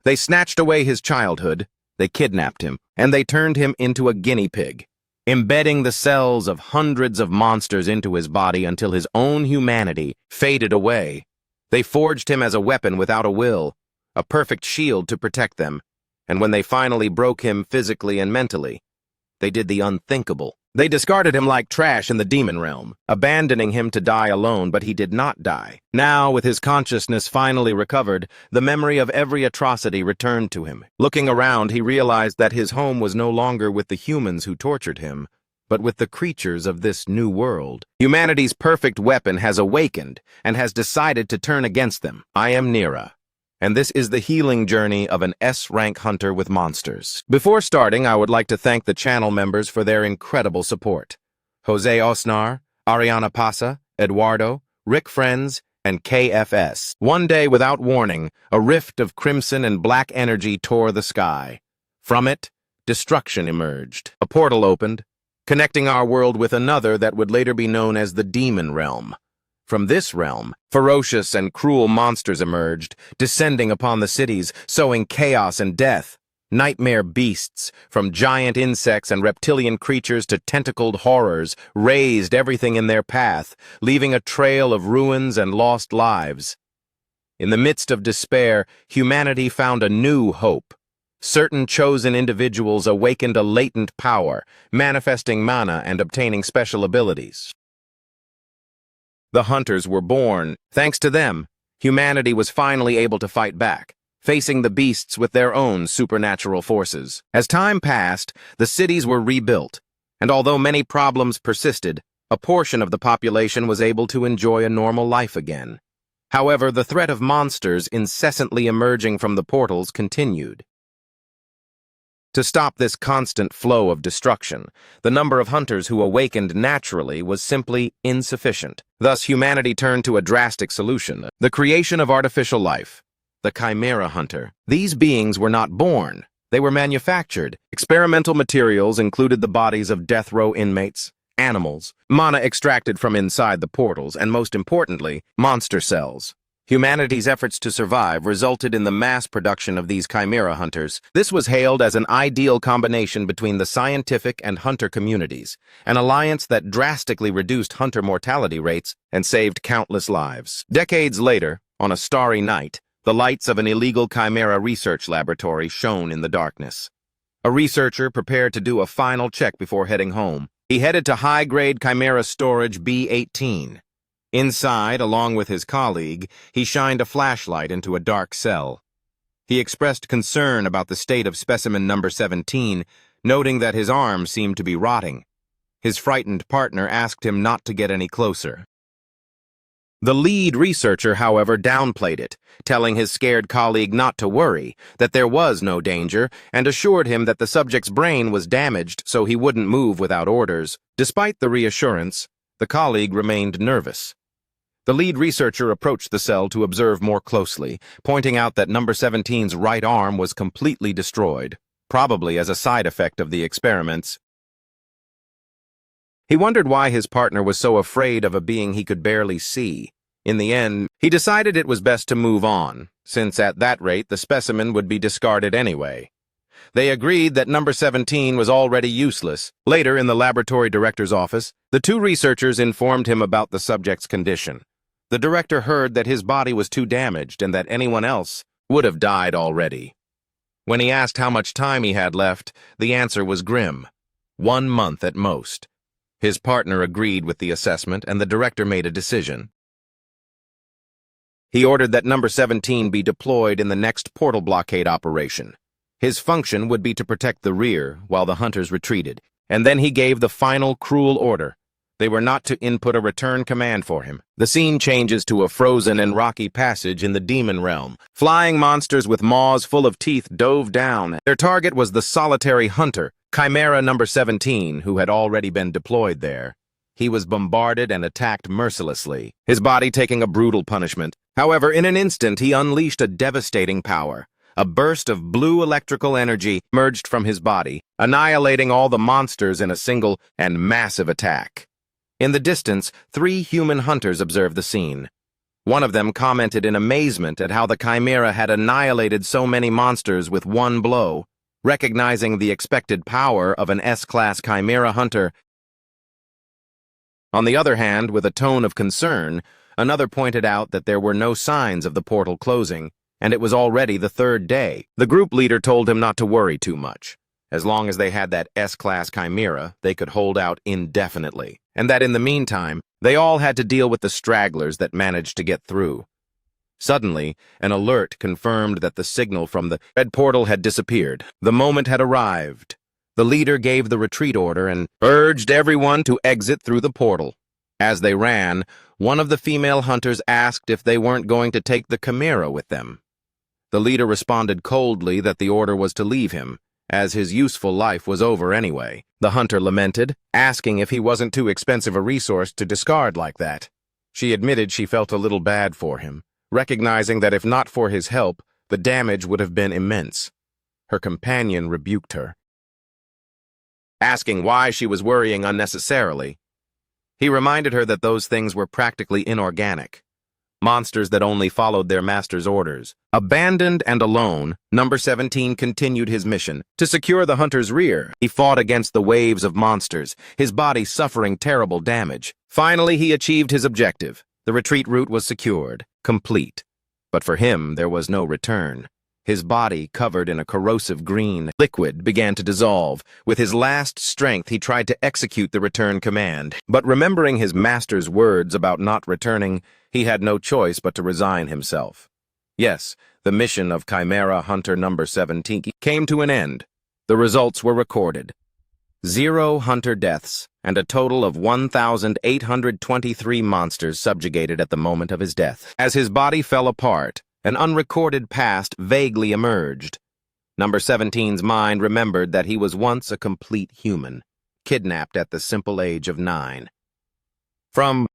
They snatched away his childhood, they kidnapped him, and they turned him into a guinea pig, embedding the cells of hundreds of monsters into his body until his own humanity faded away. They forged him as a weapon without a will, a perfect shield to protect them, and when they finally broke him physically and mentally, they did the unthinkable. They discarded him like trash in the demon realm, abandoning him to die alone, but he did not die. Now, with his consciousness finally recovered, the memory of every atrocity returned to him. Looking around, he realized that his home was no longer with the humans who tortured him, but with the creatures of this new world. Humanity's perfect weapon has awakened and has decided to turn against them. I am Nira, and this is the healing journey of an S-rank hunter with monsters. Before starting, I would like to thank the channel members for their incredible support. Jose Osnar, Ariana Pasa, Eduardo, Rick Friends, and KFS. One day, without warning, a rift of crimson and black energy tore the sky. From it, destruction emerged. A portal opened, connecting our world with another that would later be known as the Demon Realm. From this realm, ferocious and cruel monsters emerged, descending upon the cities, sowing chaos and death. Nightmare beasts, from giant insects and reptilian creatures to tentacled horrors, razed everything in their path, leaving a trail of ruins and lost lives. In the midst of despair, humanity found a new hope. Certain chosen individuals awakened a latent power, manifesting mana and obtaining special abilities. The hunters were born. Thanks to them, humanity was finally able to fight back, facing the beasts with their own supernatural forces. As time passed, the cities were rebuilt, and although many problems persisted, a portion of the population was able to enjoy a normal life again. However, the threat of monsters incessantly emerging from the portals continued. To stop this constant flow of destruction, the number of hunters who awakened naturally was simply insufficient. Thus, humanity turned to a drastic solution: the creation of artificial life, the Chimera Hunter. These beings were not born, they were manufactured. Experimental materials included the bodies of death row inmates, animals, mana extracted from inside the portals, and most importantly, monster cells. Humanity's efforts to survive resulted in the mass production of these Chimera Hunters. This was hailed as an ideal combination between the scientific and hunter communities, an alliance that drastically reduced hunter mortality rates and saved countless lives. Decades later, on a starry night, the lights of an illegal Chimera research laboratory shone in the darkness. A researcher prepared to do a final check before heading home. He headed to high-grade Chimera storage B-18. Inside, along with his colleague, he shined a flashlight into a dark cell. He expressed concern about the state of specimen number 17, noting that his arm seemed to be rotting. His frightened partner asked him not to get any closer. The lead researcher, however, downplayed it, telling his scared colleague not to worry, that there was no danger, and assured him that the subject's brain was damaged so he wouldn't move without orders. Despite the reassurance, the colleague remained nervous. The lead researcher approached the cell to observe more closely, pointing out that number 17's right arm was completely destroyed, probably as a side effect of the experiments. He wondered why his partner was so afraid of a being he could barely see. In the end, he decided it was best to move on, since at that rate the specimen would be discarded anyway. They agreed that number 17 was already useless. Later, in the laboratory director's office, the two researchers informed him about the subject's condition. The director heard that his body was too damaged and that anyone else would have died already. When he asked how much time he had left, the answer was grim: 1 month at most. His partner agreed with the assessment, and the director made a decision. He ordered that number 17 be deployed in the next portal blockade operation. His function would be to protect the rear while the hunters retreated, and then he gave the final cruel order. They were not to input a return command for him. The scene changes to a frozen and rocky passage in the demon realm. Flying monsters with maws full of teeth dove down. Their target was the solitary hunter, Chimera number 17, who had already been deployed there. He was bombarded and attacked mercilessly, his body taking a brutal punishment. However, in an instant, he unleashed a devastating power. A burst of blue electrical energy emerged from his body, annihilating all the monsters in a single and massive attack. In the distance, 3 human hunters observed the scene. One of them commented in amazement at how the Chimera had annihilated so many monsters with one blow. Recognizing the expected power of an S-class Chimera hunter. On the other hand, with a tone of concern, another pointed out that there were no signs of the portal closing, and it was already the third day. The group leader told him not to worry too much. As long as they had that S-class Chimera, they could hold out indefinitely, and that in the meantime, they all had to deal with the stragglers that managed to get through. Suddenly, an alert confirmed that the signal from the red portal had disappeared. The moment had arrived. The leader gave the retreat order and urged everyone to exit through the portal. As they ran, one of the female hunters asked if they weren't going to take the Chimera with them. The leader responded coldly that the order was to leave him, as his useful life was over anyway. The hunter lamented, asking if he wasn't too expensive a resource to discard like that. She admitted she felt a little bad for him, recognizing that if not for his help, the damage would have been immense. Her companion rebuked her, asking why she was worrying unnecessarily. He reminded her that those things were practically inorganic, monsters that only followed their master's orders. Abandoned and alone, Number 17 continued his mission. To secure the hunter's rear, he fought against the waves of monsters, his body suffering terrible damage. Finally, he achieved his objective. The retreat route was secured, complete. But for him, there was no return. His body, covered in a corrosive green liquid, began to dissolve. With his last strength, he tried to execute the return command. But remembering his master's words about not returning, he had no choice but to resign himself. Yes, the mission of Chimera Hunter Number 17 came to an end. The results were recorded. 0 hunter deaths, and a total of 1,823 monsters subjugated at the moment of his death. As his body fell apart, an unrecorded past vaguely emerged. Number 17's mind remembered that he was once a complete human, kidnapped at the simple age of 9. From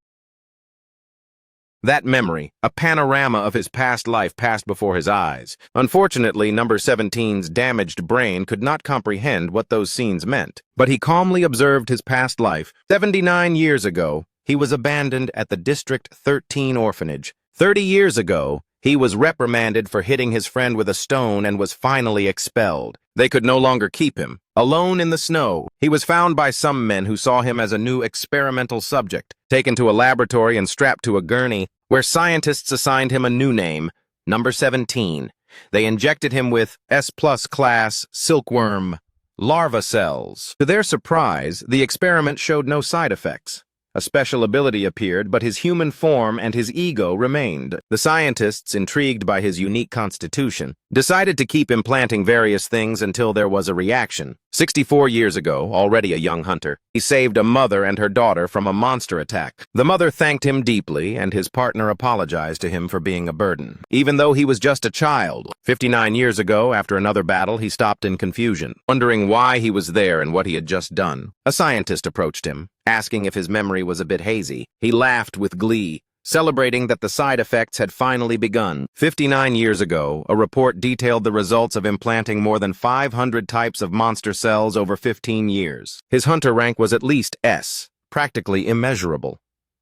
that memory, a panorama of his past life passed before his eyes. Unfortunately, Number 17's damaged brain could not comprehend what those scenes meant, but he calmly observed his past life. 79 years ago, he was abandoned at the District 13 orphanage. 30 years ago, he was reprimanded for hitting his friend with a stone and was finally expelled. They could no longer keep him. Alone in the snow, he was found by some men who saw him as a new experimental subject, taken to a laboratory and strapped to a gurney, where scientists assigned him a new name, Number 17. They injected him with S+ class silkworm larva cells. To their surprise, the experiment showed no side effects. A special ability appeared, but his human form and his ego remained. The scientists, intrigued by his unique constitution, decided to keep implanting various things until there was a reaction. 64 years ago, already a young hunter, he saved a mother and her daughter from a monster attack. The mother thanked him deeply, and his partner apologized to him for being a burden. Even though he was just a child, 59 years ago, after another battle, he stopped in confusion, wondering why he was there and what he had just done. A scientist approached him, asking if his memory was a bit hazy. He laughed with glee, celebrating that the side effects had finally begun. 59 years ago, a report detailed the results of implanting more than 500 types of monster cells over 15 years. His hunter rank was at least S, practically immeasurable.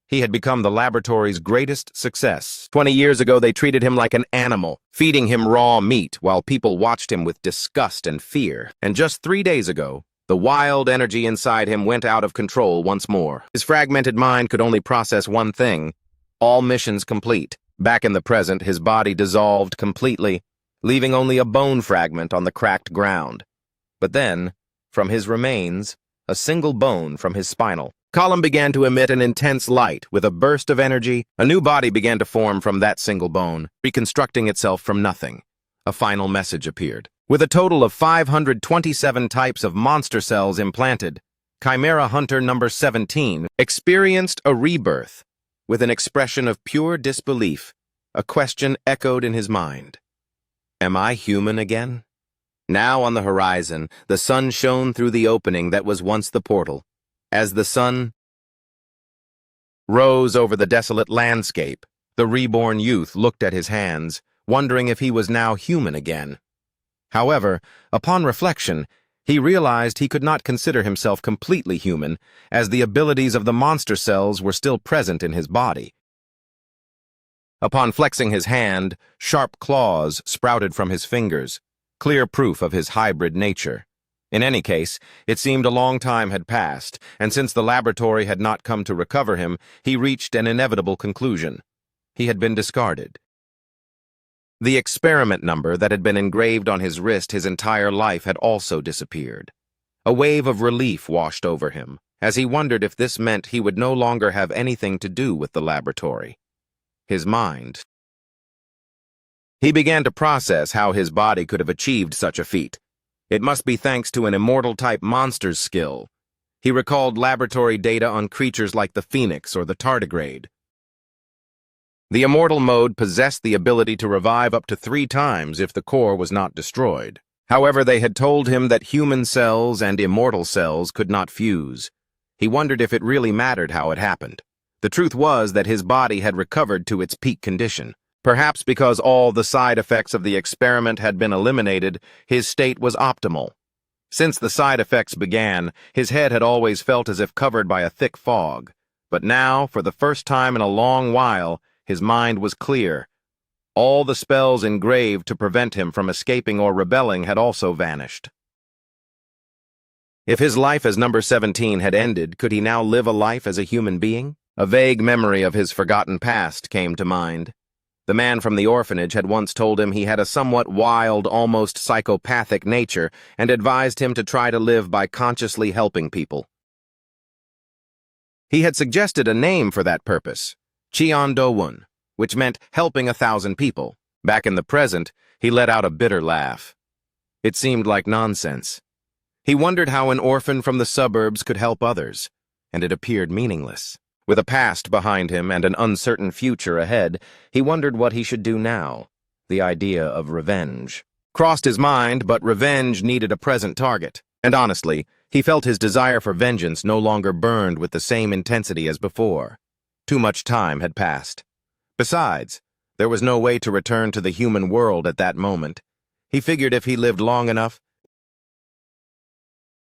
He had become the laboratory's greatest success. 20 years ago, they treated him like an animal, feeding him raw meat while people watched him with disgust and fear. And just 3 days ago, the wild energy inside him went out of control once more. His fragmented mind could only process one thing: all missions complete. Back in the present, his body dissolved completely, leaving only a bone fragment on the cracked ground. But then, from his remains, a single bone from his spinal column began to emit an intense light. With a burst of energy, a new body began to form from that single bone, reconstructing itself from nothing. A final message appeared. With a total of 527 types of monster cells implanted, Chimera Hunter Number 17 experienced a rebirth. With an expression of pure disbelief, a question echoed in his mind. Am I human again? Now on the horizon, the sun shone through the opening that was once the portal. As the sun rose over the desolate landscape, the reborn youth looked at his hands, wondering if he was now human again. However, upon reflection, he realized he could not consider himself completely human, as the abilities of the monster cells were still present in his body. Upon flexing his hand, sharp claws sprouted from his fingers, clear proof of his hybrid nature. In any case, it seemed a long time had passed, and since the laboratory had not come to recover him, he reached an inevitable conclusion. He had been discarded. The experiment number that had been engraved on his wrist his entire life had also disappeared. A wave of relief washed over him, as he wondered if this meant he would no longer have anything to do with the laboratory. His mind. He began to process how his body could have achieved such a feat. It must be thanks to an immortal-type monster's skill. He recalled laboratory data on creatures like the phoenix or the tardigrade. The immortal mode possessed the ability to revive up to 3 times if the core was not destroyed. However, they had told him that human cells and immortal cells could not fuse. He wondered if it really mattered how it happened. The truth was that his body had recovered to its peak condition. Perhaps because all the side effects of the experiment had been eliminated, his state was optimal. Since the side effects began, his head had always felt as if covered by a thick fog. But now, for the first time in a long while, his mind was clear. All the spells engraved to prevent him from escaping or rebelling had also vanished. If his life as number 17 had ended, could he now live a life as a human being? A vague memory of his forgotten past came to mind. The man from the orphanage had once told him he had a somewhat wild, almost psychopathic nature and advised him to try to live by consciously helping people. He had suggested a name for that purpose, Cheon-do-won, which meant helping 1,000 people. Back in the present, he let out a bitter laugh. It seemed like nonsense. He wondered how an orphan from the suburbs could help others, and it appeared meaningless. With a past behind him and an uncertain future ahead, he wondered what he should do now. The idea of revenge crossed his mind, but revenge needed a present target. And honestly, he felt his desire for vengeance no longer burned with the same intensity as before. Too much time had passed. Besides, there was no way to return to the human world at that moment. He figured if he lived long enough,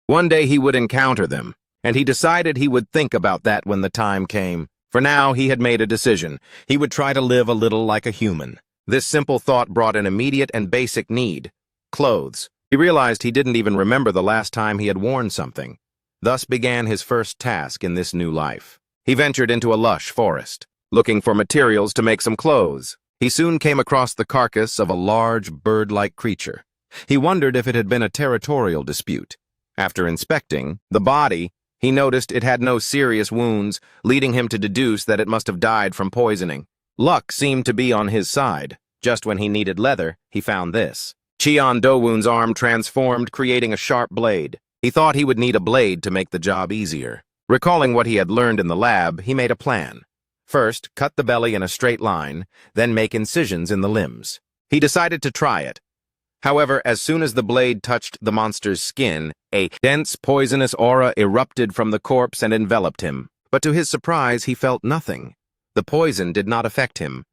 one day he would encounter them. And he decided he would think about that when the time came. For now, he had made a decision. He would try to live a little like a human. This simple thought brought an immediate and basic need: clothes. He realized he didn't even remember the last time he had worn something. Thus began his first task in this new life. He ventured into a lush forest, looking for materials to make some clothes. He soon came across the carcass of a large, bird-like creature. He wondered if it had been a territorial dispute. After inspecting the body, he noticed it had no serious wounds, leading him to deduce that it must have died from poisoning. Luck seemed to be on his side. Just when he needed leather, he found this. Cheon-do-won's arm transformed, creating a sharp blade. He thought he would need a blade to make the job easier. Recalling what he had learned in the lab, he made a plan. First, cut the belly in a straight line, then make incisions in the limbs. He decided to try it. However, as soon as the blade touched the monster's skin, a dense, poisonous aura erupted from the corpse and enveloped him. But to his surprise, he felt nothing. The poison did not affect him.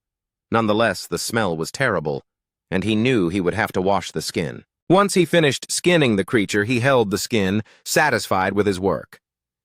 Nonetheless, the smell was terrible, and he knew he would have to wash the skin. Once he finished skinning the creature, he held the skin, satisfied with his work.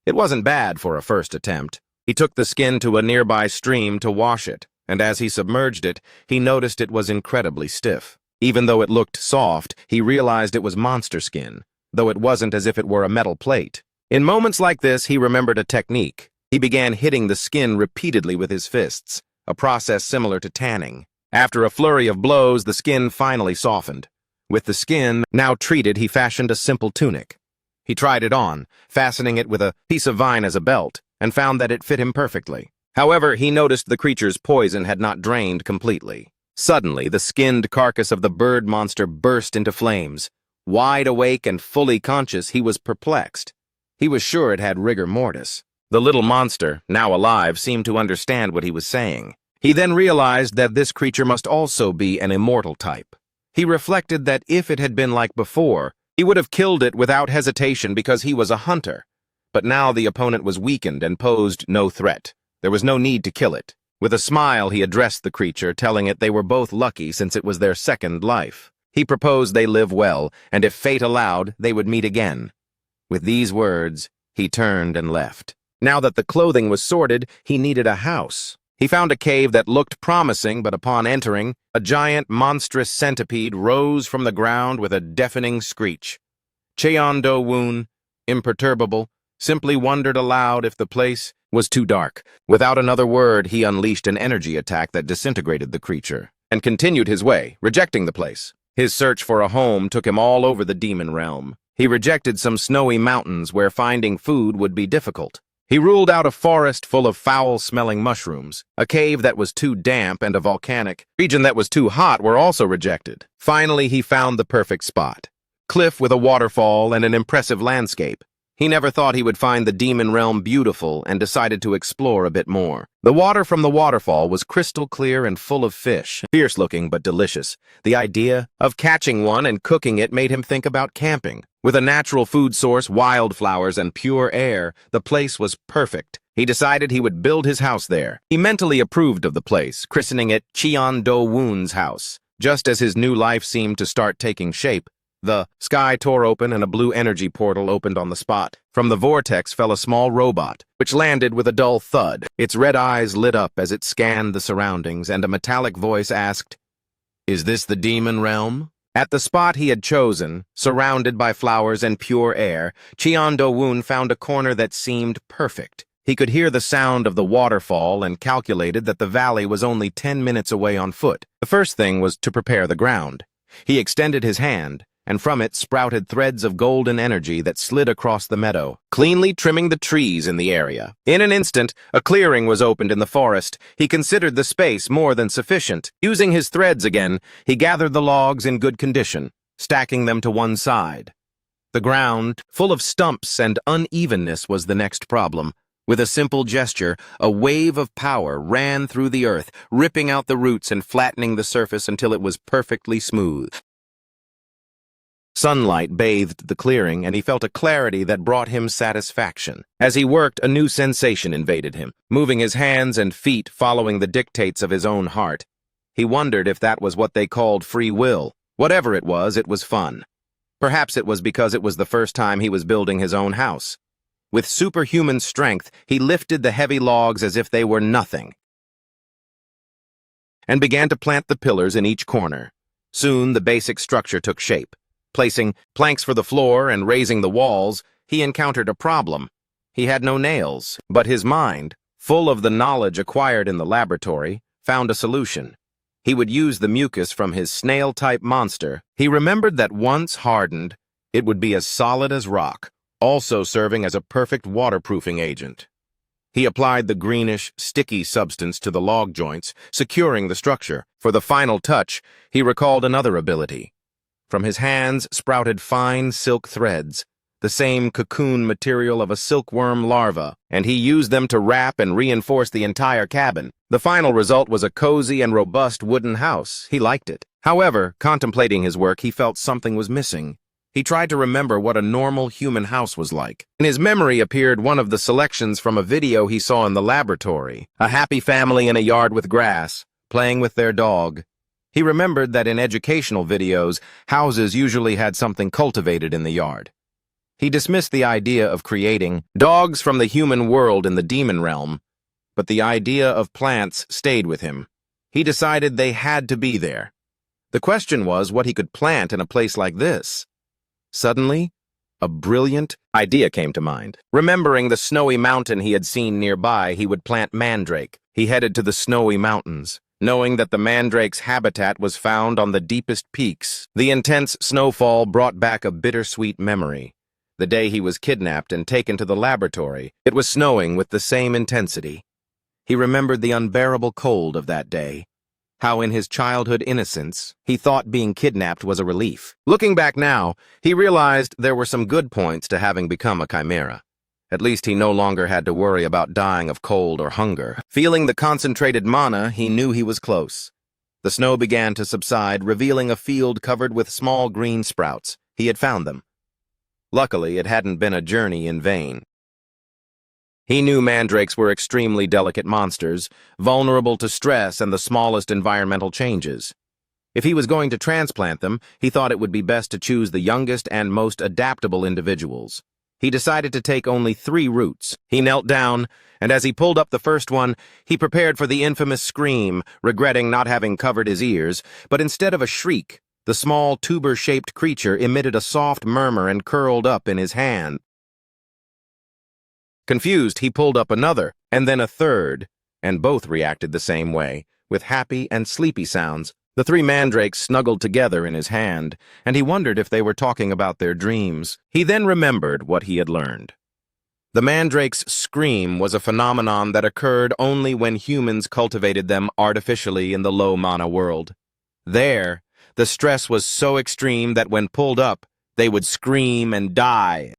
It wasn't bad for a first attempt. He took the skin to a nearby stream to wash it, and as he submerged it, he noticed it was incredibly stiff. Even though it looked soft, he realized it was monster skin, though it wasn't as if it were a metal plate. In moments like this, he remembered a technique. He began hitting the skin repeatedly with his fists, a process similar to tanning. After a flurry of blows, the skin finally softened. With the skin now treated, he fashioned a simple tunic. He tried it on, fastening it with a piece of vine as a belt, and found that it fit him perfectly. However, he noticed the creature's poison had not drained completely. Suddenly, the skinned carcass of the bird monster burst into flames. Wide awake and fully conscious, he was perplexed. He was sure it had rigor mortis. The little monster, now alive, seemed to understand what he was saying. He then realized that this creature must also be an immortal type. He reflected that if it had been like before, he would have killed it without hesitation because he was a hunter. But now the opponent was weakened and posed no threat. There was no need to kill it. With a smile, he addressed the creature, telling it they were both lucky since it was their second life. He proposed they live well, and if fate allowed, they would meet again. With these words, he turned and left. Now that the clothing was sorted, he needed a house. He found a cave that looked promising, but upon entering, a giant, monstrous centipede rose from the ground with a deafening screech. Cheon-do-woon, imperturbable, simply wondered aloud if the place was too dark. Without another word, he unleashed an energy attack that disintegrated the creature, and continued his way, rejecting the place. His search for a home took him all over the demon realm. He rejected some snowy mountains where finding food would be difficult. He ruled out a forest full of foul-smelling mushrooms. A cave that was too damp and a volcanic region that was too hot were also rejected. Finally, he found the perfect spot. Cliff with a waterfall and an impressive landscape. He never thought he would find the demon realm beautiful and decided to explore a bit more. The water from the waterfall was crystal clear and full of fish, fierce-looking but delicious. The idea of catching one and cooking it made him think about camping. With a natural food source, wildflowers, and pure air, the place was perfect. He decided he would build his house there. He mentally approved of the place, christening it Cheon-do-woon's house. Just as his new life seemed to start taking shape, the sky tore open and a blue energy portal opened on the spot. From the vortex fell a small robot, which landed with a dull thud. Its red eyes lit up as it scanned the surroundings, and a metallic voice asked, "Is this the demon realm?" At the spot he had chosen, surrounded by flowers and pure air, Cheon-do-woon found a corner that seemed perfect. He could hear the sound of the waterfall and calculated that the valley was only 10 minutes away on foot. The first thing was to prepare the ground. He extended his hand, and from it sprouted threads of golden energy that slid across the meadow, cleanly trimming the trees in the area. In an instant, a clearing was opened in the forest. He considered the space more than sufficient. Using his threads again, he gathered the logs in good condition, stacking them to one side. The ground, full of stumps and unevenness, was the next problem. With a simple gesture, a wave of power ran through the earth, ripping out the roots and flattening the surface until it was perfectly smooth. Sunlight bathed the clearing, and he felt a clarity that brought him satisfaction. As he worked, a new sensation invaded him, moving his hands and feet following the dictates of his own heart. He wondered if that was what they called free will. Whatever it was fun. Perhaps it was because it was the first time he was building his own house. With superhuman strength, he lifted the heavy logs as if they were nothing, and began to plant the pillars in each corner. Soon the basic structure took shape. Placing planks for the floor and raising the walls, he encountered a problem. He had no nails, but his mind, full of the knowledge acquired in the laboratory, found a solution. He would use the mucus from his snail-type monster. He remembered that once hardened, it would be as solid as rock, also serving as a perfect waterproofing agent. He applied the greenish, sticky substance to the log joints, securing the structure. For the final touch, he recalled another ability. From his hands sprouted fine silk threads, the same cocoon material of a silkworm larva, and he used them to wrap and reinforce the entire cabin. The final result was a cozy and robust wooden house. He liked it. However, contemplating his work, he felt something was missing. He tried to remember what a normal human house was like. In his memory appeared one of the selections from a video he saw in the laboratory. A happy family in a yard with grass, playing with their dog. He remembered that in educational videos, houses usually had something cultivated in the yard. He dismissed the idea of creating dogs from the human world in the demon realm, but the idea of plants stayed with him. He decided they had to be there. The question was what he could plant in a place like this. Suddenly, a brilliant idea came to mind. Remembering the snowy mountain he had seen nearby, he would plant mandrake. He headed to the snowy mountains, knowing that the mandrake's habitat was found on the deepest peaks. The intense snowfall brought back a bittersweet memory. The day he was kidnapped and taken to the laboratory, it was snowing with the same intensity. He remembered the unbearable cold of that day, how in his childhood innocence, he thought being kidnapped was a relief. Looking back now, he realized there were some good points to having become a chimera. At least he no longer had to worry about dying of cold or hunger. Feeling the concentrated mana, he knew he was close. The snow began to subside, revealing a field covered with small green sprouts. He had found them. Luckily, it hadn't been a journey in vain. He knew mandrakes were extremely delicate monsters, vulnerable to stress and the smallest environmental changes. If he was going to transplant them, he thought it would be best to choose the youngest and most adaptable individuals. He decided to take only 3 roots. He knelt down, and as he pulled up the first one, he prepared for the infamous scream, regretting not having covered his ears, but instead of a shriek, the small tuber-shaped creature emitted a soft murmur and curled up in his hand. Confused, he pulled up another, and then a third, and both reacted the same way, with happy and sleepy sounds. The 3 mandrakes snuggled together in his hand, and he wondered if they were talking about their dreams. He then remembered what he had learned. The mandrake's scream was a phenomenon that occurred only when humans cultivated them artificially in the low mana world. There, the stress was so extreme that when pulled up, they would scream and die.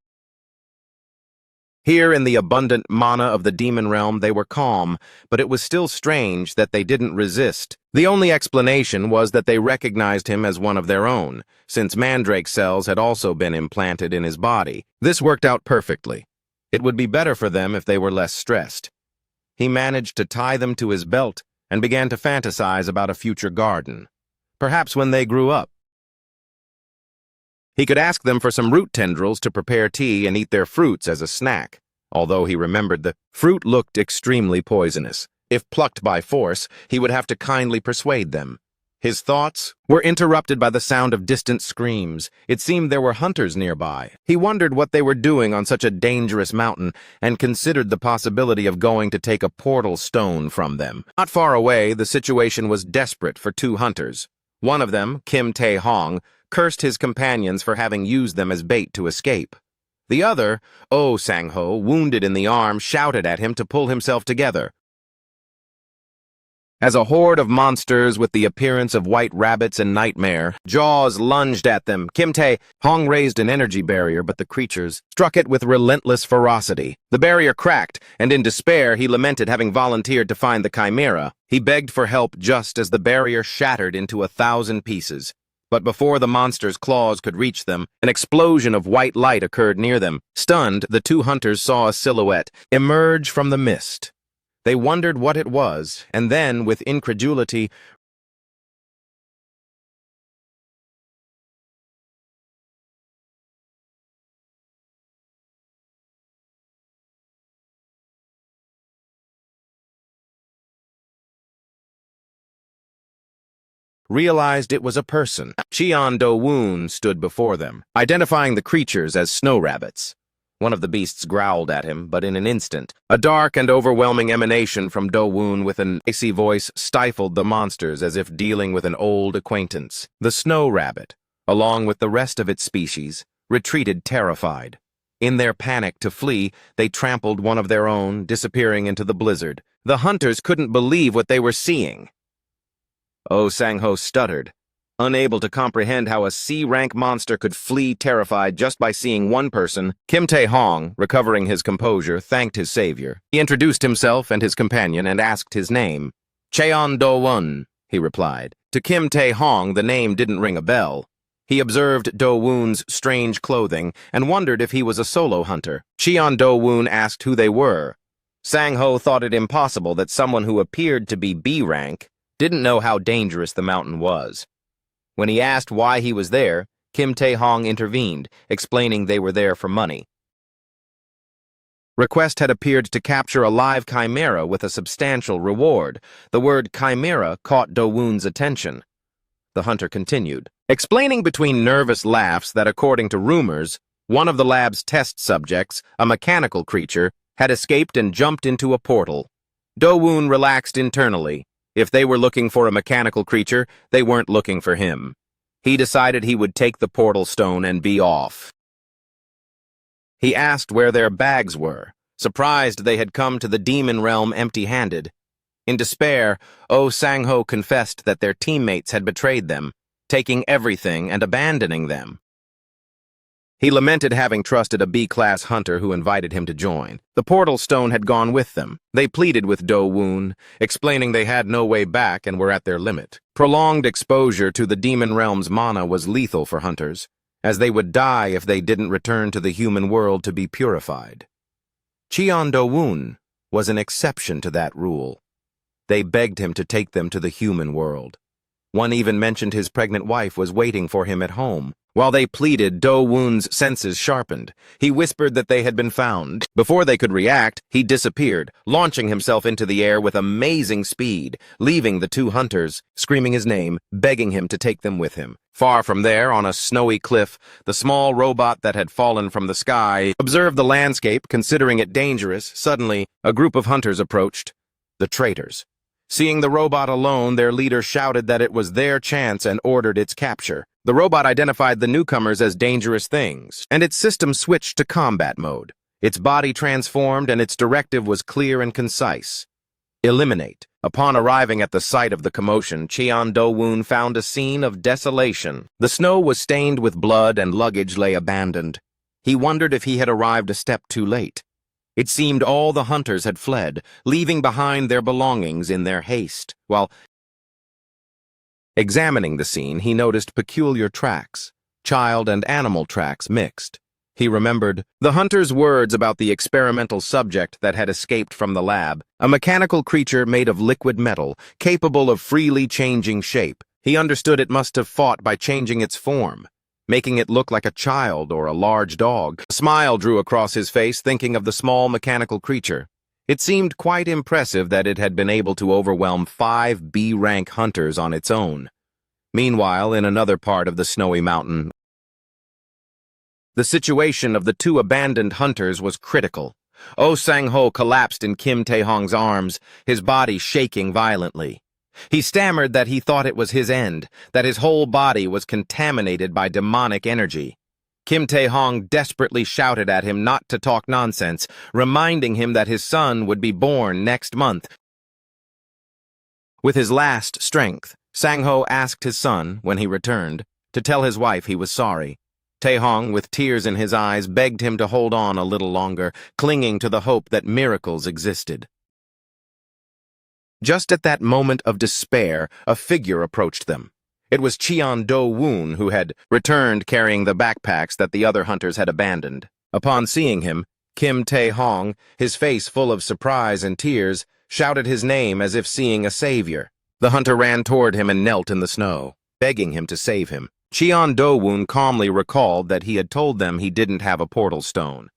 Here in the abundant mana of the demon realm, they were calm, but it was still strange that they didn't resist. The only explanation was that they recognized him as one of their own, since mandrake cells had also been implanted in his body. This worked out perfectly. It would be better for them if they were less stressed. He managed to tie them to his belt and began to fantasize about a future garden. Perhaps when they grew up, he could ask them for some root tendrils to prepare tea and eat their fruits as a snack, although he remembered the fruit looked extremely poisonous. If plucked by force, he would have to kindly persuade them. His thoughts were interrupted by the sound of distant screams. It seemed there were hunters nearby. He wondered what they were doing on such a dangerous mountain and considered the possibility of going to take a portal stone from them. Not far away, the situation was desperate for 2 hunters. One of them, Kim Tae-hong, cursed his companions for having used them as bait to escape. The other, Oh Sang-ho, wounded in the arm, shouted at him to pull himself together. As a horde of monsters with the appearance of white rabbits and nightmare, jaws lunged at them. Kim Tae-hong raised an energy barrier, but the creatures struck it with relentless ferocity. The barrier cracked, and in despair he lamented having volunteered to find the chimera. He begged for help just as the barrier shattered into 1,000 pieces. But before the monster's claws could reach them, an explosion of white light occurred near them. Stunned, the 2 hunters saw a silhouette emerge from the mist. They wondered what it was, and then, with incredulity, realized it was a person. Cheon Do-woon stood before them, identifying the creatures as snow rabbits. One of the beasts growled at him, but in an instant, a dark and overwhelming emanation from Do-woon with an icy voice stifled the monsters as if dealing with an old acquaintance. The snow rabbit, along with the rest of its species, retreated terrified. In their panic to flee, they trampled one of their own, disappearing into the blizzard. The hunters couldn't believe what they were seeing. Oh Sang-ho stuttered, unable to comprehend how a C-rank monster could flee terrified just by seeing one person. Kim Tae-hong, recovering his composure, thanked his savior. He introduced himself and his companion and asked his name. Cheon Do-woon, he replied. To Kim Tae-hong, the name didn't ring a bell. He observed Do-woon's strange clothing and wondered if he was a solo hunter. Cheon Do-woon asked who they were. Sang-ho thought it impossible that someone who appeared to be B-rank didn't know how dangerous the mountain was. When he asked why he was there, Kim Tae-hong intervened, explaining they were there for money. Request had appeared to capture a live chimera with a substantial reward. The word chimera caught Do-woon's attention. The hunter continued, explaining between nervous laughs that according to rumors, one of the lab's test subjects, a mechanical creature, had escaped and jumped into a portal. Do-woon relaxed internally. If they were looking for a mechanical creature, they weren't looking for him. He decided he would take the portal stone and be off. He asked where their bags were, surprised they had come to the demon realm empty-handed. In despair, Oh Sang-ho confessed that their teammates had betrayed them, taking everything and abandoning them. He lamented having trusted a B-class hunter who invited him to join. The portal stone had gone with them. They pleaded with Do-woon, explaining they had no way back and were at their limit. Prolonged exposure to the demon realm's mana was lethal for hunters, as they would die if they didn't return to the human world to be purified. Cheon Do-woon was an exception to that rule. They begged him to take them to the human world. One even mentioned his pregnant wife was waiting for him at home. While they pleaded, Do-woon's senses sharpened. He whispered that they had been found. Before they could react, he disappeared, launching himself into the air with amazing speed, leaving the two hunters, screaming his name, begging him to take them with him. Far from there, on a snowy cliff, the small robot that had fallen from the sky observed the landscape, considering it dangerous. Suddenly, a group of hunters approached. The traitors. Seeing the robot alone, their leader shouted that it was their chance and ordered its capture. The robot identified the newcomers as dangerous things, and its system switched to combat mode. Its body transformed, and its directive was clear and concise. Eliminate. Upon arriving at the site of the commotion, Cheon Do-woon found a scene of desolation. The snow was stained with blood and luggage lay abandoned. He wondered if he had arrived a step too late. It seemed all the hunters had fled, leaving behind their belongings in their haste. While examining the scene, he noticed peculiar tracks, child and animal tracks mixed. He remembered the hunter's words about the experimental subject that had escaped from the lab, a mechanical creature made of liquid metal, capable of freely changing shape. He understood it must have fought by changing its form, making it look like a child or a large dog. A smile drew across his face, thinking of the small mechanical creature. It seemed quite impressive that it had been able to overwhelm 5 B-rank hunters on its own. Meanwhile, in another part of the snowy mountain, the situation of the two abandoned hunters was critical. Oh Sang-ho collapsed in Kim Tae-hong's arms, his body shaking violently. He stammered that he thought it was his end, that his whole body was contaminated by demonic energy. Kim Tae-hong desperately shouted at him not to talk nonsense, reminding him that his son would be born next month. With his last strength, Sang-ho asked his son, when he returned, to tell his wife he was sorry. Tae-hong, with tears in his eyes, begged him to hold on a little longer, clinging to the hope that miracles existed. Just at that moment of despair, a figure approached them. It was Cheon Do-woon, who had returned carrying the backpacks that the other hunters had abandoned. Upon seeing him, Kim Tae-hong, his face full of surprise and tears, shouted his name as if seeing a savior. The hunter ran toward him and knelt in the snow, begging him to save him. Cheon Do-woon calmly recalled that he had told them he didn't have a portal stone.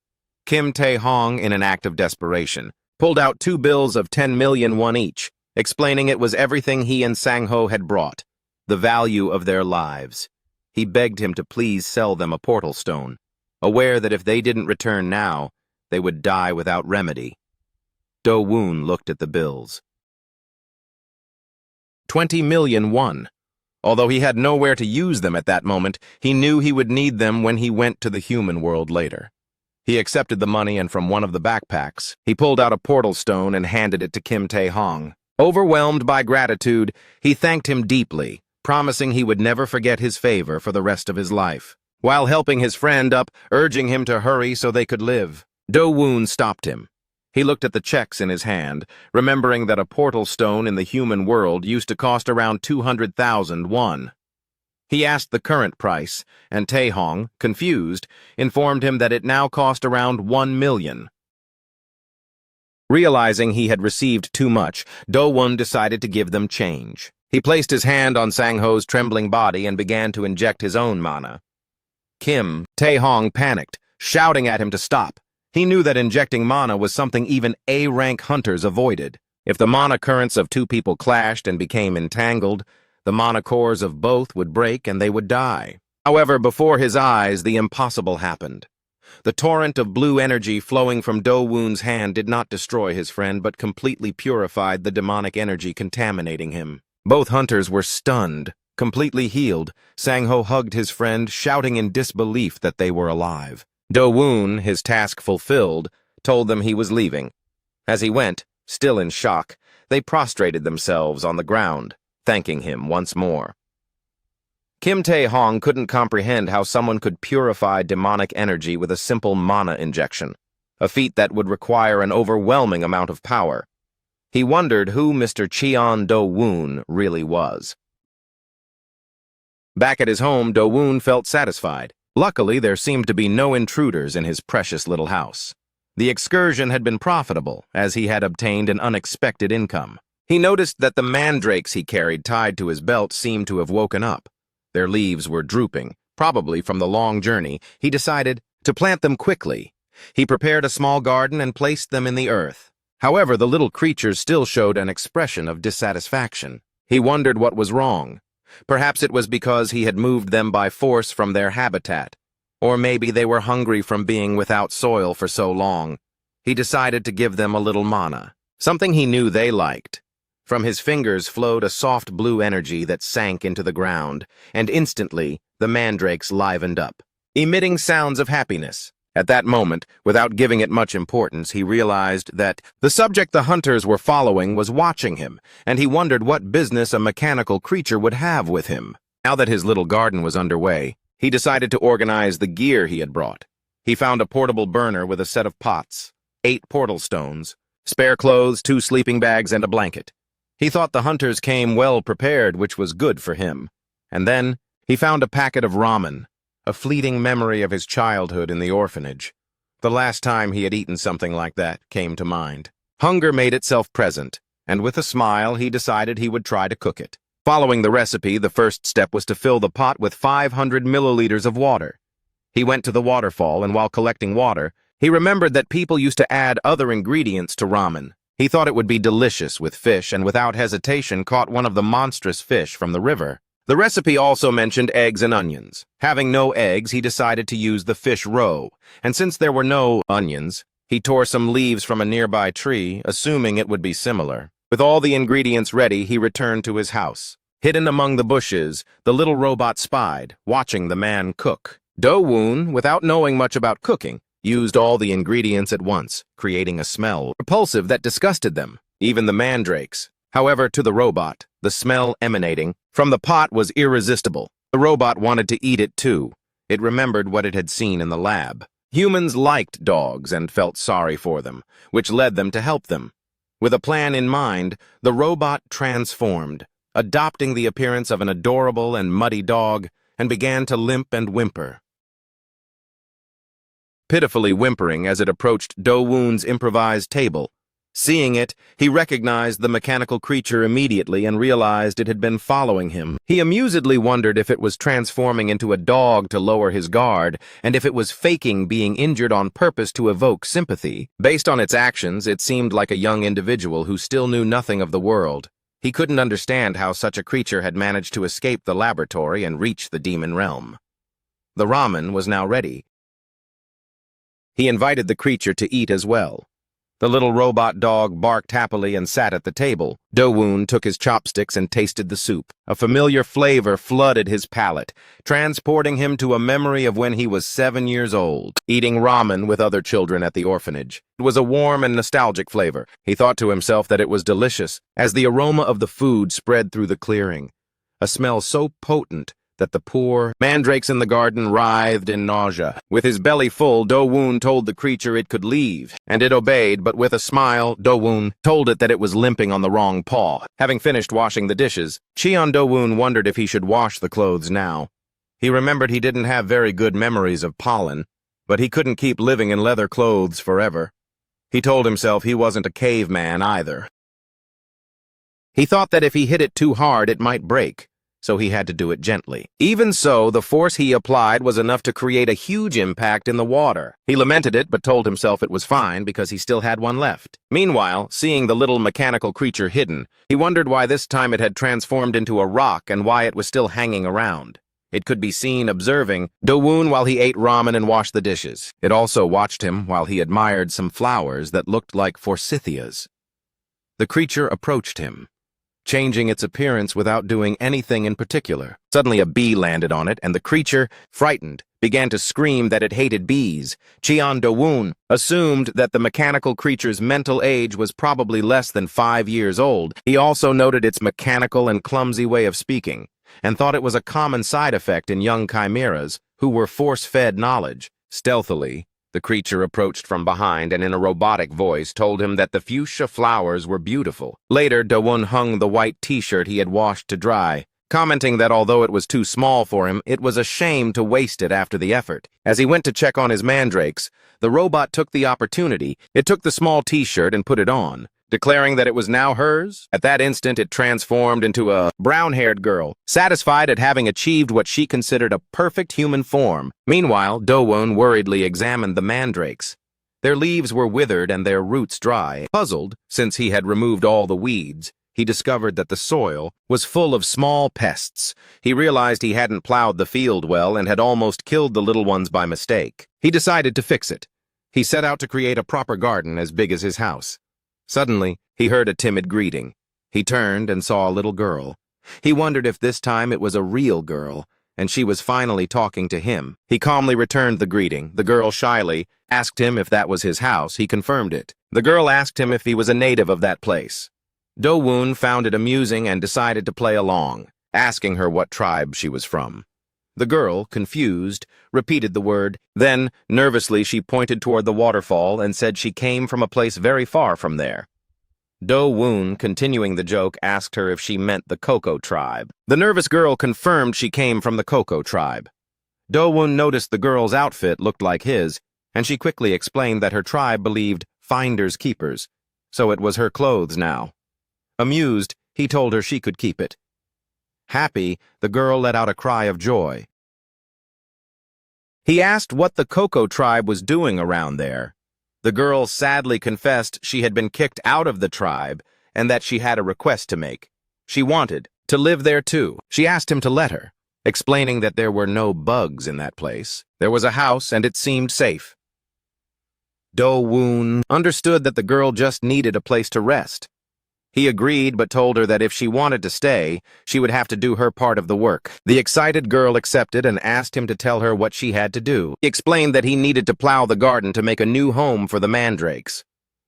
Kim Tae-hong, in an act of desperation, pulled out 2 bills of 10 million won each, explaining it was everything he and Sang-ho had brought, the value of their lives. He begged him to please sell them a portal stone, aware that if they didn't return now, they would die without remedy. Do-woon looked at the bills. 20 million won. Although he had nowhere to use them at that moment, he knew he would need them when he went to the human world later. He accepted the money, and from one of the backpacks, he pulled out a portal stone and handed it to Kim Tae-hong. Overwhelmed by gratitude, he thanked him deeply, promising he would never forget his favor for the rest of his life. While helping his friend up, urging him to hurry so they could live, Do-woon stopped him. He looked at the checks in his hand, remembering that a portal stone in the human world used to cost around 200,000 won. He asked the current price, and Tae-hong, confused, informed him that it now cost around 1 million. Realizing he had received too much, Do-woon decided to give them change. He placed his hand on Sang-ho's trembling body and began to inject his own mana. Kim Tae-hong panicked, shouting at him to stop. He knew that injecting mana was something even A-rank hunters avoided. If the mana currents of 2 people clashed and became entangled, the mana cores of both would break and they would die. However, before his eyes, the impossible happened. The torrent of blue energy flowing from Do-woon's hand did not destroy his friend, but completely purified the demonic energy contaminating him. Both hunters were stunned. Completely healed, Sang-ho hugged his friend, shouting in disbelief that they were alive. Do-woon, his task fulfilled, told them he was leaving. As he went, still in shock, they prostrated themselves on the ground, thanking him once more. Kim Tae-hong couldn't comprehend how someone could purify demonic energy with a simple mana injection, a feat that would require an overwhelming amount of power. He wondered who Mr. Cheon Do-woon really was. Back at his home, Do-woon felt satisfied. Luckily, there seemed to be no intruders in his precious little house. The excursion had been profitable, as he had obtained an unexpected income. He noticed that the mandrakes he carried tied to his belt seemed to have woken up. Their leaves were drooping, probably from the long journey. He decided to plant them quickly. He prepared a small garden and placed them in the earth. However, the little creatures still showed an expression of dissatisfaction. He wondered what was wrong. Perhaps it was because he had moved them by force from their habitat. Or maybe they were hungry from being without soil for so long. He decided to give them a little manna, something he knew they liked. From his fingers flowed a soft blue energy that sank into the ground, and instantly the mandrakes livened up, emitting sounds of happiness. At that moment, without giving it much importance, he realized that the subject the hunters were following was watching him, and he wondered what business a mechanical creature would have with him. Now that his little garden was underway, he decided to organize the gear he had brought. He found a portable burner with a set of pots, 8 portal stones, spare clothes, 2 sleeping bags, and a blanket. He thought the hunters came well prepared, which was good for him. And then he found a packet of ramen, a fleeting memory of his childhood in the orphanage. The last time he had eaten something like that came to mind. Hunger made itself present, and with a smile he decided he would try to cook it. Following the recipe, the first step was to fill the pot with 500 milliliters of water. He went to the waterfall, and while collecting water, he remembered that people used to add other ingredients to ramen. He thought it would be delicious with fish, and without hesitation caught one of the monstrous fish from the river. The recipe also mentioned eggs and onions. Having no eggs, he decided to use the fish roe, and since there were no onions, he tore some leaves from a nearby tree, assuming it would be similar. With all the ingredients ready, he returned to his house. Hidden among the bushes, the little robot spied, watching the man cook. Do-woon, without knowing much about cooking, used all the ingredients at once, creating a smell repulsive that disgusted them, even the mandrakes. However, to the robot, the smell emanating from the pot was irresistible. The robot wanted to eat it too. It remembered what it had seen in the lab. Humans liked dogs and felt sorry for them, which led them to help them. With a plan in mind, the robot transformed, adopting the appearance of an adorable and muddy dog, and began to limp and whimper. Pitifully whimpering as it approached Do-woon's improvised table. Seeing it, he recognized the mechanical creature immediately and realized it had been following him. He amusedly wondered if it was transforming into a dog to lower his guard, and if it was faking being injured on purpose to evoke sympathy. Based on its actions, it seemed like a young individual who still knew nothing of the world. He couldn't understand how such a creature had managed to escape the laboratory and reach the demon realm. The ramen was now ready. He invited the creature to eat as well. The little robot dog barked happily and sat at the table. Do-woon took his chopsticks and tasted the soup. A familiar flavor flooded his palate, transporting him to a memory of when he was 7 years old, eating ramen with other children at the orphanage. It was a warm and nostalgic flavor. He thought to himself that it was delicious, as the aroma of the food spread through the clearing, a smell so potent that the poor mandrakes in the garden writhed in nausea. With his belly full, Do-woon told the creature it could leave, and it obeyed, but with a smile, Do-woon told it that it was limping on the wrong paw. Having finished washing the dishes, Do-woon wondered if he should wash the clothes now. He remembered he didn't have very good memories of pollen, but he couldn't keep living in leather clothes forever. He told himself he wasn't a caveman either. He thought that if he hit it too hard, it might break, so he had to do it gently. Even so, the force he applied was enough to create a huge impact in the water. He lamented it, but told himself it was fine because he still had one left. Meanwhile, seeing the little mechanical creature hidden, he wondered why this time it had transformed into a rock and why it was still hanging around. It could be seen observing Do-woon while he ate ramen and washed the dishes. It also watched him while he admired some flowers that looked like forsythias. The creature approached him, changing its appearance without doing anything in particular. Suddenly a bee landed on it, and the creature, frightened, began to scream that it hated bees. Do-woon assumed that the mechanical creature's mental age was probably less than 5 years old. He also noted its mechanical and clumsy way of speaking, and thought it was a common side effect in young chimeras who were force-fed knowledge. Stealthily, the creature approached from behind and in a robotic voice told him that the fuchsia flowers were beautiful. Later, Do-woon hung the white t-shirt he had washed to dry, commenting that although it was too small for him, it was a shame to waste it after the effort. As he went to check on his mandrakes, the robot took the opportunity. It took the small t-shirt and put it on, declaring that it was now hers. At that instant, it transformed into a brown-haired girl, satisfied at having achieved what she considered a perfect human form. Meanwhile, Do-woon worriedly examined the mandrakes. Their leaves were withered and their roots dry. Puzzled, since he had removed all the weeds, he discovered that the soil was full of small pests. He realized he hadn't plowed the field well and had almost killed the little ones by mistake. He decided to fix it. He set out to create a proper garden as big as his house. Suddenly, he heard a timid greeting. He turned and saw a little girl. He wondered if this time it was a real girl, and she was finally talking to him. He calmly returned the greeting. The girl shyly asked him if that was his house. He confirmed it. The girl asked him if he was a native of that place. Do-woon found it amusing and decided to play along, asking her what tribe she was from. The girl, confused, repeated the word. Then, nervously, she pointed toward the waterfall and said she came from a place very far from there. Do-woon, continuing the joke, asked her if she meant the Coco tribe. The nervous girl confirmed she came from the Coco tribe. Do-woon noticed the girl's outfit looked like his, and she quickly explained that her tribe believed finders keepers, so it was her clothes now. Amused, he told her she could keep it. Happy, the girl let out a cry of joy. He asked what the Coco tribe was doing around there. The girl sadly confessed she had been kicked out of the tribe and that she had a request to make. She wanted to live there too. She asked him to let her, explaining that there were no bugs in that place. There was a house and it seemed safe. Do-woon understood that the girl just needed a place to rest. He agreed but told her that if she wanted to stay, she would have to do her part of the work. The excited girl accepted and asked him to tell her what she had to do. He explained that he needed to plow the garden to make a new home for the mandrakes.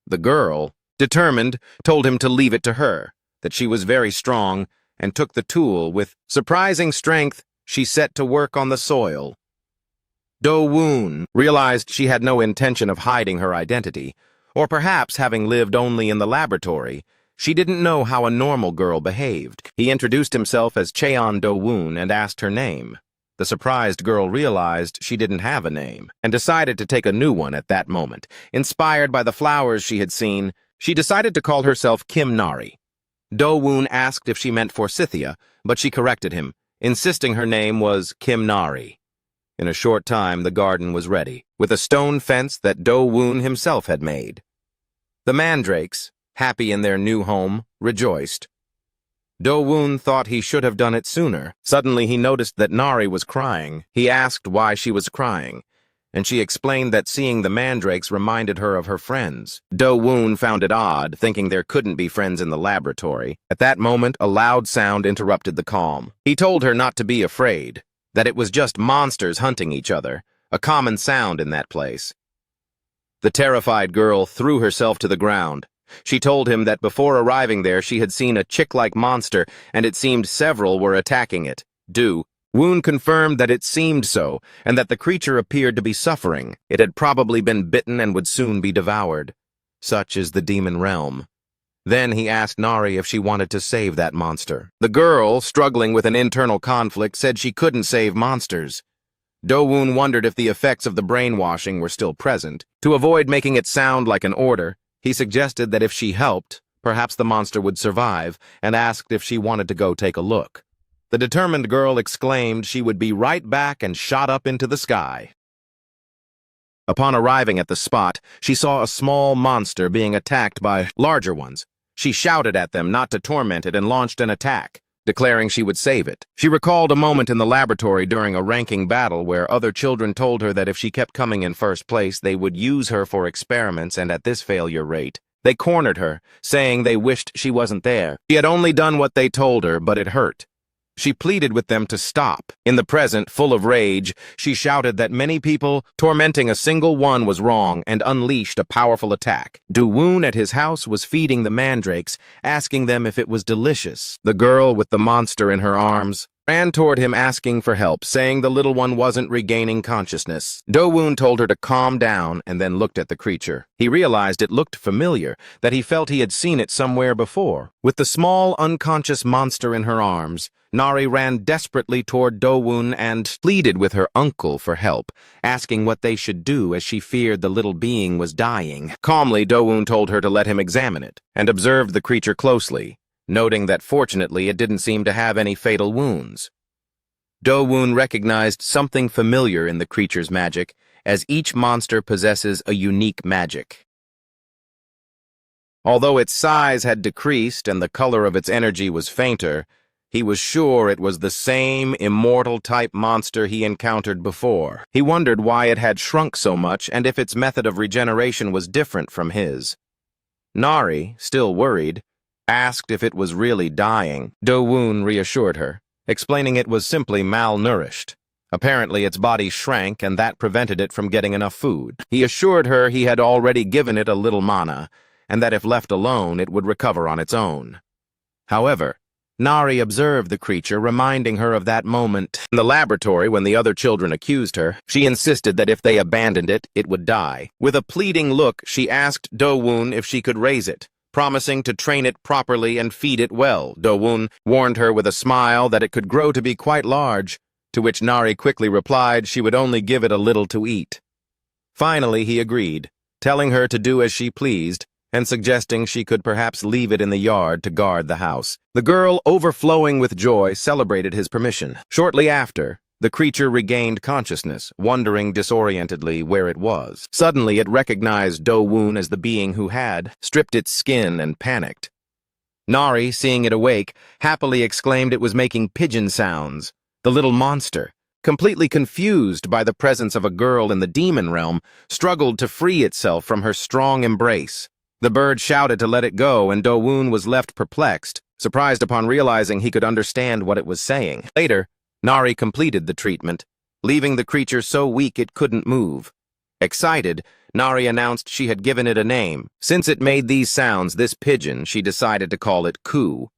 The girl, determined, told him to leave it to her, that she was very strong, and took the tool. With surprising strength, she set to work on the soil. Do-woon realized she had no intention of hiding her identity, or perhaps having lived only in the laboratory, she didn't know how a normal girl behaved. He introduced himself as Cheon Do-woon and asked her name. The surprised girl realized she didn't have a name and decided to take a new one at that moment. Inspired by the flowers she had seen, she decided to call herself Kim Nari. Do-woon asked if she meant Forsythia, but she corrected him, insisting her name was Kim Nari. In a short time, the garden was ready, with a stone fence that Do-woon himself had made. The mandrakes, happy in their new home, rejoiced. Do-woon thought he should have done it sooner. Suddenly he noticed that Nari was crying. He asked why she was crying, and she explained that seeing the mandrakes reminded her of her friends. Do-woon found it odd, thinking there couldn't be friends in the laboratory. At that moment, a loud sound interrupted the calm. He told her not to be afraid, that it was just monsters hunting each other, a common sound in that place. The terrified girl threw herself to the ground. She told him that before arriving there she had seen a chick-like monster, and it seemed several were attacking it. Do-woon confirmed that it seemed so, and that the creature appeared to be suffering. It had probably been bitten and would soon be devoured. Such is the demon realm. Then he asked Nari if she wanted to save that monster. The girl, struggling with an internal conflict, said she couldn't save monsters. Do-woon wondered if the effects of the brainwashing were still present. To avoid making it sound like an order, he suggested that if she helped, perhaps the monster would survive, and asked if she wanted to go take a look. The determined girl exclaimed she would be right back and shot up into the sky. Upon arriving at the spot, she saw a small monster being attacked by larger ones. She shouted at them not to torment it and launched an attack, declaring she would save it. She recalled a moment in the laboratory during a ranking battle where other children told her that if she kept coming in first place, they would use her for experiments, and at this failure rate, they cornered her, saying they wished she wasn't there. She had only done what they told her, but it hurt. She pleaded with them to stop. In the present, full of rage, she shouted that many people tormenting a single one was wrong and unleashed a powerful attack. Do-woon at his house was feeding the mandrakes, asking them if it was delicious. The girl with the monster in her arms ran toward him asking for help, saying the little one wasn't regaining consciousness. Do-woon told her to calm down and then looked at the creature. He realized it looked familiar, that he felt he had seen it somewhere before. With the small, unconscious monster in her arms, Nari ran desperately toward Do-woon and pleaded with her uncle for help, asking what they should do as she feared the little being was dying. Calmly, Do-woon told her to let him examine it, and observed the creature closely, noting that fortunately it didn't seem to have any fatal wounds. Do-woon recognized something familiar in the creature's magic, as each monster possesses a unique magic. Although its size had decreased and the color of its energy was fainter, he was sure it was the same immortal-type monster he encountered before. He wondered why it had shrunk so much and if its method of regeneration was different from his. Nari, still worried, asked if it was really dying. Do-woon reassured her, explaining it was simply malnourished. Apparently its body shrank and that prevented it from getting enough food. He assured her he had already given it a little mana, and that if left alone it would recover on its own. However, Nari observed the creature, reminding her of that moment in the laboratory when the other children accused her. She insisted that if they abandoned it, it would die. With a pleading look, she asked Do-woon if she could raise it, promising to train it properly and feed it well. Do-woon warned her with a smile that it could grow to be quite large, to which Nari quickly replied she would only give it a little to eat. Finally, he agreed, telling her to do as she pleased, and suggesting she could perhaps leave it in the yard to guard the house. The girl, overflowing with joy, celebrated his permission. Shortly after, the creature regained consciousness, wondering disorientedly where it was. Suddenly, it recognized Do-woon as the being who had stripped its skin and panicked. Nari, seeing it awake, happily exclaimed it was making pigeon sounds. The little monster, completely confused by the presence of a girl in the demon realm, struggled to free itself from her strong embrace. The bird shouted to let it go, and Do-woon was left perplexed, surprised upon realizing he could understand what it was saying. Later, Nari completed the treatment, leaving the creature so weak it couldn't move. Excited, Nari announced she had given it a name. Since it made these sounds, this pigeon, she decided to call it Ku.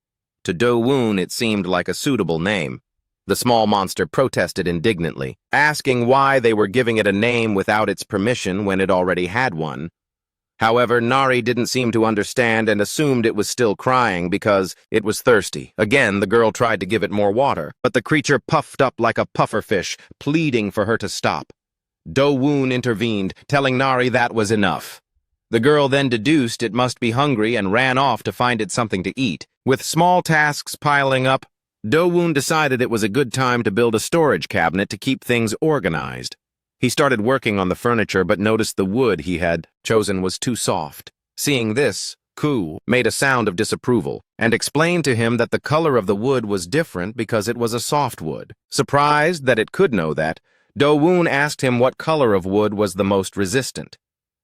To Do-woon, it seemed like a suitable name. The small monster protested indignantly, asking why they were giving it a name without its permission when it already had one. However, Nari didn't seem to understand and assumed it was still crying because it was thirsty. Again, the girl tried to give it more water, but the creature puffed up like a pufferfish, pleading for her to stop. Do-woon intervened, telling Nari that was enough. The girl then deduced it must be hungry and ran off to find it something to eat. With small tasks piling up, Do-woon decided it was a good time to build a storage cabinet to keep things organized. He started working on the furniture but noticed the wood he had chosen was too soft. Seeing this, Ku made a sound of disapproval and explained to him that the color of the wood was different because it was a soft wood. Surprised that it could know that, Do-woon asked him what color of wood was the most resistant.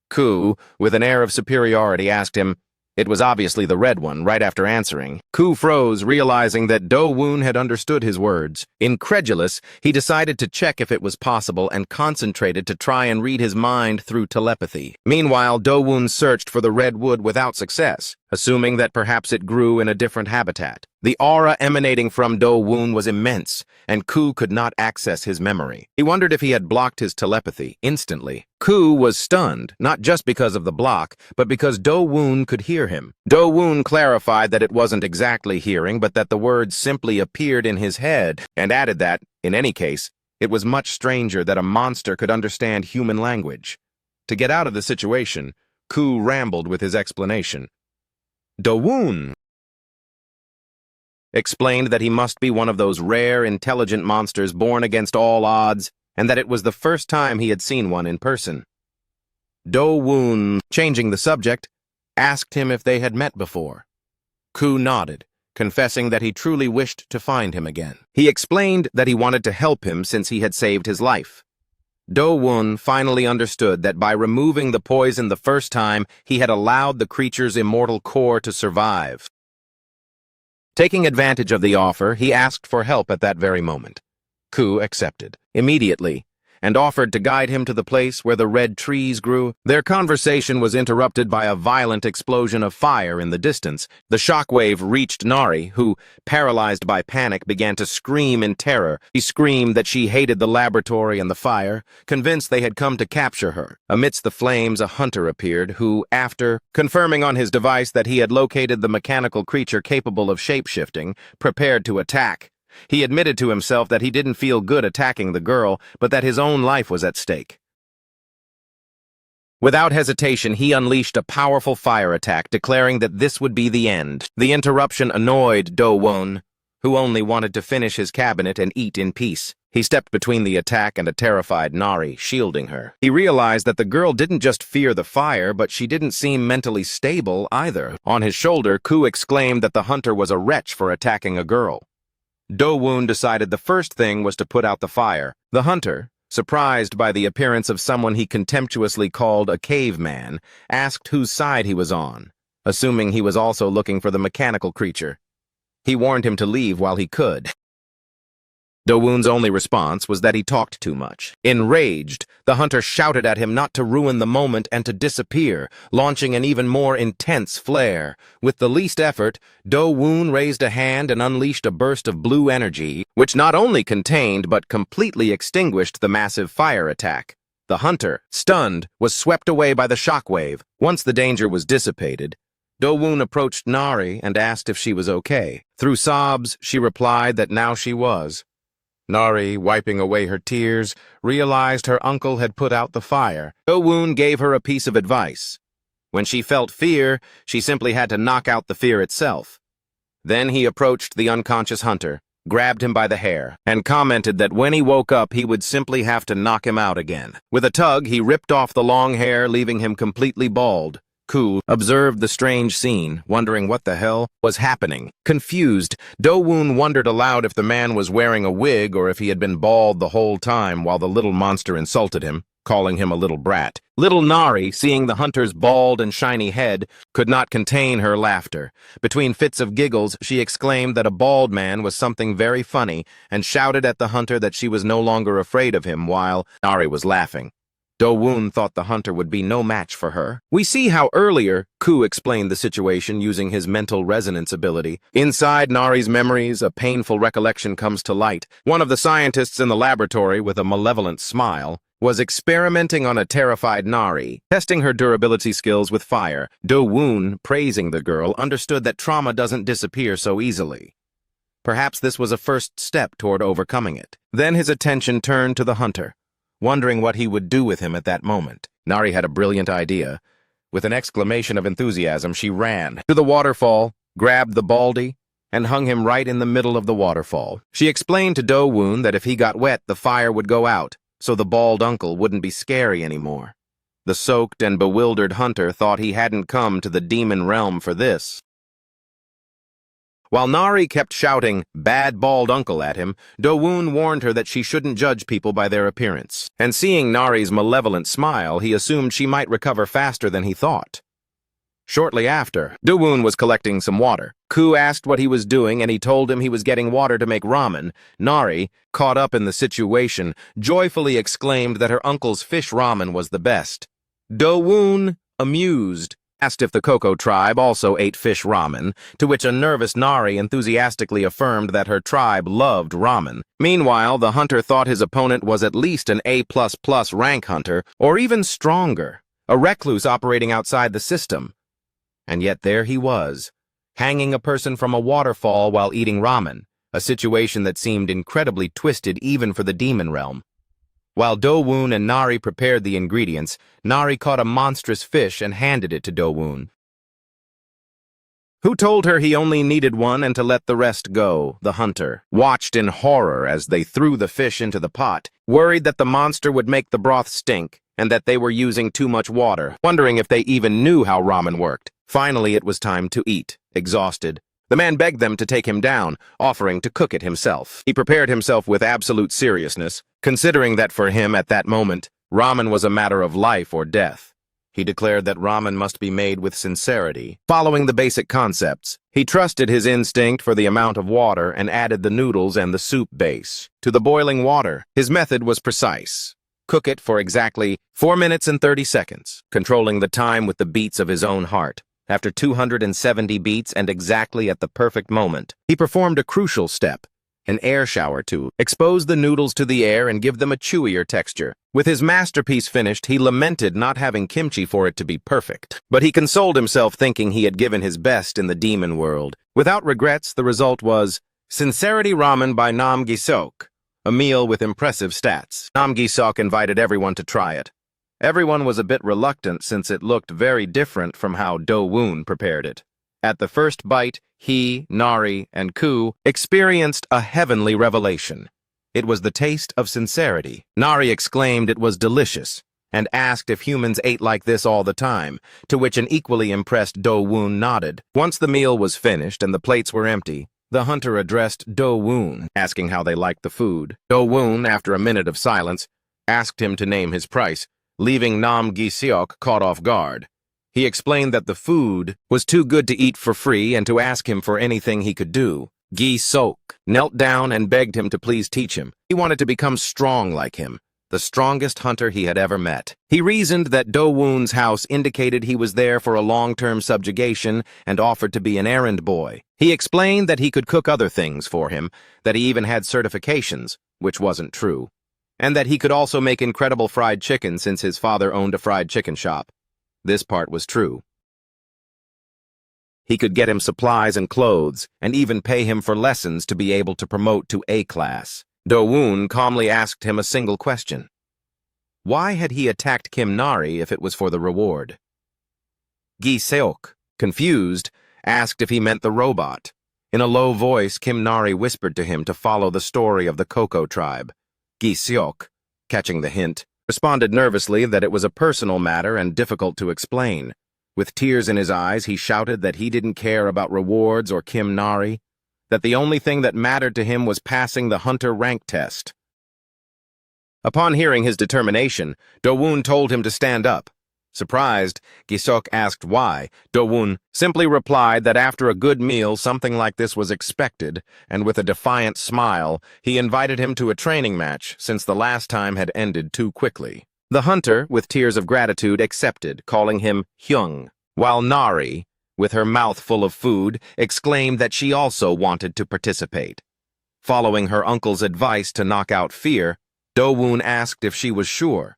Ku, with an air of superiority, asked him, it was obviously the red one. Right after answering, Ku froze, realizing that Do-woon had understood his words. Incredulous, he decided to check if it was possible and concentrated to try and read his mind through telepathy. Meanwhile, Do-woon searched for the red wood without success, assuming that perhaps it grew in a different habitat. The aura emanating from Do-woon was immense, and Ku could not access his memory. He wondered if he had blocked his telepathy. Instantly, Ku was stunned, not just because of the block, but because Do-woon could hear him. Do-woon clarified that it wasn't exactly hearing, but that the words simply appeared in his head, and added that, in any case, it was much stranger that a monster could understand human language. To get out of the situation, Ku rambled with his explanation. Do-woon explained that he must be one of those rare, intelligent monsters born against all odds, and that it was the first time he had seen one in person. Do-woon, changing the subject, asked him if they had met before. Ku nodded, confessing that he truly wished to find him again. He explained that he wanted to help him since he had saved his life. Do-woon finally understood that by removing the poison the first time, he had allowed the creature's immortal core to survive. Taking advantage of the offer, he asked for help at that very moment. Ku accepted. Immediately, and offered to guide him to the place where the red trees grew. Their conversation was interrupted by a violent explosion of fire in the distance. The shockwave reached Nari, who, paralyzed by panic, began to scream in terror. She screamed that she hated the laboratory and the fire, convinced they had come to capture her. Amidst the flames, a hunter appeared, who, after confirming on his device that he had located the mechanical creature capable of shape-shifting, prepared to attack. He admitted to himself that he didn't feel good attacking the girl, but that his own life was at stake. Without hesitation, he unleashed a powerful fire attack, declaring that this would be the end. The interruption annoyed Do-won, who only wanted to finish his cabinet and eat in peace. He stepped between the attack and a terrified Nari, shielding her. He realized that the girl didn't just fear the fire, but she didn't seem mentally stable either. On his shoulder, Ku exclaimed that the hunter was a wretch for attacking a girl. Do-won decided the first thing was to put out the fire. The hunter, surprised by the appearance of someone he contemptuously called a caveman, asked whose side he was on, assuming he was also looking for the mechanical creature. He warned him to leave while he could. Do-won's only response was that he talked too much. Enraged, the hunter shouted at him not to ruin the moment and to disappear, launching an even more intense flare. With the least effort, Do-won raised a hand and unleashed a burst of blue energy, which not only contained but completely extinguished the massive fire attack. The hunter, stunned, was swept away by the shockwave. Once the danger was dissipated, Do-won approached Nari and asked if she was okay. Through sobs, she replied that now she was. Nari, wiping away her tears, realized her uncle had put out the fire. Do-won gave her a piece of advice. When she felt fear, she simply had to knock out the fear itself. Then he approached the unconscious hunter, grabbed him by the hair, and commented that when he woke up, he would simply have to knock him out again. With a tug, he ripped off the long hair, leaving him completely bald. Ku observed the strange scene, wondering what the hell was happening. Confused, Do-won wondered aloud if the man was wearing a wig or if he had been bald the whole time while the little monster insulted him, calling him a little brat. Little Nari, seeing the hunter's bald and shiny head, could not contain her laughter. Between fits of giggles, she exclaimed that a bald man was something very funny and shouted at the hunter that she was no longer afraid of him while Nari was laughing. Do-won thought the hunter would be no match for her. We see how earlier Ku explained the situation using his mental resonance ability. Inside Nari's memories, a painful recollection comes to light. One of the scientists in the laboratory, with a malevolent smile, was experimenting on a terrified Nari, testing her durability skills with fire. Do-won, praising the girl, understood that trauma doesn't disappear so easily. Perhaps this was a first step toward overcoming it. Then his attention turned to the hunter, wondering what he would do with him at that moment. Nari had a brilliant idea. With an exclamation of enthusiasm, she ran to the waterfall, grabbed the baldy, and hung him right in the middle of the waterfall. She explained to Do-won that if he got wet, the fire would go out, so the bald uncle wouldn't be scary anymore. The soaked and bewildered hunter thought he hadn't come to the demon realm for this. While Nari kept shouting, "Bad bald uncle," at him, Do-won warned her that she shouldn't judge people by their appearance. And seeing Nari's malevolent smile, he assumed she might recover faster than he thought. Shortly after, Do-won was collecting some water. Ku asked what he was doing, and he told him he was getting water to make ramen. Nari, caught up in the situation, joyfully exclaimed that her uncle's fish ramen was the best. Do-won, amused, asked if the Coco tribe also ate fish ramen, to which a nervous Nari enthusiastically affirmed that her tribe loved ramen. Meanwhile, the hunter thought his opponent was at least an A++ rank hunter, or even stronger, a recluse operating outside the system. And yet there he was, hanging a person from a waterfall while eating ramen, a situation that seemed incredibly twisted even for the demon realm. While Do-won and Nari prepared the ingredients, Nari caught a monstrous fish and handed it to Do-won, who told her he only needed one and to let the rest go. The hunter watched in horror as they threw the fish into the pot, worried that the monster would make the broth stink and that they were using too much water, wondering if they even knew how ramen worked. Finally, it was time to eat. Exhausted, the man begged them to take him down, offering to cook it himself. He prepared himself with absolute seriousness, considering that for him at that moment, ramen was a matter of life or death. He declared that ramen must be made with sincerity. Following the basic concepts, he trusted his instinct for the amount of water and added the noodles and the soup base to the boiling water. His method was precise. cook it for exactly 4 minutes and 30 seconds, controlling the time with the beats of his own heart. After 270 beats and exactly at the perfect moment, he performed a crucial step, an air shower to expose the noodles to the air and give them a chewier texture. With his masterpiece finished, he lamented not having kimchi for it to be perfect. But he consoled himself thinking he had given his best in the demon world. Without regrets, the result was Sincerity Ramen by Nam Gi-sok, a meal with impressive stats. Nam Gi-sok invited everyone to try it. Everyone was a bit reluctant since it looked very different from how Do-woon prepared it. At the first bite, he, Nari, and Ku experienced a heavenly revelation. It was the taste of sincerity. Nari exclaimed it was delicious and asked if humans ate like this all the time, to which an equally impressed Do-woon nodded. Once the meal was finished and the plates were empty, the hunter addressed Do-woon, asking how they liked the food. Do-woon, after a minute of silence, asked him to name his price, leaving Nam Gi-seok caught off guard. He explained that the food was too good to eat for free and to ask him for anything he could do. Gi-seok knelt down and begged him to please teach him. He wanted to become strong like him, the strongest hunter he had ever met. He reasoned that Do-woon's house indicated he was there for a long-term subjugation and offered to be an errand boy. He explained that he could cook other things for him, that he even had certifications, which wasn't true, and that he could also make incredible fried chicken since his father owned a fried chicken shop. This part was true. He could get him supplies and clothes, and even pay him for lessons to be able to promote to A class. Do-woon calmly asked him a single question. Why had he attacked Kim Nari if it was for the reward? Gi-seok, confused, asked if he meant the robot. In a low voice, Kim Nari whispered to him to follow the story of the Coco tribe. Gi-seok, catching the hint, responded nervously that it was a personal matter and difficult to explain. With tears in his eyes, he shouted that he didn't care about rewards or Kim Nari, that the only thing that mattered to him was passing the hunter rank test. Upon hearing his determination, Do-woon told him to stand up. Surprised, Gi-seok asked why. Do-woon simply replied that after a good meal something like this was expected, and with a defiant smile, he invited him to a training match since the last time had ended too quickly. The hunter, with tears of gratitude, accepted, calling him Hyung, while Nari, with her mouth full of food, exclaimed that she also wanted to participate. Following her uncle's advice to knock out fear, Do-woon asked if she was sure.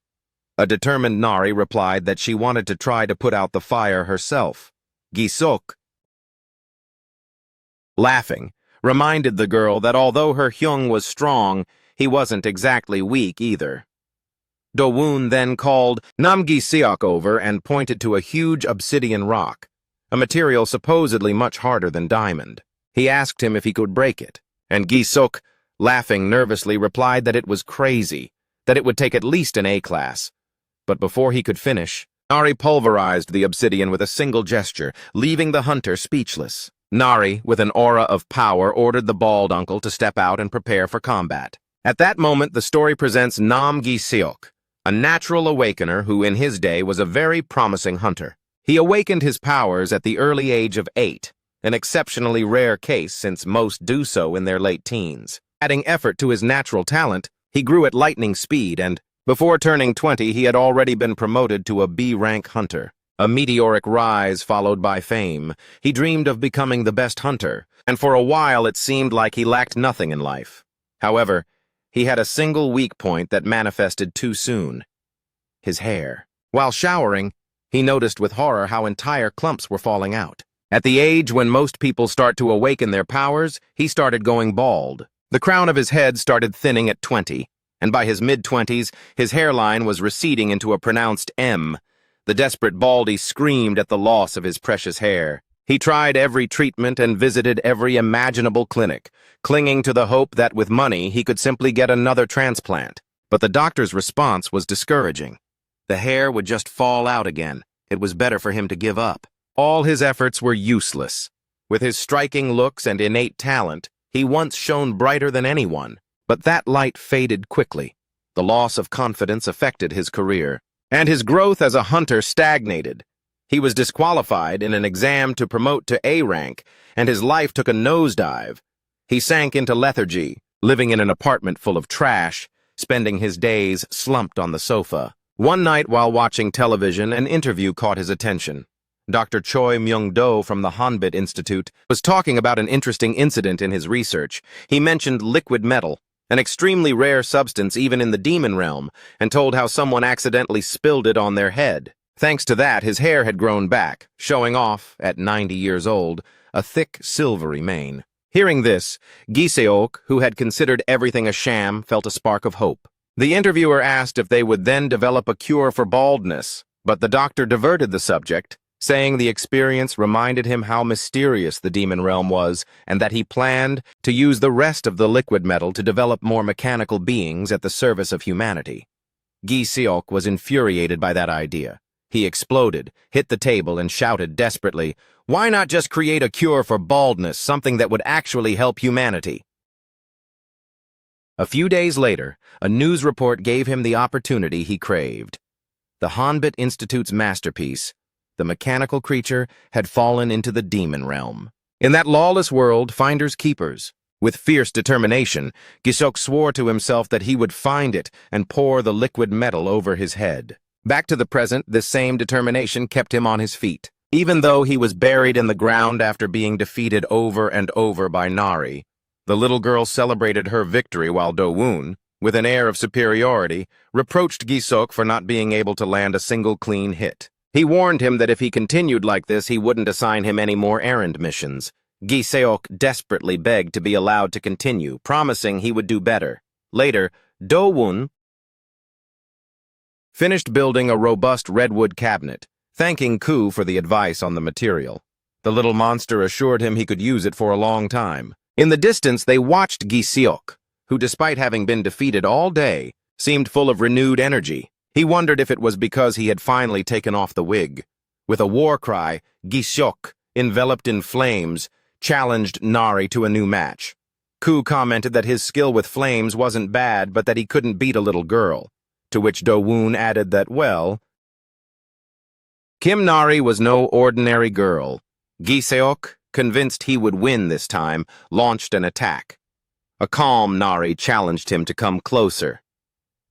A determined Nari replied that she wanted to try to put out the fire herself. Gi-seok, laughing, reminded the girl that although her Hyung was strong, he wasn't exactly weak either. Do-woon then called Nam Gi-seok over and pointed to a huge obsidian rock, a material supposedly much harder than diamond. He asked him if he could break it, and Gi-seok, laughing nervously, replied that it was crazy, that it would take at least an A class. But before he could finish, Nari pulverized the obsidian with a single gesture, leaving the hunter speechless. Nari, with an aura of power, ordered the bald uncle to step out and prepare for combat. At that moment, the story presents Nam Gi-seok, a natural awakener who in his day was a very promising hunter. He awakened his powers at the early age of 8, an exceptionally rare case since most do so in their late teens. Adding effort to his natural talent, he grew at lightning speed and, before turning 20, he had already been promoted to a B-rank hunter. A meteoric rise followed by fame. He dreamed of becoming the best hunter, and for a while it seemed like he lacked nothing in life. However, he had a single weak point that manifested too soon: his hair. While showering, he noticed with horror how entire clumps were falling out. At the age when most people start to awaken their powers, he started going bald. The crown of his head started thinning at 20, and by his mid-20s, his hairline was receding into a pronounced M. The desperate Baldy screamed at the loss of his precious hair. He tried every treatment and visited every imaginable clinic, clinging to the hope that with money he could simply get another transplant. But the doctor's response was discouraging. The hair would just fall out again. It was better for him to give up. All his efforts were useless. With his striking looks and innate talent, he once shone brighter than anyone. But that light faded quickly. The loss of confidence affected his career, and his growth as a hunter stagnated. He was disqualified in an exam to promote to A rank, and his life took a nosedive. He sank into lethargy, living in an apartment full of trash, spending his days slumped on the sofa. One night while watching television, an interview caught his attention. Dr. Choi Myung-do from the Hanbit Institute was talking about an interesting incident in his research. He mentioned liquid metal, an extremely rare substance even in the demon realm, and told how someone accidentally spilled it on their head. Thanks to that, his hair had grown back, showing off, at 90 years old, a thick, silvery mane. Hearing this, Gi-seok, who had considered everything a sham, felt a spark of hope. The interviewer asked if they would then develop a cure for baldness, but the doctor diverted the subject, saying the experience reminded him how mysterious the demon realm was and that he planned to use the rest of the liquid metal to develop more mechanical beings at the service of humanity. Gi-seok was infuriated by that idea. He exploded, hit the table, and shouted desperately, "Why not just create a cure for baldness, something that would actually help humanity?" A few days later, a news report gave him the opportunity he craved. The Hanbit Institute's masterpiece, the mechanical creature, had fallen into the demon realm. In that lawless world, finders keepers. With fierce determination, Gi-seok swore to himself that he would find it and pour the liquid metal over his head. Back to the present, this same determination kept him on his feet. Even though he was buried in the ground after being defeated over and over by Nari, the little girl celebrated her victory while Do-woon, with an air of superiority, reproached Gi-seok for not being able to land a single clean hit. He warned him that if he continued like this, he wouldn't assign him any more errand missions. Gi-seok desperately begged to be allowed to continue, promising he would do better. Later, Do-woon finished building a robust redwood cabinet, thanking Koo for the advice on the material. The little monster assured him he could use it for a long time. In the distance, they watched Gi-seok, who, despite having been defeated all day, seemed full of renewed energy. He wondered if it was because he had finally taken off the wig. With a war cry, Gi-seok, enveloped in flames, challenged Nari to a new match. Koo commented that his skill with flames wasn't bad, but that he couldn't beat a little girl. To which Do-woon added that, well, Kim Nari was no ordinary girl. Gi-seok, convinced he would win this time, launched an attack. A calm Nari challenged him to come closer.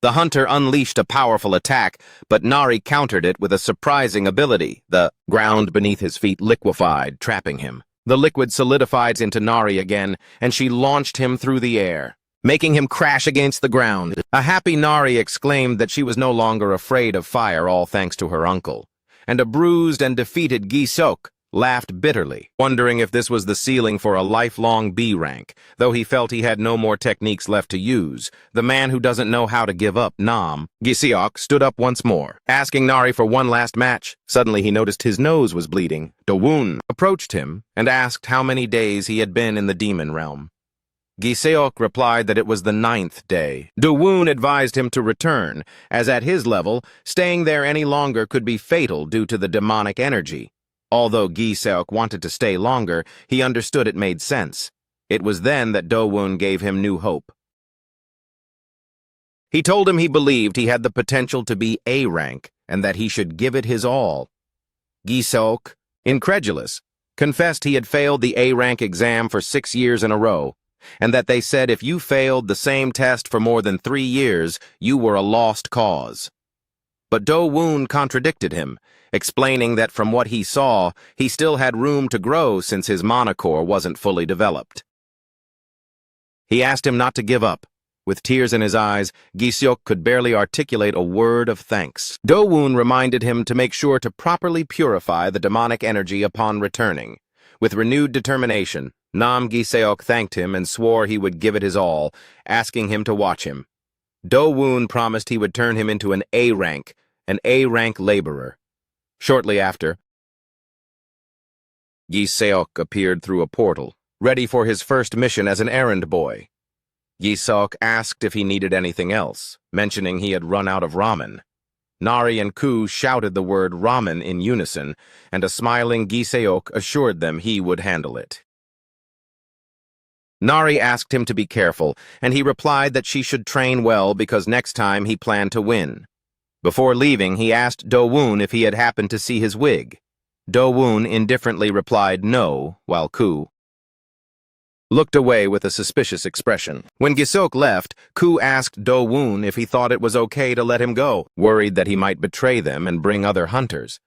The hunter unleashed a powerful attack, but Nari countered it with a surprising ability. The ground beneath his feet liquefied, trapping him. The liquid solidified into Nari again, and she launched him through the air, making him crash against the ground. A happy Nari exclaimed that she was no longer afraid of fire, all thanks to her uncle. And a bruised and defeated Gi-seok laughed bitterly, wondering if this was the ceiling for a lifelong B rank, though he felt he had no more techniques left to use. The man who doesn't know how to give up, Gi-seok, stood up once more, asking Nari for one last match. Suddenly he noticed his nose was bleeding. Do-woon approached him and asked how many days he had been in the demon realm. Gi-seok replied that it was the 9th day. Do-woon advised him to return, as at his level, staying there any longer could be fatal due to the demonic energy. Although Gi-seok wanted to stay longer, he understood it made sense. It was then that Do-woon gave him new hope. He told him he believed he had the potential to be A rank, and that he should give it his all. Gi-seok, incredulous, confessed he had failed the A rank exam for 6 years in a row, and that they said if you failed the same test for more than 3 years, you were a lost cause. But Do-woon contradicted him, explaining that from what he saw, he still had room to grow since his monocore wasn't fully developed. He asked him not to give up. With tears in his eyes, Gi-seok could barely articulate a word of thanks. Do-woon reminded him to make sure to properly purify the demonic energy upon returning. With renewed determination, Gi-seok thanked him and swore he would give it his all, asking him to watch him. Do-woon promised he would turn him into an A rank laborer. Shortly after, Gi-seok appeared through a portal, ready for his first mission as an errand boy. Gi-seok asked if he needed anything else, mentioning he had run out of ramen. Nari and Koo shouted the word ramen in unison, and a smiling Gi-seok assured them he would handle it. Nari asked him to be careful, and he replied that she should train well because next time he planned to win. Before leaving, he asked Do-woon if he had happened to see his wig. Do-woon indifferently replied no, while Koo looked away with a suspicious expression. When Gisok left, Ku asked Do-woon if he thought it was okay to let him go, worried that he might betray them and bring other hunters.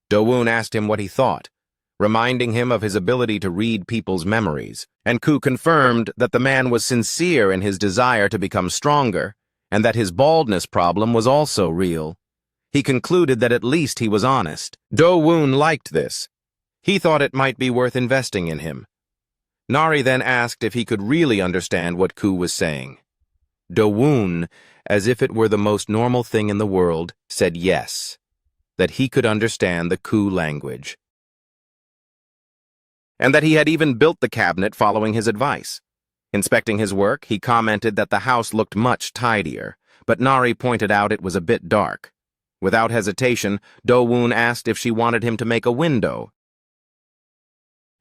Do-woon asked him what he thought, reminding him of his ability to read people's memories, and Ku confirmed that the man was sincere in his desire to become stronger, and that his baldness problem was also real. He concluded that at least he was honest. Do-woon liked this. He thought it might be worth investing in him. Nari then asked if he could really understand what Ku was saying. Do-woon, as if it were the most normal thing in the world, said yes, that he could understand the Ku language, and that he had even built the cabinet following his advice. Inspecting his work, he commented that the house looked much tidier, but Nari pointed out it was a bit dark. Without hesitation, Do-woon asked if she wanted him to make a window,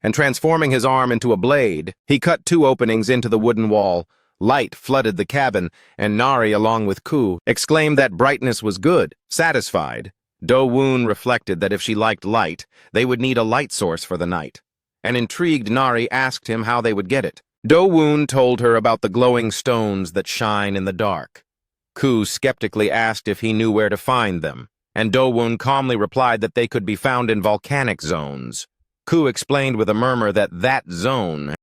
and transforming his arm into a blade, he cut 2 openings into the wooden wall. Light flooded the cabin, and Nari, along with Ku, exclaimed that brightness was good. Satisfied, Do-woon reflected that if she liked light, they would need a light source for the night. An intrigued Nari asked him how they would get it. Do-woon told her about the glowing stones that shine in the dark. Ku skeptically asked if he knew where to find them, and Do-woon calmly replied that they could be found in volcanic zones. Ku explained with a murmur that that zone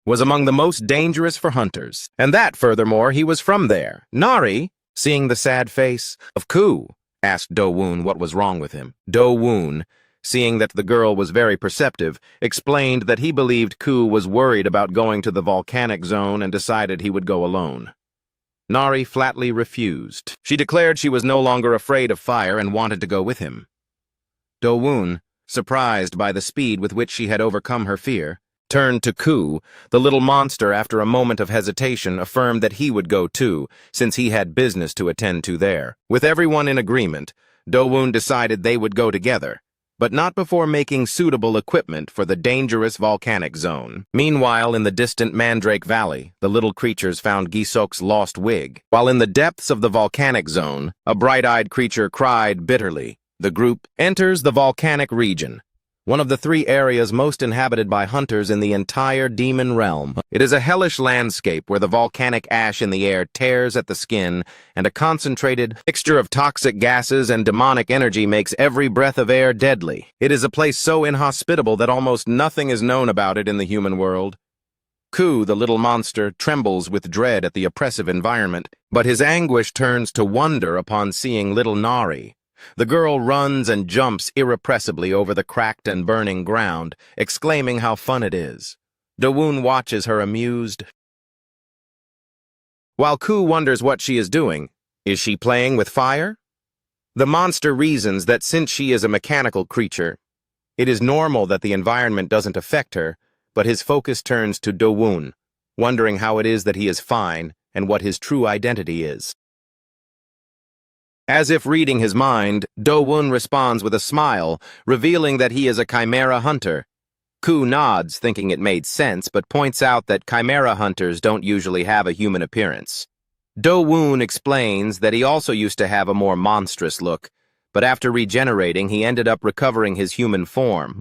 was among the most dangerous for hunters, and that, furthermore, he was from there. Nari, seeing the sad face of Ku, asked Do-woon what was wrong with him. Do-woon, seeing that the girl was very perceptive, explained that he believed Ku was worried about going to the volcanic zone and decided he would go alone. Nari flatly refused. She declared she was no longer afraid of fire and wanted to go with him. Do-woon, surprised by the speed with which she had overcome her fear, turned to Ku. The little monster, after a moment of hesitation, affirmed that he would go too, since he had business to attend to there. With everyone in agreement, Do-woon decided they would go together, but not before making suitable equipment for the dangerous volcanic zone. Meanwhile, in the distant Mandrake Valley, the little creatures found Gisok's lost wig. While in the depths of the volcanic zone, a bright-eyed creature cried bitterly. The group enters the volcanic region, one of the 3 areas most inhabited by hunters in the entire demon realm. It is a hellish landscape where the volcanic ash in the air tears at the skin, and a concentrated mixture of toxic gases and demonic energy makes every breath of air deadly. It is a place so inhospitable that almost nothing is known about it in the human world. Ku, the little monster, trembles with dread at the oppressive environment, but his anguish turns to wonder upon seeing little Nari. The girl runs and jumps irrepressibly over the cracked and burning ground, exclaiming how fun it is. Do-woon watches her amused, while Ku wonders what she is doing. Is she playing with fire? The monster reasons that since she is a mechanical creature, it is normal that the environment doesn't affect her, but his focus turns to Do-woon, wondering how it is that he is fine and what his true identity is. As if reading his mind, Do-woon responds with a smile, revealing that he is a chimera hunter. Ku nods, thinking it made sense, but points out that chimera hunters don't usually have a human appearance. Do-woon explains that he also used to have a more monstrous look, but after regenerating, he ended up recovering his human form.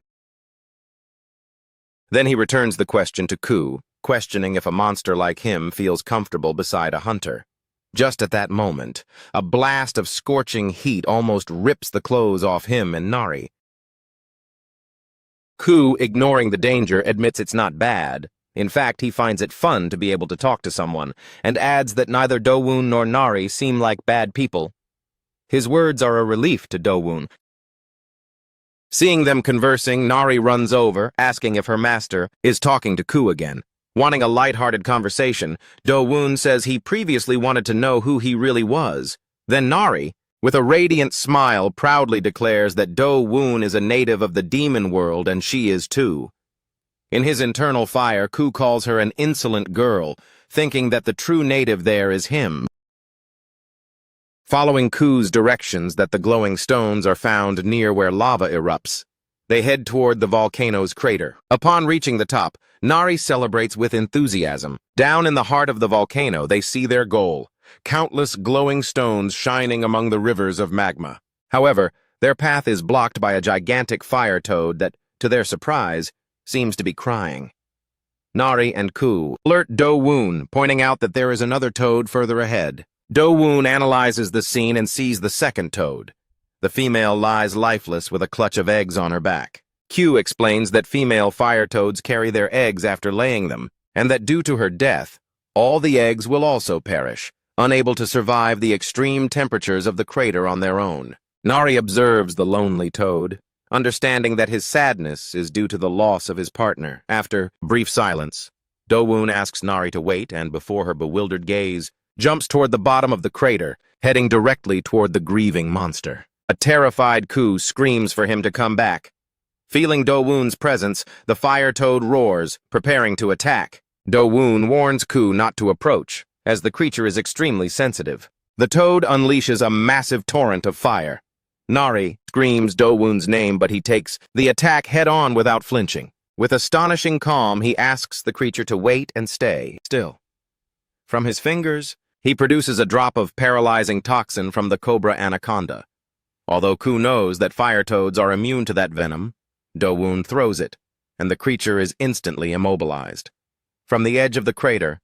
Then he returns the question to Ku, questioning if a monster like him feels comfortable beside a hunter. Just at that moment, a blast of scorching heat almost rips the clothes off him and Nari. Ku, ignoring the danger, admits it's not bad. In fact, he finds it fun to be able to talk to someone, and adds that neither Do-woon nor Nari seem like bad people. His words are a relief to Do-woon. Seeing them conversing, Nari runs over, asking if her master is talking to Ku again. Wanting a light-hearted conversation, Do-woon says he previously wanted to know who he really was. Then Nari, with a radiant smile, proudly declares that Do-woon is a native of the demon world and she is too. In his internal fire, Ku calls her an insolent girl, thinking that the true native there is him. Following Ku's directions that the glowing stones are found near where lava erupts, they head toward the volcano's crater. Upon reaching the top, Nari celebrates with enthusiasm. Down in the heart of the volcano, they see their goal, countless glowing stones shining among the rivers of magma. However, their path is blocked by a gigantic fire toad that, to their surprise, seems to be crying. Nari and Ku alert Do-woon, pointing out that there is another toad further ahead. Do-woon analyzes the scene and sees the second toad. The female lies lifeless with a clutch of eggs on her back. Q explains that female fire toads carry their eggs after laying them, and that due to her death, all the eggs will also perish, unable to survive the extreme temperatures of the crater on their own. Nari observes the lonely toad, understanding that his sadness is due to the loss of his partner. After brief silence, Do-woon asks Nari to wait and, before her bewildered gaze, jumps toward the bottom of the crater, heading directly toward the grieving monster. A terrified Ku screams for him to come back. Feeling Do-woon's presence, the fire toad roars, preparing to attack. Do-woon warns Ku not to approach, as the creature is extremely sensitive. The toad unleashes a massive torrent of fire. Nari screams Do-woon's name, but he takes the attack head-on without flinching. With astonishing calm, he asks the creature to wait and stay still. From his fingers, he produces a drop of paralyzing toxin from the cobra anaconda. Although Ku knows that fire toads are immune to that venom, Do-woon throws it, and the creature is instantly immobilized. From the edge of the crater,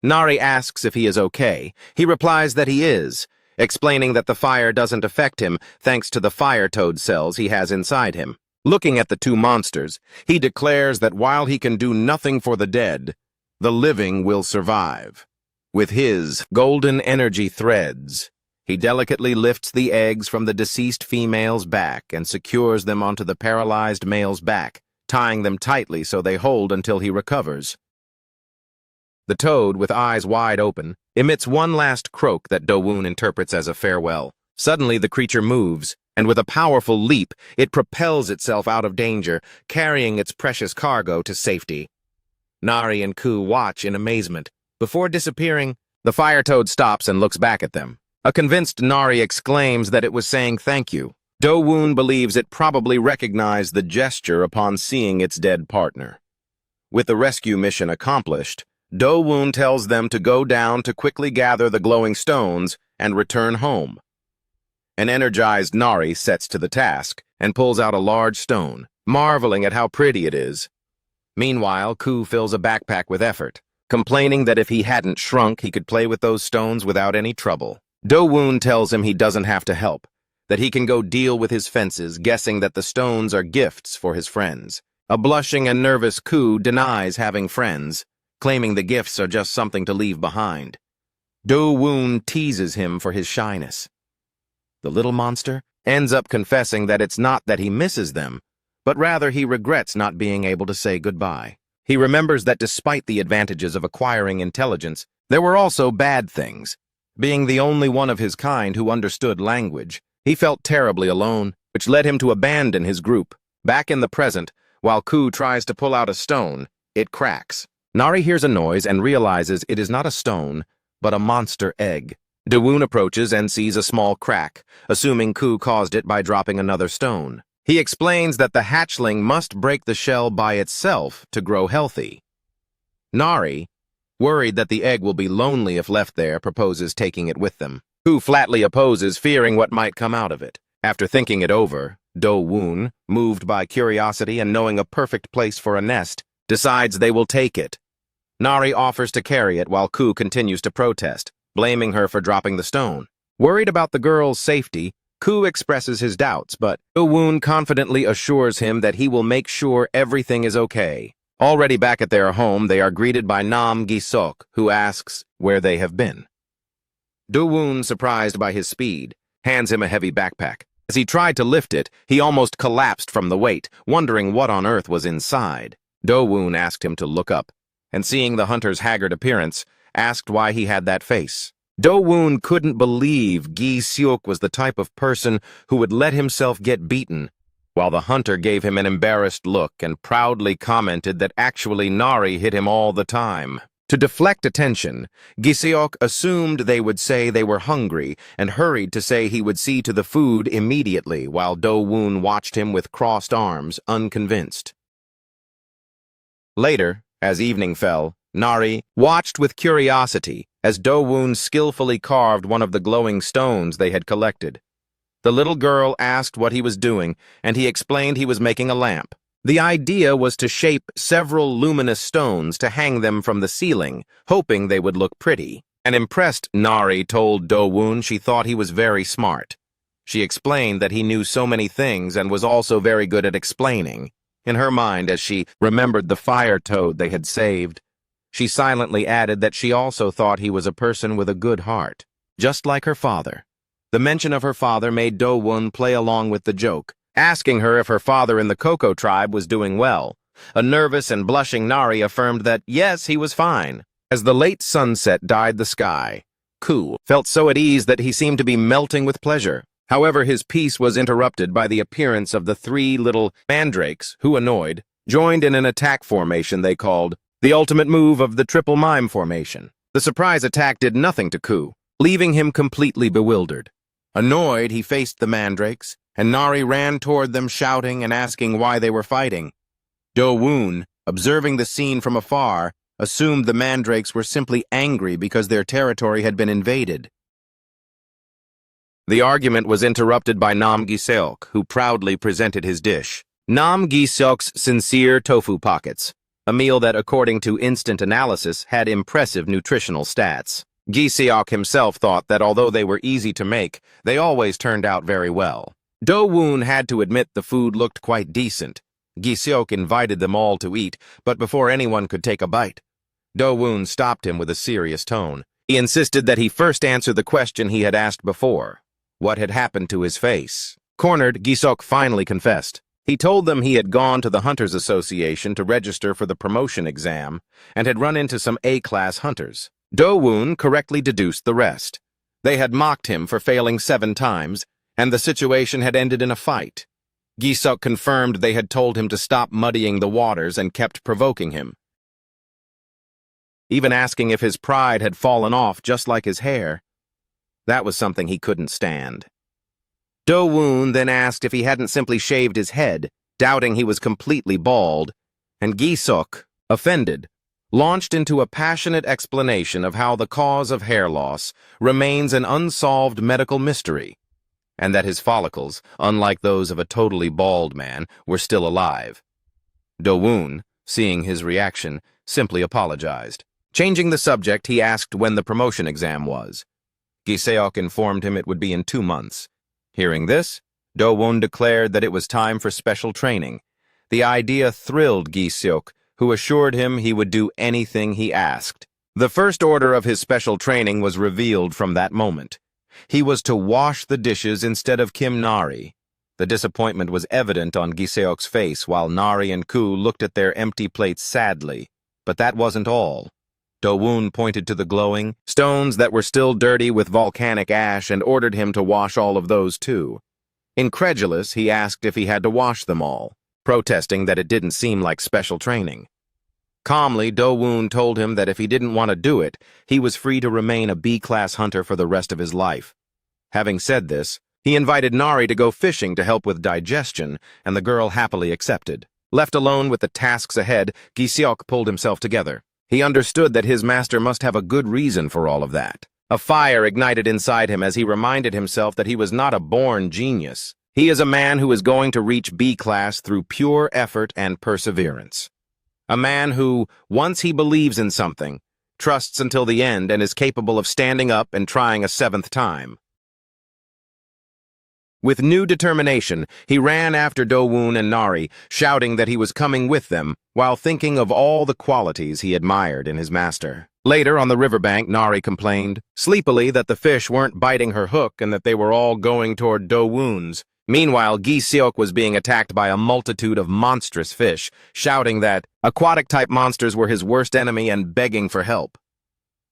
Nari asks if he is okay. He replies that he is, explaining that the fire doesn't affect him thanks to the fire toad cells he has inside him. Looking at the two monsters, he declares that while he can do nothing for the dead, the living will survive. With his golden energy threads, he delicately lifts the eggs from the deceased female's back and secures them onto the paralyzed male's back, tying them tightly so they hold until he recovers. The toad, with eyes wide open, emits one last croak that Do-woon interprets as a farewell. Suddenly, the creature moves, and with a powerful leap, it propels itself out of danger, carrying its precious cargo to safety. Nari and Ku watch in amazement. Before disappearing, the fire toad stops and looks back at them. A convinced Nari exclaims that it was saying thank you. Do-woon believes it probably recognized the gesture upon seeing its dead partner. With the rescue mission accomplished, Do-woon tells them to go down to quickly gather the glowing stones and return home. An energized Nari sets to the task and pulls out a large stone, marveling at how pretty it is. Meanwhile, Ku fills a backpack with effort, complaining that if he hadn't shrunk, he could play with those stones without any trouble. Do-woon tells him he doesn't have to help, that he can go deal with his fences, guessing that the stones are gifts for his friends. A blushing and nervous Ku denies having friends, claiming the gifts are just something to leave behind. Do-woon teases him for his shyness. The little monster ends up confessing that it's not that he misses them, but rather he regrets not being able to say goodbye. He remembers that despite the advantages of acquiring intelligence, there were also bad things. Being the only one of his kind who understood language, he felt terribly alone, which led him to abandon his group. Back in the present, while Ku tries to pull out a stone, it cracks. Nari hears a noise and realizes it is not a stone, but a monster egg. Do-woon approaches and sees a small crack, assuming Ku caused it by dropping another stone. He explains that the hatchling must break the shell by itself to grow healthy. Nari, worried that the egg will be lonely if left there, proposes taking it with them. Ku flatly opposes, fearing what might come out of it. After thinking it over, Do-woon, moved by curiosity and knowing a perfect place for a nest, decides they will take it. Nari offers to carry it while Ku continues to protest, blaming her for dropping the stone. Worried about the girl's safety, Ku expresses his doubts, but Do-woon confidently assures him that he will make sure everything is okay. Already back at their home, they are greeted by Nam Gi-sok, who asks where they have been. Do-woon, surprised by his speed, hands him a heavy backpack. As he tried to lift it, he almost collapsed from the weight, wondering what on earth was inside. Do-woon asked him to look up, and seeing the hunter's haggard appearance, asked why he had that face. Do-woon couldn't believe Gi-seok was the type of person who would let himself get beaten, while the hunter gave him an embarrassed look and proudly commented that actually Nari hit him all the time. To deflect attention, Gi-seok assumed they would say they were hungry and hurried to say he would see to the food immediately, while Do-woon watched him with crossed arms, unconvinced. Later, as evening fell, Nari watched with curiosity as Do-woon skillfully carved one of the glowing stones they had collected. The little girl asked what he was doing, and he explained he was making a lamp. The idea was to shape several luminous stones to hang them from the ceiling, hoping they would look pretty. An impressed Nari told Do-woon she thought he was very smart. She explained that he knew so many things and was also very good at explaining. In her mind, as she remembered the fire toad they had saved, she silently added that she also thought he was a person with a good heart, just like her father. The mention of her father made Do-woon play along with the joke, asking her if her father in the Coco tribe was doing well. A nervous and blushing Nari affirmed that, yes, he was fine. As the late sunset dyed the sky, Ku felt so at ease that he seemed to be melting with pleasure. However, his peace was interrupted by the appearance of the three little mandrakes who, annoyed, joined in an attack formation they called the ultimate move of the triple mime formation. The surprise attack did nothing to Ku, leaving him completely bewildered. Annoyed, he faced the mandrakes, and Nari ran toward them shouting and asking why they were fighting. Do-woon, observing the scene from afar, assumed the mandrakes were simply angry because their territory had been invaded. The argument was interrupted by Nam Gi-seok, who proudly presented his dish. Nam Gi-seok's sincere tofu pockets, a meal that, according to instant analysis, had impressive nutritional stats. Gi-seok himself thought that although they were easy to make, they always turned out very well. Do-woon had to admit the food looked quite decent. Gi-seok invited them all to eat, but before anyone could take a bite, Do-woon stopped him with a serious tone. He insisted that he first answer the question he had asked before. What had happened to his face? Cornered, Gi-seok finally confessed. He told them he had gone to the Hunters Association to register for the promotion exam and had run into some A-class hunters. Do-woon correctly deduced the rest. They had mocked him for failing 7 times, and the situation had ended in a fight. Gi-seok confirmed they had told him to stop muddying the waters and kept provoking him, even asking if his pride had fallen off just like his hair. That was something he couldn't stand. Do-woon then asked if he hadn't simply shaved his head, doubting he was completely bald, and Gi-seok, offended, launched into a passionate explanation of how the cause of hair loss remains an unsolved medical mystery, and that his follicles, unlike those of a totally bald man, were still alive. Do-woon, seeing his reaction, simply apologized. Changing the subject, he asked when the promotion exam was. Gi-seok informed him it would be in 2 months. Hearing this, Do-woon declared that it was time for special training. The idea thrilled Gi-seok, who assured him he would do anything he asked. The first order of his special training was revealed from that moment. He was to wash the dishes instead of Kim Nari. The disappointment was evident on Gi-seok's face while Nari and Ku looked at their empty plates sadly. But that wasn't all. Do-woon pointed to the glowing stones that were still dirty with volcanic ash and ordered him to wash all of those too. Incredulous, he asked if he had to wash them all, protesting that it didn't seem like special training. Calmly, Do-woon told him that if he didn't want to do it, he was free to remain a B-class hunter for the rest of his life. Having said this, he invited Nari to go fishing to help with digestion, and the girl happily accepted. Left alone with the tasks ahead, Gi-seok pulled himself together. He understood that his master must have a good reason for all of that. A fire ignited inside him as he reminded himself that he was not a born genius. He is a man who is going to reach B-class through pure effort and perseverance. A man who, once he believes in something, trusts until the end and is capable of standing up and trying a 7th time. With new determination, he ran after Do-woon and Nari, shouting that he was coming with them, while thinking of all the qualities he admired in his master. Later, on the riverbank, Nari complained, sleepily, that the fish weren't biting her hook and that they were all going toward Do-woon's. Meanwhile, Gi-seok was being attacked by a multitude of monstrous fish, shouting that aquatic-type monsters were his worst enemy and begging for help.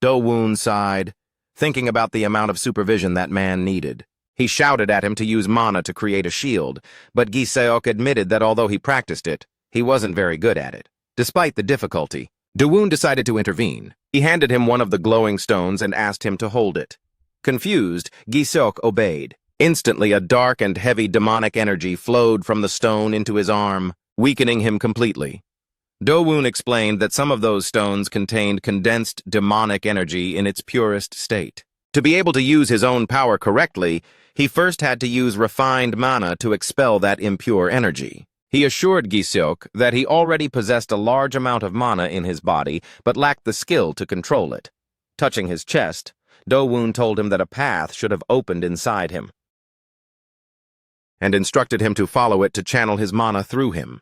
Do-woon sighed, thinking about the amount of supervision that man needed. He shouted at him to use mana to create a shield, but Gi-seok admitted that although he practiced it, he wasn't very good at it. Despite the difficulty, Do-woon decided to intervene. He handed him one of the glowing stones and asked him to hold it. Confused, Gi-seok obeyed. Instantly, a dark and heavy demonic energy flowed from the stone into his arm, weakening him completely. Do-woon explained that some of those stones contained condensed demonic energy in its purest state. To be able to use his own power correctly, he first had to use refined mana to expel that impure energy. He assured Giseok that he already possessed a large amount of mana in his body, but lacked the skill to control it. Touching his chest, Do-woon told him that a path should have opened inside him, and instructed him to follow it to channel his mana through him.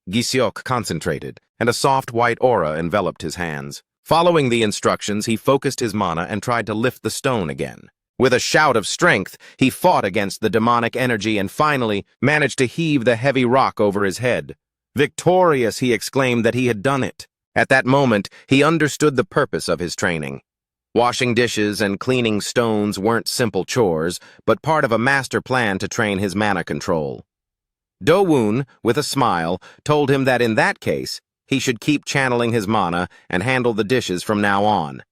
Giseok concentrated, and a soft white aura enveloped his hands. Following the instructions, he focused his mana and tried to lift the stone again. With a shout of strength, he fought against the demonic energy and finally managed to heave the heavy rock over his head. Victorious, he exclaimed that he had done it. At that moment, he understood the purpose of his training. Washing dishes and cleaning stones weren't simple chores, but part of a master plan to train his mana control. Do-woon, with a smile, told him that in that case, he should keep channeling his mana and handle the dishes from now on.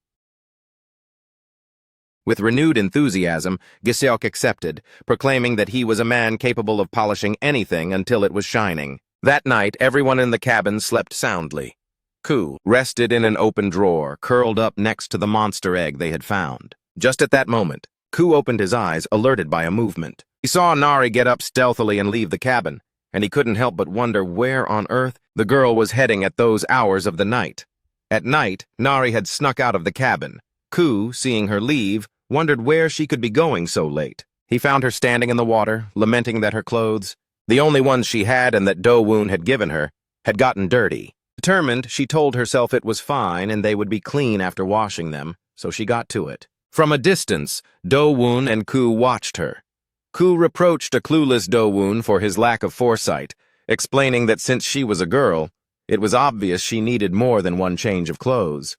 With renewed enthusiasm, Giseok accepted, proclaiming that he was a man capable of polishing anything until it was shining. That night, everyone in the cabin slept soundly. Ku rested in an open drawer, curled up next to the monster egg they had found. Just at that moment, Ku opened his eyes, alerted by a movement. He saw Nari get up stealthily and leave the cabin, and he couldn't help but wonder where on earth the girl was heading at those hours of the night. At night, Nari had snuck out of the cabin. Ku, seeing her leave, wondered where she could be going so late. He found her standing in the water, lamenting that her clothes, the only ones she had and that Do-woon had given her, had gotten dirty. Determined, she told herself it was fine and they would be clean after washing them, so she got to it. From a distance, Do-woon and Ku watched her. Ku reproached a clueless Do-woon for his lack of foresight, explaining that since she was a girl, it was obvious she needed more than one change of clothes.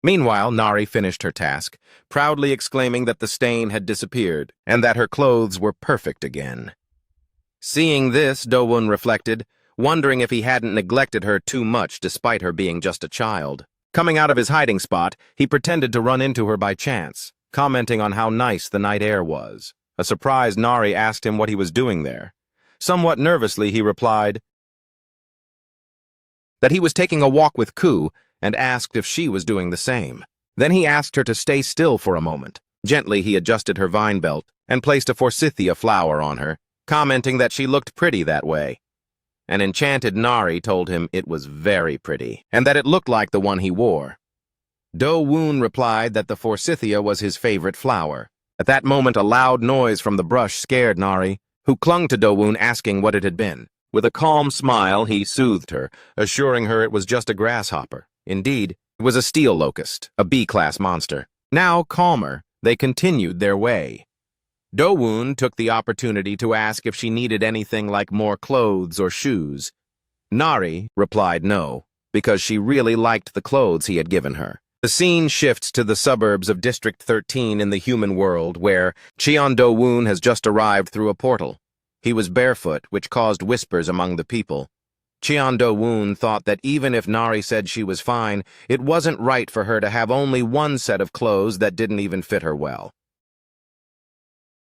Meanwhile, Nari finished her task, proudly exclaiming that the stain had disappeared and that her clothes were perfect again. Seeing this, Do-woon reflected, wondering if he hadn't neglected her too much despite her being just a child. Coming out of his hiding spot, he pretended to run into her by chance, commenting on how nice the night air was. A surprised Nari asked him what he was doing there. Somewhat nervously, he replied that he was taking a walk with Ku and asked if she was doing the same. Then he asked her to stay still for a moment. Gently, he adjusted her vine belt and placed a forsythia flower on her, commenting that she looked pretty that way. An enchanted Nari told him it was very pretty, and that it looked like the one he wore. Do-woon replied that the forsythia was his favorite flower. At that moment, a loud noise from the brush scared Nari, who clung to Do-woon asking what it had been. With a calm smile, he soothed her, assuring her it was just a grasshopper. Indeed, it was a steel locust, a B-class monster. Now, calmer, they continued their way. Do-woon took the opportunity to ask if she needed anything like more clothes or shoes. Nari replied no, because she really liked the clothes he had given her. The scene shifts to the suburbs of District 13 in the human world, where Cheon Do-woon has just arrived through a portal. He was barefoot, which caused whispers among the people. Cheon Do-woon thought that even if Nari said she was fine, it wasn't right for her to have only one set of clothes that didn't even fit her well.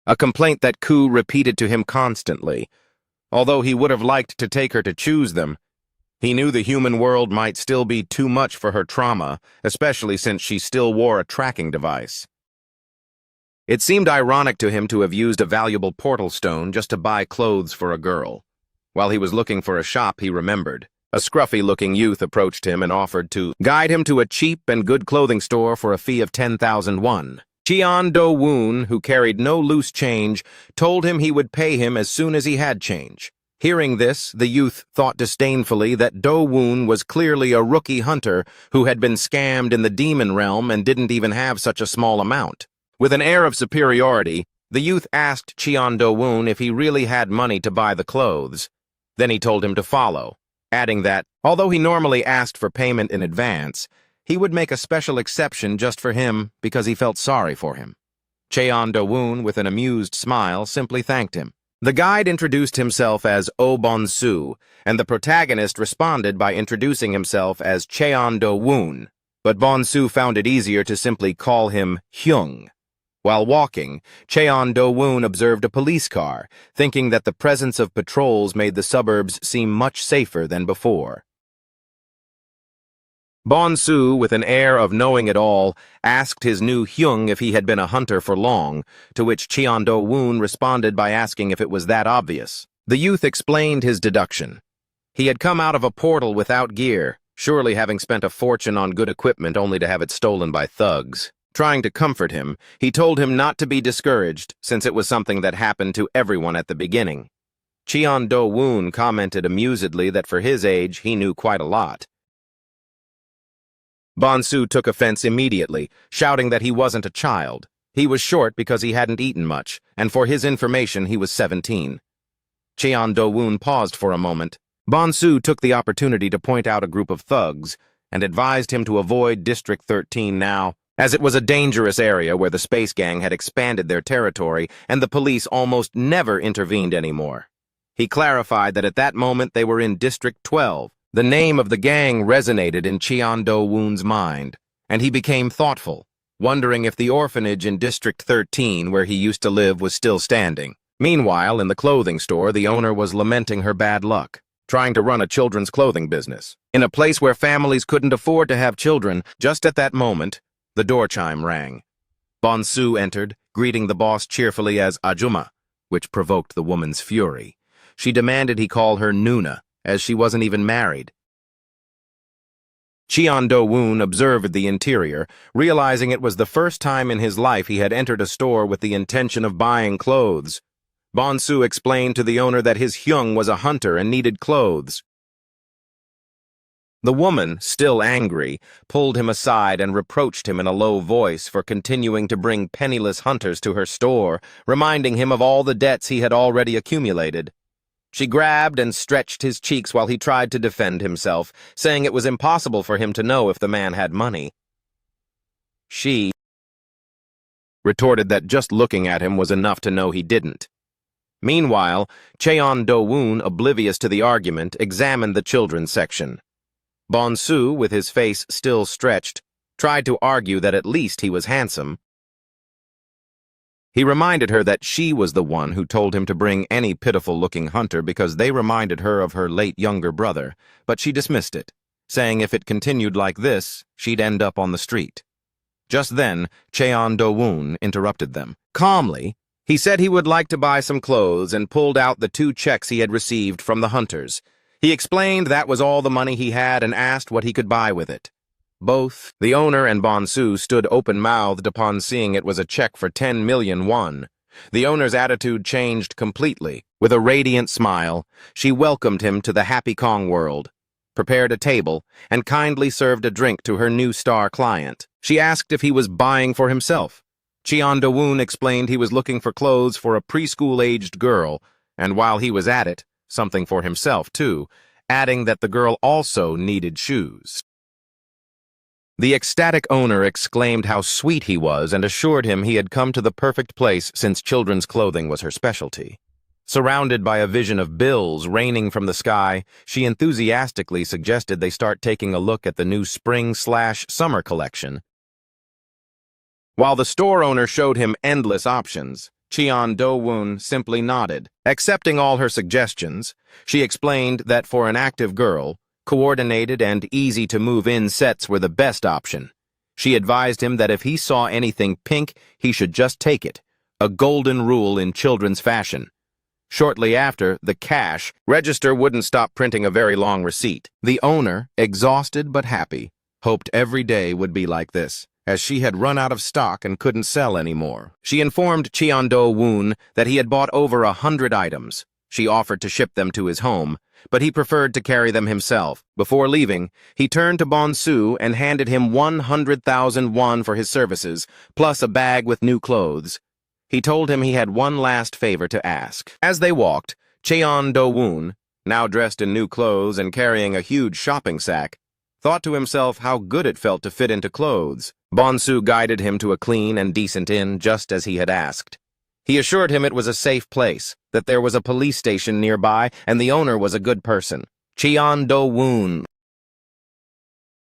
A complaint that Ku repeated to him constantly. Although he would have liked to take her to choose them, he knew the human world might still be too much for her trauma, especially since she still wore a tracking device. It seemed ironic to him to have used a valuable portal stone just to buy clothes for a girl. While he was looking for a shop, he remembered. A scruffy-looking youth approached him and offered to guide him to a cheap and good clothing store for a fee of 10,000 won. Cheon Do-woon, who carried no loose change, told him he would pay him as soon as he had change. Hearing this, the youth thought disdainfully that Do-woon was clearly a rookie hunter who had been scammed in the demon realm and didn't even have such a small amount. With an air of superiority, the youth asked Cheon Do-woon if he really had money to buy the clothes. Then he told him to follow, adding that, although he normally asked for payment in advance, he would make a special exception just for him because he felt sorry for him. Cheon Do-woon, with an amused smile, simply thanked him. The guide introduced himself as Oh Bon-soo, and the protagonist responded by introducing himself as Cheon Do-woon, but Bon-soo found it easier to simply call him Hyung. While walking, Cheon Do-woon observed a police car, thinking that the presence of patrols made the suburbs seem much safer than before. Bon-soo, with an air of knowing it all, asked his new Hyung if he had been a hunter for long, to which Cheon Do-woon responded by asking if it was that obvious. The youth explained his deduction. He had come out of a portal without gear, surely having spent a fortune on good equipment only to have it stolen by thugs. Trying to comfort him, he told him not to be discouraged, since it was something that happened to everyone at the beginning. Cheon Do-woon commented amusedly that for his age, he knew quite a lot. Bonsu took offense immediately, shouting that he wasn't a child. He was short because he hadn't eaten much, and for his information, he was 17. Cheon Do-woon paused for a moment. Bonsu took the opportunity to point out a group of thugs and advised him to avoid District 13 now, as it was a dangerous area where the Space Gang had expanded their territory and the police almost never intervened anymore. He clarified that at that moment they were in District 12. The name of the gang resonated in Cheon Do-woon's mind, and he became thoughtful, wondering if the orphanage in District 13 where he used to live was still standing. Meanwhile, in the clothing store, the owner was lamenting her bad luck, trying to run a children's clothing business. In a place where families couldn't afford to have children, just at that moment, the door chime rang. Bonsu entered, greeting the boss cheerfully as Ajuma, which provoked the woman's fury. She demanded he call her Nuna, as she wasn't even married. Cheon Do-woon observed the interior, realizing it was the first time in his life he had entered a store with the intention of buying clothes. Bonsu explained to the owner that his Hyung was a hunter and needed clothes. The woman, still angry, pulled him aside and reproached him in a low voice for continuing to bring penniless hunters to her store, reminding him of all the debts he had already accumulated. She grabbed and stretched his cheeks while he tried to defend himself, saying it was impossible for him to know if the man had money. She retorted that just looking at him was enough to know he didn't. Meanwhile, Cheon Do-woon, oblivious to the argument, examined the children's section. Bonsu, with his face still stretched, tried to argue that at least he was handsome. He reminded her that she was the one who told him to bring any pitiful-looking hunter because they reminded her of her late younger brother, but she dismissed it, saying if it continued like this, she'd end up on the street. Just then, Cheon Do-woon interrupted them. Calmly, he said he would like to buy some clothes and pulled out the 2 checks he had received from the hunters. He explained that was all the money he had and asked what he could buy with it. Both the owner and Bonsu stood open-mouthed upon seeing it was a check for 10 million won. The owner's attitude changed completely. With a radiant smile, she welcomed him to the Happy Kong world, prepared a table, and kindly served a drink to her new star client. She asked if he was buying for himself. Cheon Do-woon explained he was looking for clothes for a preschool-aged girl, and while he was at it, something for himself, too, adding that the girl also needed shoes. The ecstatic owner exclaimed how sweet he was and assured him he had come to the perfect place since children's clothing was her specialty. Surrounded by a vision of bills raining from the sky, she enthusiastically suggested they start taking a look at the new spring/summer collection. While the store owner showed him endless options, Cheon Do-woon simply nodded. Accepting all her suggestions, she explained that for an active girl, coordinated and easy-to-move-in sets were the best option. She advised him that if he saw anything pink, he should just take it, a golden rule in children's fashion. Shortly after, the cash register wouldn't stop printing a very long receipt. The owner, exhausted but happy, hoped every day would be like this, as she had run out of stock and couldn't sell anymore. She informed Cheon Do-woon that he had bought over 100 items. She offered to ship them to his home, but he preferred to carry them himself. Before leaving, he turned to Bonsu and handed him 100,000 won for his services, plus a bag with new clothes. He told him he had one last favor to ask. As they walked, Cheon Do-woon, now dressed in new clothes and carrying a huge shopping sack, thought to himself how good it felt to fit into clothes. Bonsu guided him to a clean and decent inn just as he had asked. He assured him it was a safe place, that there was a police station nearby, and the owner was a good person. Cheon Do-woon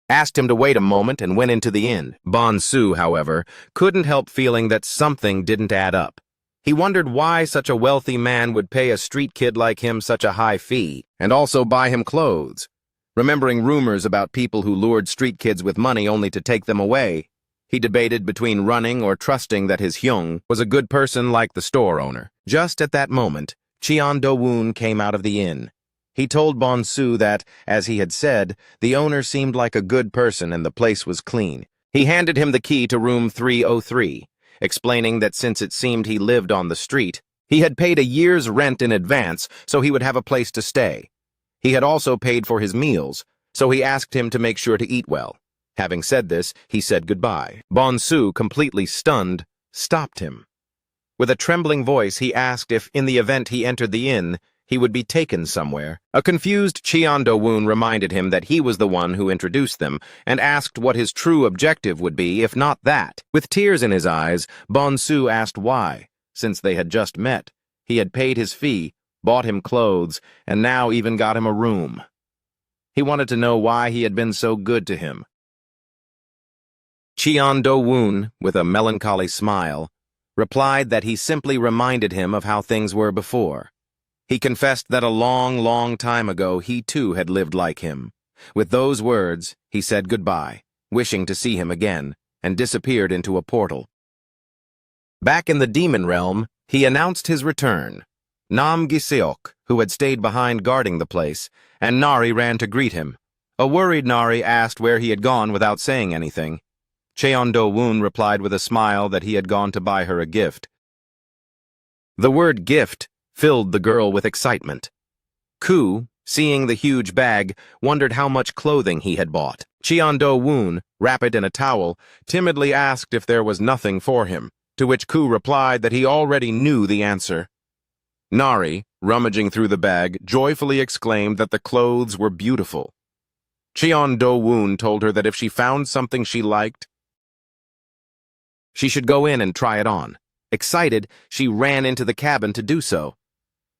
asked him to wait a moment and went into the inn. Bonsu, however, couldn't help feeling that something didn't add up. He wondered why such a wealthy man would pay a street kid like him such a high fee, and also buy him clothes. Remembering rumors about people who lured street kids with money only to take them away, he debated between running or trusting that his Hyung was a good person like the store owner. Just at that moment, Cheon Do-woon came out of the inn. He told Bonsu that, as he had said, the owner seemed like a good person and the place was clean. He handed him the key to room 303, explaining that since it seemed he lived on the street, he had paid a year's rent in advance so he would have a place to stay. He had also paid for his meals, so he asked him to make sure to eat well. Having said this, he said goodbye. Bonsu, completely stunned, stopped him. With a trembling voice, he asked if, in the event he entered the inn, he would be taken somewhere. A confused Cheon Do-woon reminded him that he was the one who introduced them, and asked what his true objective would be, if not that. With tears in his eyes, Bonsu asked why, since they had just met. He had paid his fee, bought him clothes, and now even got him a room. He wanted to know why he had been so good to him. Cheon Do-woon, with a melancholy smile, replied that he simply reminded him of how things were before. He confessed that a long, long time ago he too had lived like him. With those words, he said goodbye, wishing to see him again, and disappeared into a portal. Back in the demon realm, he announced his return. Nam Gi-seok, who had stayed behind guarding the place, and Nari ran to greet him. A worried Nari asked where he had gone without saying anything. Cheon Do-woon replied with a smile that he had gone to buy her a gift. The word gift filled the girl with excitement. Koo, seeing the huge bag, wondered how much clothing he had bought. Cheon Do-woon, wrapped in a towel, timidly asked if there was nothing for him, to which Koo replied that he already knew the answer. Nari, rummaging through the bag, joyfully exclaimed that the clothes were beautiful. Cheon Do-woon told her that if she found something she liked, she should go in and try it on. Excited, she ran into the cabin to do so.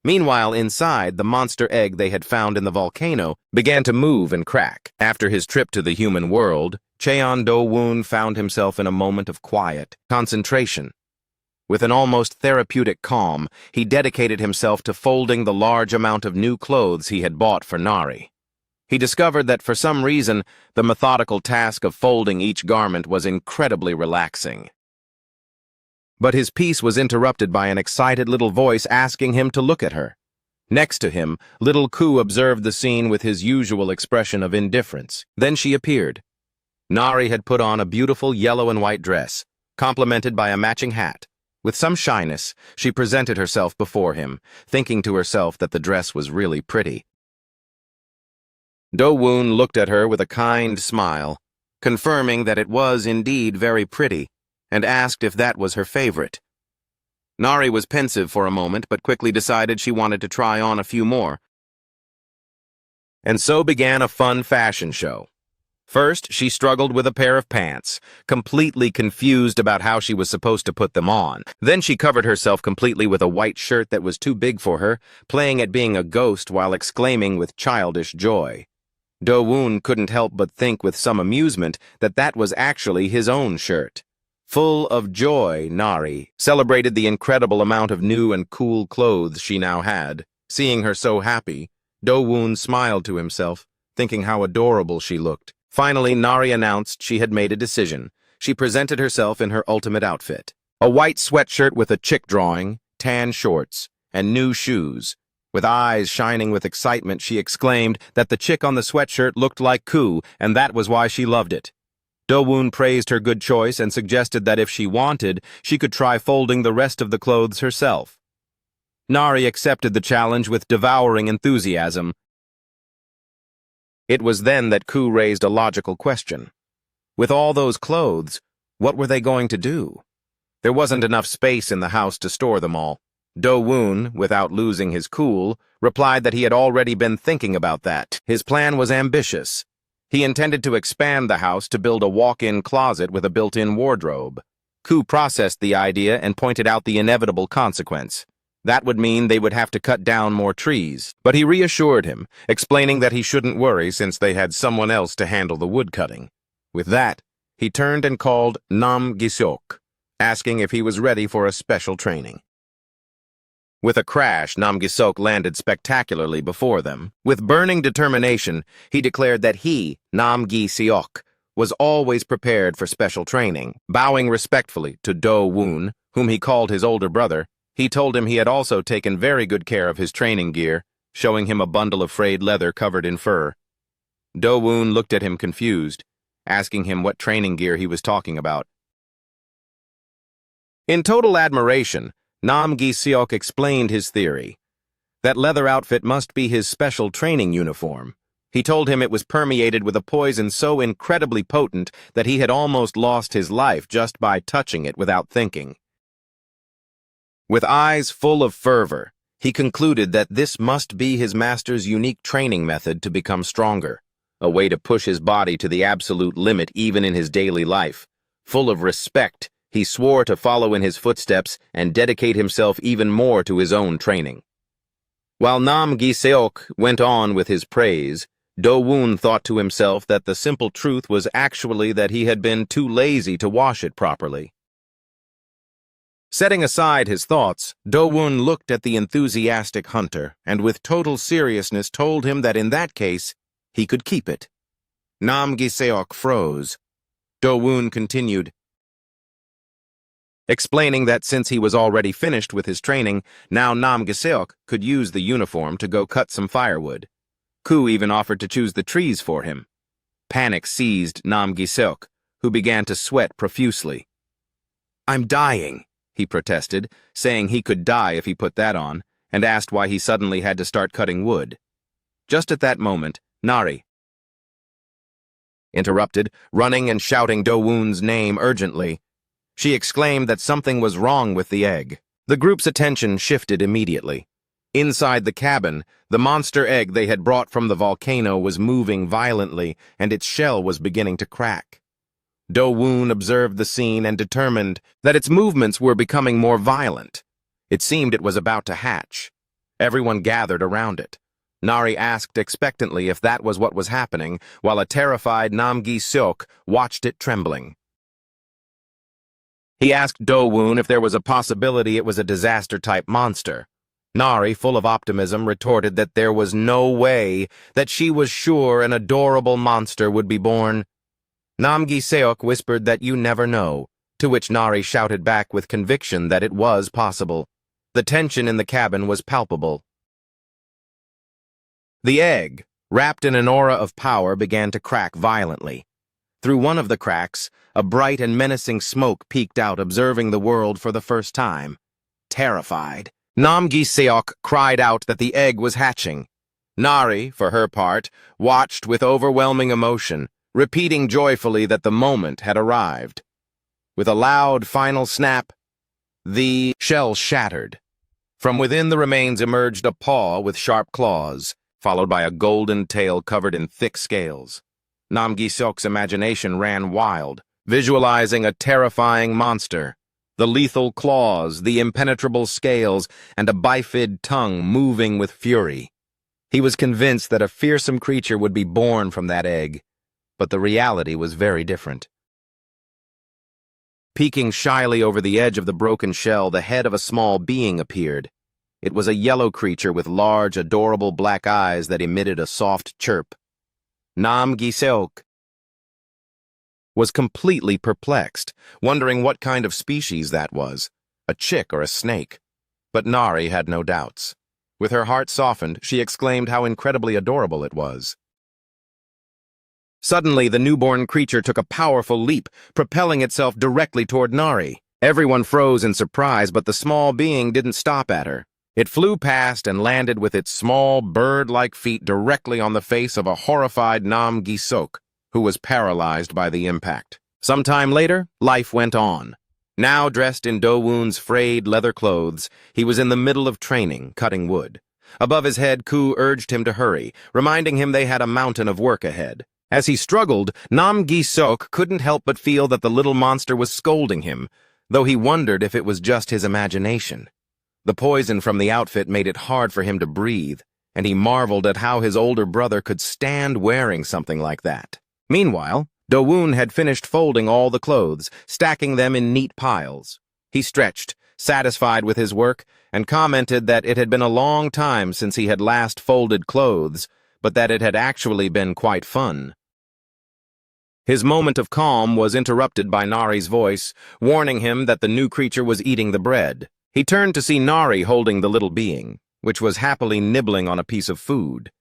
Meanwhile, inside, the monster egg they had found in the volcano began to move and crack. After his trip to the human world, Cheon Do-woon found himself in a moment of quiet concentration. With an almost therapeutic calm, he dedicated himself to folding the large amount of new clothes he had bought for Nari. He discovered that for some reason, the methodical task of folding each garment was incredibly relaxing. But his peace was interrupted by an excited little voice asking him to look at her. Next to him, little Koo observed the scene with his usual expression of indifference. Then she appeared. Nari had put on a beautiful yellow and white dress, complemented by a matching hat. With some shyness, she presented herself before him, thinking to herself that the dress was really pretty. Do-woon looked at her with a kind smile, confirming that it was indeed very pretty, and asked if that was her favorite. Nari was pensive for a moment, but quickly decided she wanted to try on a few more. And so began a fun fashion show. First, she struggled with a pair of pants, completely confused about how she was supposed to put them on. Then she covered herself completely with a white shirt that was too big for her, playing at being a ghost while exclaiming with childish joy. Do-woon couldn't help but think with some amusement that that was actually his own shirt. Full of joy, Nari celebrated the incredible amount of new and cool clothes she now had. Seeing her so happy, Do-woon smiled to himself, thinking how adorable she looked. Finally, Nari announced she had made a decision. She presented herself in her ultimate outfit. A white sweatshirt with a chick drawing, tan shorts, and new shoes. With eyes shining with excitement, she exclaimed that the chick on the sweatshirt looked like Koo, and that was why she loved it. Do-woon praised her good choice and suggested that if she wanted, she could try folding the rest of the clothes herself. Nari accepted the challenge with devouring enthusiasm. It was then that Koo raised a logical question. With all those clothes, what were they going to do? There wasn't enough space in the house to store them all. Do-woon, without losing his cool, replied that he had already been thinking about that. His plan was ambitious. He intended to expand the house to build a walk-in closet with a built-in wardrobe. Koo processed the idea and pointed out the inevitable consequence. That would mean they would have to cut down more trees, but he reassured him, explaining that he shouldn't worry since they had someone else to handle the wood cutting. With that, he turned and called Nam Gi-seok, asking if he was ready for a special training. With a crash, Nam Gi-seok landed spectacularly before them. With burning determination, he declared that he, Nam Gi-seok, was always prepared for special training. Bowing respectfully to Do-woon, whom he called his older brother, He told him he had also taken very good care of his training gear, showing him a bundle of frayed leather covered in fur. Do-woon looked at him confused, asking him what training gear he was talking about. In total admiration, Nam Gi-seok explained his theory. That leather outfit must be his special training uniform. He told him it was permeated with a poison so incredibly potent that he had almost lost his life just by touching it without thinking. With eyes full of fervor, he concluded that this must be his master's unique training method to become stronger, a way to push his body to the absolute limit even in his daily life. Full of respect, he swore to follow in his footsteps and dedicate himself even more to his own training. While Nam Gi-seok went on with his praise, Do-woon thought to himself that the simple truth was actually that he had been too lazy to wash it properly. Setting aside his thoughts, Do-woon looked at the enthusiastic hunter and with total seriousness told him that in that case, he could keep it. Nam Gi-seok froze. Do-woon continued, explaining that since he was already finished with his training, now Nam Gi-seok could use the uniform to go cut some firewood. Koo even offered to choose the trees for him. Panic seized Nam Gi-seok, who began to sweat profusely. "I'm dying," he protested, saying he could die if he put that on, and asked why he suddenly had to start cutting wood. Just at that moment, Nari interrupted, running and shouting Do-woon's name urgently. She exclaimed that something was wrong with the egg. The group's attention shifted immediately. Inside the cabin, the monster egg they had brought from the volcano was moving violently, and its shell was beginning to crack. Do-woon observed the scene and determined that its movements were becoming more violent. It seemed it was about to hatch. Everyone gathered around it. Nari asked expectantly if that was what was happening, while a terrified Nam Gi-seok watched it trembling. He asked Do-woon if there was a possibility it was a disaster-type monster. Nari, full of optimism, retorted that there was no way, that she was sure an adorable monster would be born. Nam Gi-seok whispered that you never know, to which Nari shouted back with conviction that it was possible. The tension in the cabin was palpable. The egg, wrapped in an aura of power, began to crack violently. Through one of the cracks, a bright and menacing smoke peeked out, observing the world for the first time. Terrified, Nam Gi-seok cried out that the egg was hatching. Nari, for her part, watched with overwhelming emotion, repeating joyfully that the moment had arrived. With a loud final snap, the shell shattered. From within the remains emerged a paw with sharp claws, followed by a golden tail covered in thick scales. Nam Gi-seok's imagination ran wild, visualizing a terrifying monster. The lethal claws, the impenetrable scales, and a bifid tongue moving with fury. He was convinced that a fearsome creature would be born from that egg, but the reality was very different. Peeking shyly over the edge of the broken shell, the head of a small being appeared. It was a yellow creature with large, adorable black eyes that emitted a soft chirp. Nam Gi-seok was completely perplexed, wondering what kind of species that was, a chick or a snake. But Nari had no doubts. With her heart softened, she exclaimed how incredibly adorable it was. Suddenly, the newborn creature took a powerful leap, propelling itself directly toward Nari. Everyone froze in surprise, but the small being didn't stop at her. It flew past and landed with its small, bird-like feet directly on the face of a horrified Nam Gi-seok, who was paralyzed by the impact. Some time later, life went on. Now dressed in Do-woon's frayed leather clothes, he was in the middle of training, cutting wood. Above his head, Koo urged him to hurry, reminding him they had a mountain of work ahead. As he struggled, Nam Gi-seok couldn't help but feel that the little monster was scolding him, though he wondered if it was just his imagination. The poison from the outfit made it hard for him to breathe, and he marveled at how his older brother could stand wearing something like that. Meanwhile, Do-woon had finished folding all the clothes, stacking them in neat piles. He stretched, satisfied with his work, and commented that it had been a long time since he had last folded clothes, but that it had actually been quite fun. His moment of calm was interrupted by Nari's voice, warning him that the new creature was eating the bread. He turned to see Nari holding the little being, which was happily nibbling on a piece of food.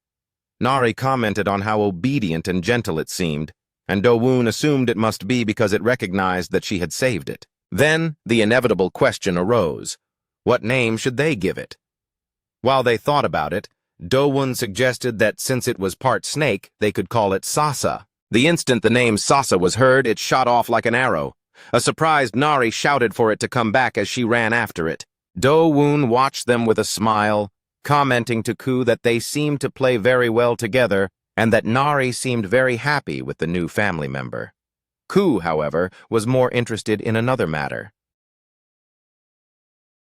Nari commented on how obedient and gentle it seemed, and Do-woon assumed it must be because it recognized that she had saved it. Then the inevitable question arose. What name should they give it? While they thought about it, Do-woon suggested that since it was part snake, they could call it Sasa. The instant the name Sasa was heard, it shot off like an arrow. A surprised Nari shouted for it to come back as she ran after it. Do-woon watched them with a smile, commenting to Koo that they seemed to play very well together and that Nari seemed very happy with the new family member. Koo, however, was more interested in another matter.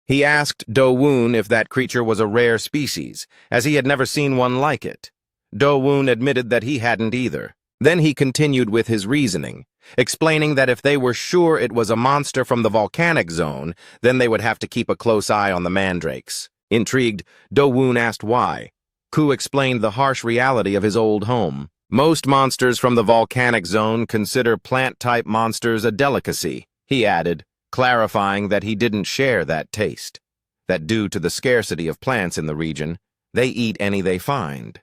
He asked Do-woon if that creature was a rare species, as he had never seen one like it. Do-woon admitted that he hadn't either. Then he continued with his reasoning, explaining that if they were sure it was a monster from the volcanic zone, then they would have to keep a close eye on the mandrakes. Intrigued, Do-woon asked why. Koo explained the harsh reality of his old home. Most monsters from the volcanic zone consider plant-type monsters a delicacy, he added, clarifying that he didn't share that taste, that due to the scarcity of plants in the region, they eat any they find.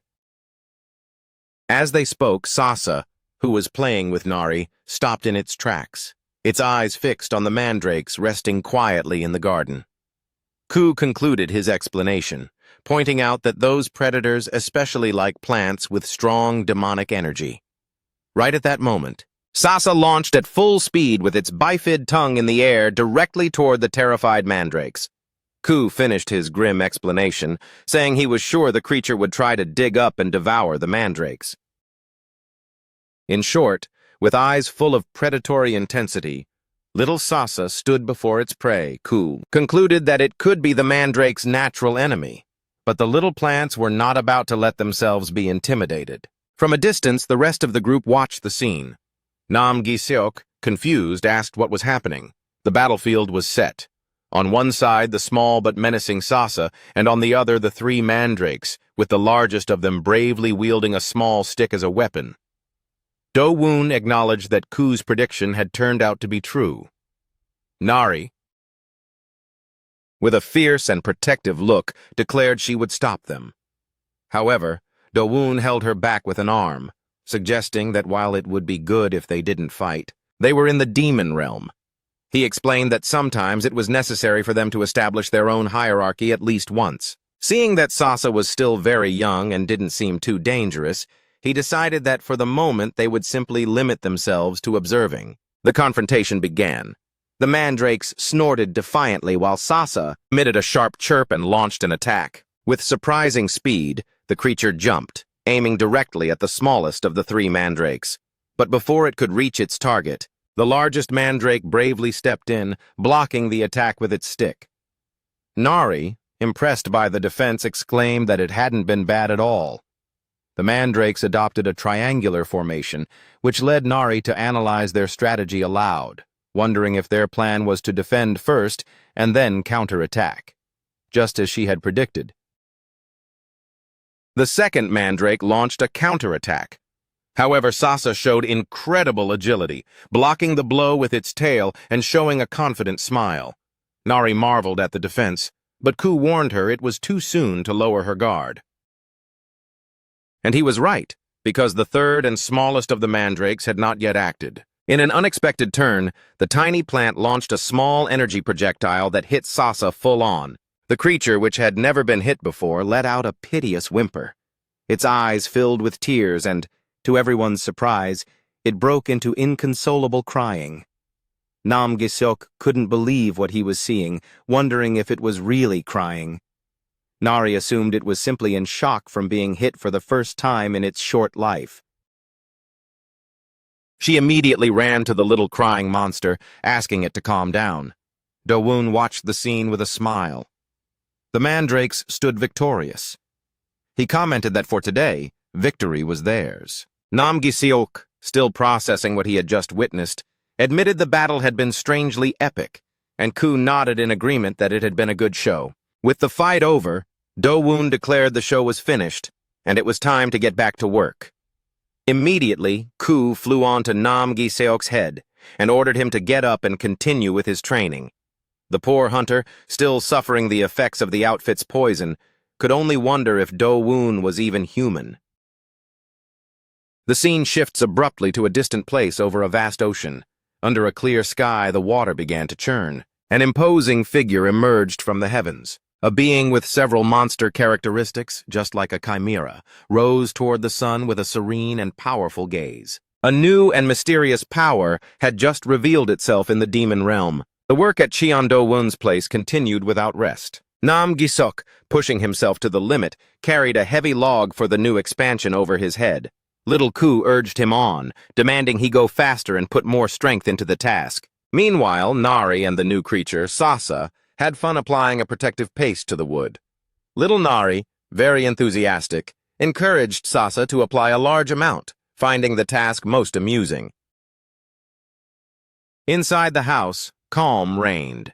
As they spoke, Sasa, who was playing with Nari, stopped in its tracks, its eyes fixed on the mandrakes resting quietly in the garden. Koo concluded his explanation, pointing out that those predators especially like plants with strong demonic energy. Right at that moment, Sasa launched at full speed with its bifid tongue in the air directly toward the terrified mandrakes. Koo finished his grim explanation, saying he was sure the creature would try to dig up and devour the mandrakes. In short, with eyes full of predatory intensity, little Sasa stood before its prey. Koo concluded that it could be the mandrake's natural enemy, but the little plants were not about to let themselves be intimidated. From a distance, the rest of the group watched the scene. Nam Gi-seok, confused, asked what was happening. The battlefield was set. On one side, the small but menacing Sasa, and on the other, the three mandrakes, with the largest of them bravely wielding a small stick as a weapon. Do-woon acknowledged that Koo's prediction had turned out to be true. Nari, with a fierce and protective look, declared she would stop them. However, Do-woon held her back with an arm, suggesting that while it would be good if they didn't fight, they were in the demon realm. He explained that sometimes it was necessary for them to establish their own hierarchy at least once. Seeing that Sasa was still very young and didn't seem too dangerous, he decided that for the moment they would simply limit themselves to observing. The confrontation began. The mandrakes snorted defiantly while Sasa emitted a sharp chirp and launched an attack. With surprising speed, the creature jumped, aiming directly at the smallest of the three mandrakes. But before it could reach its target, the largest mandrake bravely stepped in, blocking the attack with its stick. Nari, impressed by the defense, exclaimed that it hadn't been bad at all. The mandrakes adopted a triangular formation, which led Nari to analyze their strategy aloud, wondering if their plan was to defend first and then counterattack, just as she had predicted. The second mandrake launched a counterattack. However, Sasa showed incredible agility, blocking the blow with its tail and showing a confident smile. Nari marveled at the defense, but Koo warned her it was too soon to lower her guard. And he was right, because the third and smallest of the mandrakes had not yet acted. In an unexpected turn, the tiny plant launched a small energy projectile that hit Sasa full on. The creature, which had never been hit before, let out a piteous whimper. Its eyes filled with tears and, to everyone's surprise, it broke into inconsolable crying. Nam Gi-seok couldn't believe what he was seeing, wondering if it was really crying. Nari assumed it was simply in shock from being hit for the first time in its short life. She immediately ran to the little crying monster, asking it to calm down. Do-woon watched the scene with a smile. The mandrakes stood victorious. He commented that for today, victory was theirs. Nam Gi-seok, still processing what he had just witnessed, admitted the battle had been strangely epic, and Koo nodded in agreement that it had been a good show. With the fight over, Do-woon declared the show was finished, and it was time to get back to work. Immediately, Koo flew onto Nam Gi-seok's head and ordered him to get up and continue with his training. The poor hunter, still suffering the effects of the outfit's poison, could only wonder if Do-woon was even human. The scene shifts abruptly to a distant place over a vast ocean. Under a clear sky, the water began to churn. An imposing figure emerged from the heavens. A being with several monster characteristics, just like a chimera, rose toward the sun with a serene and powerful gaze. A new and mysterious power had just revealed itself in the demon realm. The work at Cheon Do-woon's place continued without rest. Nam Gisok, pushing himself to the limit, carried a heavy log for the new expansion over his head. Little Ku urged him on, demanding he go faster and put more strength into the task. Meanwhile, Nari and the new creature, Sasa, had fun applying a protective paste to the wood. Little Nari, very enthusiastic, encouraged Sasa to apply a large amount, finding the task most amusing. Inside the house, calm reigned.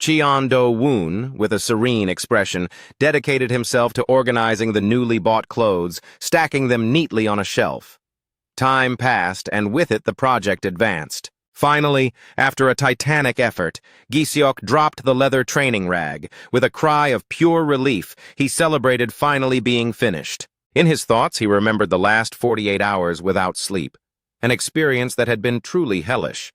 Cheon Do-woon, with a serene expression, dedicated himself to organizing the newly bought clothes, stacking them neatly on a shelf. Time passed, and with it the project advanced. Finally, after a titanic effort, Giseok dropped the leather training rag. With a cry of pure relief, he celebrated finally being finished. In his thoughts, he remembered the last 48 hours without sleep, an experience that had been truly hellish.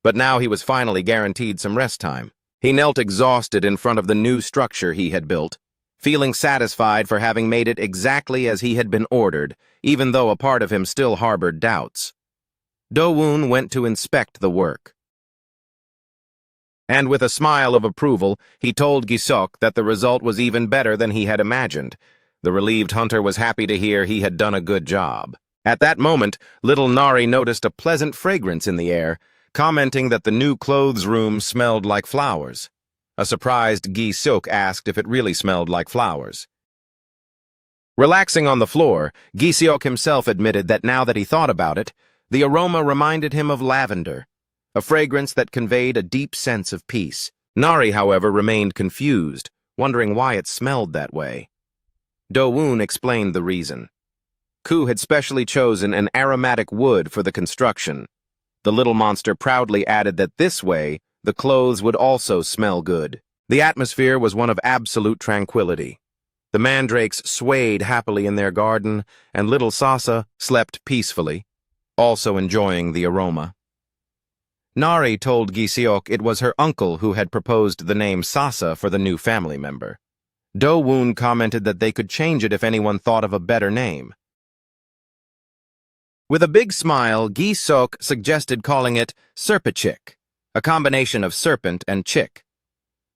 But now he was finally guaranteed some rest time. He knelt exhausted in front of the new structure he had built, feeling satisfied for having made it exactly as he had been ordered, even though a part of him still harbored doubts. Do-woon went to inspect the work. And with a smile of approval, he told Gisok that the result was even better than he had imagined. The relieved hunter was happy to hear he had done a good job. At that moment, little Nari noticed a pleasant fragrance in the air, commenting that the new clothes room smelled like flowers. A surprised Gisok asked if it really smelled like flowers. Relaxing on the floor, Gisok himself admitted that now that he thought about it, the aroma reminded him of lavender, a fragrance that conveyed a deep sense of peace. Nari, however, remained confused, wondering why it smelled that way. Do-woon explained the reason. Ku had specially chosen an aromatic wood for the construction. The little monster proudly added that this way, the clothes would also smell good. The atmosphere was one of absolute tranquility. The mandrakes swayed happily in their garden, and little Sasa slept peacefully, also enjoying the aroma. Nari told Giseok it was her uncle who had proposed the name Sasa for the new family member. Do-woon commented that they could change it if anyone thought of a better name. With a big smile, Gisok suggested calling it Serpichik, a combination of serpent and chick.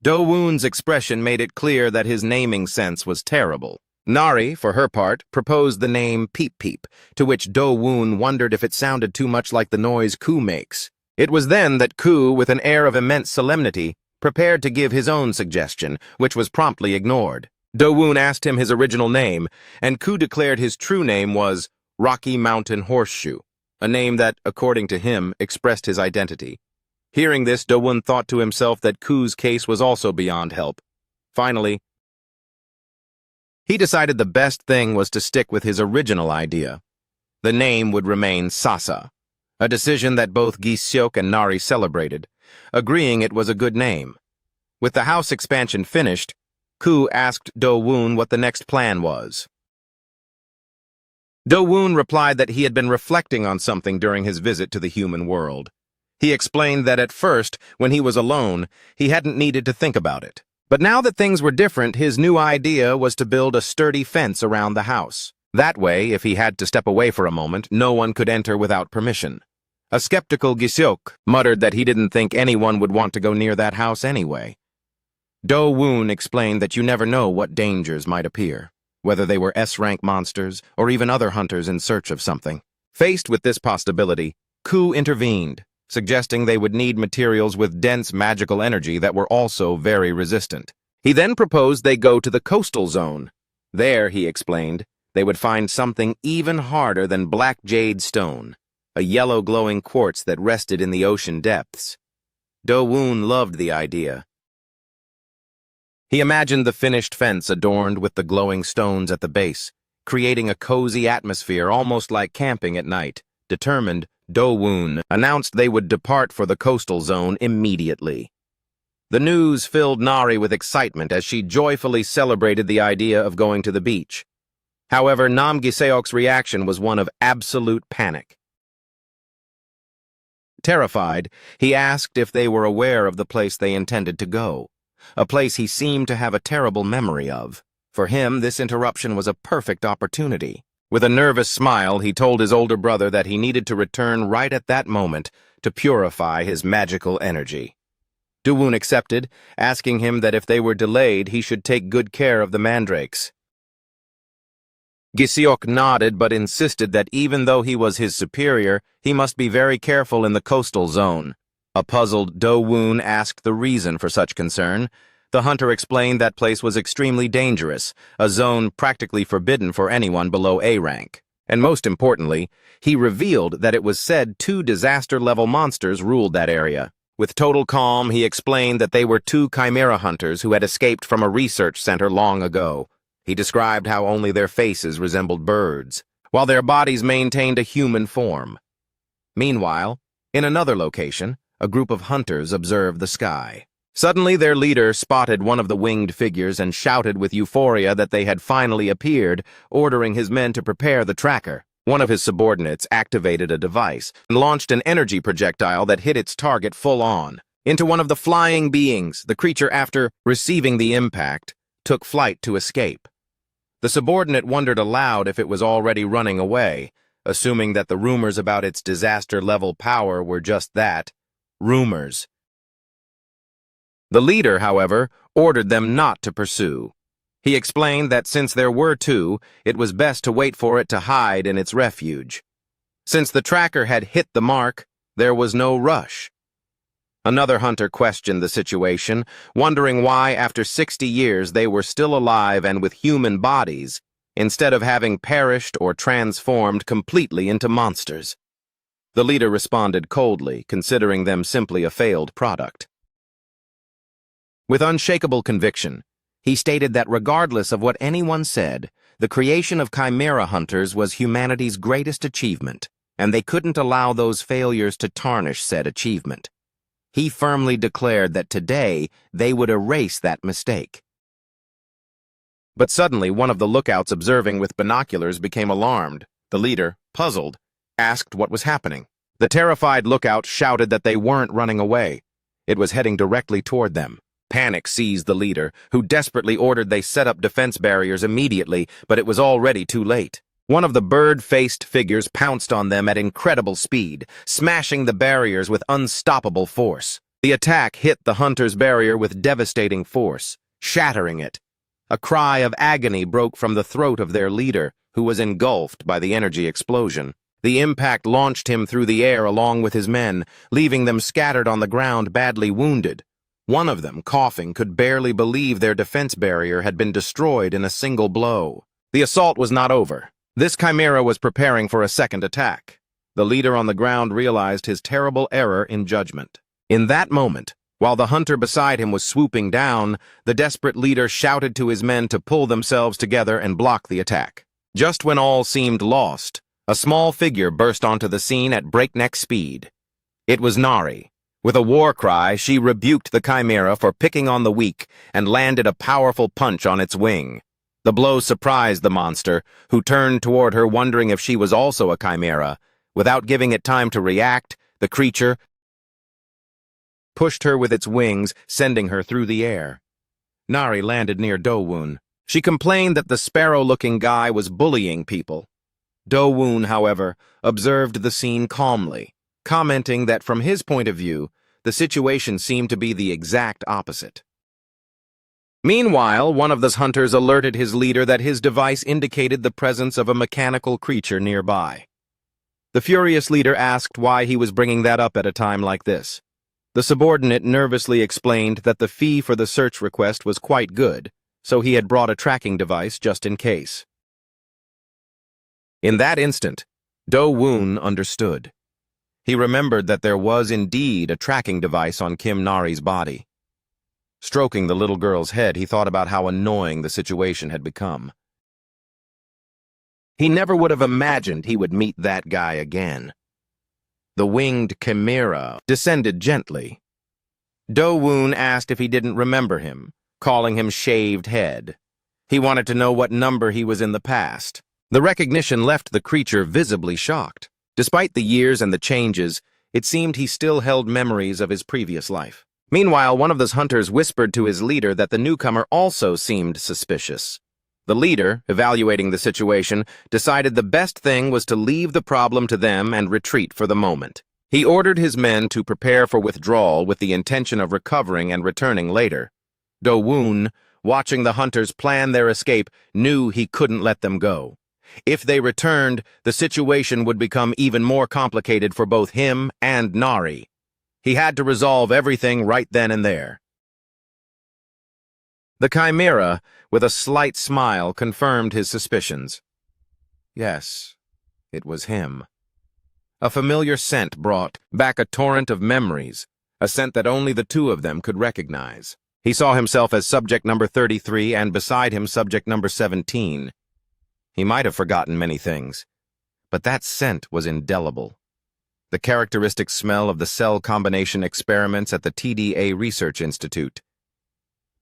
Do-woon's expression made it clear that his naming sense was terrible. Nari, for her part, proposed the name Peep Peep, to which Do-woon wondered if it sounded too much like the noise Ku makes. It was then that Ku, with an air of immense solemnity, prepared to give his own suggestion, which was promptly ignored. Do-woon asked him his original name, and Ku declared his true name was Rocky Mountain Horseshoe, a name that, according to him, expressed his identity. Hearing this, Do-woon thought to himself that Ku's case was also beyond help. Finally, he decided the best thing was to stick with his original idea. The name would remain Sasa, a decision that both Giseok and Nari celebrated, agreeing it was a good name. With the house expansion finished, Ku asked Do-woon what the next plan was. Do-woon replied that he had been reflecting on something during his visit to the human world. He explained that at first, when he was alone, he hadn't needed to think about it. But now that things were different, his new idea was to build a sturdy fence around the house. That way, if he had to step away for a moment, no one could enter without permission. A skeptical Giseok muttered that he didn't think anyone would want to go near that house anyway. Do-woon explained that you never know what dangers might appear, whether they were S-rank monsters or even other hunters in search of something. Faced with this possibility, Ku intervened, suggesting they would need materials with dense magical energy that were also very resistant. He then proposed they go to the coastal zone. There, he explained, they would find something even harder than black jade stone, a yellow glowing quartz that rested in the ocean depths. Do-woon loved the idea. He imagined the finished fence adorned with the glowing stones at the base, creating a cozy atmosphere almost like camping at night. Determined, Do-woon announced they would depart for the coastal zone immediately. The news filled Nari with excitement as she joyfully celebrated the idea of going to the beach. However, Nam Giseok's reaction was one of absolute panic. Terrified, he asked if they were aware of the place they intended to go, a place he seemed to have a terrible memory of. For him, this interruption was a perfect opportunity. With a nervous smile, he told his older brother that he needed to return right at that moment to purify his magical energy. Dowoon accepted, asking him that if they were delayed, he should take good care of the mandrakes. Giseok nodded but insisted that even though he was his superior, he must be very careful in the coastal zone. A puzzled Dowoon asked the reason for such concern. The hunter explained that place was extremely dangerous, a zone practically forbidden for anyone below A rank. And most importantly, he revealed that it was said 2 disaster-level monsters ruled that area. With total calm, he explained that they were 2 chimera hunters who had escaped from a research center long ago. He described how only their faces resembled birds, while their bodies maintained a human form. Meanwhile, in another location, a group of hunters observed the sky. Suddenly, their leader spotted one of the winged figures and shouted with euphoria that they had finally appeared, ordering his men to prepare the tracker. One of his subordinates activated a device and launched an energy projectile that hit its target full-on. Into one of the flying beings, the creature, after receiving the impact, took flight to escape. The subordinate wondered aloud if it was already running away, assuming that the rumors about its disaster-level power were just that, rumors. The leader, however, ordered them not to pursue. He explained that since there were 2, it was best to wait for it to hide in its refuge. Since the tracker had hit the mark, there was no rush. Another hunter questioned the situation, wondering why after 60 years they were still alive and with human bodies, instead of having perished or transformed completely into monsters. The leader responded coldly, considering them simply a failed product. With unshakable conviction, he stated that regardless of what anyone said, the creation of chimera hunters was humanity's greatest achievement, and they couldn't allow those failures to tarnish said achievement. He firmly declared that today they would erase that mistake. But suddenly, one of the lookouts observing with binoculars became alarmed. The leader, puzzled, asked what was happening. The terrified lookout shouted that they weren't running away. It was heading directly toward them. Panic seized the leader, who desperately ordered they set up defense barriers immediately, but it was already too late. One of the bird-faced figures pounced on them at incredible speed, smashing the barriers with unstoppable force. The attack hit the hunter's barrier with devastating force, shattering it. A cry of agony broke from the throat of their leader, who was engulfed by the energy explosion. The impact launched him through the air along with his men, leaving them scattered on the ground badly wounded. One of them, coughing, could barely believe their defense barrier had been destroyed in a single blow. The assault was not over. This chimera was preparing for a second attack. The leader on the ground realized his terrible error in judgment. In that moment, while the hunter beside him was swooping down, the desperate leader shouted to his men to pull themselves together and block the attack. Just when all seemed lost, a small figure burst onto the scene at breakneck speed. It was Nari. With a war cry, she rebuked the chimera for picking on the weak and landed a powerful punch on its wing. The blow surprised the monster, who turned toward her wondering if she was also a chimera. Without giving it time to react, the creature pushed her with its wings, sending her through the air. Nari landed near Dowoon. She complained that the sparrow-looking guy was bullying people. Dowoon, however, observed the scene calmly, commenting that from his point of view, the situation seemed to be the exact opposite. Meanwhile, one of the hunters alerted his leader that his device indicated the presence of a mechanical creature nearby. The furious leader asked why he was bringing that up at a time like this. The subordinate nervously explained that the fee for the search request was quite good, so he had brought a tracking device just in case. In that instant, Do-woon understood. He remembered that there was indeed a tracking device on Kim Nari's body. Stroking the little girl's head, he thought about how annoying the situation had become. He never would have imagined he would meet that guy again. The winged chimera descended gently. Do-woon asked if he didn't remember him, calling him Shaved Head. He wanted to know what number he was in the past. The recognition left the creature visibly shocked. Despite the years and the changes, it seemed he still held memories of his previous life. Meanwhile, one of those hunters whispered to his leader that the newcomer also seemed suspicious. The leader, evaluating the situation, decided the best thing was to leave the problem to them and retreat for the moment. He ordered his men to prepare for withdrawal with the intention of recovering and returning later. Do-woon, watching the hunters plan their escape, knew he couldn't let them go. If they returned, the situation would become even more complicated for both him and Nari. He had to resolve everything right then and there. The Chimera, with a slight smile, confirmed his suspicions. Yes, it was him. A familiar scent brought back a torrent of memories, a scent that only the two of them could recognize. He saw himself as subject number 33 and beside him subject number 17. He might have forgotten many things, but that scent was indelible. The characteristic smell of the cell combination experiments at the TDA Research Institute.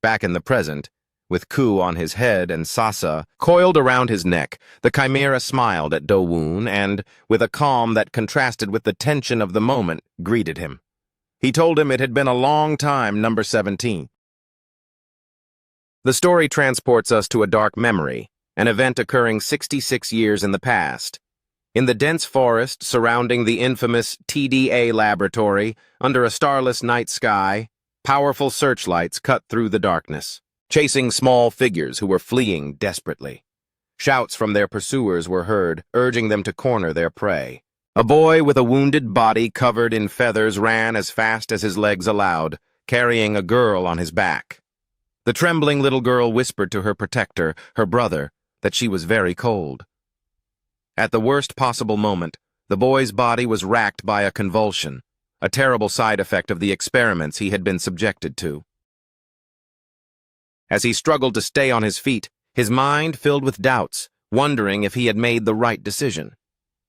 Back in the present, with Ku on his head and Sasa coiled around his neck, the Chimera smiled at Do-woon and, with a calm that contrasted with the tension of the moment, greeted him. He told him it had been a long time, number 17. The story transports us to a dark memory, an event occurring 66 years in the past. In the dense forest surrounding the infamous TDA laboratory, under a starless night sky, powerful searchlights cut through the darkness, chasing small figures who were fleeing desperately. Shouts from their pursuers were heard, urging them to corner their prey. A boy with a wounded body covered in feathers ran as fast as his legs allowed, carrying a girl on his back. The trembling little girl whispered to her protector, her brother, that she was very cold. At the worst possible moment, the boy's body was racked by a convulsion, a terrible side effect of the experiments he had been subjected to. As he struggled to stay on his feet, his mind filled with doubts, wondering if he had made the right decision.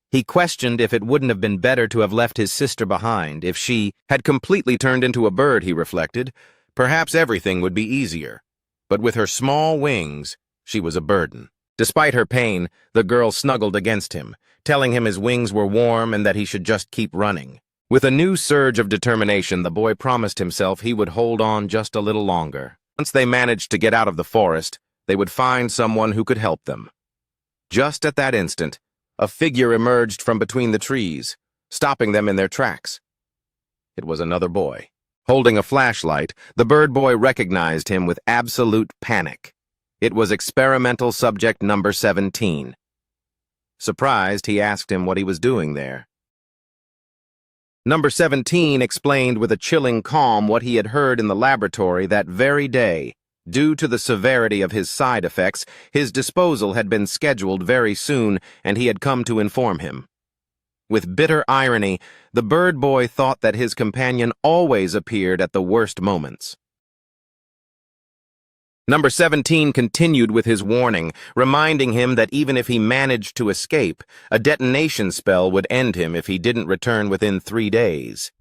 He questioned if it wouldn't have been better to have left his sister behind. If she had completely turned into a bird, he reflected, perhaps everything would be easier. But with her small wings, she was a burden. Despite her pain, the girl snuggled against him, telling him his wings were warm and that he should just keep running. With a new surge of determination, the boy promised himself he would hold on just a little longer. Once they managed to get out of the forest, they would find someone who could help them. Just at that instant, a figure emerged from between the trees, stopping them in their tracks. It was another boy. Holding a flashlight, the bird boy recognized him with absolute panic. It was experimental subject number 17. Surprised, he asked him what he was doing there. Number 17 explained with a chilling calm what he had heard in the laboratory that very day. Due to the severity of his side effects, his disposal had been scheduled very soon, and he had come to inform him. With bitter irony, the bird boy thought that his companion always appeared at the worst moments. Number 17 continued with his warning, reminding him that even if he managed to escape, a detonation spell would end him if he didn't return within 3 days.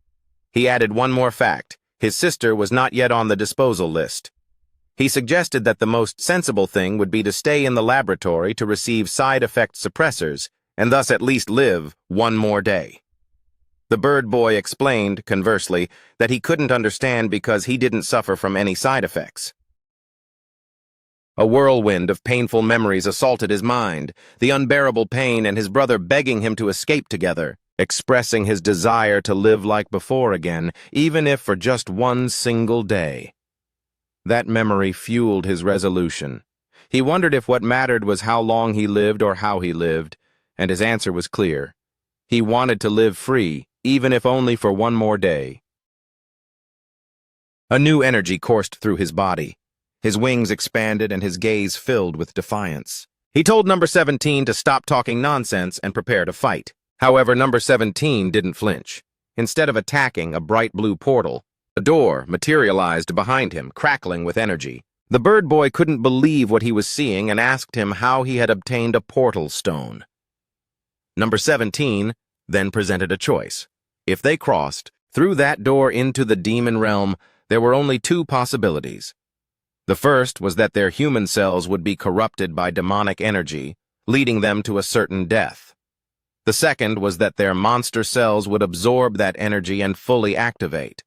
He added one more fact. His sister was not yet on the disposal list. He suggested that the most sensible thing would be to stay in the laboratory to receive side effect suppressors, and thus at least live 1 more day. The bird boy explained, conversely, that he couldn't understand because he didn't suffer from any side effects. A whirlwind of painful memories assaulted his mind, the unbearable pain and his brother begging him to escape together, expressing his desire to live like before again, even if for just 1 single day. That memory fueled his resolution. He wondered if what mattered was how long he lived or how he lived, and his answer was clear. He wanted to live free, even if only for 1 more day. A new energy coursed through his body. His wings expanded and his gaze filled with defiance. He told number 17 to stop talking nonsense and prepare to fight. However, number 17 didn't flinch. Instead of attacking a bright blue portal, a door materialized behind him, crackling with energy. The bird boy couldn't believe what he was seeing and asked him how he had obtained a portal stone. Number 17 then presented a choice. If they crossed through that door into the demon realm, there were only two possibilities. The first was that their human cells would be corrupted by demonic energy, leading them to a certain death. The second was that their monster cells would absorb that energy and fully activate.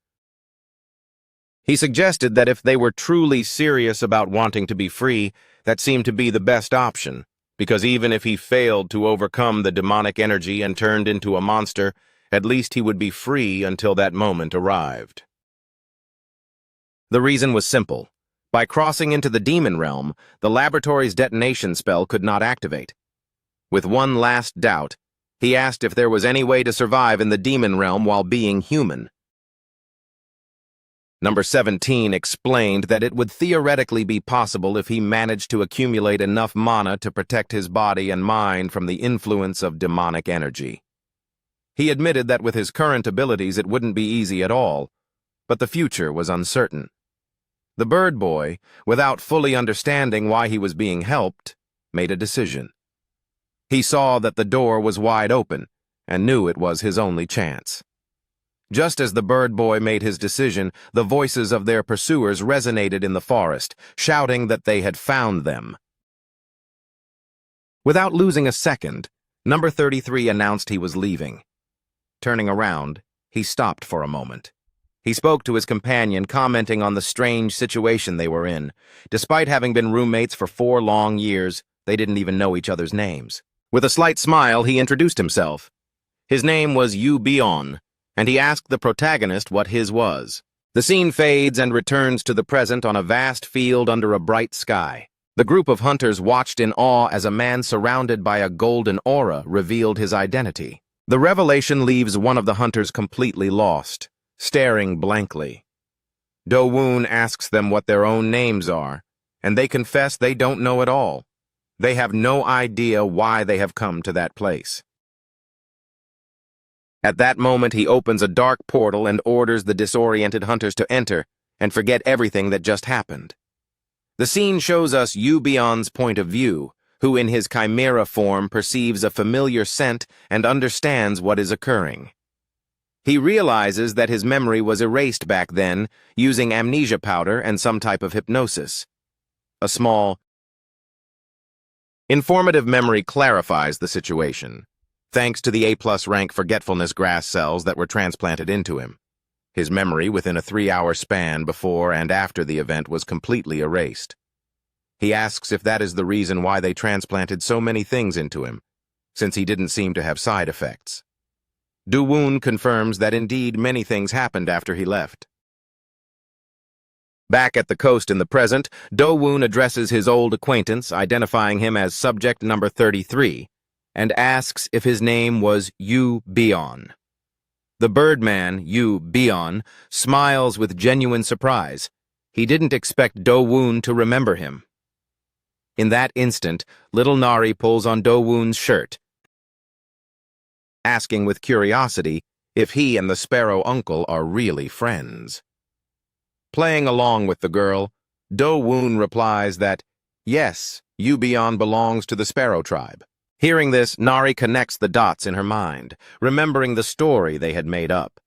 He suggested that if they were truly serious about wanting to be free, that seemed to be the best option, because even if he failed to overcome the demonic energy and turned into a monster, at least he would be free until that moment arrived. The reason was simple. By crossing into the demon realm, the laboratory's detonation spell could not activate. With one last doubt, he asked if there was any way to survive in the demon realm while being human. Number 17 explained that it would theoretically be possible if he managed to accumulate enough mana to protect his body and mind from the influence of demonic energy. He admitted that with his current abilities it wouldn't be easy at all, but the future was uncertain. The bird boy, without fully understanding why he was being helped, made a decision. He saw that the door was wide open and knew it was his only chance. Just as the bird boy made his decision, the voices of their pursuers resonated in the forest, shouting that they had found them. Without losing a second, number 33 announced he was leaving. Turning around, he stopped for a moment. He spoke to his companion, commenting on the strange situation they were in. Despite having been roommates for 4 long years, they didn't even know each other's names. With a slight smile, he introduced himself. His name was Yu Bion, and he asked the protagonist what his was. The scene fades and returns to the present on a vast field under a bright sky. The group of hunters watched in awe as a man surrounded by a golden aura revealed his identity. The revelation leaves one of the hunters completely lost, staring blankly. Do-woon asks them what their own names are, and they confess they don't know at all. They have no idea why they have come to that place. At that moment, he opens a dark portal and orders the disoriented hunters to enter and forget everything that just happened. The scene shows us Yu Bion's point of view, who in his chimera form perceives a familiar scent and understands what is occurring. He realizes that his memory was erased back then using amnesia powder and some type of hypnosis. A small, informative memory clarifies the situation, thanks to the A+ rank forgetfulness grass cells that were transplanted into him. His memory within a 3-hour span before and after the event was completely erased. He asks if that is the reason why they transplanted so many things into him, since he didn't seem to have side effects. Do-woon confirms that indeed many things happened after he left. Back at the coast in the present, Do-woon addresses his old acquaintance, identifying him as subject number 33, and asks if his name was Yu Bion. The birdman, Yu Bion, smiles with genuine surprise. He didn't expect Do-woon to remember him. In that instant, little Nari pulls on Do-woon's shirt, asking with curiosity if he and the sparrow uncle are really friends. Playing along with the girl, Do-woon replies that, yes, Yu Bion belongs to the sparrow tribe. Hearing this, Nari connects the dots in her mind, remembering the story they had made up.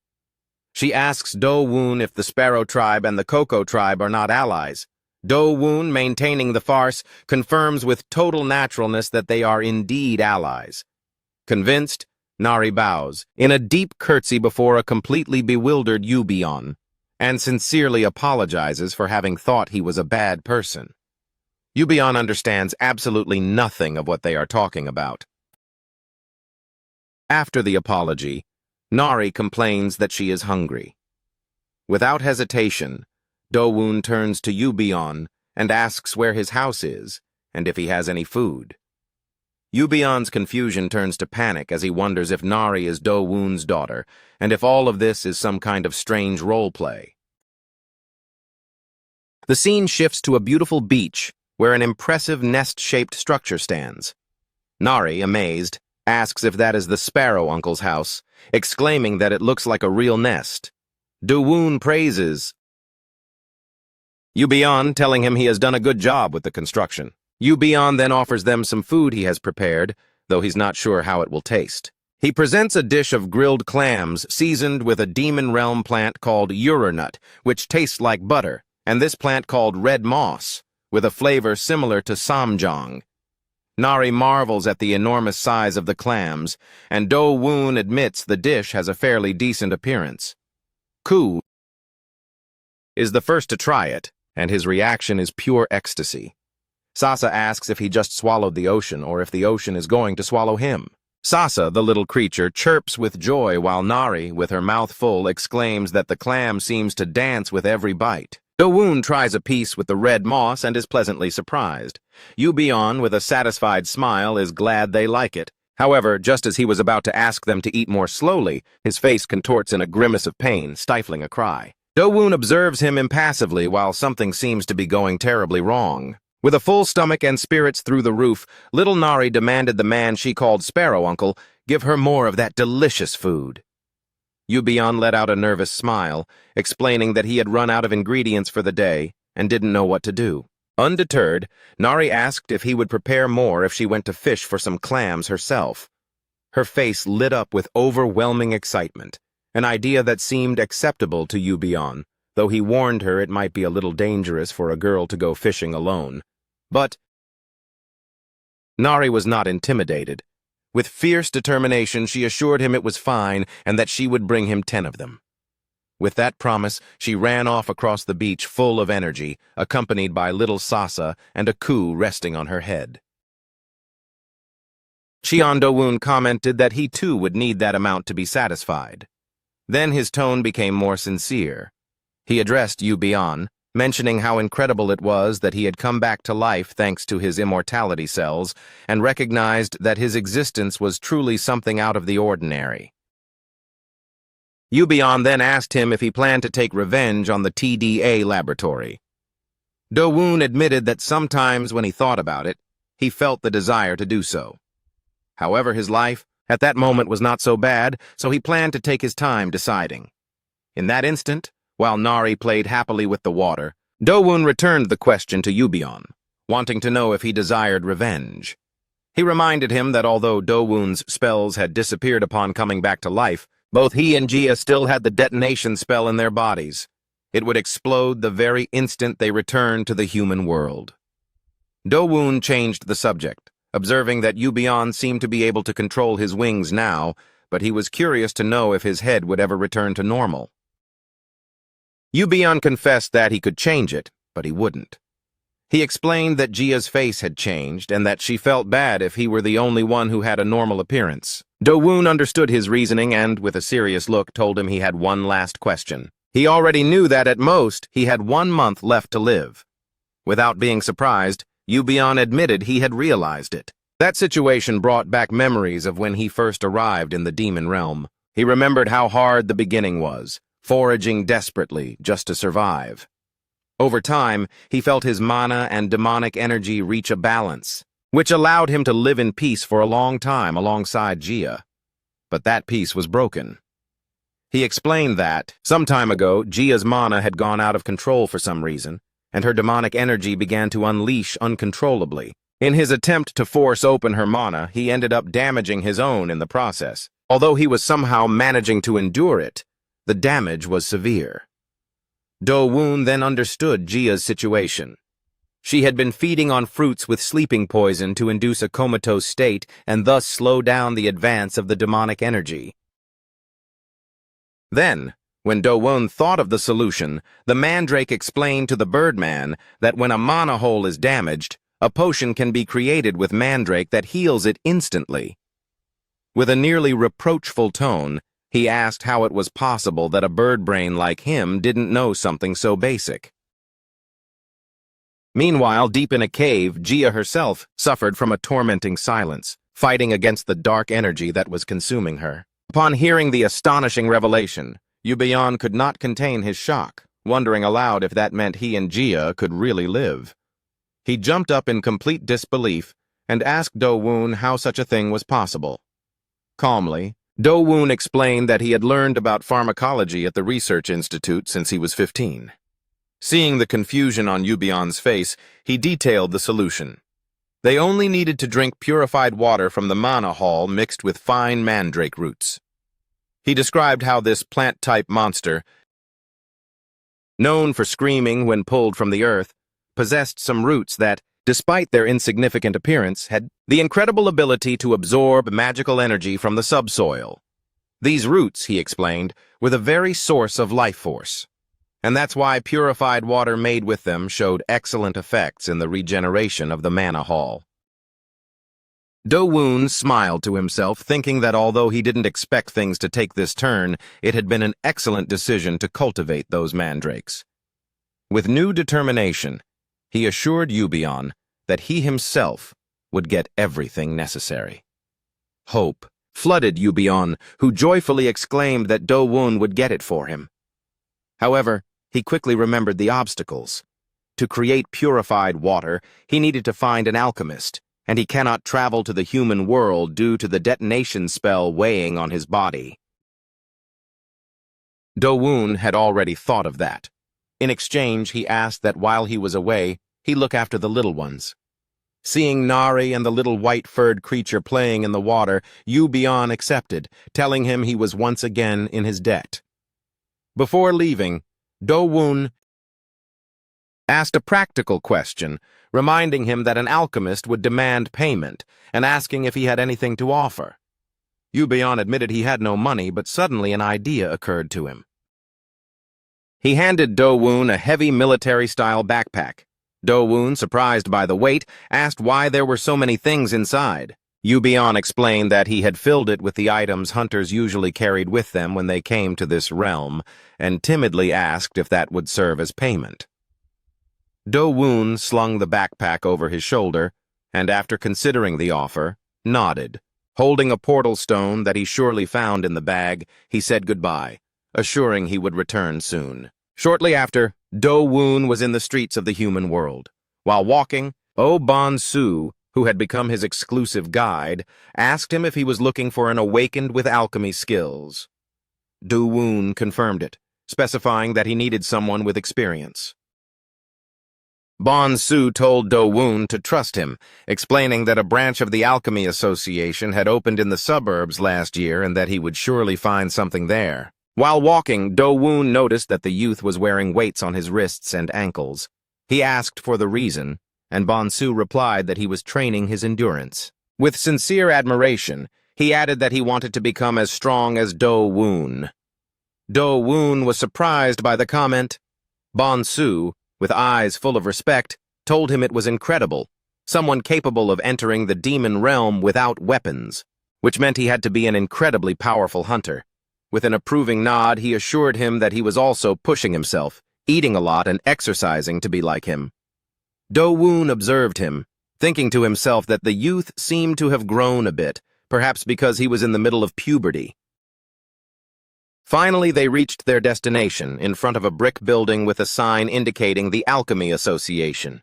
She asks Do-woon if the sparrow tribe and the cocoa tribe are not allies. Do-woon, maintaining the farce, confirms with total naturalness that they are indeed allies. Convinced, Nari bows, in a deep curtsy before a completely bewildered Yu Bion, and sincerely apologizes for having thought he was a bad person. Yu Bion understands absolutely nothing of what they are talking about. After the apology, Nari complains that she is hungry. Without hesitation, Do-woon turns to Yu Bion and asks where his house is and if he has any food. Yu Bion's confusion turns to panic as he wonders if Nari is Do-woon's daughter and if all of this is some kind of strange role play. The scene shifts to a beautiful beach where an impressive nest-shaped structure stands. Nari, amazed, asks if that is the sparrow uncle's house, exclaiming that it looks like a real nest. Do-woon praises Yu Bion, telling him he has done a good job with the construction. Yu Bion then offers them some food he has prepared, though he's not sure how it will taste. He presents a dish of grilled clams seasoned with a demon realm plant called uranut, which tastes like butter, and this plant called red moss, with a flavor similar to samjang. Nari marvels at the enormous size of the clams, and Do-woon admits the dish has a fairly decent appearance. Koo is the first to try it, and his reaction is pure ecstasy. Sasa asks if he just swallowed the ocean or if the ocean is going to swallow him. Sasa, the little creature, chirps with joy while Nari, with her mouth full, exclaims that the clam seems to dance with every bite. Do-woon tries a piece with the red moss and is pleasantly surprised. Yu-bion, with a satisfied smile, is glad they like it. However, just as he was about to ask them to eat more slowly, his face contorts in a grimace of pain, stifling a cry. Do-woon observes him impassively while something seems to be going terribly wrong. With a full stomach and spirits through the roof, little Nari demanded the man she called Sparrow Uncle give her more of that delicious food. Yu-bion let out a nervous smile, explaining that he had run out of ingredients for the day and didn't know what to do. Undeterred, Nari asked if he would prepare more if she went to fish for some clams herself. Her face lit up with overwhelming excitement, an idea that seemed acceptable to Yu-bion, though he warned her it might be a little dangerous for a girl to go fishing alone. But Nari was not intimidated. With fierce determination, she assured him it was fine and that she would bring him 10 of them. With that promise, she ran off across the beach full of energy, accompanied by little Sasa and a Koo resting on her head. Cheon Do-woon commented that he too would need that amount to be satisfied. Then his tone became more sincere. He addressed Yu-bion, mentioning how incredible it was that he had come back to life thanks to his immortality cells, and recognized that his existence was truly something out of the ordinary. Yu-bion then asked him if he planned to take revenge on the TDA laboratory. Do-woon admitted that sometimes when he thought about it, he felt the desire to do so. However, his life at that moment was not so bad, so he planned to take his time deciding. In that instant, while Nari played happily with the water, Do-woon returned the question to Yu-bion, wanting to know if he desired revenge. He reminded him that although Do-woon's spells had disappeared upon coming back to life, both he and Jia still had the detonation spell in their bodies. It would explode the very instant they returned to the human world. Do-woon changed the subject, observing that Yu-bion seemed to be able to control his wings now, but he was curious to know if his head would ever return to normal. Yu-bion confessed that he could change it, but he wouldn't. He explained that Jia's face had changed and that she felt bad if he were the only one who had a normal appearance. Do-woon understood his reasoning and, with a serious look, told him he had one last question. He already knew that at most he had 1 month left to live. Without being surprised, Yu-bion admitted he had realized it. That situation brought back memories of when he first arrived in the demon realm. He remembered how hard the beginning was, foraging desperately just to survive. Over time, he felt his mana and demonic energy reach a balance, which allowed him to live in peace for a long time alongside Jia. But that peace was broken. He explained that, some time ago, Jia's mana had gone out of control for some reason, and her demonic energy began to unleash uncontrollably. In his attempt to force open her mana, he ended up damaging his own in the process. Although he was somehow managing to endure it, the damage was severe. Do-woon then understood Jia's situation. She had been feeding on fruits with sleeping poison to induce a comatose state and thus slow down the advance of the demonic energy. Then, when Do-woon thought of the solution, the mandrake explained to the birdman that when a mana hole is damaged, a potion can be created with mandrake that heals it instantly. With a nearly reproachful tone, he asked how it was possible that a bird brain like him didn't know something so basic. Meanwhile, deep in a cave, Jia herself suffered from a tormenting silence, fighting against the dark energy that was consuming her. Upon hearing the astonishing revelation, Yu-bion could not contain his shock, wondering aloud if that meant he and Jia could really live. He jumped up in complete disbelief and asked Do-woon how such a thing was possible. Calmly, Do-woon explained that he had learned about pharmacology at the research institute since he was 15. Seeing the confusion on Yu-bion's face, he detailed the solution. They only needed to drink purified water from the manhwa hall mixed with fine mandrake roots. He described how this plant-type monster, known for screaming when pulled from the earth, possessed some roots that, despite their insignificant appearance, had the incredible ability to absorb magical energy from the subsoil. These roots, he explained, were the very source of life force. And that's why purified water made with them showed excellent effects in the regeneration of the manhwa hall. Do-woon smiled to himself, thinking that although he didn't expect things to take this turn, it had been an excellent decision to cultivate those mandrakes. With new determination, he assured Yubion that he himself would get everything necessary. Hope flooded Yubion, who joyfully exclaimed that Do-woon would get it for him. However, he quickly remembered the obstacles. To create purified water, he needed to find an alchemist, and he cannot travel to the human world due to the detonation spell weighing on his body. Do-woon had already thought of that. In exchange, he asked that while he was away, he look after the little ones. Seeing Nari and the little white-furred creature playing in the water, Yubion accepted, telling him he was once again in his debt. Before leaving, Do-woon asked a practical question, reminding him that an alchemist would demand payment and asking if he had anything to offer. Yubion admitted he had no money, but suddenly an idea occurred to him. He handed Do-woon a heavy military-style backpack. Do-woon, surprised by the weight, asked why there were so many things inside. Yubion explained that he had filled it with the items hunters usually carried with them when they came to this realm, and timidly asked if that would serve as payment. Do-woon slung the backpack over his shoulder, and after considering the offer, nodded. Holding a portal stone that he surely found in the bag, he said goodbye, assuring he would return soon. Shortly after, Do-woon was in the streets of the human world. While walking, Bon-su, who had become his exclusive guide, asked him if he was looking for an awakened with alchemy skills. Do-woon confirmed it, specifying that he needed someone with experience. Bon-su told Do-woon to trust him, explaining that a branch of the Alchemy Association had opened in the suburbs last year and that he would surely find something there. While walking, Do-woon noticed that the youth was wearing weights on his wrists and ankles. He asked for the reason, and Bon-su replied that he was training his endurance. With sincere admiration, he added that he wanted to become as strong as Do-woon. Do-woon was surprised by the comment. Bon-su, with eyes full of respect, told him it was incredible, someone capable of entering the demon realm without weapons, which meant he had to be an incredibly powerful hunter. With an approving nod, he assured him that he was also pushing himself, eating a lot and exercising to be like him. Do-woon observed him, thinking to himself that the youth seemed to have grown a bit, perhaps because he was in the middle of puberty. Finally, they reached their destination, in front of a brick building with a sign indicating the Alchemy Association.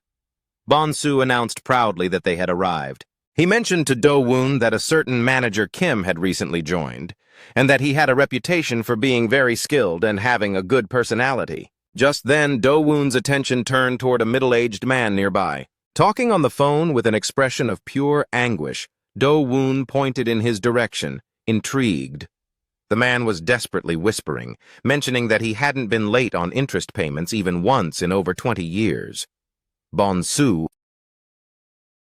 Bon-su announced proudly that they had arrived. He mentioned to Do-woon that a certain manager Kim had recently joined, and that he had a reputation for being very skilled and having a good personality. Just then, Do-woon's attention turned toward a middle-aged man nearby. Talking on the phone with an expression of pure anguish, Do-woon pointed in his direction, intrigued. The man was desperately whispering, mentioning that he hadn't been late on interest payments even once in over 20 years. Bon-su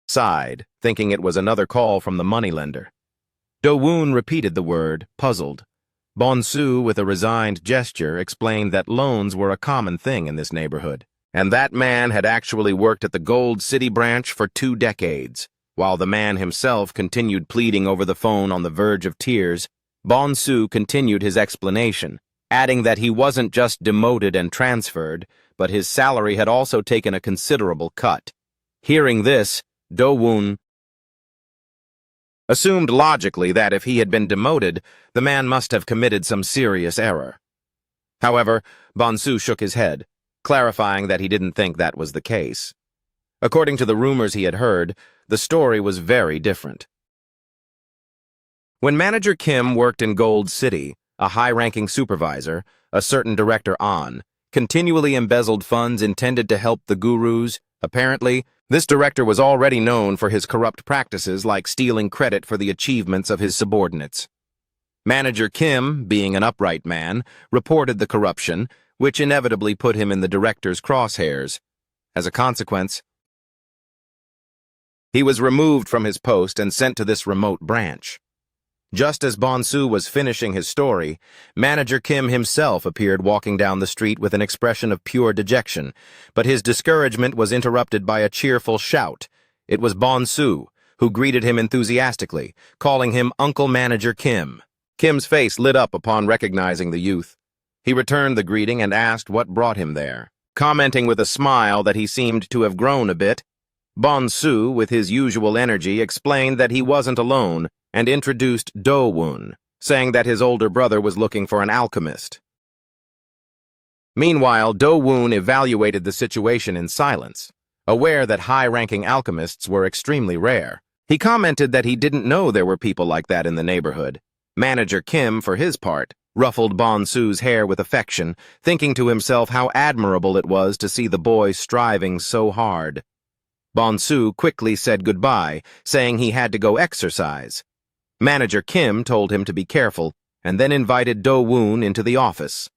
sighed, thinking it was another call from the moneylender. Do-woon repeated the word, puzzled. Bon-su, with a resigned gesture, explained that loans were a common thing in this neighborhood, and that man had actually worked at the Gold City branch for 2 decades. While the man himself continued pleading over the phone on the verge of tears, Bon-su continued his explanation, adding that he wasn't just demoted and transferred, but his salary had also taken a considerable cut. Hearing this, Do-woon assumed logically that if he had been demoted, the man must have committed some serious error. However, Bon-su shook his head, clarifying that he didn't think that was the case. According to the rumors he had heard, the story was very different. When manager Kim worked in Gold City, a high-ranking supervisor, a certain director An, continually embezzled funds intended to help the gurus. Apparently, This director was already known for his corrupt practices like stealing credit for the achievements of his subordinates. Manager Kim, being an upright man, reported the corruption, which inevitably put him in the director's crosshairs. As a consequence, he was removed from his post and sent to this remote branch. Just as Bonsu was finishing his story, Manager Kim himself appeared walking down the street with an expression of pure dejection, but his discouragement was interrupted by a cheerful shout. It was Bonsu, who greeted him enthusiastically, calling him Uncle Manager Kim. Kim's face lit up upon recognizing the youth. He returned the greeting and asked what brought him there. Commenting with a smile that he seemed to have grown a bit, Bonsu, with his usual energy, explained that he wasn't alone and introduced Do-woon, saying that his older brother was looking for an alchemist. Meanwhile, Do-woon evaluated the situation in silence, aware that high-ranking alchemists were extremely rare. He commented that he didn't know there were people like that in the neighborhood. Manager Kim, for his part, ruffled Bonsu's hair with affection, thinking to himself how admirable it was to see the boy striving so hard. Bonsu quickly said goodbye, saying he had to go exercise. Manager Kim told him to be careful, and then invited Do-woon into the office.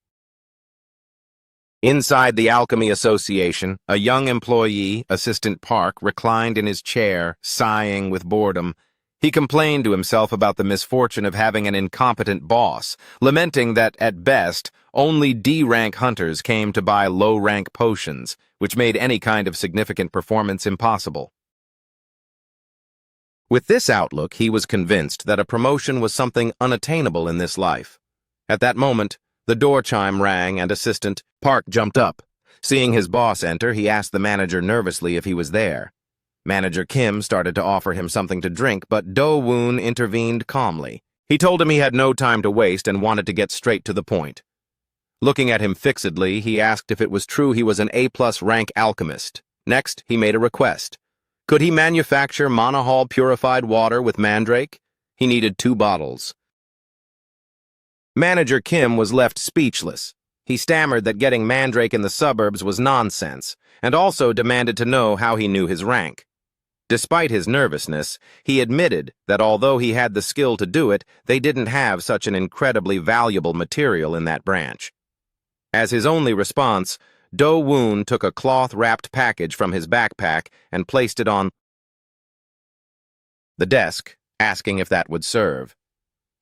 Inside the Alchemy Association, a young employee, Assistant Park, reclined in his chair, sighing with boredom. He complained to himself about the misfortune of having an incompetent boss, lamenting that, at best, only D-rank hunters came to buy low-rank potions, which made any kind of significant performance impossible. With this outlook, he was convinced that a promotion was something unattainable in this life. At that moment, the door chime rang and Assistant Park jumped up. Seeing his boss enter, he asked the manager nervously if he was there. Manager Kim started to offer him something to drink, but Do-woon intervened calmly. He told him he had no time to waste and wanted to get straight to the point. Looking at him fixedly, he asked if it was true he was an A+ rank alchemist. Next, he made a request. Could he manufacture monohol purified water with mandrake? He needed 2 bottles. Manager Kim was left speechless. He stammered that getting mandrake in the suburbs was nonsense, and also demanded to know how he knew his rank. Despite his nervousness, he admitted that although he had the skill to do it, they didn't have such an incredibly valuable material in that branch. As his only response, Do-woon took a cloth-wrapped package from his backpack and placed it on the desk, asking if that would serve.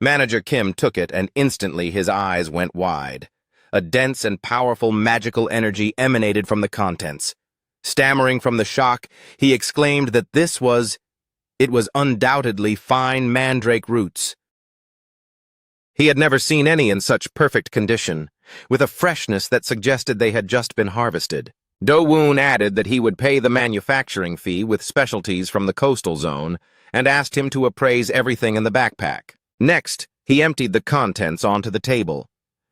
Manager Kim took it, and instantly his eyes went wide. A dense and powerful magical energy emanated from the contents. Stammering from the shock, he exclaimed that it was undoubtedly fine mandrake roots. He had never seen any in such perfect condition, with a freshness that suggested they had just been harvested. Do-woon added that he would pay the manufacturing fee with specialties from the coastal zone and asked him to appraise everything in the backpack. Next, he emptied the contents onto the table.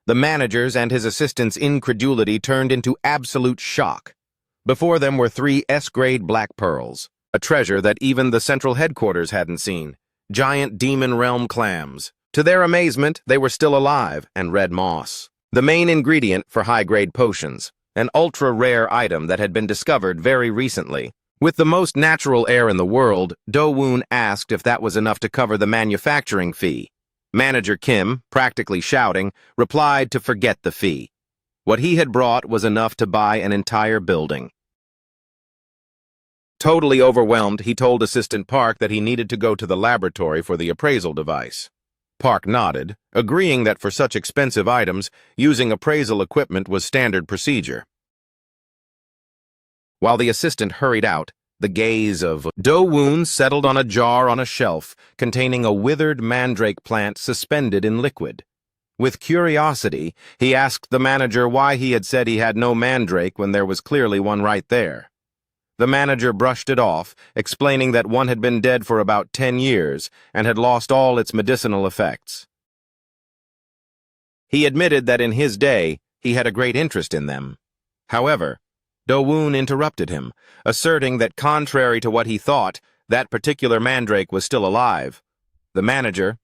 The manager's and his assistant's incredulity turned into absolute shock. Before them were 3 S-grade black pearls, a treasure that even the central headquarters hadn't seen, giant demon realm clams. To their amazement, they were still alive and red moss, the main ingredient for high-grade potions, an ultra-rare item that had been discovered very recently. With the most natural air in the world, Do-woon asked if that was enough to cover the manufacturing fee. Manager Kim, practically shouting, replied to forget the fee. What he had brought was enough to buy an entire building. Totally overwhelmed, he told Assistant Park that he needed to go to the laboratory for the appraisal device. Park nodded, agreeing that for such expensive items, using appraisal equipment was standard procedure. While the assistant hurried out, the gaze of Do-woon settled on a jar on a shelf containing a withered mandrake plant suspended in liquid. With curiosity, he asked the manager why he had said he had no mandrake when there was clearly one right there. The manager brushed it off, explaining that one had been dead for about 10 years and had lost all its medicinal effects. He admitted that in his day, he had a great interest in them. However, Do-woon interrupted him, asserting that contrary to what he thought, that particular mandrake was still alive. The manager,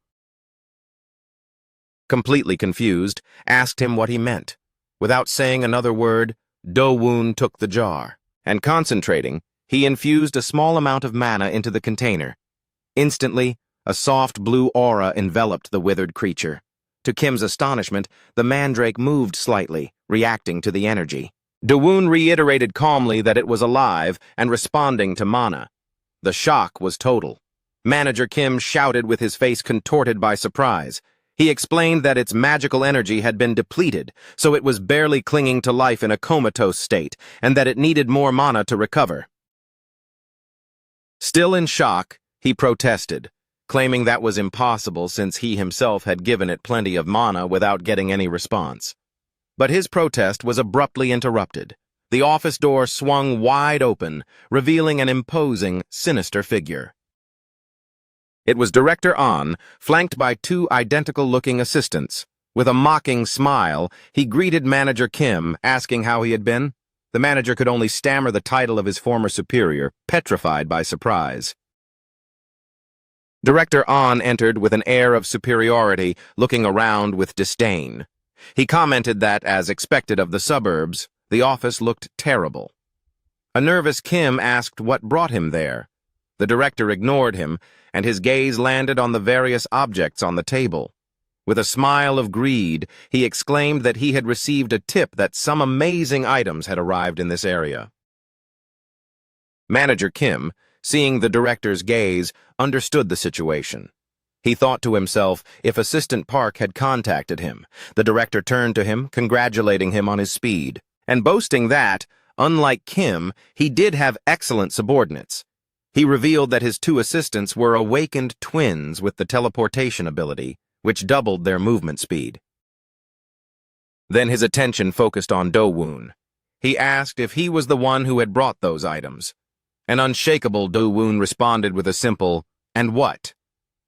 completely confused, asked him what he meant. Without saying another word, Do-woon took the jar, and concentrating, He infused a small amount of mana into the container. Instantly, a soft blue aura enveloped the withered creature. To Kim's astonishment, the mandrake moved slightly, reacting to the energy. Dawoon reiterated calmly that it was alive and responding to mana. The shock was total. Manager Kim shouted with his face contorted by surprise. He explained that its magical energy had been depleted, so it was barely clinging to life in a comatose state, and that it needed more mana to recover. Still in shock, he protested, claiming that was impossible since he himself had given it plenty of mana without getting any response. But his protest was abruptly interrupted. The office door swung wide open, revealing an imposing, sinister figure. It was Director An, flanked by two identical-looking assistants. With a mocking smile, he greeted Manager Kim, asking how he had been. The manager could only stammer the title of his former superior, petrified by surprise. Director An entered with an air of superiority, looking around with disdain. He commented that, as expected of the suburbs, the office looked terrible. A nervous Kim asked what brought him there. The director ignored him, and his gaze landed on the various objects on the table. With a smile of greed, he exclaimed that he had received a tip that some amazing items had arrived in this area. Manager Kim, seeing the director's gaze, understood the situation. He thought to himself if Assistant Park had contacted him. The director turned to him, congratulating him on his speed, and boasting that, unlike Kim, he did have excellent subordinates. He revealed that his two assistants were awakened twins with the teleportation ability, which doubled their movement speed. Then his attention focused on Dawoon. He asked if he was the one who had brought those items. An unshakable Dawoon responded with a simple, "And what?"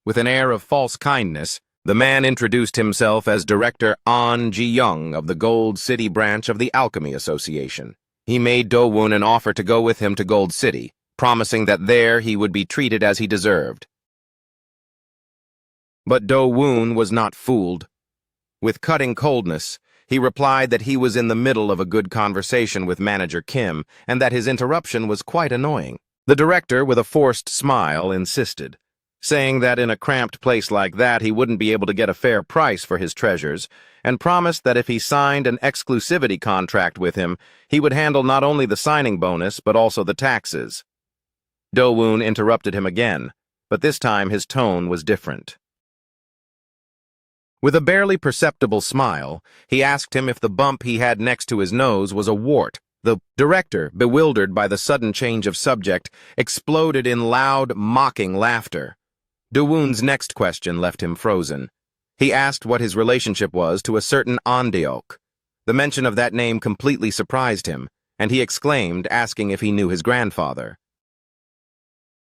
With an air of false kindness, the man introduced himself as Director An Ji-young of the Gold City branch of the Alchemy Association. He made Dawoon an offer to go with him to Gold City, promising that there he would be treated as he deserved. But Dawoon was not fooled. With cutting coldness, he replied that he was in the middle of a good conversation with Manager Kim and that his interruption was quite annoying. The director, with a forced smile, insisted, saying that in a cramped place like that he wouldn't be able to get a fair price for his treasures, and promised that if he signed an exclusivity contract with him, he would handle not only the signing bonus but also the taxes. Dawoon interrupted him again, but this time his tone was different. With a barely perceptible smile, he asked him if the bump he had next to his nose was a wart. The director, bewildered by the sudden change of subject, exploded in loud, mocking laughter. Dawoon's next question left him frozen. He asked what his relationship was to a certain Ondeok. The mention of that name completely surprised him, and he exclaimed, asking if he knew his grandfather,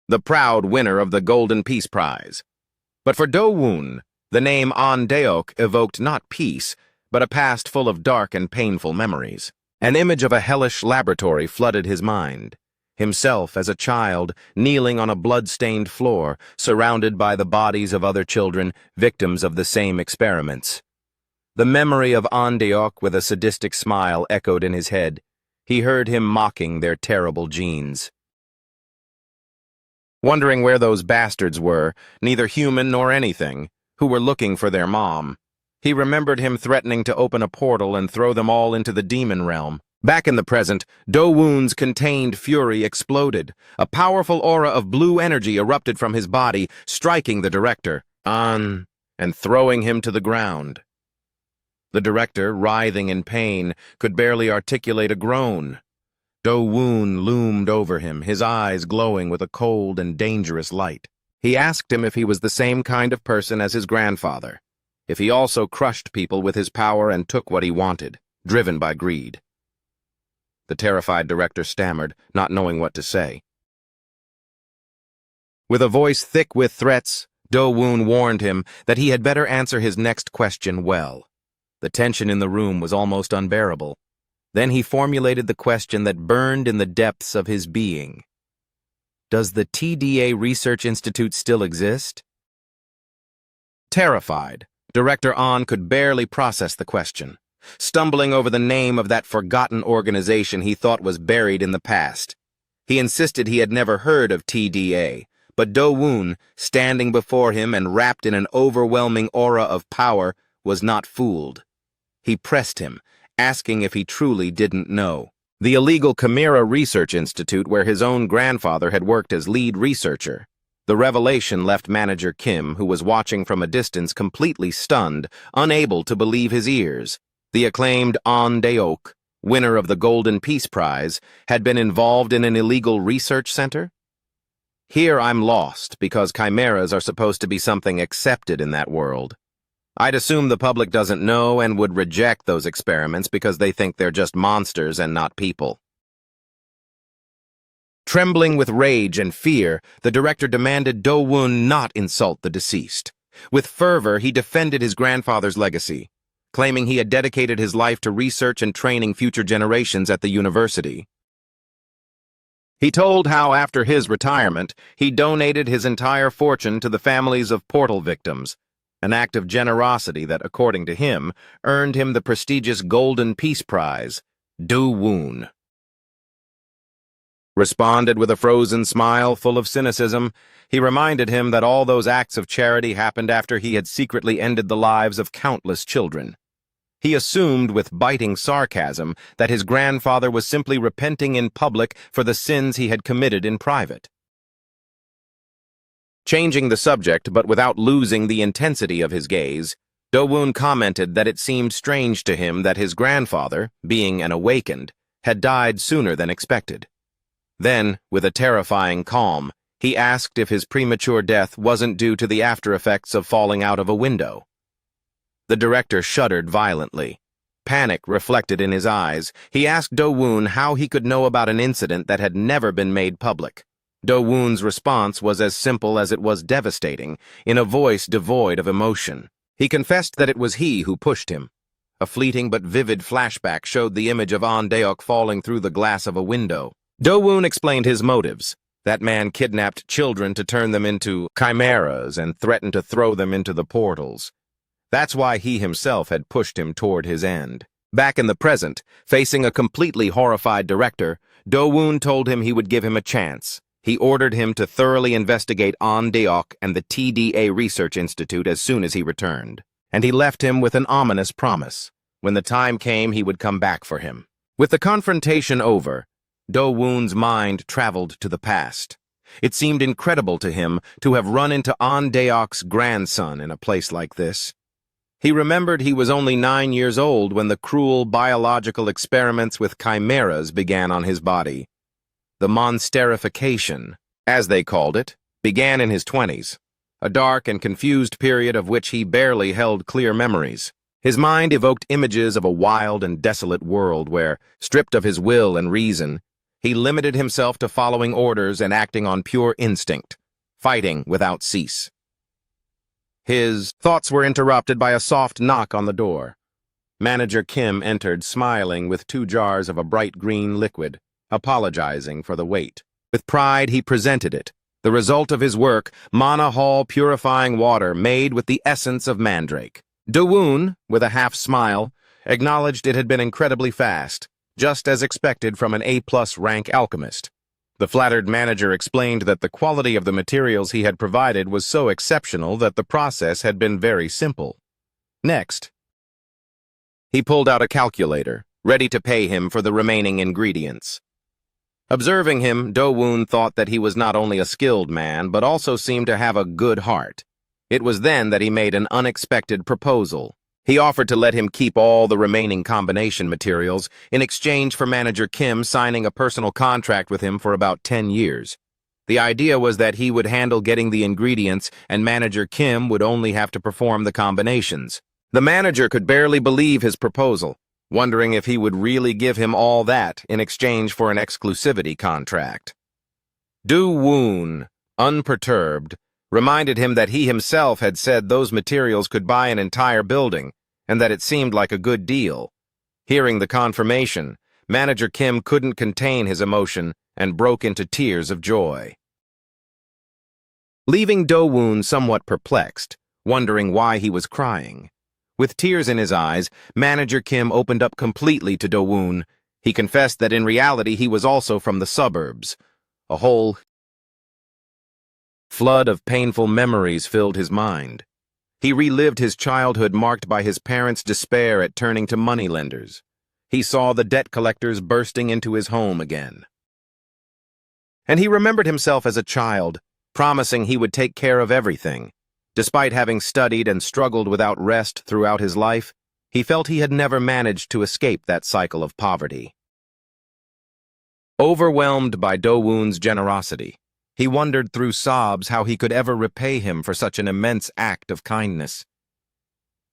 the proud winner of the Golden Peace Prize. But for Dawoon, the name Ondeok evoked not peace, but a past full of dark and painful memories. An image of a hellish laboratory flooded his mind. Himself as a child, kneeling on a blood-stained floor, surrounded by the bodies of other children, victims of the same experiments. The memory of Ondeok with a sadistic smile echoed in his head. He heard him mocking their terrible genes. Wondering where those bastards were, neither human nor anything, who were looking for their mom. He remembered him threatening to open a portal and throw them all into the demon realm. Back in the present, Dawoon's contained fury exploded. A powerful aura of blue energy erupted from his body, striking the director, and throwing him to the ground. The director, writhing in pain, could barely articulate a groan. Dawoon loomed over him, his eyes glowing with a cold and dangerous light. He asked him if he was the same kind of person as his grandfather, if he also crushed people with his power and took what he wanted, driven by greed. The terrified director stammered, not knowing what to say. With a voice thick with threats, Dawoon warned him that he had better answer his next question well. The tension in the room was almost unbearable. Then he formulated the question that burned in the depths of his being. Does the TDA Research Institute still exist? Terrified, Director An could barely process the question, stumbling over the name of that forgotten organization he thought was buried in the past. He insisted he had never heard of TDA, but Do-woon, standing before him and wrapped in an overwhelming aura of power, was not fooled. He pressed him, asking if he truly didn't know. The illegal Chimera Research Institute where his own grandfather had worked as lead researcher. The revelation left Manager Kim, who was watching from a distance, completely stunned, unable to believe his ears. The acclaimed Ahn Deok, winner of the Golden Peace Prize, had been involved in an illegal research center? Here I'm lost, because chimeras are supposed to be something accepted in that world. I'd assume the public doesn't know and would reject those experiments because they think they're just monsters and not people. Trembling with rage and fear, the director demanded Do-woon not insult the deceased. With fervor, he defended his grandfather's legacy, claiming he had dedicated his life to research and training future generations at the university. He told how after his retirement, he donated his entire fortune to the families of portal victims, an act of generosity that, according to him, earned him the prestigious Golden Peace Prize. Do-woon responded with a frozen smile full of cynicism. He reminded him that all those acts of charity happened after he had secretly ended the lives of countless children. He assumed with biting sarcasm that his grandfather was simply repenting in public for the sins he had committed in private. Changing the subject, but without losing the intensity of his gaze, Do-woon commented that it seemed strange to him that his grandfather, being an awakened, had died sooner than expected. Then, with a terrifying calm, he asked if his premature death wasn't due to the after-effects of falling out of a window. The director shuddered violently. Panic reflected in his eyes. He asked Do-woon how he could know about an incident that had never been made public. Do-woon's response was as simple as it was devastating, in a voice devoid of emotion. He confessed that it was he who pushed him. A fleeting but vivid flashback showed the image of Ahn Deok falling through the glass of a window. Do-woon explained his motives. That man kidnapped children to turn them into chimeras and threatened to throw them into the portals. That's why he himself had pushed him toward his end. Back in the present, facing a completely horrified director, Do-woon told him he would give him a chance. He ordered him to thoroughly investigate Ahn Deok and the TDA Research Institute as soon as he returned. And he left him with an ominous promise. When the time came, he would come back for him. With the confrontation over, Do-woon's mind traveled to the past. It seemed incredible to him to have run into Ahn Deok's grandson in a place like this. He remembered he was only 9 years old when the cruel biological experiments with chimeras began on his body. The monsterification, as they called it, began in his 20s, a dark and confused period of which he barely held clear memories. His mind evoked images of a wild and desolate world where, stripped of his will and reason, he limited himself to following orders and acting on pure instinct, fighting without cease. His thoughts were interrupted by a soft knock on the door. Manager Kim entered, smiling with 2 jars of a bright green liquid, apologizing for the wait. With pride, he presented it, the result of his work, Mana Hall purifying water made with the essence of mandrake. Do-woon, with a half-smile, acknowledged it had been incredibly fast, just as expected from an A-plus rank alchemist. The flattered manager explained that the quality of the materials he had provided was so exceptional that the process had been very simple. Next, he pulled out a calculator, ready to pay him for the remaining ingredients. Observing him, Do-woon thought that he was not only a skilled man, but also seemed to have a good heart. It was then that he made an unexpected proposal. He offered to let him keep all the remaining combination materials in exchange for Manager Kim signing a personal contract with him for about 10 years. The idea was that he would handle getting the ingredients and Manager Kim would only have to perform the combinations. The manager could barely believe his proposal, wondering if he would really give him all that in exchange for an exclusivity contract. Do-woon, unperturbed, reminded him that he himself had said those materials could buy an entire building, and that it seemed like a good deal. Hearing the confirmation, Manager Kim couldn't contain his emotion and broke into tears of joy. Leaving Do-woon somewhat perplexed, wondering why he was crying. With tears in his eyes, Manager Kim opened up completely to Do-woon. He confessed that in reality he was also from the suburbs, A whole flood of painful memories filled his mind. He relived his childhood marked by his parents' despair at turning to moneylenders. He saw the debt collectors bursting into his home again. And he remembered himself as a child, promising he would take care of everything. Despite having studied and struggled without rest throughout his life, he felt he had never managed to escape that cycle of poverty. Overwhelmed by Do-woon's generosity, he wondered through sobs how he could ever repay him for such an immense act of kindness.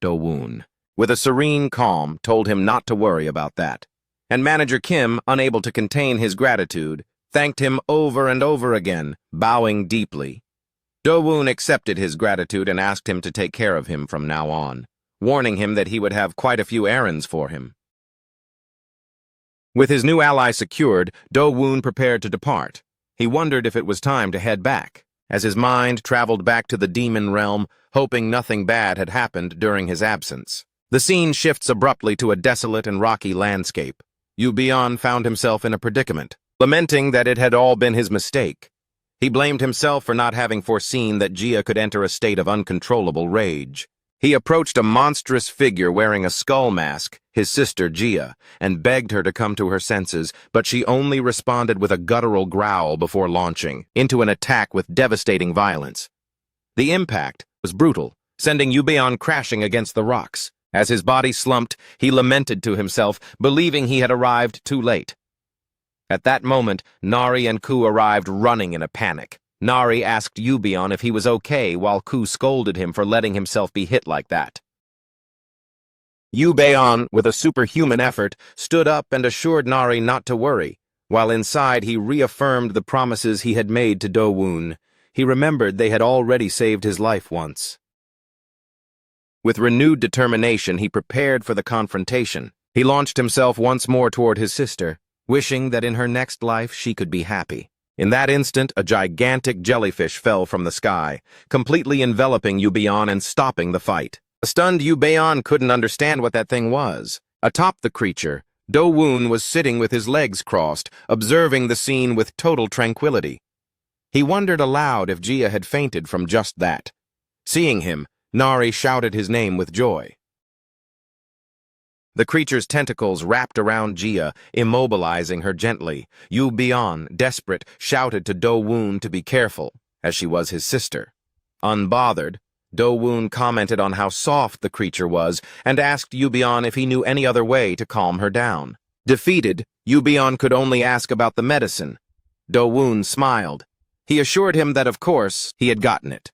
Do-woon, with a serene calm, told him not to worry about that, and Manager Kim, unable to contain his gratitude, thanked him over and over again, bowing deeply. Do-woon accepted his gratitude and asked him to take care of him from now on, warning him that he would have quite a few errands for him. With his new ally secured, Do-woon prepared to depart. He wondered if it was time to head back, as his mind traveled back to the demon realm, hoping nothing bad had happened during his absence. The scene shifts abruptly to a desolate and rocky landscape. Yu-bion found himself in a predicament, lamenting that it had all been his mistake. He blamed himself for not having foreseen that Jia could enter a state of uncontrollable rage. He approached a monstrous figure wearing a skull mask, his sister Jia, and begged her to come to her senses, but she only responded with a guttural growl before launching into an attack with devastating violence. The impact was brutal, sending Yu-bion crashing against the rocks. As his body slumped, he lamented to himself, believing he had arrived too late. At that moment, Nari and Ku arrived running in a panic. Nari asked Yu-bion if he was okay, while Ku scolded him for letting himself be hit like that. Yu-bion, with a superhuman effort, stood up and assured Nari not to worry, while inside he reaffirmed the promises he had made to Do-woon. He remembered they had already saved his life once. With renewed determination, he prepared for the confrontation. He launched himself once more toward his sister, wishing that in her next life she could be happy. In that instant, a gigantic jellyfish fell from the sky, completely enveloping Yu-bion and stopping the fight. The stunned Yu-bion couldn't understand what that thing was. Atop the creature, Do-woon was sitting with his legs crossed, observing the scene with total tranquility. He wondered aloud if Jia had fainted from just that. Seeing him, Nari shouted his name with joy. The creature's tentacles wrapped around Jia, immobilizing her gently. Yu-bion, desperate, shouted to Do-woon to be careful, as she was his sister. Unbothered, Do-woon commented on how soft the creature was and asked Yu-bion if he knew any other way to calm her down. Defeated, Yu-bion could only ask about the medicine. Do-woon smiled. He assured him that, of course, he had gotten it.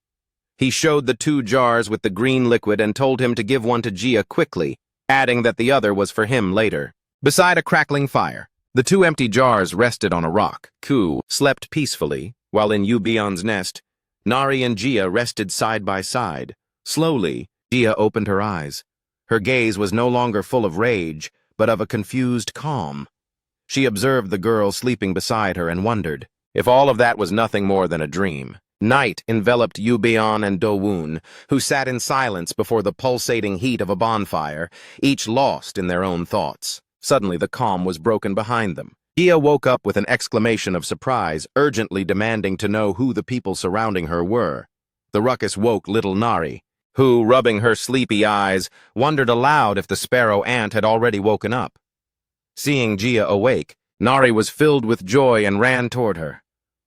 He showed the 2 jars with the green liquid and told him to give one to Jia quickly, adding that the other was for him later. Beside a crackling fire, the 2 empty jars rested on a rock. Ku slept peacefully, while in Yu-bion's nest, Nari and Jia rested side by side. Slowly, Jia opened her eyes. Her gaze was no longer full of rage, but of a confused calm. She observed the girl sleeping beside her and wondered if all of that was nothing more than a dream. Night enveloped Yu-bion and Do-woon, who sat in silence before the pulsating heat of a bonfire, each lost in their own thoughts. Suddenly the calm was broken behind them. Jia woke up with an exclamation of surprise, urgently demanding to know who the people surrounding her were. The ruckus woke little Nari, who, rubbing her sleepy eyes, wondered aloud if the sparrow ant had already woken up. Seeing Jia awake, Nari was filled with joy and ran toward her.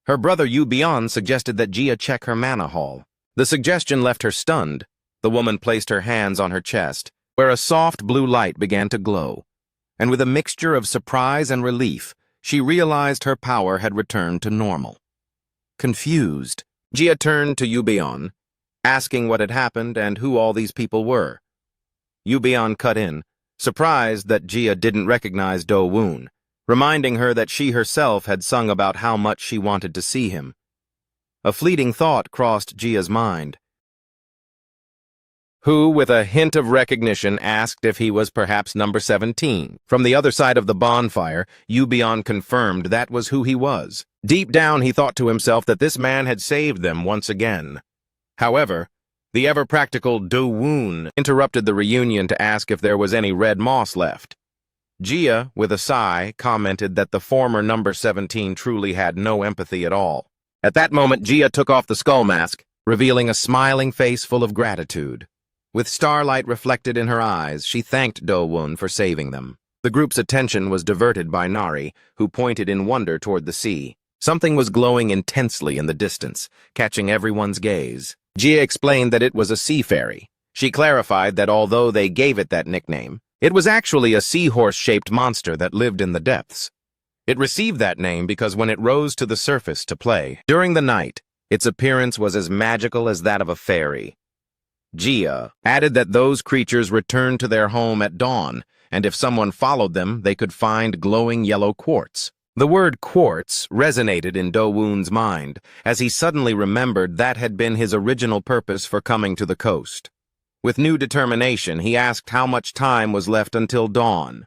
Her brother Yu-bion suggested that Jia check her mana hall. The suggestion left her stunned. The woman placed her hands on her chest, where a soft blue light began to glow. And with a mixture of surprise and relief, she realized her power had returned to normal. Confused, Jia turned to Yu-bion, asking what had happened and who all these people were. Yu-bion cut in, surprised that Jia didn't recognize Do-woon, reminding her that she herself had sung about how much she wanted to see him. A fleeting thought crossed Jia's mind, who, with a hint of recognition, asked if he was perhaps number 17. From the other side of the bonfire, Yu-bion confirmed that was who he was. Deep down, he thought to himself that this man had saved them once again. However, the ever-practical Do-woon interrupted the reunion to ask if there was any red moss left. Gia, with a sigh, commented that the former number 17 truly had no empathy at all. At that moment, Gia took off the skull mask, revealing a smiling face full of gratitude. With starlight reflected in her eyes, she thanked Do-woon for saving them. The group's attention was diverted by Nari, who pointed in wonder toward the sea. Something was glowing intensely in the distance, catching everyone's gaze. Gia explained that it was a sea fairy. She clarified that although they gave it that nickname, it was actually a seahorse-shaped monster that lived in the depths. It received that name because when it rose to the surface to play, during the night, its appearance was as magical as that of a fairy. Gia added that those creatures returned to their home at dawn, and if someone followed them, they could find glowing yellow quartz. The word quartz resonated in Do-woon's mind, as he suddenly remembered that had been his original purpose for coming to the coast. With new determination, he asked how much time was left until dawn.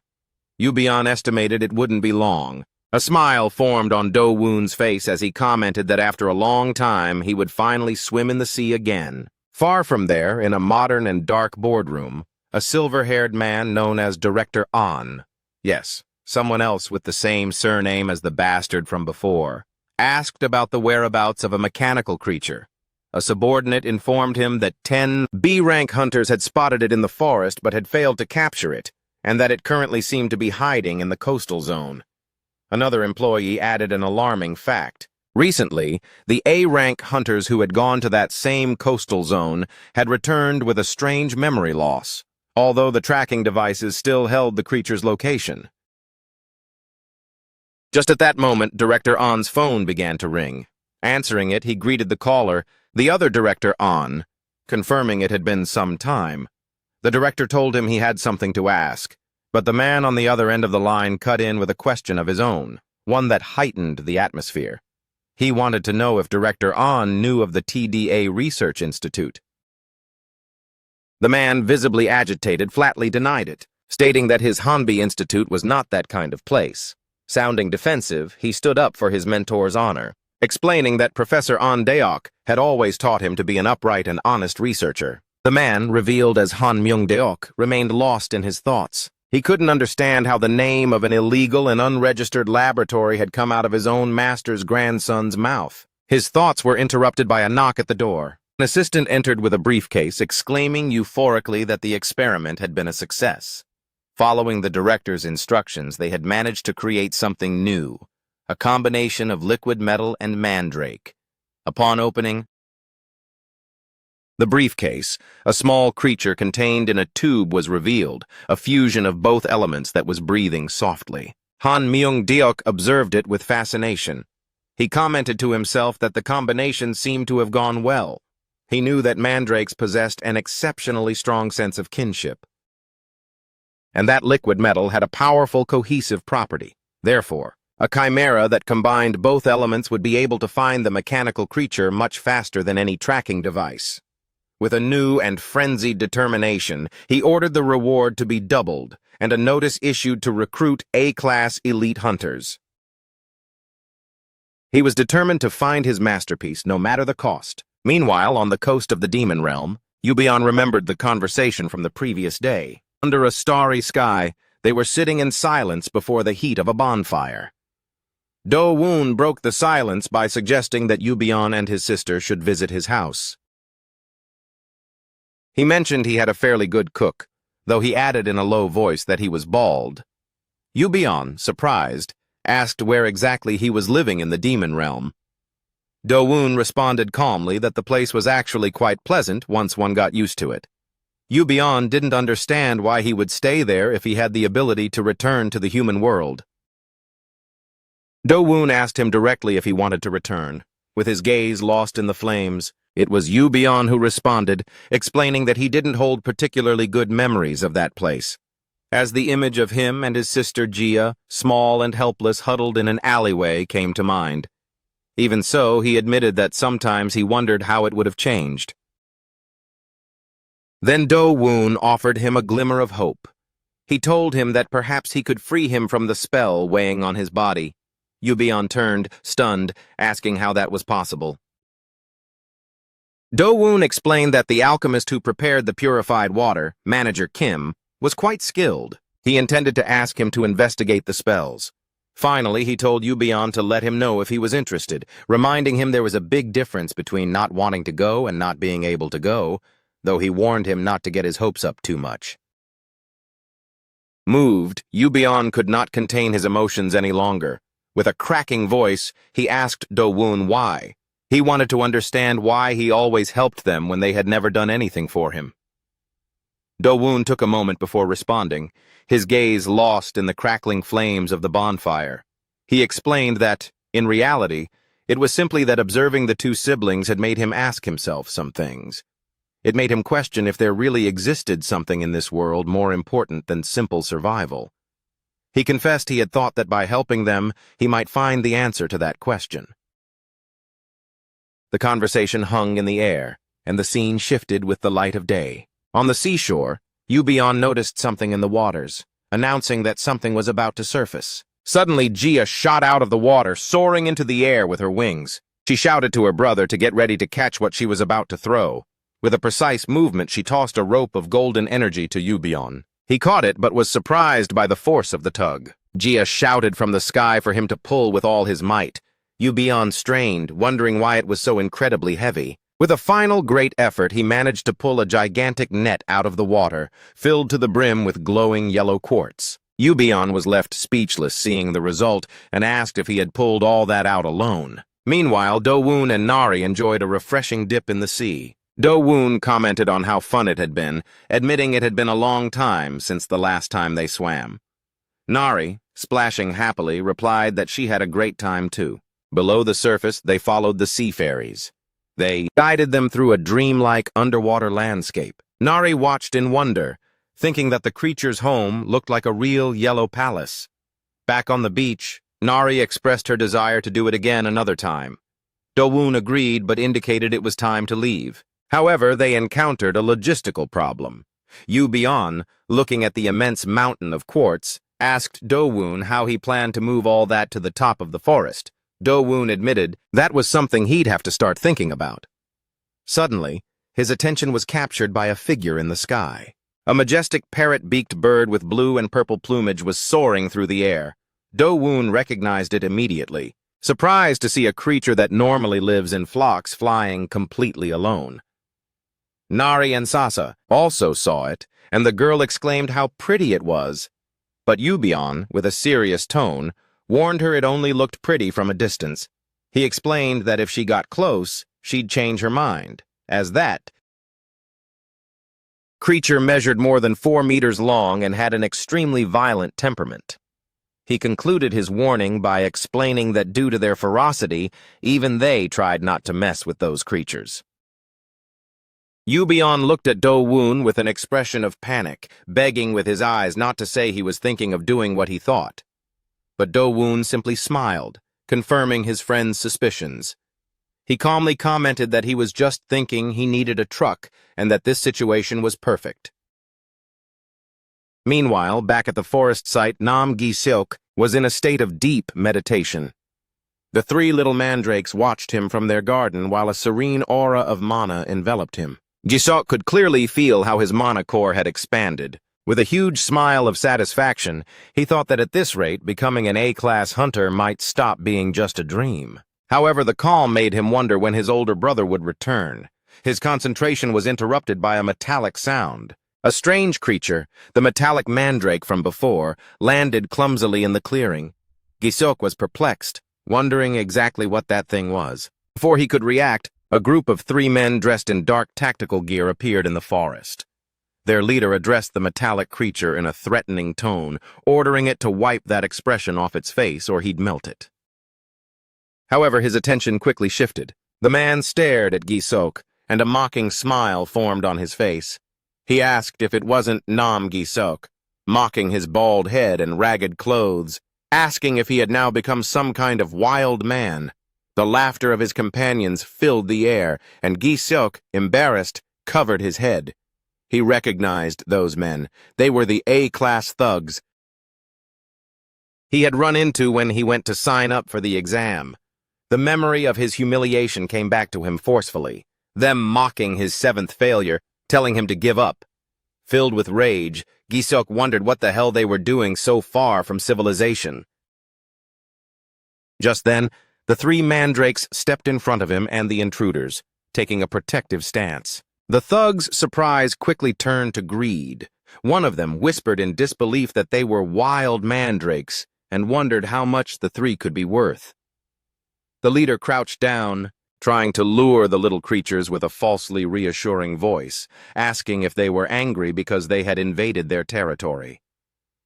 Yubion estimated it wouldn't be long. A smile formed on Do-woon's face as he commented that after a long time, he would finally swim in the sea again. Far from there, in a modern and dark boardroom, a silver-haired man known as Director An, yes, someone else with the same surname as the bastard from before, asked about the whereabouts of a mechanical creature. A subordinate informed him that 10 B-rank hunters had spotted it in the forest but had failed to capture it, and that it currently seemed to be hiding in the coastal zone. Another employee added an alarming fact. Recently, the A-rank hunters who had gone to that same coastal zone had returned with a strange memory loss, although the tracking devices still held the creature's location. Just at that moment, Director An's phone began to ring. Answering it, he greeted the caller, the other Director An, confirming it had been some time. The director told him he had something to ask, but the man on the other end of the line cut in with a question of his own, one that heightened the atmosphere. He wanted to know if Director An knew of the TDA Research Institute. The man, visibly agitated, flatly denied it, stating that his Hanbi Institute was not that kind of place. Sounding defensive, he stood up for his mentor's honor, explaining that Professor An Deok had always taught him to be an upright and honest researcher. The man, revealed as Han Myung-deok, remained lost in his thoughts. He couldn't understand how the name of an illegal and unregistered laboratory had come out of his own master's grandson's mouth. His thoughts were interrupted by a knock at the door. An assistant entered with a briefcase, exclaiming euphorically that the experiment had been a success. Following the director's instructions, they had managed to create something new, a combination of liquid metal and mandrake. Upon opening the briefcase, a small creature contained in a tube was revealed, a fusion of both elements that was breathing softly. Han Myung-deok observed it with fascination. He commented to himself that the combination seemed to have gone well. He knew that mandrakes possessed an exceptionally strong sense of kinship, and that liquid metal had a powerful cohesive property. Therefore, a chimera that combined both elements would be able to find the mechanical creature much faster than any tracking device. With a new and frenzied determination, he ordered the reward to be doubled and a notice issued to recruit A-class elite hunters. He was determined to find his masterpiece, no matter the cost. Meanwhile, on the coast of the Demon Realm, Yubion remembered the conversation from the previous day. Under a starry sky, they were sitting in silence before the heat of a bonfire. Do-woon broke the silence by suggesting that Yubion and his sister should visit his house. He mentioned he had a fairly good cook, though he added in a low voice that he was bald. Yubion, surprised, asked where exactly he was living in the Demon Realm. Do-woon responded calmly that the place was actually quite pleasant once one got used to it. Yubion didn't understand why he would stay there if he had the ability to return to the human world. Do-woon asked him directly if he wanted to return. With his gaze lost in the flames, it was Yubion who responded, explaining that he didn't hold particularly good memories of that place. As the image of him and his sister Gia, small and helpless, huddled in an alleyway, came to mind. Even so, he admitted that sometimes he wondered how it would have changed. Then Do-woon offered him a glimmer of hope. He told him that perhaps he could free him from the spell weighing on his body. Yubion turned, stunned, asking how that was possible. Do-woon explained that the alchemist who prepared the purified water, Manager Kim, was quite skilled. He intended to ask him to investigate the spells. Finally, he told Yubion to let him know if he was interested, reminding him there was a big difference between not wanting to go and not being able to go, though he warned him not to get his hopes up too much. Moved, Yubion could not contain his emotions any longer. With a cracking voice, he asked Do-woon why. He wanted to understand why he always helped them when they had never done anything for him. Do-woon took a moment before responding, his gaze lost in the crackling flames of the bonfire. He explained that, in reality, it was simply that observing the two siblings had made him ask himself some things. It made him question if there really existed something in this world more important than simple survival. He confessed he had thought that by helping them, he might find the answer to that question. The conversation hung in the air, and the scene shifted with the light of day. On the seashore, Yubion noticed something in the waters, announcing that something was about to surface. Suddenly, Gia shot out of the water, soaring into the air with her wings. She shouted to her brother to get ready to catch what she was about to throw. With a precise movement, she tossed a rope of golden energy to Yubion. He caught it, but was surprised by the force of the tug. Gia shouted from the sky for him to pull with all his might. Yubion strained, wondering why it was so incredibly heavy. With a final great effort, he managed to pull a gigantic net out of the water, filled to the brim with glowing yellow quartz. Yubion was left speechless seeing the result and asked if he had pulled all that out alone. Meanwhile, Do-woon and Nari enjoyed a refreshing dip in the sea. Do-woon commented on how fun it had been, admitting it had been a long time since the last time they swam. Nari, splashing happily, replied that she had a great time too. Below the surface, they followed the sea fairies. They guided them through a dreamlike underwater landscape. Nari watched in wonder, thinking that the creature's home looked like a real yellow palace. Back on the beach, Nari expressed her desire to do it again another time. Do-woon agreed but indicated it was time to leave. However, they encountered a logistical problem. Yubion, looking at the immense mountain of quartz, asked Do-woon how he planned to move all that to the top of the forest. Do-woon admitted that was something he'd have to start thinking about. Suddenly, his attention was captured by a figure in the sky. A majestic parrot-beaked bird with blue and purple plumage was soaring through the air. Do-woon recognized it immediately, surprised to see a creature that normally lives in flocks flying completely alone. Nari and Sasa also saw it, and the girl exclaimed how pretty it was. But Yubion, with a serious tone, warned her it only looked pretty from a distance. He explained that if she got close, she'd change her mind, as that creature measured more than 4 meters long and had an extremely violent temperament. He concluded his warning by explaining that due to their ferocity, even they tried not to mess with those creatures. Yubion looked at Do-woon with an expression of panic, begging with his eyes not to say he was thinking of doing what he thought. But Do-woon simply smiled, confirming his friend's suspicions. He calmly commented that he was just thinking he needed a truck and that this situation was perfect. Meanwhile, back at the forest site, Nam Gi-seok was in a state of deep meditation. The 3 little mandrakes watched him from their garden while a serene aura of mana enveloped him. Gi-seok could clearly feel how his mana core had expanded. With a huge smile of satisfaction, he thought that at this rate, becoming an A-class hunter might stop being just a dream. However, the calm made him wonder when his older brother would return. His concentration was interrupted by a metallic sound. A strange creature, the metallic mandrake from before, landed clumsily in the clearing. Gi-seok was perplexed, wondering exactly what that thing was. Before he could react, a group of 3 men dressed in dark tactical gear appeared in the forest. Their leader addressed the metallic creature in a threatening tone, ordering it to wipe that expression off its face or he'd melt it. However, his attention quickly shifted. The man stared at Gi-seok, and a mocking smile formed on his face. He asked if it wasn't Nam Gi-seok, mocking his bald head and ragged clothes, asking if he had now become some kind of wild man. The laughter of his companions filled the air, and Gi-seok, embarrassed, covered his head. He recognized those men. They were the A-class thugs he had run into when he went to sign up for the exam. The memory of his humiliation came back to him forcefully, them mocking his 7th failure, telling him to give up. Filled with rage, Gi-seok wondered what the hell they were doing so far from civilization. Just then, the three mandrakes stepped in front of him and the intruders, taking a protective stance. The thugs' surprise quickly turned to greed. One of them whispered in disbelief that they were wild mandrakes and wondered how much the three could be worth. The leader crouched down, trying to lure the little creatures with a falsely reassuring voice, asking if they were angry because they had invaded their territory.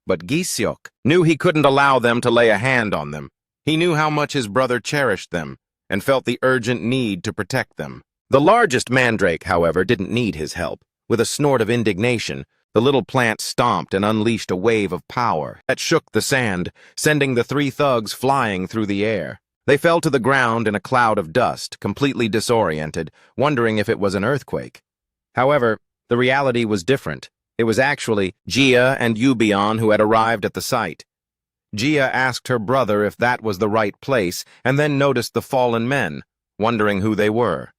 But Gi-seok knew he couldn't allow them to lay a hand on them. He knew how much his brother cherished them and felt the urgent need to protect them. The largest mandrake, however, didn't need his help. With a snort of indignation, the little plant stomped and unleashed a wave of power that shook the sand, sending the three thugs flying through the air. They fell to the ground in a cloud of dust, completely disoriented, wondering if it was an earthquake. However, the reality was different. It was actually Jia and Yubion who had arrived at the site. Jia asked her brother if that was the right place, and then noticed the fallen men, wondering who they were.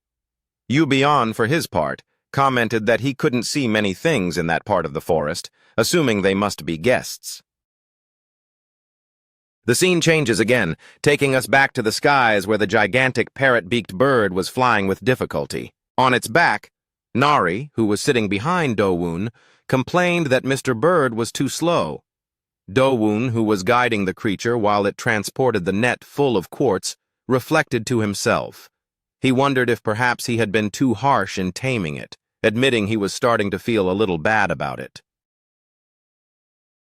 Yubion, for his part, commented that he couldn't see many things in that part of the forest, assuming they must be guests. The scene changes again, taking us back to the skies where the gigantic parrot-beaked bird was flying with difficulty. On its back, Nari, who was sitting behind Do-woon, complained that Mr. Bird was too slow. Do-woon, who was guiding the creature while it transported the net full of quartz, reflected to himself. He wondered if perhaps he had been too harsh in taming it, admitting he was starting to feel a little bad about it.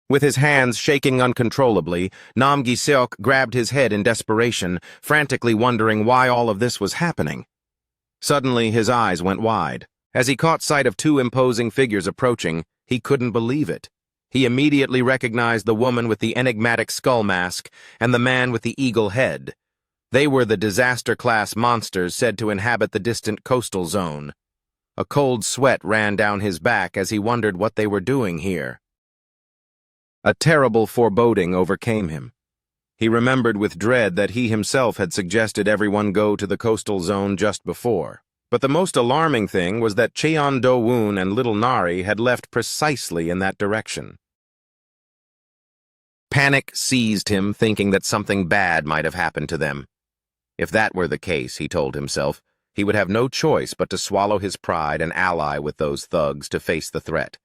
With his hands shaking uncontrollably, Nam Gi-seok grabbed his head in desperation, frantically wondering why all of this was happening. Suddenly, his eyes went wide. As he caught sight of two imposing figures approaching, he couldn't believe it. He immediately recognized the woman with the enigmatic skull mask and the man with the eagle head. They were the disaster-class monsters said to inhabit the distant coastal zone. A cold sweat ran down his back as he wondered what they were doing here. A terrible foreboding overcame him. He remembered with dread that he himself had suggested everyone go to the coastal zone just before. But the most alarming thing was that Cheon Do-woon and little Nari had left precisely in that direction. Panic seized him, thinking that something bad might have happened to them. If that were the case, he told himself, he would have no choice but to swallow his pride and ally with those thugs to face the threat.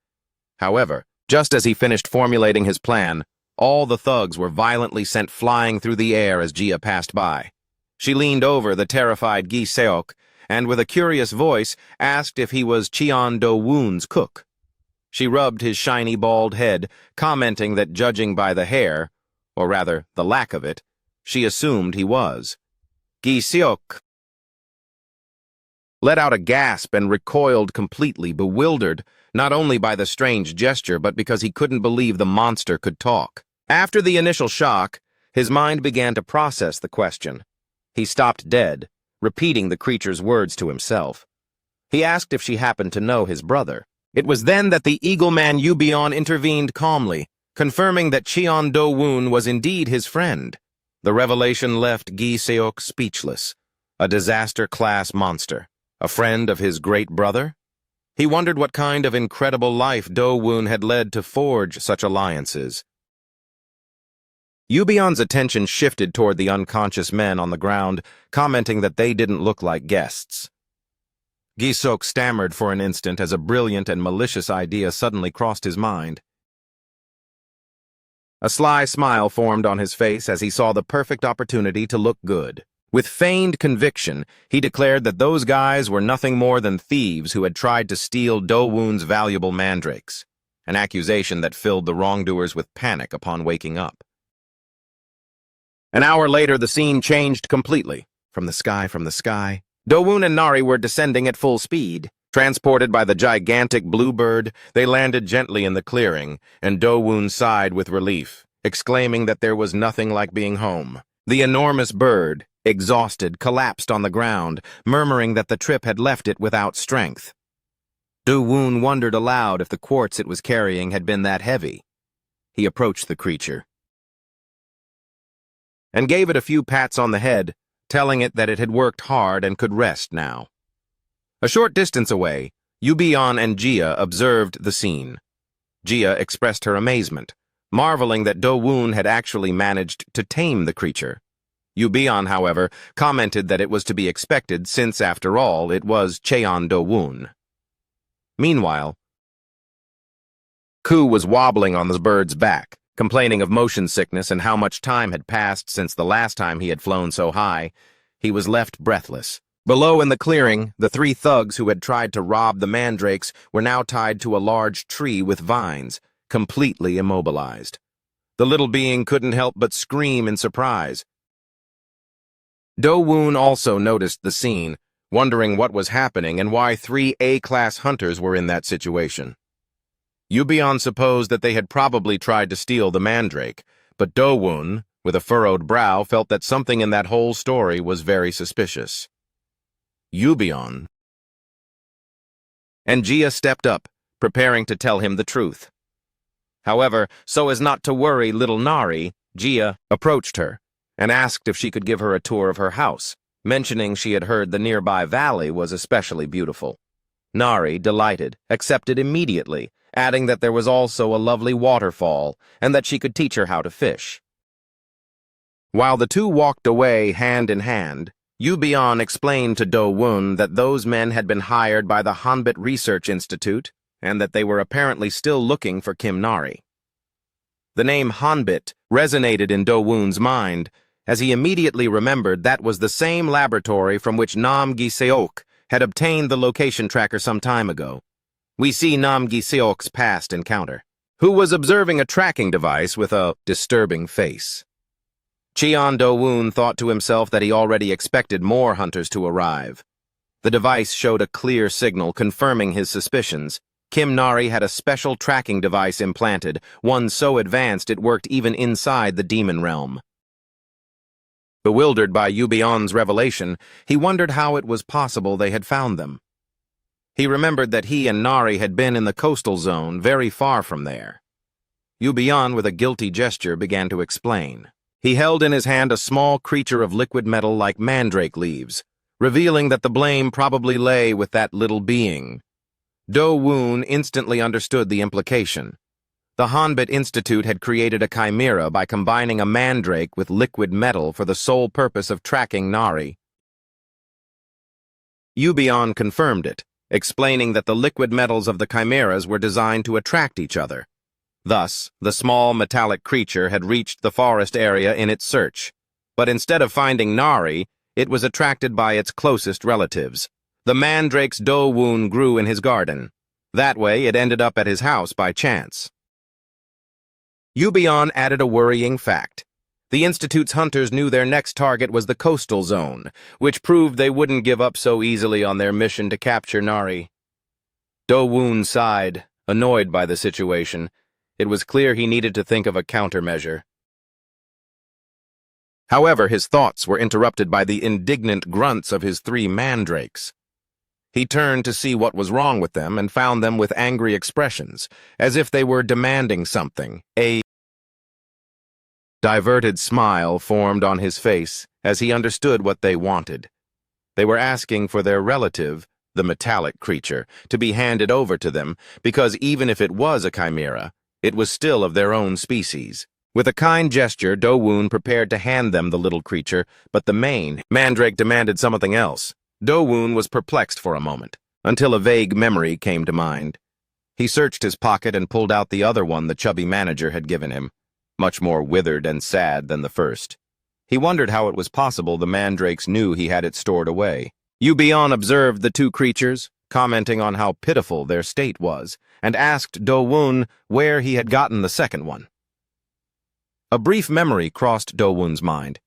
However, just as he finished formulating his plan, all the thugs were violently sent flying through the air as Jia passed by. She leaned over the terrified Gi-seok and, with a curious voice, asked if he was Cheon Do-woon's cook. She rubbed his shiny bald head, commenting that judging by the hair, or rather the lack of it, she assumed he was. Gi-seok let out a gasp and recoiled completely, bewildered, not only by the strange gesture, but because he couldn't believe the monster could talk. After the initial shock, his mind began to process the question. He stopped dead, repeating the creature's words to himself. He asked if she happened to know his brother. It was then that the eagle man Yubion intervened calmly, confirming that Cheon Do-woon was indeed his friend. The revelation left Gi-seok speechless. A disaster-class monster. A friend of his great brother? He wondered what kind of incredible life Do-woon had led to forge such alliances. Yubion's attention shifted toward the unconscious men on the ground, commenting that they didn't look like guests. Gi-seok stammered for an instant as a brilliant and malicious idea suddenly crossed his mind. A sly smile formed on his face as he saw the perfect opportunity to look good. With feigned conviction, he declared that those guys were nothing more than thieves who had tried to steal Do-woon's valuable mandrakes, an accusation that filled the wrongdoers with panic upon waking up. An hour later, the scene changed completely. From the sky, Do-woon and Nari were descending at full speed. Transported by the gigantic bluebird, they landed gently in the clearing, and Do-woon sighed with relief, exclaiming that there was nothing like being home. The enormous bird, exhausted, collapsed on the ground, murmuring that the trip had left it without strength. Do-woon wondered aloud if the quartz it was carrying had been that heavy. He approached the creature and gave it a few pats on the head, telling it that it had worked hard and could rest now. A short distance away, Yubion and Jia observed the scene. Jia expressed her amazement, marveling that Do-woon had actually managed to tame the creature. Yubion, however, commented that it was to be expected since, after all, it was Cheon Do-woon. Meanwhile, Ku was wobbling on the bird's back, complaining of motion sickness and how much time had passed since the last time he had flown so high. He was left breathless. Below in the clearing, the three thugs who had tried to rob the mandrakes were now tied to a large tree with vines, completely immobilized. The little being couldn't help but scream in surprise. Do-woon also noticed the scene, wondering what was happening and why 3 A-class hunters were in that situation. Yubion supposed that they had probably tried to steal the mandrake, but Do-woon, with a furrowed brow, felt that something in that whole story was very suspicious. Yubion. And Jia stepped up, preparing to tell him the truth. However, so as not to worry little Nari, Jia approached her and asked if she could give her a tour of her house, mentioning she had heard the nearby valley was especially beautiful. Nari, delighted, accepted immediately, adding that there was also a lovely waterfall and that she could teach her how to fish. While the two walked away hand in hand, Yubion explained to Do-woon that those men had been hired by the Hanbit Research Institute and that they were apparently still looking for Kim Nari. The name Hanbit resonated in Do-woon's mind, as he immediately remembered that was the same laboratory from which Nam Gi-seok had obtained the location tracker some time ago. We see Nam Gi-seok's past encounter, who was observing a tracking device with a disturbing face. Cheon Do-woon thought to himself that he already expected more hunters to arrive. The device showed a clear signal confirming his suspicions. Kim Nari had a special tracking device implanted, one so advanced it worked even inside the demon realm. Bewildered by Yubion's revelation, he wondered how it was possible they had found them. He remembered that he and Nari had been in the coastal zone, very far from there. Yubion, with a guilty gesture, began to explain. He held in his hand a small creature of liquid metal like mandrake leaves, revealing that the blame probably lay with that little being. Do-woon instantly understood the implication. The Hanbit Institute had created a chimera by combining a mandrake with liquid metal for the sole purpose of tracking Nari. Yubion confirmed it, explaining that the liquid metals of the chimeras were designed to attract each other. Thus, the small metallic creature had reached the forest area in its search, but instead of finding Nari, it was attracted by its closest relatives. The mandrakes Do-woon grew in his garden. That way, it ended up at his house by chance. Yubion added a worrying fact. The Institute's hunters knew their next target was the coastal zone, which proved they wouldn't give up so easily on their mission to capture Nari. Do-woon sighed, annoyed by the situation. It was clear he needed to think of a countermeasure. However, his thoughts were interrupted by the indignant grunts of his 3 mandrakes. He turned to see what was wrong with them and found them with angry expressions, as if they were demanding something. A diverted smile formed on his face as he understood what they wanted. They were asking for their relative, the metallic creature, to be handed over to them, because even if it was a chimera, it was still of their own species. With a kind gesture, Do-woon prepared to hand them the little creature, but the main mandrake demanded something else. Do-woon was perplexed for a moment, until a vague memory came to mind. He searched his pocket and pulled out the other one the chubby manager had given him, much more withered and sad than the first. He wondered how it was possible the mandrakes knew he had it stored away. Yubion observed the 2 creatures, commenting on how pitiful their state was, and asked Do-woon where he had gotten the second one. A brief memory crossed Do-woon's mind.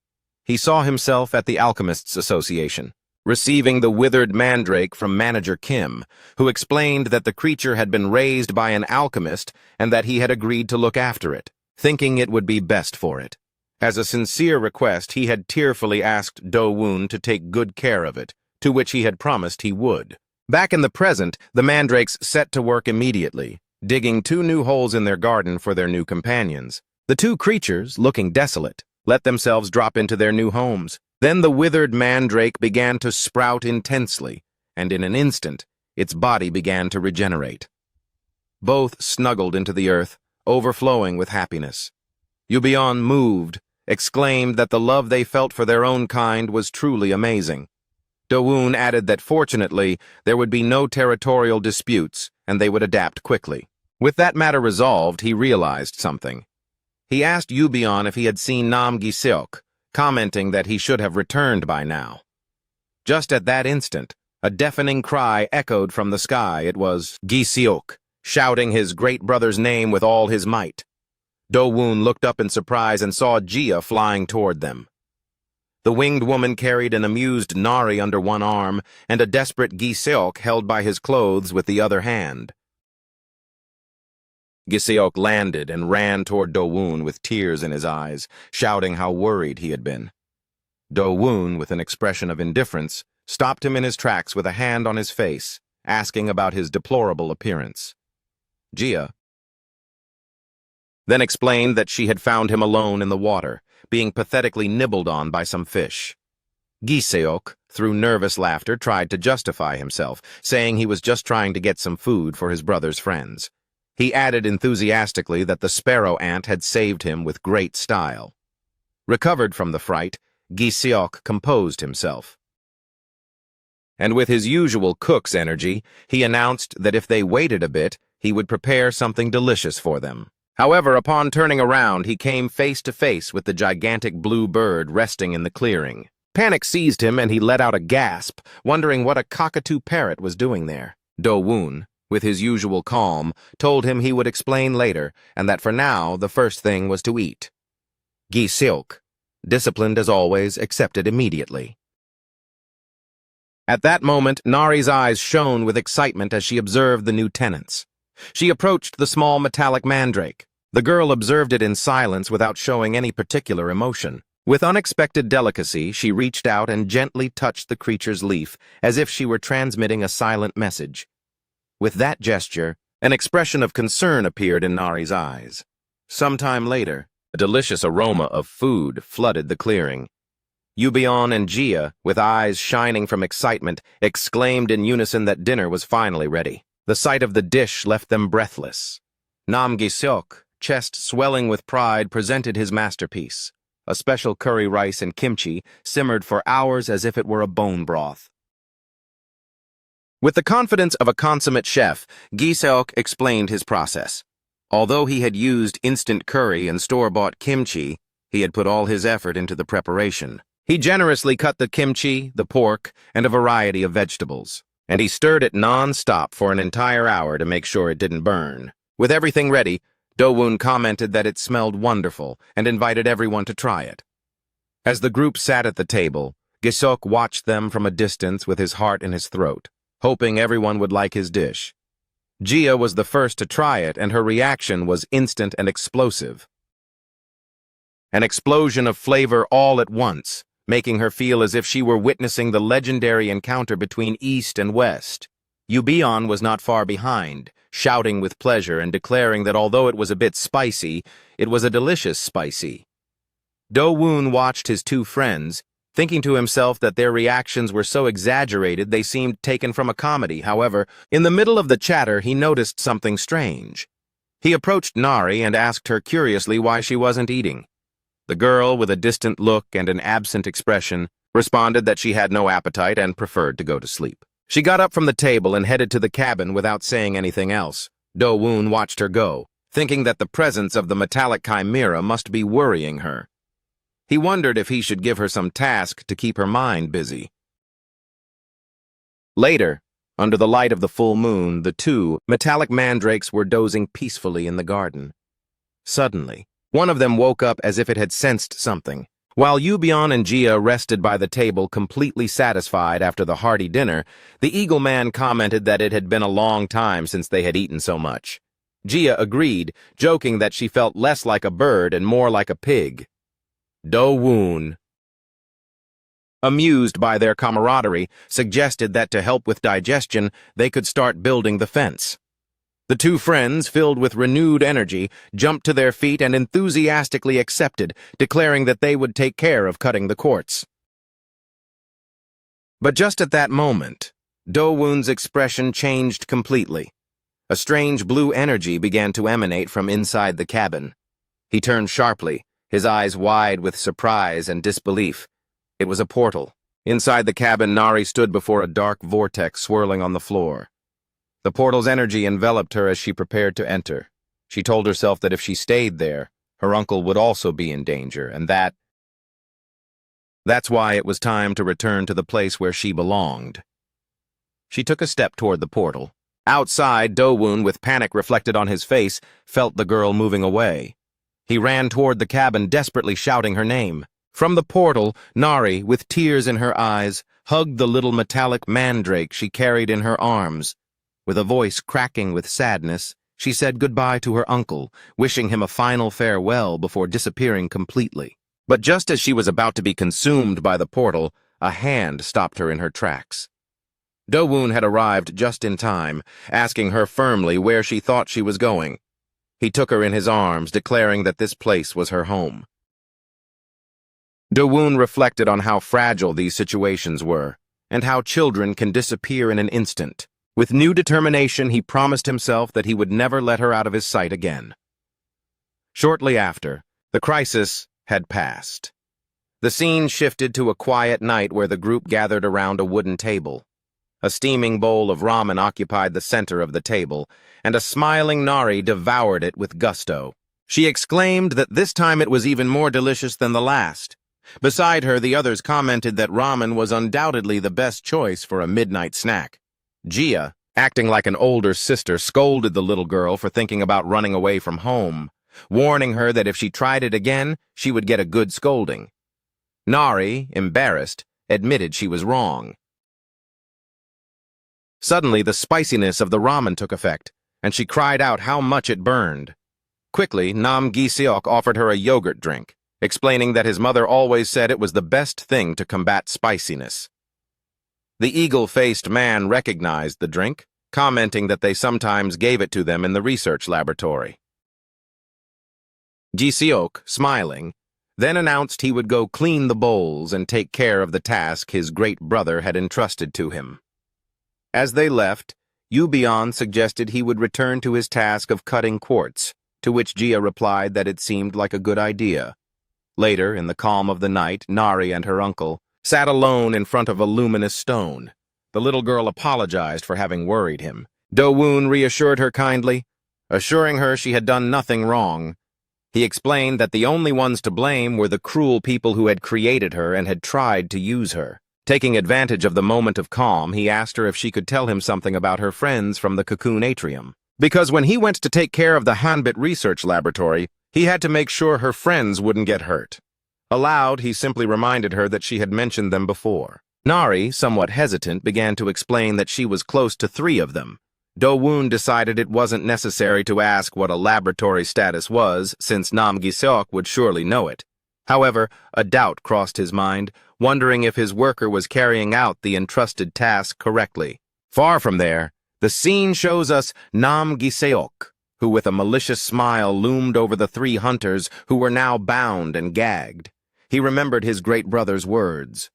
He saw himself at the Alchemists' Association, receiving the withered mandrake from Manager Kim, who explained that the creature had been raised by an alchemist and that he had agreed to look after it, thinking it would be best for it. As a sincere request, he had tearfully asked Do-woon to take good care of it, to which he had promised he would. Back in the present, the mandrakes set to work immediately, digging 2 new holes in their garden for their new companions. The 2 creatures, looking desolate, let themselves drop into their new homes. Then the withered mandrake began to sprout intensely, and in an instant, its body began to regenerate. Both snuggled into the earth, overflowing with happiness. Yubion, moved, exclaimed that the love they felt for their own kind was truly amazing. Do-woon added that fortunately, there would be no territorial disputes, and they would adapt quickly. With that matter resolved, he realized something. He asked Yubion if he had seen Nam Gi-seok, commenting that he should have returned by now. Just at that instant, a deafening cry echoed from the sky. It was Gi-seok, shouting his great brother's name with all his might. Do-woon looked up in surprise and saw Jia flying toward them. The winged woman carried an amused Nari under one arm and a desperate Gi-seok held by his clothes with the other hand. Gi-seok landed and ran toward Do-woon with tears in his eyes, shouting how worried he had been. Do-woon, with an expression of indifference, stopped him in his tracks with a hand on his face, asking about his deplorable appearance. Jia then explained that she had found him alone in the water, being pathetically nibbled on by some fish. Gi-seok, through nervous laughter, tried to justify himself, saying he was just trying to get some food for his brother's friends. He added enthusiastically that the sparrow ant had saved him with great style. Recovered from the fright, Gi-seok composed himself. And with his usual cook's energy, he announced that if they waited a bit, he would prepare something delicious for them. However, upon turning around, he came face to face with the gigantic blue bird resting in the clearing. Panic seized him and he let out a gasp, wondering what a cockatoo parrot was doing there. Do-woon, with his usual calm, told him he would explain later, and that for now the first thing was to eat. Gi-seok, disciplined as always, accepted immediately. At that moment, Nari's eyes shone with excitement as she observed the new tenants. She approached the small metallic mandrake. The girl observed it in silence without showing any particular emotion. With unexpected delicacy, she reached out and gently touched the creature's leaf, as if she were transmitting a silent message. With that gesture, an expression of concern appeared in Nari's eyes. Sometime later, a delicious aroma of food flooded the clearing. Yubion and Jia, with eyes shining from excitement, exclaimed in unison that dinner was finally ready. The sight of the dish left them breathless. Nam Gi-seok, chest swelling with pride, presented his masterpiece. A special curry rice and kimchi simmered for hours as if it were a bone broth. With the confidence of a consummate chef, Gi-seok explained his process. Although he had used instant curry and store-bought kimchi, he had put all his effort into the preparation. He generously cut the kimchi, the pork, and a variety of vegetables, and he stirred it non-stop for an entire hour to make sure it didn't burn. With everything ready, Do-woon commented that it smelled wonderful and invited everyone to try it. As the group sat at the table, Gi-seok watched them from a distance with his heart in his throat, hoping everyone would like his dish. Jia was the first to try it, and her reaction was instant and explosive. An explosion of flavor all at once, making her feel as if she were witnessing the legendary encounter between East and West. Yubion was not far behind, shouting with pleasure and declaring that although it was a bit spicy, it was a delicious spicy. Do-woon watched his two friends, thinking to himself that their reactions were so exaggerated they seemed taken from a comedy. However, in the middle of the chatter, he noticed something strange. He approached Nari and asked her curiously why she wasn't eating. The girl, with a distant look and an absent expression, responded that she had no appetite and preferred to go to sleep. She got up from the table and headed to the cabin without saying anything else. Do-woon watched her go, thinking that the presence of the metallic chimera must be worrying her. He wondered if he should give her some task to keep her mind busy. Later, under the light of the full moon, the two metallic mandrakes were dozing peacefully in the garden. Suddenly, one of them woke up as if it had sensed something. While Yubion and Jia rested by the table completely satisfied after the hearty dinner, the Eagle Man commented that it had been a long time since they had eaten so much. Jia agreed, joking that she felt less like a bird and more like a pig. Do-woon, amused by their camaraderie, suggested that to help with digestion, they could start building the fence. The two friends, filled with renewed energy, jumped to their feet and enthusiastically accepted, declaring that they would take care of cutting the quartz. But just at that moment, Do-woon's expression changed completely. A strange blue energy began to emanate from inside the cabin. He turned sharply, his eyes wide with surprise and disbelief. It was a portal. Inside the cabin, Nari stood before a dark vortex swirling on the floor. The portal's energy enveloped her as she prepared to enter. She told herself that if she stayed there, her uncle would also be in danger, and that's why it was time to return to the place where she belonged. She took a step toward the portal. Outside, Do-woon, with panic reflected on his face, felt the girl moving away. He ran toward the cabin, desperately shouting her name. From the portal, Nari, with tears in her eyes, hugged the little metallic mandrake she carried in her arms. With a voice cracking with sadness, she said goodbye to her uncle, wishing him a final farewell before disappearing completely. But just as she was about to be consumed by the portal, a hand stopped her in her tracks. Do-woon had arrived just in time, asking her firmly where she thought she was going. He took her in his arms, declaring that this place was her home. Do-woon reflected on how fragile these situations were, and how children can disappear in an instant. With new determination, he promised himself that he would never let her out of his sight again. Shortly after, the crisis had passed. The scene shifted to a quiet night where the group gathered around a wooden table. A steaming bowl of ramen occupied the center of the table, and a smiling Nari devoured it with gusto. She exclaimed that this time it was even more delicious than the last. Beside her, the others commented that ramen was undoubtedly the best choice for a midnight snack. Gia, acting like an older sister, scolded the little girl for thinking about running away from home, warning her that if she tried it again, she would get a good scolding. Nari, embarrassed, admitted she was wrong. Suddenly, the spiciness of the ramen took effect, and she cried out how much it burned. Quickly, Nam Gi-seok offered her a yogurt drink, explaining that his mother always said it was the best thing to combat spiciness. The eagle-faced man recognized the drink, commenting that they sometimes gave it to them in the research laboratory. Gi-seok, smiling, then announced he would go clean the bowls and take care of the task his great brother had entrusted to him. As they left, Yubion suggested he would return to his task of cutting quartz, to which Gia replied that it seemed like a good idea. Later, in the calm of the night, Nari and her uncle sat alone in front of a luminous stone. The little girl apologized for having worried him. Do-woon reassured her kindly, assuring her she had done nothing wrong. He explained that the only ones to blame were the cruel people who had created her and had tried to use her. Taking advantage of the moment of calm, he asked her if she could tell him something about her friends from the Cocoon Atrium. Because when he went to take care of the Hanbit Research Laboratory, he had to make sure her friends wouldn't get hurt. Aloud, he simply reminded her that she had mentioned them before. Nari, somewhat hesitant, began to explain that she was close to 3 of them. Do-woon decided it wasn't necessary to ask what a laboratory status was, since Nam Gi-seok would surely know it. However, a doubt crossed his mind, wondering if his worker was carrying out the entrusted task correctly. Far from there, the scene shows us Nam Gi-seok, who with a malicious smile loomed over the 3 hunters who were now bound and gagged. He remembered his great brother's words.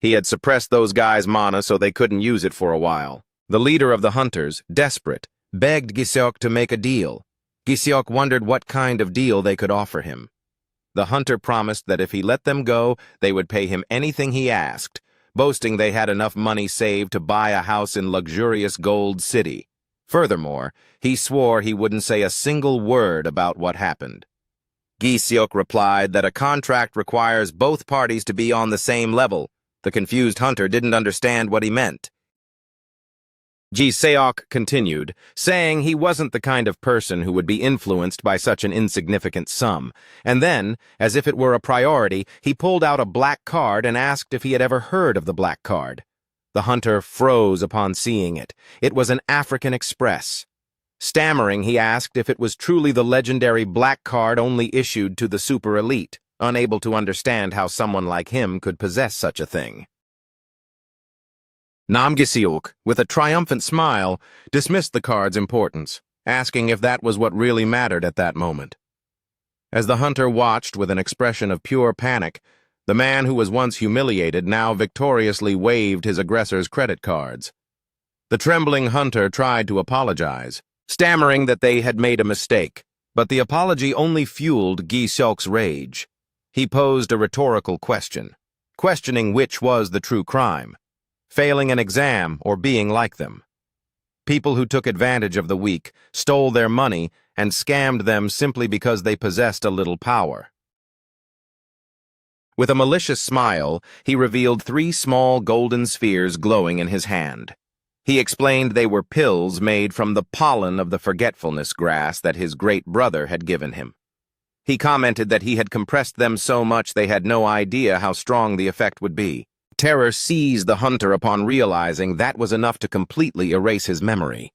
He had suppressed those guys' mana so they couldn't use it for a while. The leader of the hunters, desperate, begged Gi-seok to make a deal. Gi-seok wondered what kind of deal they could offer him. The hunter promised that if he let them go, they would pay him anything he asked, boasting they had enough money saved to buy a house in luxurious Gold City. Furthermore, he swore he wouldn't say a single word about what happened. Gi-seok replied that a contract requires both parties to be on the same level. The confused hunter didn't understand what he meant. Gi-seok continued, saying he wasn't the kind of person who would be influenced by such an insignificant sum, and then, as if it were a priority, he pulled out a black card and asked if he had ever heard of the black card. The hunter froze upon seeing it. It was an African Express. Stammering, he asked if it was truly the legendary black card only issued to the super elite, unable to understand how someone like him could possess such a thing. Nam Gi-seok, with a triumphant smile, dismissed the card's importance, asking if that was what really mattered at that moment. As the hunter watched with an expression of pure panic, the man who was once humiliated now victoriously waved his aggressor's credit cards. The trembling hunter tried to apologize, stammering that they had made a mistake, but the apology only fueled Gi-seok's rage. He posed a rhetorical question, questioning which was the true crime, failing an exam or being like them. People who took advantage of the weak, stole their money, and scammed them simply because they possessed a little power. With a malicious smile, he revealed 3 small golden spheres glowing in his hand. He explained they were pills made from the pollen of the forgetfulness grass that his great brother had given him. He commented that he had compressed them so much they had no idea how strong the effect would be. Terror seized the hunter upon realizing that was enough to completely erase his memory.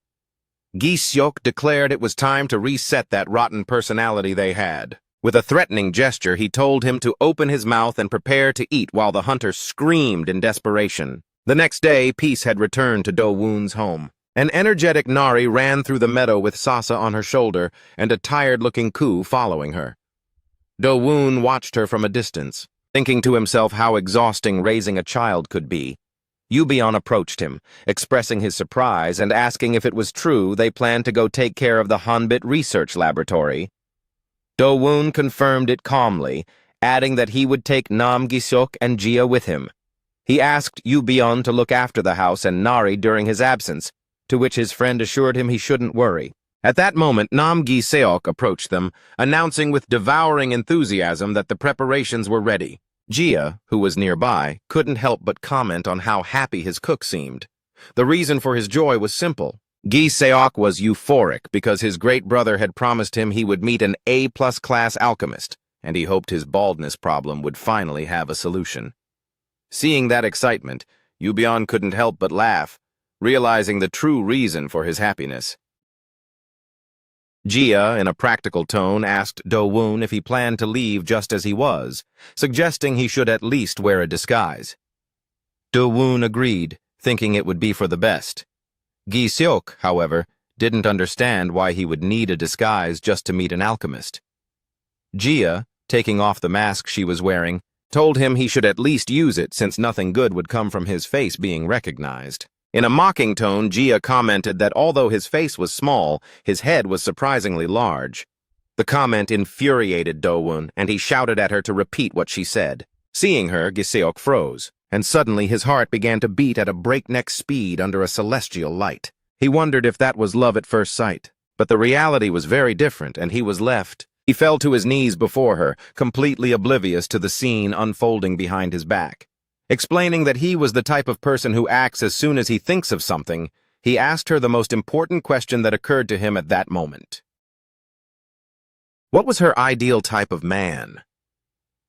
Gi-seok declared it was time to reset that rotten personality they had. With a threatening gesture, he told him to open his mouth and prepare to eat while the hunter screamed in desperation. The next day, peace had returned to Do-woon's home. An energetic Nari ran through the meadow with Sasa on her shoulder and a tired-looking Ku following her. Do-woon watched her from a distance, thinking to himself how exhausting raising a child could be. Yubion approached him, expressing his surprise and asking if it was true they planned to go take care of the Hanbit Research Laboratory. Do-woon confirmed it calmly, adding that he would take Nam Gi-seok and Jia with him. He asked Yubion to look after the house and Nari during his absence, to which his friend assured him he shouldn't worry. At that moment, Nam Gi-seok approached them, announcing with devouring enthusiasm that the preparations were ready. Jia, who was nearby, couldn't help but comment on how happy his cook seemed. The reason for his joy was simple. Gi-seok was euphoric because his great brother had promised him he would meet an A-plus class alchemist, and he hoped his baldness problem would finally have a solution. Seeing that excitement, Yubion couldn't help but laugh, realizing the true reason for his happiness. Jia, in a practical tone, asked Do-woon if he planned to leave just as he was, suggesting he should at least wear a disguise. Do-woon agreed, thinking it would be for the best. Gi-seok, however, didn't understand why he would need a disguise just to meet an alchemist. Jia, taking off the mask she was wearing, told him he should at least use it since nothing good would come from his face being recognized. In a mocking tone, Jia commented that although his face was small, his head was surprisingly large. The comment infuriated Do-woon, and he shouted at her to repeat what she said. Seeing her, Gi-seok froze, and suddenly his heart began to beat at a breakneck speed under a celestial light. He wondered if that was love at first sight, but the reality was very different, and he was left. He fell to his knees before her, completely oblivious to the scene unfolding behind his back. Explaining that he was the type of person who acts as soon as he thinks of something, he asked her the most important question that occurred to him at that moment. What was her ideal type of man?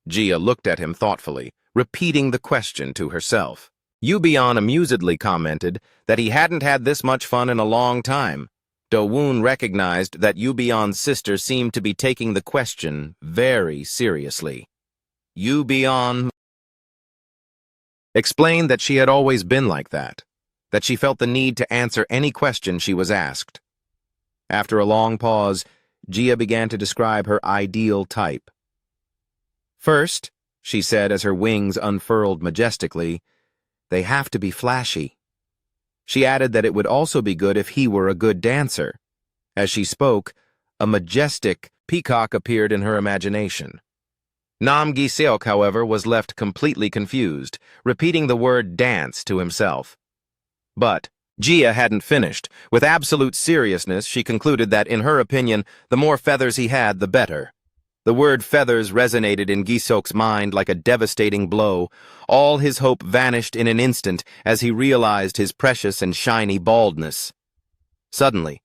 Jia looked at him thoughtfully, repeating the question to herself. Yubion amusedly commented that he hadn't had this much fun in a long time. Do-woon recognized that Yubion's sister seemed to be taking the question very seriously. Yubion explained that she had always been like that she felt the need to answer any question she was asked. After a long pause, Jia began to describe her ideal type. First, she said as her wings unfurled majestically, they have to be flashy. She added that it would also be good if he were a good dancer. As she spoke, a majestic peacock appeared in her imagination. Nam Gi-seok, however, was left completely confused, repeating the word dance to himself. But Jia hadn't finished. With absolute seriousness, she concluded that, in her opinion, the more feathers he had, the better. The word feathers resonated in Gi-seok's mind like a devastating blow. All his hope vanished in an instant as he realized his precious and shiny baldness. Suddenly,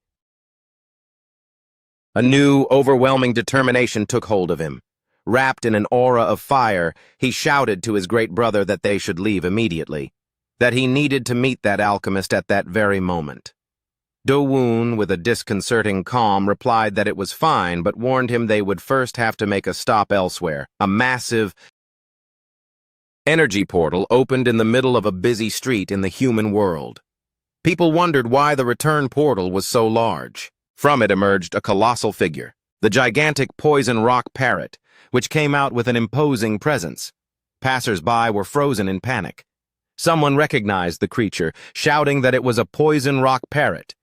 a new, overwhelming determination took hold of him. Wrapped in an aura of fire, he shouted to his great brother that they should leave immediately, that he needed to meet that alchemist at that very moment. Do-woon, with a disconcerting calm, replied that it was fine, but warned him they would first have to make a stop elsewhere. A massive energy portal opened in the middle of a busy street in the human world. People wondered why the return portal was so large. From it emerged a colossal figure, the gigantic poison rock parrot, which came out with an imposing presence. Passers-by were frozen in panic. Someone recognized the creature, shouting that it was a poison rock parrot.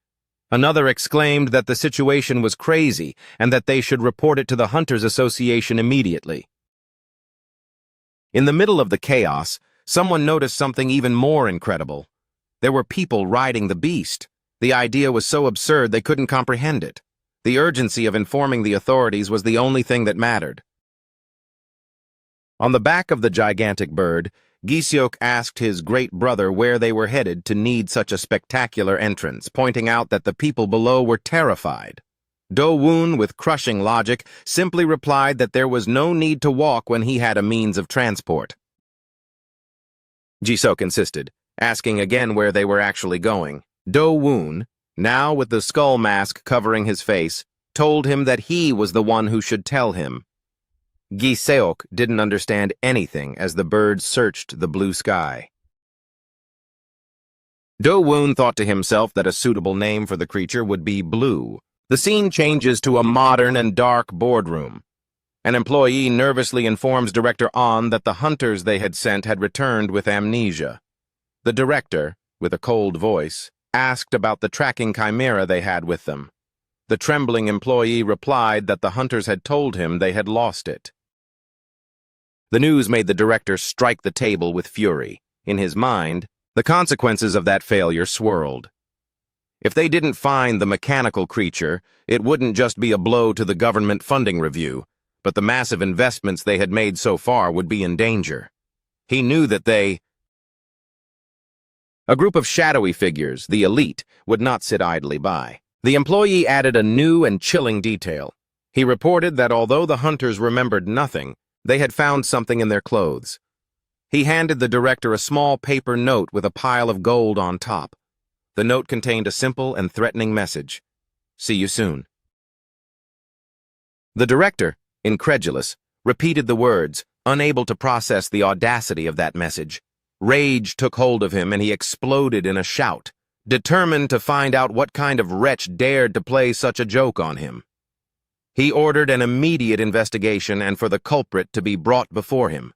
Another exclaimed that the situation was crazy and that they should report it to the Hunters Association immediately. In the middle of the chaos, someone noticed something even more incredible. There were people riding the beast. The idea was so absurd they couldn't comprehend it. The urgency of informing the authorities was the only thing that mattered. On the back of the gigantic bird, Giseok asked his great brother where they were headed to need such a spectacular entrance, pointing out that the people below were terrified. Do-woon, with crushing logic, simply replied that there was no need to walk when he had a means of transport. Giseok insisted, asking again where they were actually going. Do-woon, now with the skull mask covering his face, told him that he was the one who should tell him. Giseok didn't understand anything as the bird searched the blue sky. Do-woon thought to himself that a suitable name for the creature would be Blue. The scene changes to a modern and dark boardroom. An employee nervously informs Director An that the hunters they had sent had returned with amnesia. The director, with a cold voice, asked about the tracking chimera they had with them. The trembling employee replied that the hunters had told him they had lost it. The news made the director strike the table with fury. In his mind, the consequences of that failure swirled. If they didn't find the mechanical creature, it wouldn't just be a blow to the government funding review, but the massive investments they had made so far would be in danger. He knew that a group of shadowy figures, the elite, would not sit idly by. The employee added a new and chilling detail. He reported that although the hunters remembered nothing, they had found something in their clothes. He handed the director a small paper note with a pile of gold on top. The note contained a simple and threatening message. "See you soon." The director, incredulous, repeated the words, unable to process the audacity of that message. Rage took hold of him and he exploded in a shout, determined to find out what kind of wretch dared to play such a joke on him. He ordered an immediate investigation and for the culprit to be brought before him.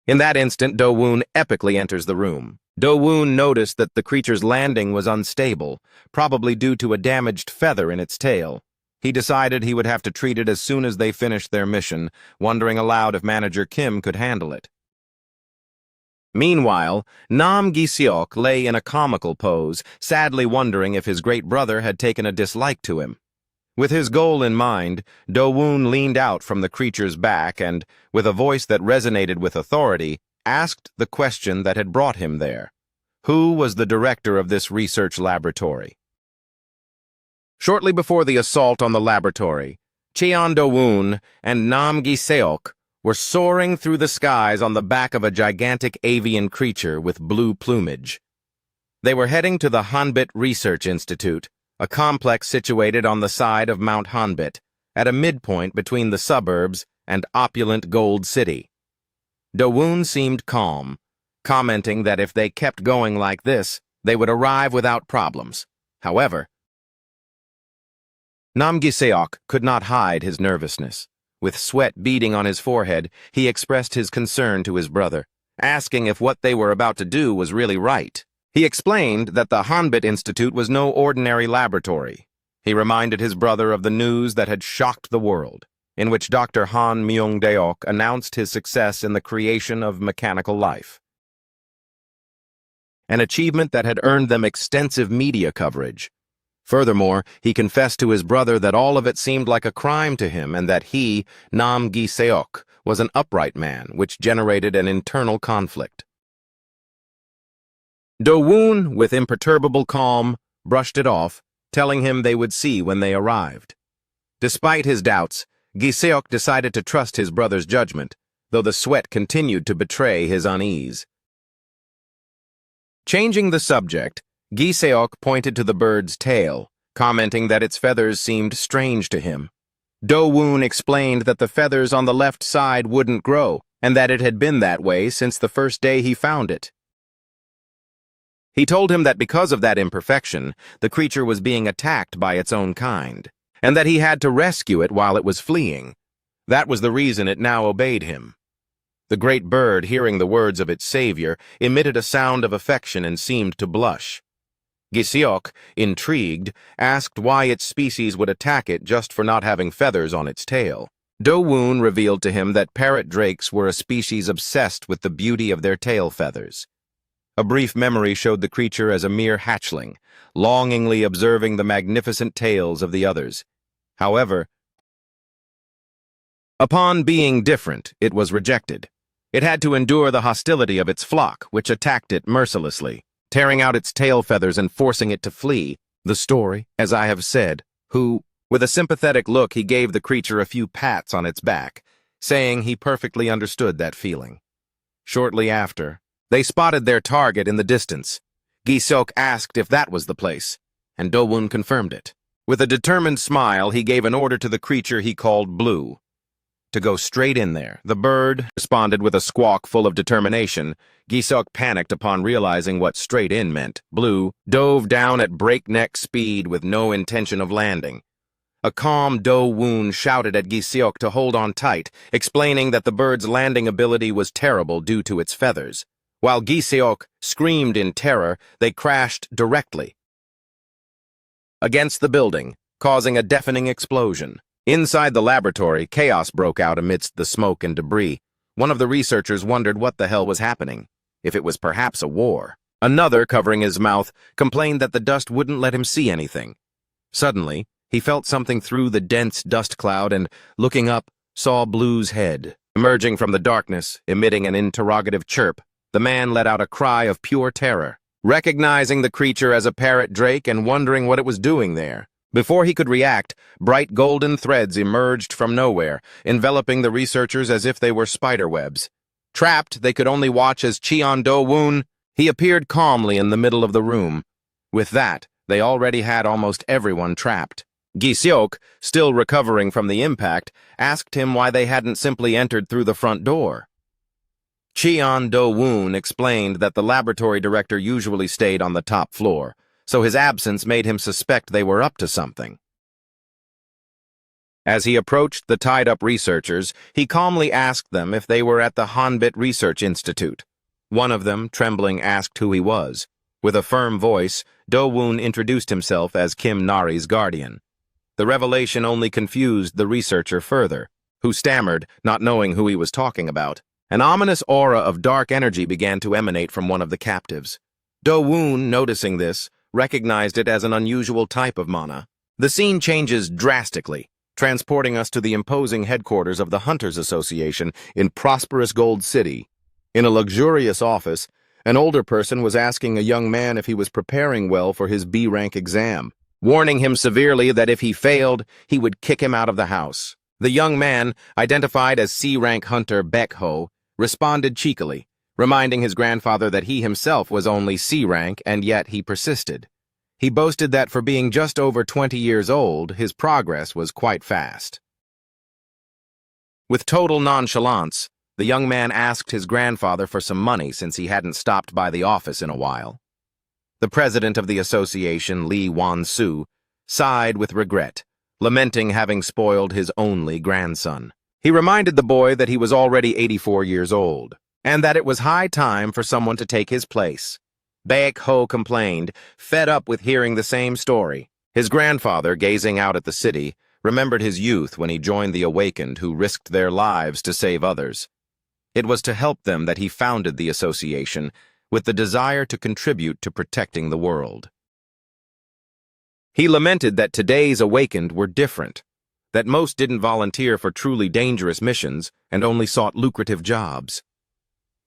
In that instant, Do-woon epically enters the room. Do-woon noticed that the creature's landing was unstable, probably due to a damaged feather in its tail. He decided he would have to treat it as soon as they finished their mission, wondering aloud if Manager Kim could handle it. Meanwhile, Nam Giseok lay in a comical pose, sadly wondering if his great brother had taken a dislike to him. With his goal in mind, Do-woon leaned out from the creature's back and, with a voice that resonated with authority, asked the question that had brought him there. Who was the director of this research laboratory? Shortly before the assault on the laboratory, Cheon Do-woon and Nam Giseok were soaring through the skies on the back of a gigantic avian creature with blue plumage. They were heading to the Hanbit Research Institute, a complex situated on the side of Mount Hanbit, at a midpoint between the suburbs and opulent Gold City. Do-woon seemed calm, commenting that if they kept going like this, they would arrive without problems. However, Nam Giseok could not hide his nervousness. With sweat beading on his forehead, he expressed his concern to his brother, asking if what they were about to do was really right. He explained that the Hanbit Institute was no ordinary laboratory. He reminded his brother of the news that had shocked the world, in which Dr. Han Myung-deok announced his success in the creation of mechanical life. An achievement that had earned them extensive media coverage. Furthermore, he confessed to his brother that all of it seemed like a crime to him and that he, Nam Giseok, was an upright man, which generated an internal conflict. Do-woon, with imperturbable calm, brushed it off, telling him they would see when they arrived. Despite his doubts, Giseok decided to trust his brother's judgment, though the sweat continued to betray his unease. Changing the subject, Giseok pointed to the bird's tail, commenting that its feathers seemed strange to him. Do-woon explained that the feathers on the left side wouldn't grow, and that it had been that way since the first day he found it. He told him that because of that imperfection, the creature was being attacked by its own kind, and that he had to rescue it while it was fleeing. That was the reason it now obeyed him. The great bird, hearing the words of its savior, emitted a sound of affection and seemed to blush. Giseok, intrigued, asked why its species would attack it just for not having feathers on its tail. Do-woon revealed to him that parrot drakes were a species obsessed with the beauty of their tail feathers. A brief memory showed the creature as a mere hatchling, longingly observing the magnificent tails of the others. However, upon being different, it was rejected. It had to endure the hostility of its flock, which attacked it mercilessly, tearing out its tail feathers and forcing it to flee. The story, as I have said, with a sympathetic look, he gave the creature a few pats on its back, saying he perfectly understood that feeling. Shortly after, they spotted their target in the distance. Giseok asked if that was the place, and Do-woon confirmed it. With a determined smile, he gave an order to the creature he called Blue to go straight in there. The bird responded with a squawk full of determination. Giseok panicked upon realizing what straight in meant. Blue dove down at breakneck speed with no intention of landing. A calm Do-woon shouted at Giseok to hold on tight, explaining that the bird's landing ability was terrible due to its feathers. While Giseok screamed in terror, they crashed directly against the building, causing a deafening explosion. Inside the laboratory, chaos broke out amidst the smoke and debris. One of the researchers wondered what the hell was happening, if it was perhaps a war. Another, covering his mouth, complained that the dust wouldn't let him see anything. Suddenly, he felt something through the dense dust cloud and, looking up, saw Blue's head. Emerging from the darkness, emitting an interrogative chirp, the man let out a cry of pure terror, recognizing the creature as a parrot drake and wondering what it was doing there. Before he could react, bright golden threads emerged from nowhere, enveloping the researchers as if they were spiderwebs. Trapped, they could only watch as Do-woon. He appeared calmly in the middle of the room. With that, they already had almost everyone trapped. Giseok, still recovering from the impact, asked him why they hadn't simply entered through the front door. Do-woon explained that the laboratory director usually stayed on the top floor, so his absence made him suspect they were up to something. As he approached the tied-up researchers, he calmly asked them if they were at the Hanbit Research Institute. One of them, trembling, asked who he was. With a firm voice, Do-woon introduced himself as Kim Nari's guardian. The revelation only confused the researcher further, who stammered, not knowing who he was talking about. An ominous aura of dark energy began to emanate from one of the captives. Do-woon, noticing this, recognized it as an unusual type of mana. The scene changes drastically, transporting us to the imposing headquarters of the Hunters Association in prosperous Gold City. In a luxurious office, an older person was asking a young man if he was preparing well for his B-rank exam, warning him severely that if he failed, he would kick him out of the house. The young man, identified as C-rank hunter Baek-ho, responded cheekily, reminding his grandfather that he himself was only C-rank, and yet he persisted. He boasted that for being just over 20 years old, his progress was quite fast. With total nonchalance, the young man asked his grandfather for some money since he hadn't stopped by the office in a while. The president of the association, Lee Won-soo, sighed with regret, lamenting having spoiled his only grandson. He reminded the boy that he was already 84 years old, and that it was high time for someone to take his place. Baek-ho complained, fed up with hearing the same story. His grandfather, gazing out at the city, remembered his youth when he joined the Awakened who risked their lives to save others. It was to help them that he founded the association, with the desire to contribute to protecting the world. He lamented that today's Awakened were different, that most didn't volunteer for truly dangerous missions and only sought lucrative jobs.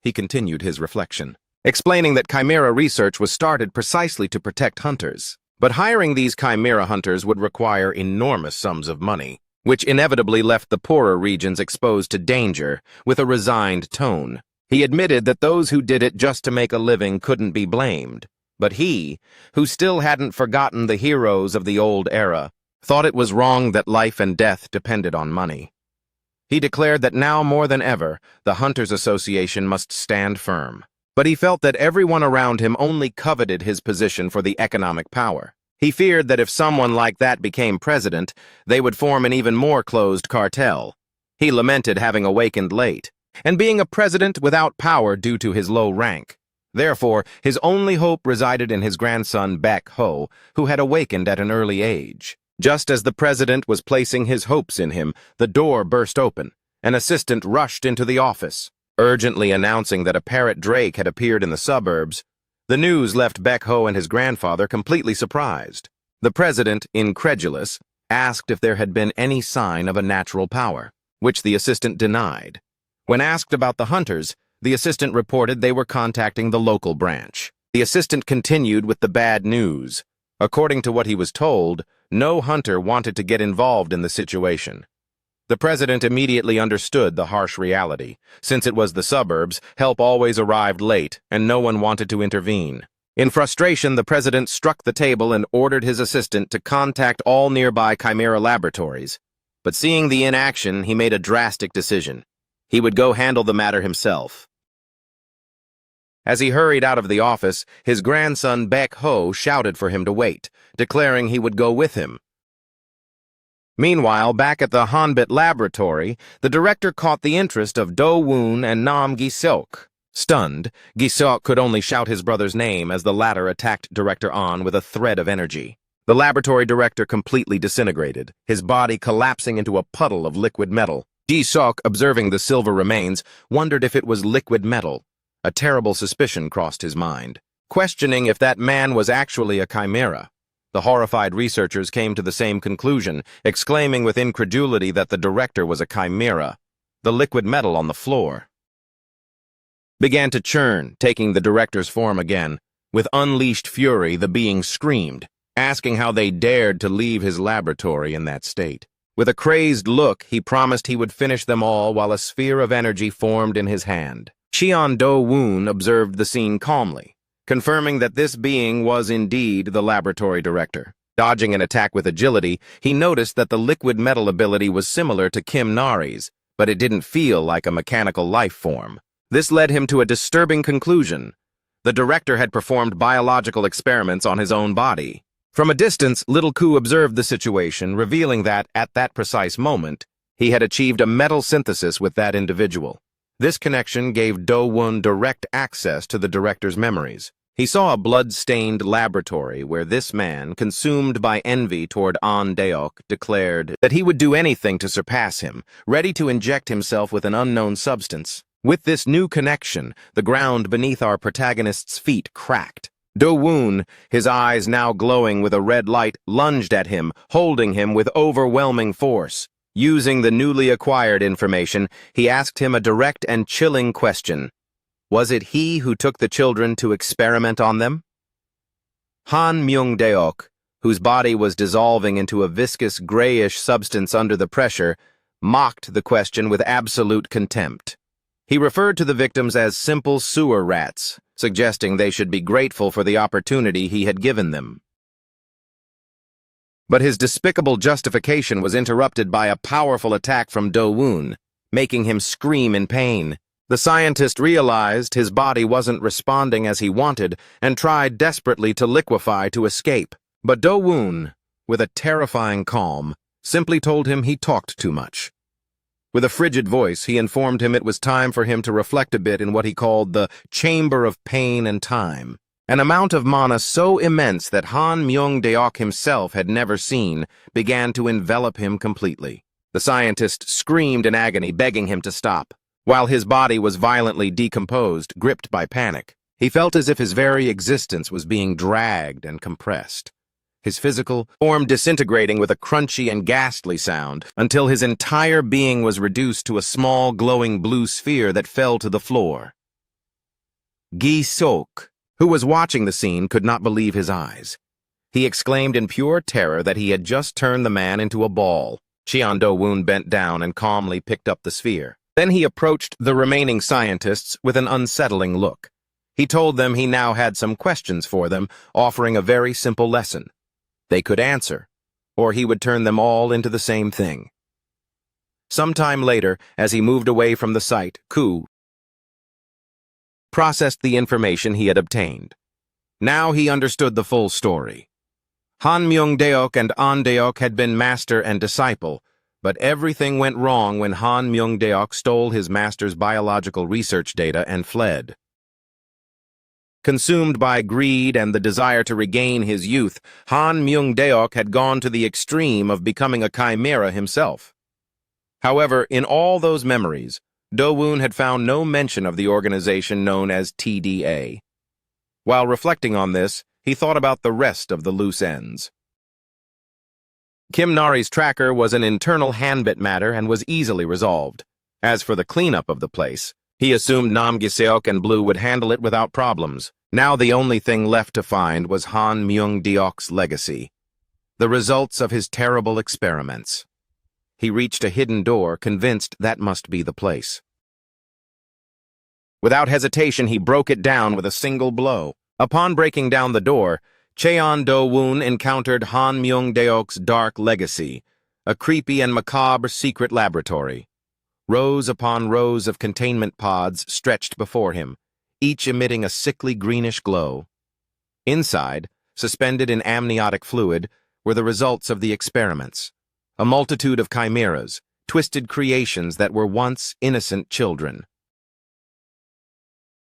He continued his reflection, explaining that Chimera research was started precisely to protect hunters. But hiring these Chimera hunters would require enormous sums of money, which inevitably left the poorer regions exposed to danger. With a resigned tone, he admitted that those who did it just to make a living couldn't be blamed. But he, who still hadn't forgotten the heroes of the old era, thought it was wrong that life and death depended on money. He declared that now more than ever, the Hunters Association must stand firm. But he felt that everyone around him only coveted his position for the economic power. He feared that if someone like that became president, they would form an even more closed cartel. He lamented having awakened late, and being a president without power due to his low rank. Therefore, his only hope resided in his grandson Baek Ho, who had awakened at an early age. Just as the president was placing his hopes in him, the door burst open. An assistant rushed into the office, urgently announcing that a parrot drake had appeared in the suburbs. The news left Baek Ho and his grandfather completely surprised. The president, incredulous, asked if there had been any sign of a natural power, which the assistant denied. When asked about the hunters, the assistant reported they were contacting the local branch. The assistant continued with the bad news. According to what he was told, no hunter wanted to get involved in the situation. The president immediately understood the harsh reality. Since it was the suburbs, help always arrived late, and no one wanted to intervene. In frustration, the president struck the table and ordered his assistant to contact all nearby Chimera laboratories. But seeing the inaction, he made a drastic decision. He would go handle the matter himself. As he hurried out of the office, his grandson Baek Ho shouted for him to wait, declaring he would go with him. Meanwhile, back at the Hanbit laboratory, the director caught the interest of Do Woon and Nam Gi-seok. Stunned, Gi-seok could only shout his brother's name as the latter attacked Director An with a thread of energy. The laboratory director completely disintegrated, his body collapsing into a puddle of liquid metal. Gi-seok, observing the silver remains, wondered if it was liquid metal. A terrible suspicion crossed his mind, questioning if that man was actually a chimera. The horrified researchers came to the same conclusion, exclaiming with incredulity that the director was a chimera. The liquid metal on the floor began to churn, taking the director's form again. With unleashed fury, the being screamed, asking how they dared to leave his laboratory in that state. With a crazed look, he promised he would finish them all while a sphere of energy formed in his hand. Cheon Do-woon observed the scene calmly, confirming that this being was indeed the laboratory director. Dodging an attack with agility, he noticed that the liquid metal ability was similar to Kim Nari's, but it didn't feel like a mechanical life form. This led him to a disturbing conclusion. The director had performed biological experiments on his own body. From a distance, Little Ku observed the situation, revealing that, at that precise moment, he had achieved a metal synthesis with that individual. This connection gave Do-woon direct access to the director's memories. He saw a blood-stained laboratory where this man, consumed by envy toward An Deok, declared that he would do anything to surpass him, ready to inject himself with an unknown substance. With this new connection, the ground beneath our protagonist's feet cracked. Do-woon, his eyes now glowing with a red light, lunged at him, holding him with overwhelming force. Using the newly acquired information, he asked him a direct and chilling question. Was it he who took the children to experiment on them? Han Myung-deok, whose body was dissolving into a viscous grayish substance under the pressure, mocked the question with absolute contempt. He referred to the victims as simple sewer rats, suggesting they should be grateful for the opportunity he had given them. But his despicable justification was interrupted by a powerful attack from Do-woon, making him scream in pain. The scientist realized his body wasn't responding as he wanted and tried desperately to liquefy to escape. But Do-woon, with a terrifying calm, simply told him he talked too much. With a frigid voice, he informed him it was time for him to reflect a bit in what he called the chamber of pain and time. An amount of mana so immense that Han Myung-deok himself had never seen began to envelop him completely. The scientist screamed in agony, begging him to stop. While his body was violently decomposed, gripped by panic, he felt as if his very existence was being dragged and compressed. His physical form disintegrating with a crunchy and ghastly sound, until his entire being was reduced to a small glowing blue sphere that fell to the floor. Gi-seok, who was watching the scene, could not believe his eyes. He exclaimed in pure terror that he had just turned the man into a ball. Cheon Do-woon bent down and calmly picked up the sphere. Then he approached the remaining scientists with an unsettling look. He told them he now had some questions for them, offering a very simple lesson. They could answer, or he would turn them all into the same thing. Sometime later, as he moved away from the site, Ku processed the information he had obtained. Now he understood the full story. Han Myung-deok and An Deok had been master and disciple, But everything went wrong when Han Myung-deok stole his master's biological research data and fled. Consumed by greed and the desire to regain his youth, Han Myung-deok had gone to the extreme of becoming a chimera himself. However, in all those memories, Do-woon had found no mention of the organization known as TDA. While reflecting on this, he thought about the rest of the loose ends. Kim Nari's tracker was an internal handbit matter and was easily resolved. As for the cleanup of the place, he assumed Nam Gi-seok and Blue would handle it without problems. Now the only thing left to find was Han Myung-deok's legacy, the results of his terrible experiments. He reached a hidden door, convinced that must be the place. Without hesitation, he broke it down with a single blow. Upon breaking down the door, Cheon Do-woon encountered Han Myung-deok's dark legacy, a creepy and macabre secret laboratory. Rows upon rows of containment pods stretched before him, each emitting a sickly greenish glow. Inside, suspended in amniotic fluid, were the results of the experiments. A multitude of chimeras, twisted creations that were once innocent children.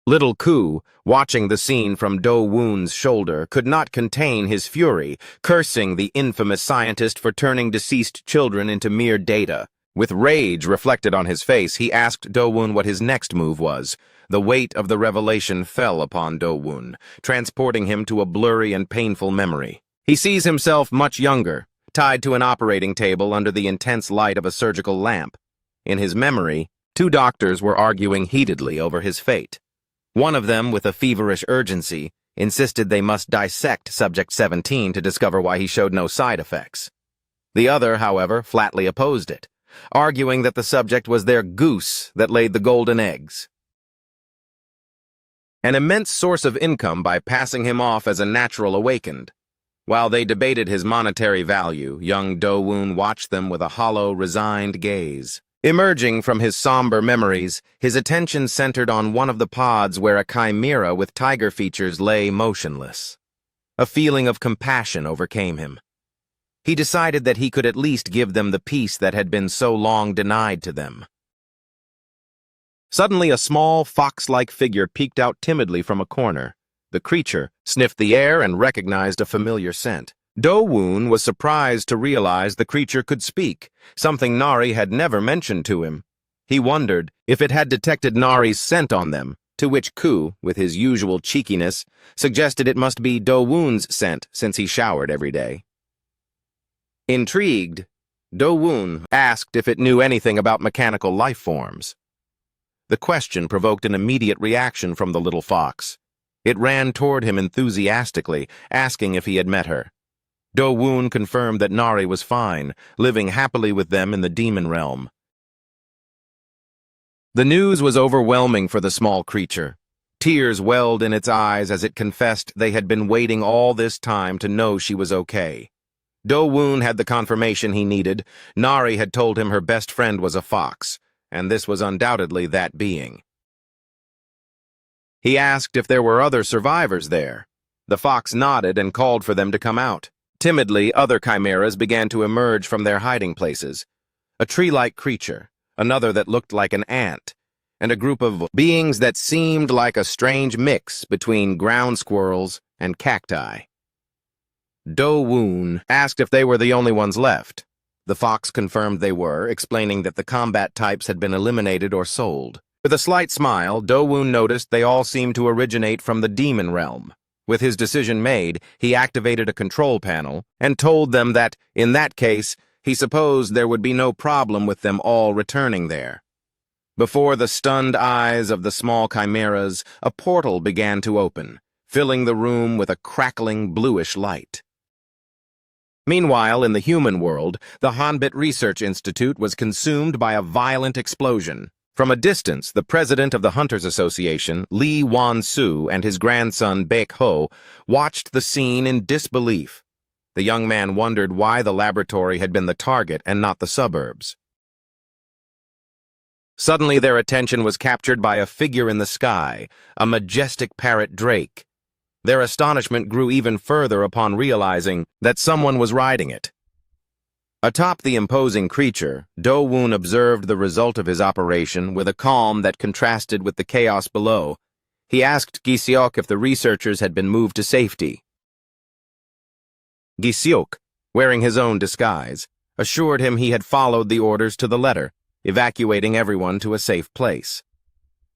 Little Koo, watching the scene from Do-woon's shoulder, could not contain his fury, cursing the infamous scientist for turning deceased children into mere data. With rage reflected on his face, he asked Do-woon what his next move was. The weight of the revelation fell upon Do-woon, transporting him to a blurry and painful memory. He sees himself much younger, tied to an operating table under the intense light of a surgical lamp. In his memory, two doctors were arguing heatedly over his fate. One of them, with a feverish urgency, insisted they must dissect Subject 17 to discover why he showed no side effects. The other, however, flatly opposed it, arguing that the subject was their goose that laid the golden eggs. An immense source of income by passing him off as a natural awakened. While they debated his monetary value, young Do-woon watched them with a hollow, resigned gaze. Emerging from his somber memories, his attention centered on one of the pods where a chimera with tiger features lay motionless. A feeling of compassion overcame him. He decided that he could at least give them the peace that had been so long denied to them. Suddenly, a small, fox-like figure peeked out timidly from a corner. The creature sniffed the air and recognized a familiar scent. Do-woon was surprised to realize the creature could speak, something Nari had never mentioned to him. He wondered if it had detected Nari's scent on them, to which Koo, with his usual cheekiness, suggested it must be Do-woon's scent since he showered every day. Intrigued, Do-woon asked if it knew anything about mechanical life forms. The question provoked an immediate reaction from the little fox. It ran toward him enthusiastically, asking if he had met her. Do-woon confirmed that Nari was fine, living happily with them in the demon realm. The news was overwhelming for the small creature. Tears welled in its eyes as it confessed they had been waiting all this time to know she was okay. Do-woon had the confirmation he needed. Nari had told him her best friend was a fox, and this was undoubtedly that being. He asked if there were other survivors there. The fox nodded and called for them to come out. Timidly, other chimeras began to emerge from their hiding places. A tree-like creature, another that looked like an ant, and a group of beings that seemed like a strange mix between ground squirrels and cacti. Do-woon asked if they were the only ones left. The fox confirmed they were, explaining that the combat types had been eliminated or sold. With a slight smile, Do-woon noticed they all seemed to originate from the demon realm. With his decision made, he activated a control panel and told them that, in that case, he supposed there would be no problem with them all returning there. Before the stunned eyes of the small chimeras, a portal began to open, filling the room with a crackling bluish light. Meanwhile, in the human world, the Hanbit Research Institute was consumed by a violent explosion. From a distance, the president of the Hunters Association, Lee Won-soo, and his grandson, Baek-ho, watched the scene in disbelief. The young man wondered why the laboratory had been the target and not the suburbs. Suddenly, their attention was captured by a figure in the sky, a majestic parrot drake. Their astonishment grew even further upon realizing that someone was riding it. Atop the imposing creature, Do-woon observed the result of his operation with a calm that contrasted with the chaos below. He asked Gi-seok if the researchers had been moved to safety. Gi-seok, wearing his own disguise, assured him he had followed the orders to the letter, evacuating everyone to a safe place.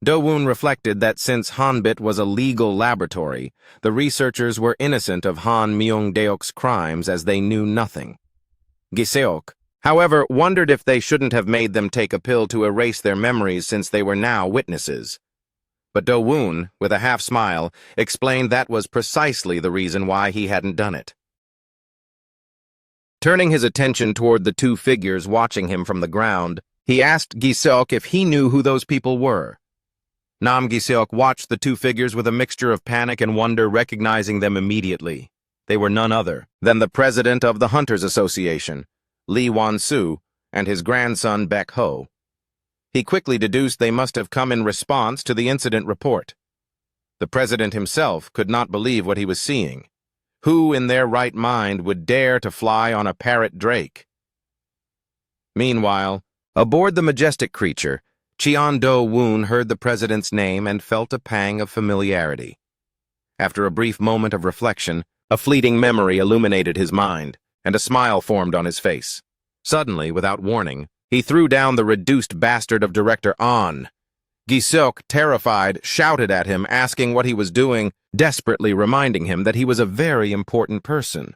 Do-woon reflected that since Hanbit was a legal laboratory, the researchers were innocent of Han Myung-deok's crimes as they knew nothing. Gi-seok, however, wondered if they shouldn't have made them take a pill to erase their memories since they were now witnesses. But Do-woon, with a half-smile, explained that was precisely the reason why he hadn't done it. Turning his attention toward the two figures watching him from the ground, he asked Gi-seok if he knew who those people were. Nam Gi-seok watched the two figures with a mixture of panic and wonder, recognizing them immediately. They were none other than the president of the Hunters Association, Lee Won-soo, and his grandson Baek-ho. He quickly deduced they must have come in response to the incident report. The president himself could not believe what he was seeing. Who in their right mind would dare to fly on a parrot drake? Meanwhile, aboard the majestic creature, Cheon Do-woon heard the president's name and felt a pang of familiarity. After a brief moment of reflection, a fleeting memory illuminated his mind, and a smile formed on his face. Suddenly, without warning, he threw down the reduced bastard of Director An. Gi-seok, terrified, shouted at him, asking what he was doing, desperately reminding him that he was a very important person.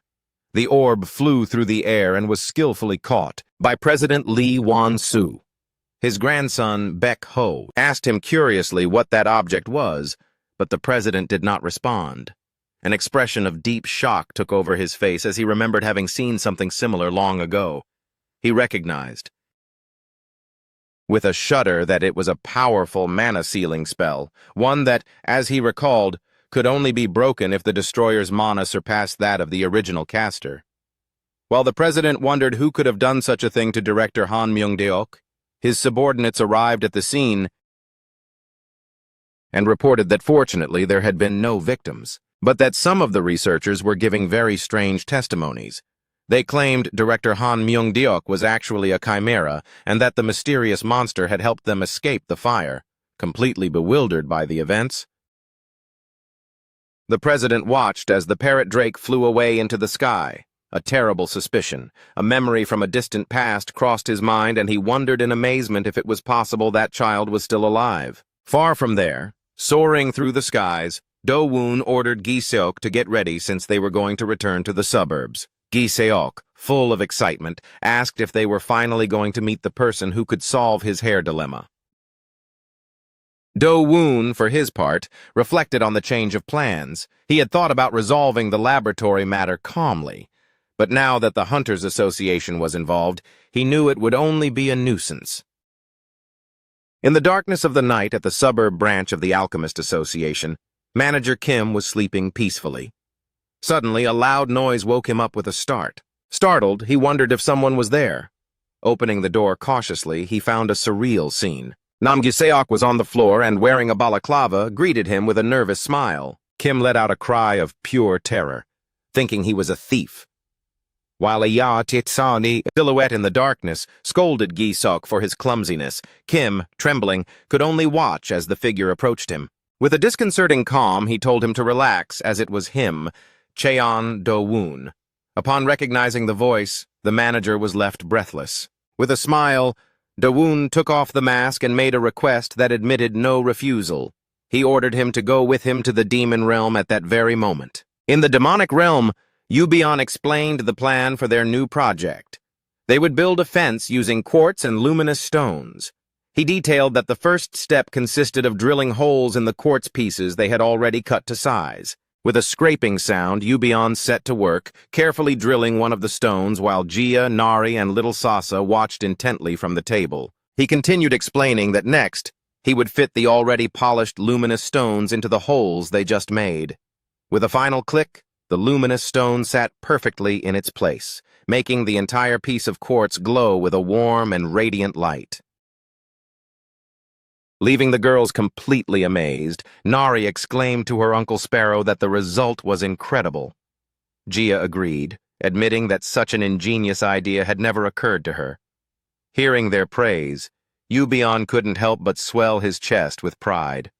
The orb flew through the air and was skillfully caught by President Lee Won-soo. His grandson, Baek-ho, asked him curiously what that object was, but the president did not respond. An expression of deep shock took over his face as he remembered having seen something similar long ago. He recognized, with a shudder, that it was a powerful mana-sealing spell, one that, as he recalled, could only be broken if the destroyer's mana surpassed that of the original caster. While the president wondered who could have done such a thing to Director Han Myung-deok, his subordinates arrived at the scene and reported that fortunately there had been no victims, but that some of the researchers were giving very strange testimonies. They claimed Director Han Myung-deok was actually a chimera and that the mysterious monster had helped them escape the fire. Completely bewildered by the events, the president watched as the parrot drake flew away into the sky. A terrible suspicion, a memory from a distant past, crossed his mind, and he wondered in amazement if it was possible that child was still alive. Far from there, soaring through the skies, Do-woon ordered Gi-seok to get ready since they were going to return to the suburbs. Gi-seok, full of excitement, asked if they were finally going to meet the person who could solve his hair dilemma. Do-woon, for his part, reflected on the change of plans. He had thought about resolving the laboratory matter calmly, but now that the Hunters Association was involved, he knew it would only be a nuisance. In the darkness of the night at the suburb branch of the Alchemist Association, Manager Kim was sleeping peacefully. Suddenly, a loud noise woke him up with a start. Startled, he wondered if someone was there. Opening the door cautiously, he found a surreal scene. Nam Gi-seok was on the floor and, wearing a balaclava, greeted him with a nervous smile. Kim let out a cry of pure terror, thinking he was a thief, while a Ya-titsani silhouette in the darkness scolded Gi-seok for his clumsiness. Kim, trembling, could only watch as the figure approached him. With a disconcerting calm, he told him to relax, as it was him, Cheon Do-woon. Upon recognizing the voice, the manager was left breathless. With a smile, Do-woon took off the mask and made a request that admitted no refusal. He ordered him to go with him to the demon realm at that very moment. In the demonic realm, Yubion explained the plan for their new project. They would build a fence using quartz and luminous stones. He detailed that the first step consisted of drilling holes in the quartz pieces they had already cut to size. With a scraping sound, Yubion set to work, carefully drilling one of the stones while Jia, Nari, and little Sasa watched intently from the table. He continued explaining that next, he would fit the already polished luminous stones into the holes they just made. With a final click, the luminous stone sat perfectly in its place, making the entire piece of quartz glow with a warm and radiant light. Leaving the girls completely amazed, Nari exclaimed to her Uncle Sparrow that the result was incredible. Jia agreed, admitting that such an ingenious idea had never occurred to her. Hearing their praise, Yubion couldn't help but swell his chest with pride.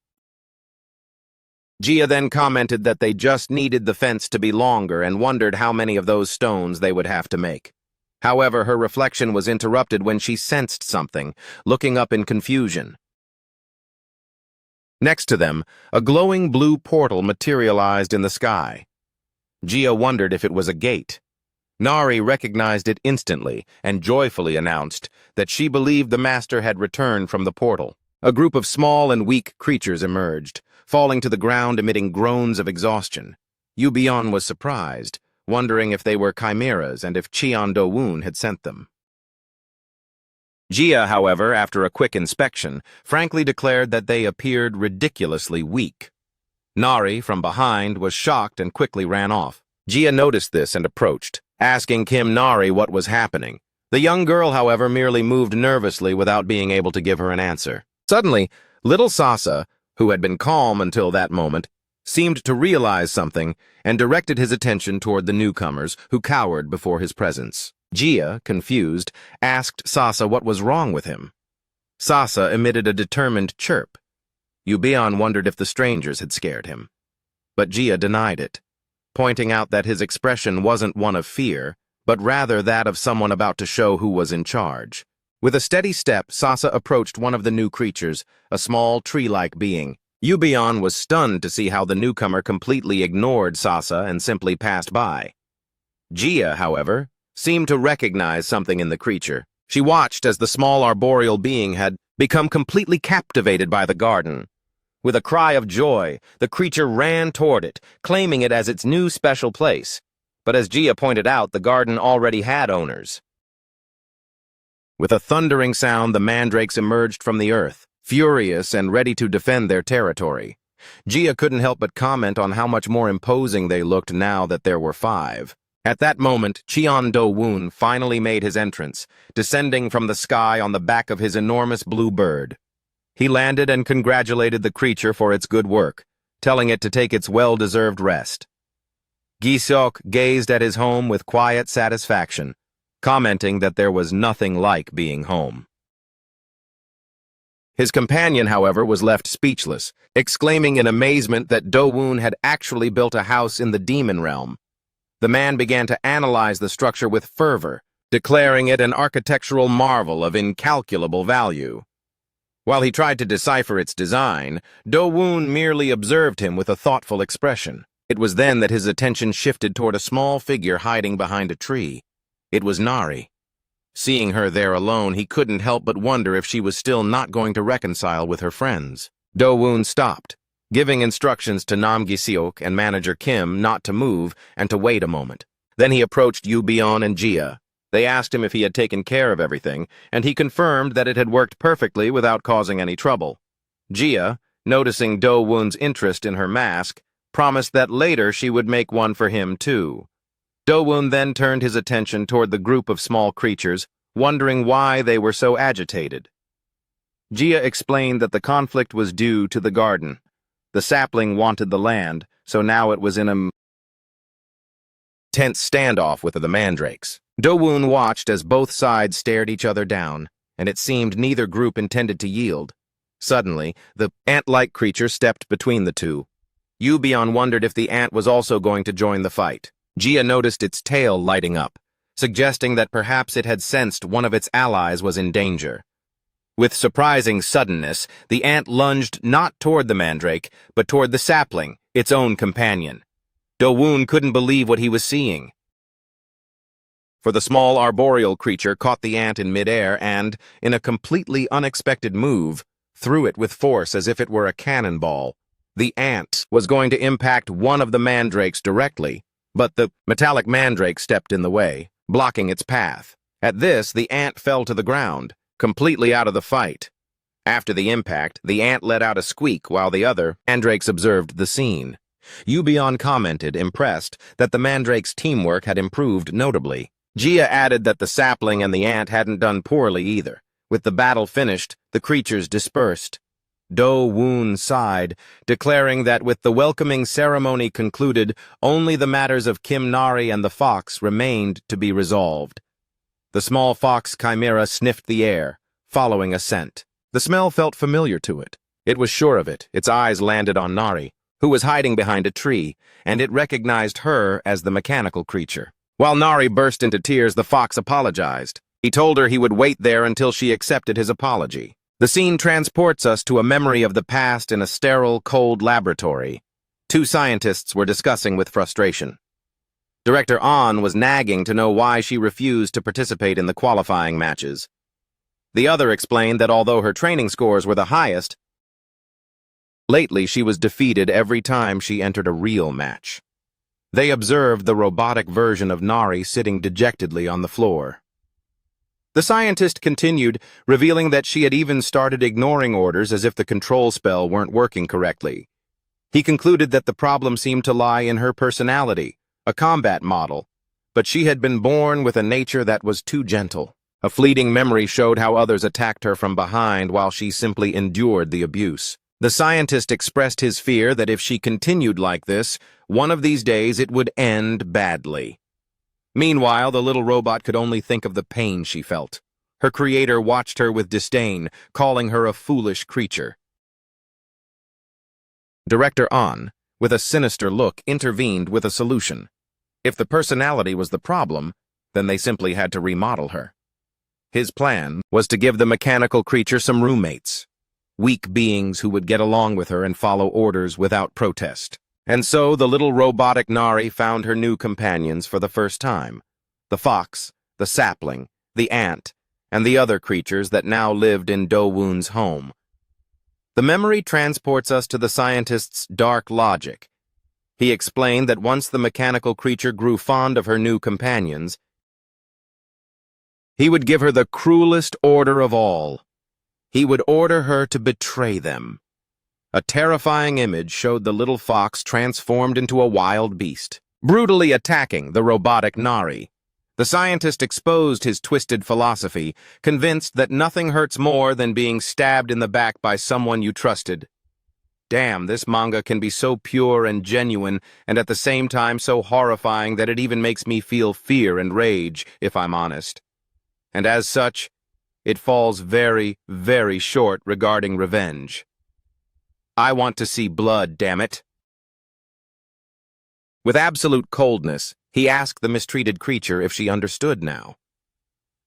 Gia then commented that they just needed the fence to be longer and wondered how many of those stones they would have to make. However, her reflection was interrupted when she sensed something, looking up in confusion. Next to them, a glowing blue portal materialized in the sky. Gia wondered if it was a gate. Nari recognized it instantly and joyfully announced that she believed the master had returned from the portal. A group of small and weak creatures emerged, falling to the ground emitting groans of exhaustion. Yubion was surprised, wondering if they were chimeras and if Cheon Do-woon had sent them. Gia, however, after a quick inspection, frankly declared that they appeared ridiculously weak. Nari, from behind, was shocked and quickly ran off. Gia noticed this and approached, asking Kim Nari what was happening. The young girl, however, merely moved nervously without being able to give her an answer. Suddenly, little Sasa, who had been calm until that moment, seemed to realize something and directed his attention toward the newcomers, who cowered before his presence. Gia, confused, asked Sasa what was wrong with him. Sasa emitted a determined chirp. Yubion wondered if the strangers had scared him. But Gia denied it, pointing out that his expression wasn't one of fear, but rather that of someone about to show who was in charge. With a steady step, Sasa approached one of the new creatures, a small tree-like being. Yubion was stunned to see how the newcomer completely ignored Sasa and simply passed by. Gia, however, seemed to recognize something in the creature. She watched as the small arboreal being had become completely captivated by the garden. With a cry of joy, the creature ran toward it, claiming it as its new special place. But as Gia pointed out, the garden already had owners. With a thundering sound, the mandrakes emerged from the earth, furious and ready to defend their territory. Gia couldn't help but comment on how much more imposing they looked now that there were 5. At that moment, Cheon Do-woon finally made his entrance, descending from the sky on the back of his enormous blue bird. He landed and congratulated the creature for its good work, telling it to take its well-deserved rest. Gi-seok gazed at his home with quiet satisfaction, commenting that there was nothing like being home. His companion, however, was left speechless, exclaiming in amazement that Do-woon had actually built a house in the demon realm. The man began to analyze the structure with fervor, declaring it an architectural marvel of incalculable value. While he tried to decipher its design, Do-woon merely observed him with a thoughtful expression. It was then that his attention shifted toward a small figure hiding behind a tree. It was Nari. Seeing her there alone, he couldn't help but wonder if she was still not going to reconcile with her friends. Do-woon stopped, giving instructions to Nam Gi-seok and manager Kim not to move and to wait a moment. Then he approached Yubion and Gia. They asked him if he had taken care of everything, and he confirmed that it had worked perfectly without causing any trouble. Gia, noticing Do-woon's interest in her mask, promised that later she would make one for him too. Do-woon then turned his attention toward the group of small creatures, wondering why they were so agitated. Gia explained that the conflict was due to the garden. The sapling wanted the land, so now it was in a tense standoff with the mandrakes. Do-woon watched as both sides stared each other down, and it seemed neither group intended to yield. Suddenly, the ant-like creature stepped between the two. Yubion wondered if the ant was also going to join the fight. Gia noticed its tail lighting up, suggesting that perhaps it had sensed one of its allies was in danger. With surprising suddenness, the ant lunged not toward the mandrake, but toward the sapling, its own companion. Do-woon couldn't believe what he was seeing. For the small arboreal creature caught the ant in midair and, in a completely unexpected move, threw it with force as if it were a cannonball. The ant was going to impact one of the mandrakes directly, but the metallic mandrake stepped in the way, blocking its path. At this, the ant fell to the ground, completely out of the fight. After the impact, the ant let out a squeak while the other mandrakes observed the scene. Yubion commented, impressed, that the mandrake's teamwork had improved notably. Gia added that the sapling and the ant hadn't done poorly either. With the battle finished, the creatures dispersed. Do-woon sighed, declaring that with the welcoming ceremony concluded, only the matters of Kim Nari and the fox remained to be resolved. The small fox chimera sniffed the air, following a scent. The smell felt familiar to it. It was sure of it. Its eyes landed on Nari, who was hiding behind a tree, and it recognized her as the mechanical creature. While Nari burst into tears, the fox apologized. He told her he would wait there until she accepted his apology. The scene transports us to a memory of the past in a sterile, cold laboratory. Two scientists were discussing with frustration. Director An was nagging to know why she refused to participate in the qualifying matches. The other explained that although her training scores were the highest, lately she was defeated every time she entered a real match. They observed the robotic version of Nari sitting dejectedly on the floor. The scientist continued, revealing that she had even started ignoring orders as if the control spell weren't working correctly. He concluded that the problem seemed to lie in her personality, a combat model, but she had been born with a nature that was too gentle. A fleeting memory showed how others attacked her from behind while she simply endured the abuse. The scientist expressed his fear that if she continued like this, one of these days it would end badly. Meanwhile, the little robot could only think of the pain she felt. Her creator watched her with disdain, calling her a foolish creature. Director An, with a sinister look, intervened with a solution. If the personality was the problem, then they simply had to remodel her. His plan was to give the mechanical creature some roommates, weak beings who would get along with her and follow orders without protest. And so the little robotic Nari found her new companions for the first time. The fox, the sapling, the ant, and the other creatures that now lived in Do-woon's home. The memory transports us to the scientist's dark logic. He explained that once the mechanical creature grew fond of her new companions, he would give her the cruelest order of all. He would order her to betray them. A terrifying image showed the little fox transformed into a wild beast, brutally attacking the robotic Nari. The scientist exposed his twisted philosophy, convinced that nothing hurts more than being stabbed in the back by someone you trusted. Damn, this manga can be so pure and genuine, and at the same time so horrifying that it even makes me feel fear and rage, if I'm honest. And as such, it falls very, very short regarding revenge. I want to see blood, damn it. With absolute coldness, he asked the mistreated creature if she understood now.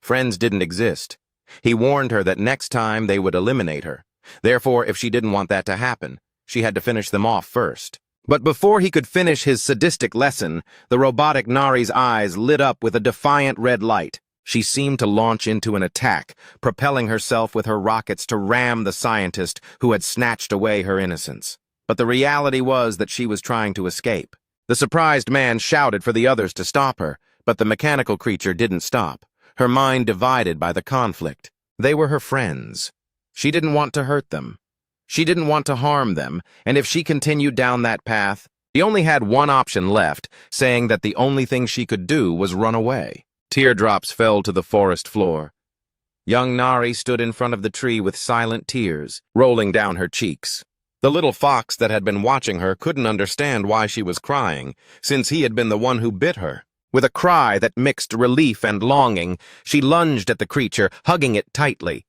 Friends didn't exist. He warned her that next time they would eliminate her. Therefore, if she didn't want that to happen, she had to finish them off first. But before he could finish his sadistic lesson, the robotic Nari's eyes lit up with a defiant red light. She seemed to launch into an attack, propelling herself with her rockets to ram the scientist who had snatched away her innocence. But the reality was that she was trying to escape. The surprised man shouted for the others to stop her, but the mechanical creature didn't stop, her mind divided by the conflict. They were her friends. She didn't want to hurt them. She didn't want to harm them, and if she continued down that path, she only had one option left, saying that the only thing she could do was run away. Teardrops fell to the forest floor. Young Nari stood in front of the tree with silent tears rolling down her cheeks. The little fox that had been watching her couldn't understand why she was crying, since he had been the one who bit her. With a cry that mixed relief and longing, she lunged at the creature, hugging it tightly.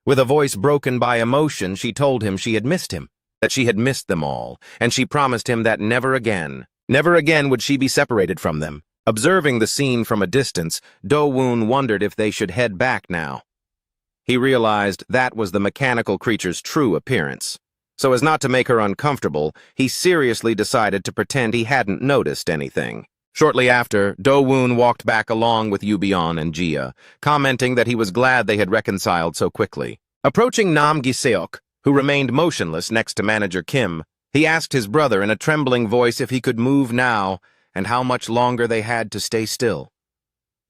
With a voice broken by emotion, she told him she had missed him, that she had missed them all, and she promised him that never again would she be separated from them. Observing the scene from a distance, Do-woon wondered if they should head back now. He realized that was the mechanical creature's true appearance. So as not to make her uncomfortable, he seriously decided to pretend he hadn't noticed anything. Shortly after, Do-woon walked back along with Yubion and Jia, commenting that he was glad they had reconciled so quickly. Approaching Nam Gi-seok, who remained motionless next to manager Kim, he asked his brother in a trembling voice if he could move now, and how much longer they had to stay still.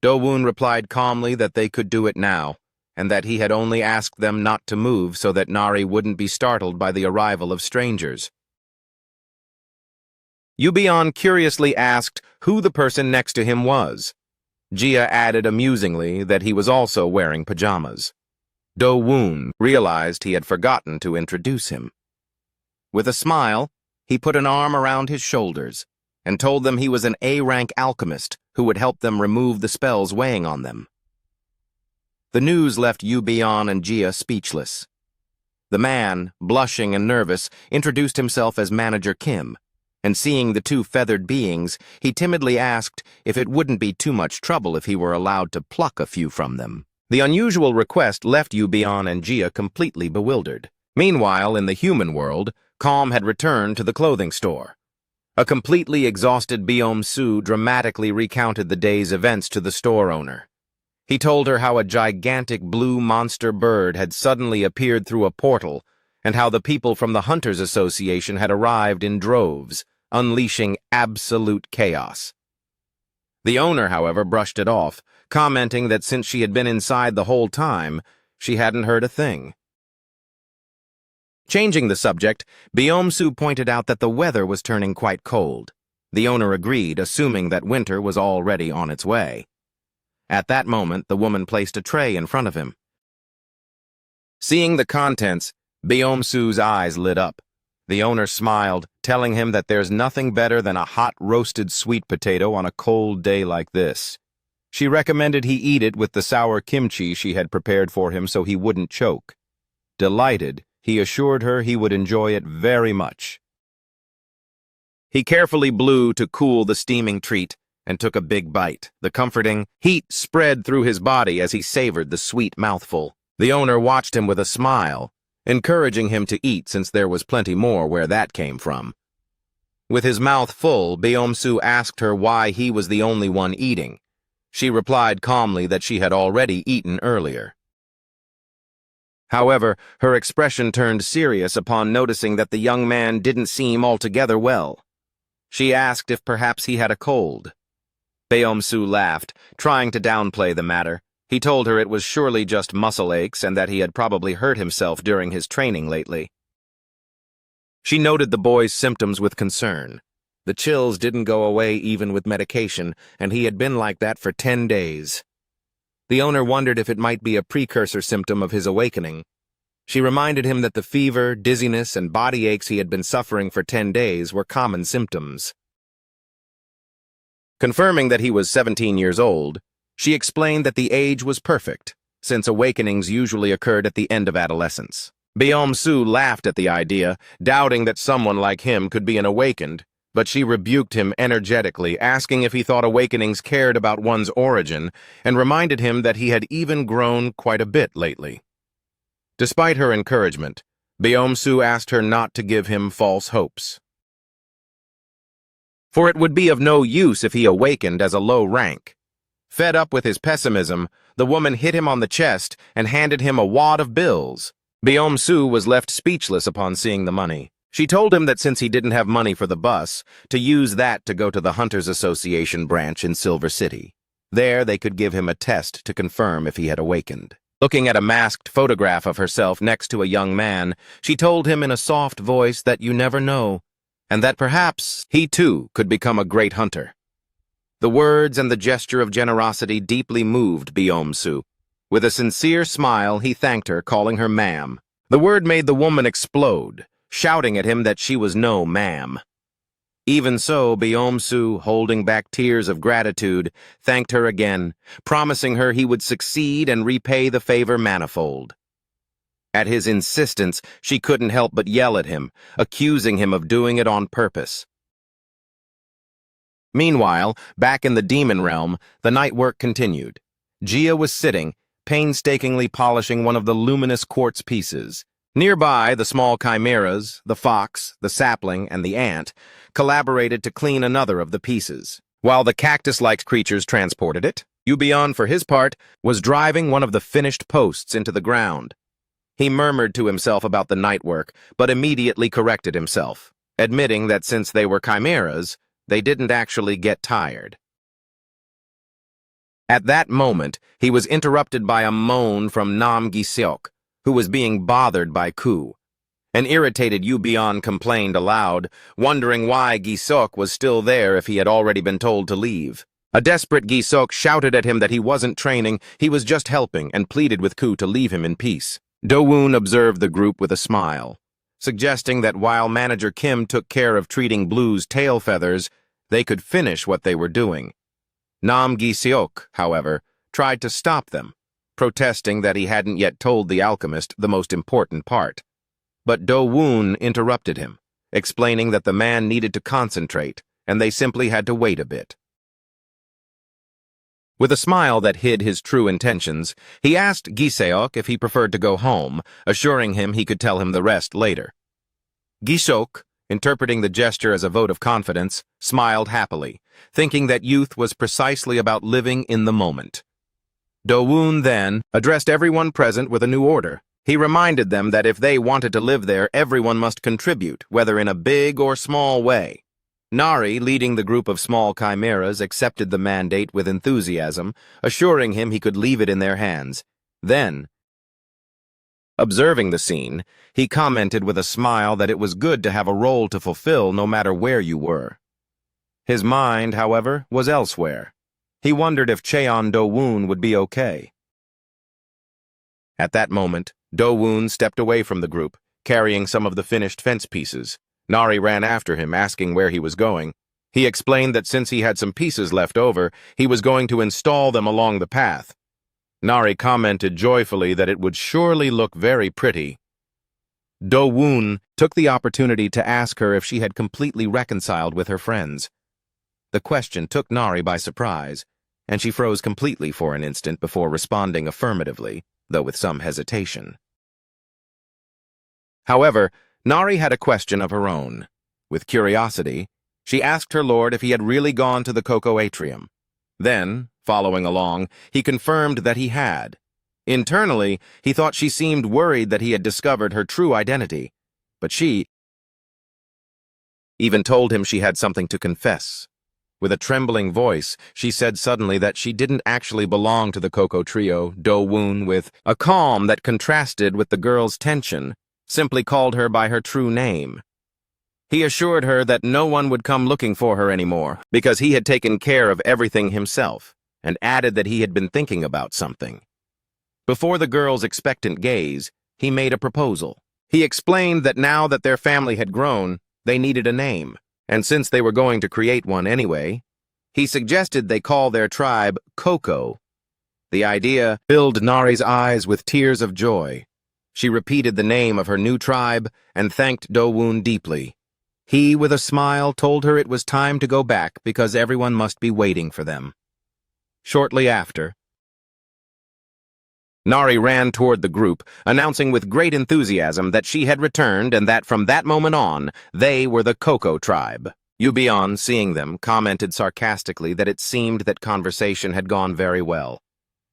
Do-woon replied calmly that they could do it now, and that he had only asked them not to move so that Nari wouldn't be startled by the arrival of strangers. Yubion curiously asked who the person next to him was. Jia added amusingly that he was also wearing pajamas. Do-woon realized he had forgotten to introduce him. With a smile, he put an arm around his shoulders and told them he was an A-rank alchemist who would help them remove the spells weighing on them. The news left Yu-Bian and Jia speechless. The man, blushing and nervous, introduced himself as Manager Kim, and seeing the two feathered beings, he timidly asked if it wouldn't be too much trouble if he were allowed to pluck a few from them. The unusual request left Yu-Bian and Jia completely bewildered. Meanwhile, in the human world, Calm had returned to the clothing store. A completely exhausted Beom-su dramatically recounted the day's events to the store owner. He told her how a gigantic blue monster bird had suddenly appeared through a portal, and how the people from the Hunters Association had arrived in droves, unleashing absolute chaos. The owner, however, brushed it off, commenting that since she had been inside the whole time, she hadn't heard a thing. Changing the subject, Beom-su pointed out that the weather was turning quite cold. The owner agreed, assuming that winter was already on its way. At that moment, the woman placed a tray in front of him. Seeing the contents, Beom-su's eyes lit up. The owner smiled, telling him that there's nothing better than a hot roasted sweet potato on a cold day like this. She recommended he eat it with the sour kimchi she had prepared for him so he wouldn't choke. Delighted, he assured her he would enjoy it very much. He carefully blew to cool the steaming treat and took a big bite. The comforting heat spread through his body as he savored the sweet mouthful. The owner watched him with a smile, encouraging him to eat since there was plenty more where that came from. With his mouth full, Beom-su asked her why he was the only one eating. She replied calmly that she had already eaten earlier. However, her expression turned serious upon noticing that the young man didn't seem altogether well. She asked if perhaps he had a cold. Beom-su laughed, trying to downplay the matter. He told her it was surely just muscle aches and that he had probably hurt himself during his training lately. She noted the boy's symptoms with concern. The chills didn't go away even with medication, and he had been like that for 10 days. The owner wondered if it might be a precursor symptom of his awakening. She reminded him that the fever, dizziness, and body aches he had been suffering for 10 days were common symptoms. Confirming that he was 17 years old, she explained that the age was perfect, since awakenings usually occurred at the end of adolescence. Beom-su laughed at the idea, doubting that someone like him could be an awakened, but she rebuked him energetically, asking if he thought awakenings cared about one's origin, and reminded him that he had even grown quite a bit lately. Despite her encouragement, Beom-su asked her not to give him false hopes. For it would be of no use if he awakened as a low rank. Fed up with his pessimism, the woman hit him on the chest and handed him a wad of bills. Beom-su was left speechless upon seeing the money. She told him that since he didn't have money for the bus, to use that to go to the Hunters Association branch in Silver City. There, they could give him a test to confirm if he had awakened. Looking at a masked photograph of herself next to a young man, she told him in a soft voice that you never know, and that perhaps he too could become a great hunter. The words and the gesture of generosity deeply moved Beom-su. With a sincere smile, he thanked her, calling her ma'am. The word made the woman explode, shouting at him that she was no ma'am. Even so, Beom-su, holding back tears of gratitude, thanked her again, promising her he would succeed and repay the favor manifold. At his insistence, she couldn't help but yell at him, accusing him of doing it on purpose. Meanwhile, back in the demon realm, the night work continued. Jia was sitting, painstakingly polishing one of the luminous quartz pieces. Nearby, the small chimeras, the fox, the sapling, and the ant collaborated to clean another of the pieces. While the cactus-like creatures transported it, Yu-Bian, for his part, was driving one of the finished posts into the ground. He murmured to himself about the night work, but immediately corrected himself, admitting that since they were chimeras, they didn't actually get tired. At that moment, he was interrupted by a moan from Nam Gi-seok, who was being bothered by Ku. An irritated Yu-Bian complained aloud, wondering why Gi-seok was still there if he had already been told to leave. A desperate Gisok shouted at him that he wasn't training, he was just helping, and pleaded with Ku to leave him in peace. Do-woon observed the group with a smile, suggesting that while Manager Kim took care of treating Blue's tail feathers, they could finish what they were doing. Nam Gi-seok, however, tried to stop them, protesting that he hadn't yet told the alchemist the most important part. But Do-woon interrupted him, explaining that the man needed to concentrate, and they simply had to wait a bit. With a smile that hid his true intentions, he asked Gi-seok if he preferred to go home, assuring him he could tell him the rest later. Gi-seok, interpreting the gesture as a vote of confidence, smiled happily, thinking that youth was precisely about living in the moment. Do-woon then addressed everyone present with a new order. He reminded them that if they wanted to live there, everyone must contribute, whether in a big or small way. Nari, leading the group of small chimeras, accepted the mandate with enthusiasm, assuring him he could leave it in their hands. Then, observing the scene, he commented with a smile that it was good to have a role to fulfill no matter where you were. His mind, however, was elsewhere. He wondered if Cheon Do-woon would be okay. At that moment, Do-woon stepped away from the group, carrying some of the finished fence pieces. Nari ran after him, asking where he was going. He explained that since he had some pieces left over, he was going to install them along the path. Nari commented joyfully that it would surely look very pretty. Do-woon took the opportunity to ask her if she had completely reconciled with her friends. The question took Nari by surprise, and she froze completely for an instant before responding affirmatively, though with some hesitation. However, Nari had a question of her own. With curiosity, she asked her lord if he had really gone to the Cocoa Atrium. Then, following along, he confirmed that he had. Internally, he thought she seemed worried that he had discovered her true identity, but she even told him she had something to confess. With a trembling voice, she said suddenly that she didn't actually belong to the Cocoa Trio. Do-woon, with a calm that contrasted with the girl's tension, simply called her by her true name. He assured her that no one would come looking for her anymore, because he had taken care of everything himself, and added that he had been thinking about something. Before the girl's expectant gaze, he made a proposal. He explained that now that their family had grown, they needed a name, and since they were going to create one anyway, he suggested they call their tribe Cocoa. The idea filled Nari's eyes with tears of joy. She repeated the name of her new tribe and thanked Do-woon deeply. He, with a smile, told her it was time to go back because everyone must be waiting for them. Shortly after, Nari ran toward the group, announcing with great enthusiasm that she had returned and that from that moment on, they were the Cocoa tribe. Yubion, seeing them, commented sarcastically that it seemed that conversation had gone very well.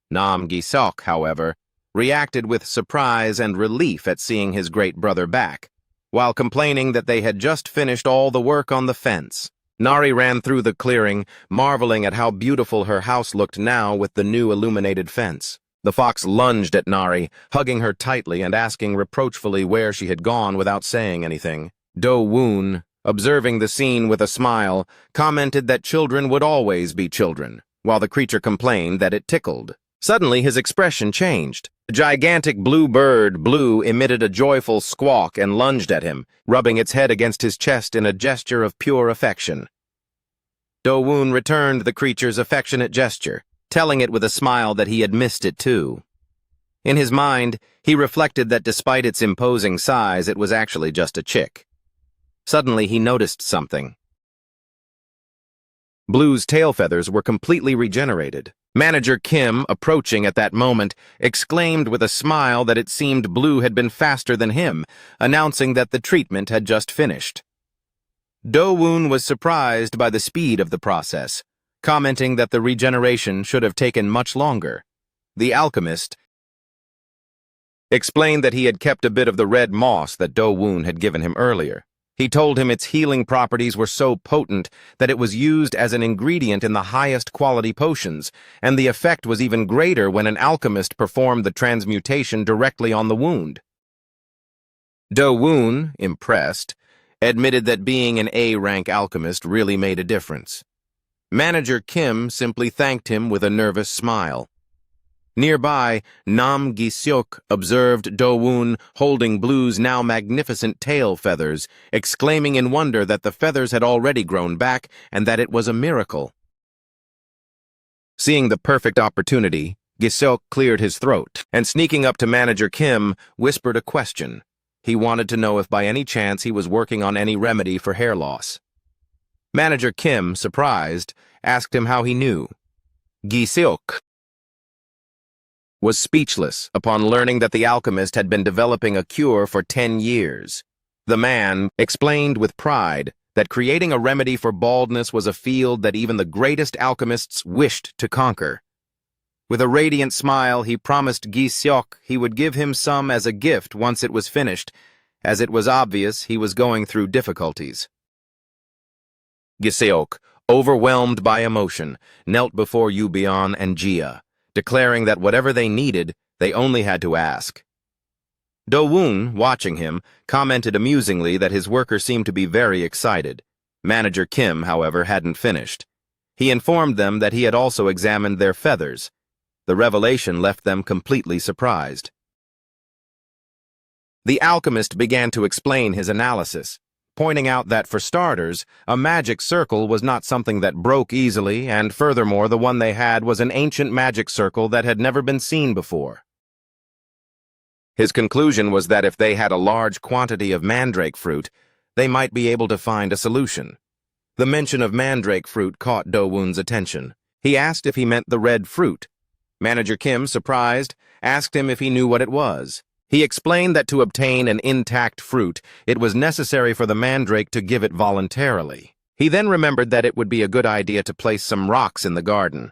Nam Gi-seok, however, reacted with surprise and relief at seeing his great brother back, while complaining that they had just finished all the work on the fence. Nari ran through the clearing, marveling at how beautiful her house looked now with the new illuminated fence. The fox lunged at Nari, hugging her tightly and asking reproachfully where she had gone without saying anything. Do-woon, observing the scene with a smile, commented that children would always be children, while the creature complained that it tickled. Suddenly his expression changed. The gigantic blue bird, Blue, emitted a joyful squawk and lunged at him, rubbing its head against his chest in a gesture of pure affection. Do-woon returned the creature's affectionate gesture, telling it with a smile that he had missed it too. In his mind, he reflected that despite its imposing size, it was actually just a chick. Suddenly he noticed something. Blue's tail feathers were completely regenerated. Manager Kim, approaching at that moment, exclaimed with a smile that it seemed Blue had been faster than him, announcing that the treatment had just finished. Do-woon was surprised by the speed of the process, commenting that the regeneration should have taken much longer. The alchemist explained that he had kept a bit of the red moss that Do-woon had given him earlier. He told him its healing properties were so potent that it was used as an ingredient in the highest quality potions, and the effect was even greater when an alchemist performed the transmutation directly on the wound. Do-woon, impressed, admitted that being an A-rank alchemist really made a difference. Manager Kim simply thanked him with a nervous smile. Nearby, Nam Gi-seok observed Do-woon holding Blue's now magnificent tail feathers, exclaiming in wonder that the feathers had already grown back and that it was a miracle. Seeing the perfect opportunity, Gi-seok cleared his throat and, sneaking up to Manager Kim, whispered a question. He wanted to know if by any chance he was working on any remedy for hair loss. Manager Kim, surprised, asked him how he knew. Gi-seok was speechless upon learning that the alchemist had been developing a cure for 10 years. The man explained with pride that creating a remedy for baldness was a field that even the greatest alchemists wished to conquer. With a radiant smile, he promised Gi-seok he would give him some as a gift once it was finished, as it was obvious he was going through difficulties. Gi-seok, overwhelmed by emotion, knelt before Yu-bian and Jia, declaring that whatever they needed, they only had to ask. Do-woon, watching him, commented amusingly that his worker seemed to be very excited. Manager Kim, however, hadn't finished. He informed them that he had also examined their feathers. The revelation left them completely surprised. The alchemist began to explain his analysis, pointing out that, for starters, a magic circle was not something that broke easily, and furthermore, the one they had was an ancient magic circle that had never been seen before. His conclusion was that if they had a large quantity of mandrake fruit, they might be able to find a solution. The mention of mandrake fruit caught Do-woon's attention. He asked if he meant the red fruit. Manager Kim, surprised, asked him if he knew what it was. He explained that to obtain an intact fruit, it was necessary for the mandrake to give it voluntarily. He then remembered that it would be a good idea to place some rocks in the garden.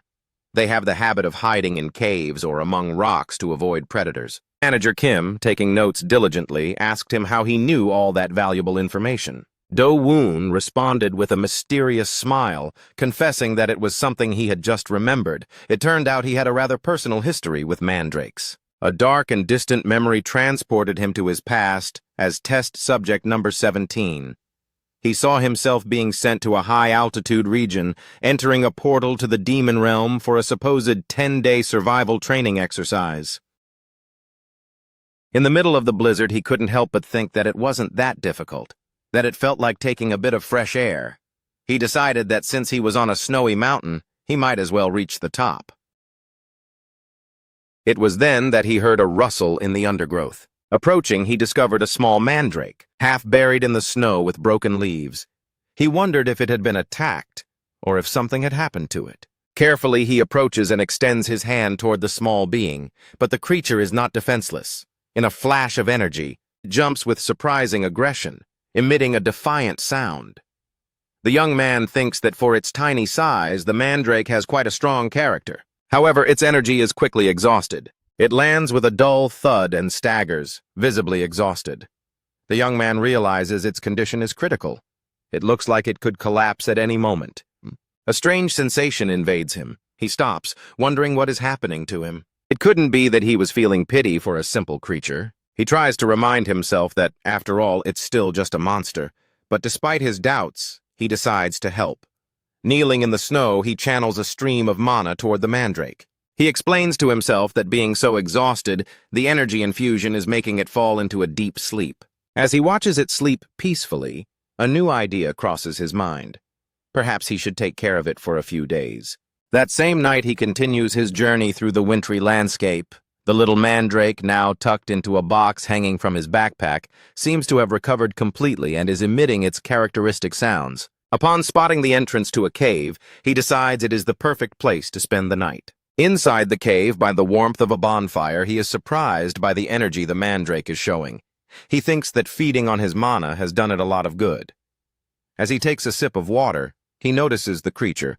They have the habit of hiding in caves or among rocks to avoid predators. Manager Kim, taking notes diligently, asked him how he knew all that valuable information. Do-woon responded with a mysterious smile, confessing that it was something he had just remembered. It turned out he had a rather personal history with mandrakes. A dark and distant memory transported him to his past as test subject number 17. He saw himself being sent to a high-altitude region, entering a portal to the demon realm for a supposed 10-day survival training exercise. In the middle of the blizzard, he couldn't help but think that it wasn't that difficult, that it felt like taking a bit of fresh air. He decided that since he was on a snowy mountain, he might as well reach the top. It was then that he heard a rustle in the undergrowth. Approaching, he discovered a small mandrake, half buried in the snow with broken leaves. He wondered if it had been attacked, or if something had happened to it. Carefully, he approaches and extends his hand toward the small being, but the creature is not defenseless. In a flash of energy, it jumps with surprising aggression, emitting a defiant sound. The young man thinks that for its tiny size, the mandrake has quite a strong character. However, its energy is quickly exhausted. It lands with a dull thud and staggers, visibly exhausted. The young man realizes its condition is critical. It looks like it could collapse at any moment. A strange sensation invades him. He stops, wondering what is happening to him. It couldn't be that he was feeling pity for a simple creature. He tries to remind himself that, after all, it's still just a monster. But despite his doubts, he decides to help. Kneeling in the snow, he channels a stream of mana toward the mandrake. He explains to himself that being so exhausted, the energy infusion is making it fall into a deep sleep. As he watches it sleep peacefully, a new idea crosses his mind. Perhaps he should take care of it for a few days. That same night, he continues his journey through the wintry landscape. The little mandrake, now tucked into a box hanging from his backpack, seems to have recovered completely and is emitting its characteristic sounds. Upon spotting the entrance to a cave, he decides it is the perfect place to spend the night. Inside the cave, by the warmth of a bonfire, he is surprised by the energy the mandrake is showing. He thinks that feeding on his mana has done it a lot of good. As he takes a sip of water, he notices the creature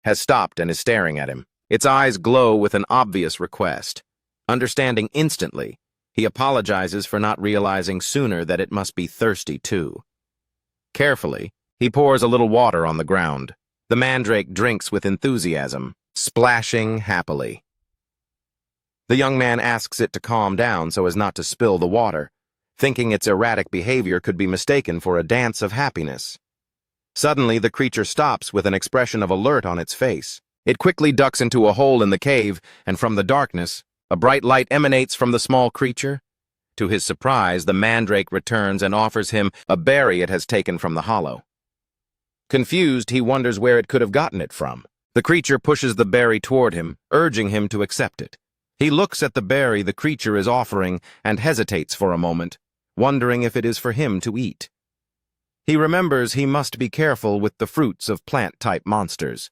has stopped and is staring at him. Its eyes glow with an obvious request. Understanding instantly, he apologizes for not realizing sooner that it must be thirsty too. Carefully, he pours a little water on the ground. The mandrake drinks with enthusiasm, splashing happily. The young man asks it to calm down so as not to spill the water, thinking its erratic behavior could be mistaken for a dance of happiness. Suddenly, the creature stops with an expression of alert on its face. It quickly ducks into a hole in the cave, and from the darkness, a bright light emanates from the small creature. To his surprise, the mandrake returns and offers him a berry it has taken from the hollow. Confused, he wonders where it could have gotten it from. The creature pushes the berry toward him, urging him to accept it. He looks at the berry the creature is offering and hesitates for a moment, wondering if it is for him to eat. He remembers he must be careful with the fruits of plant-type monsters.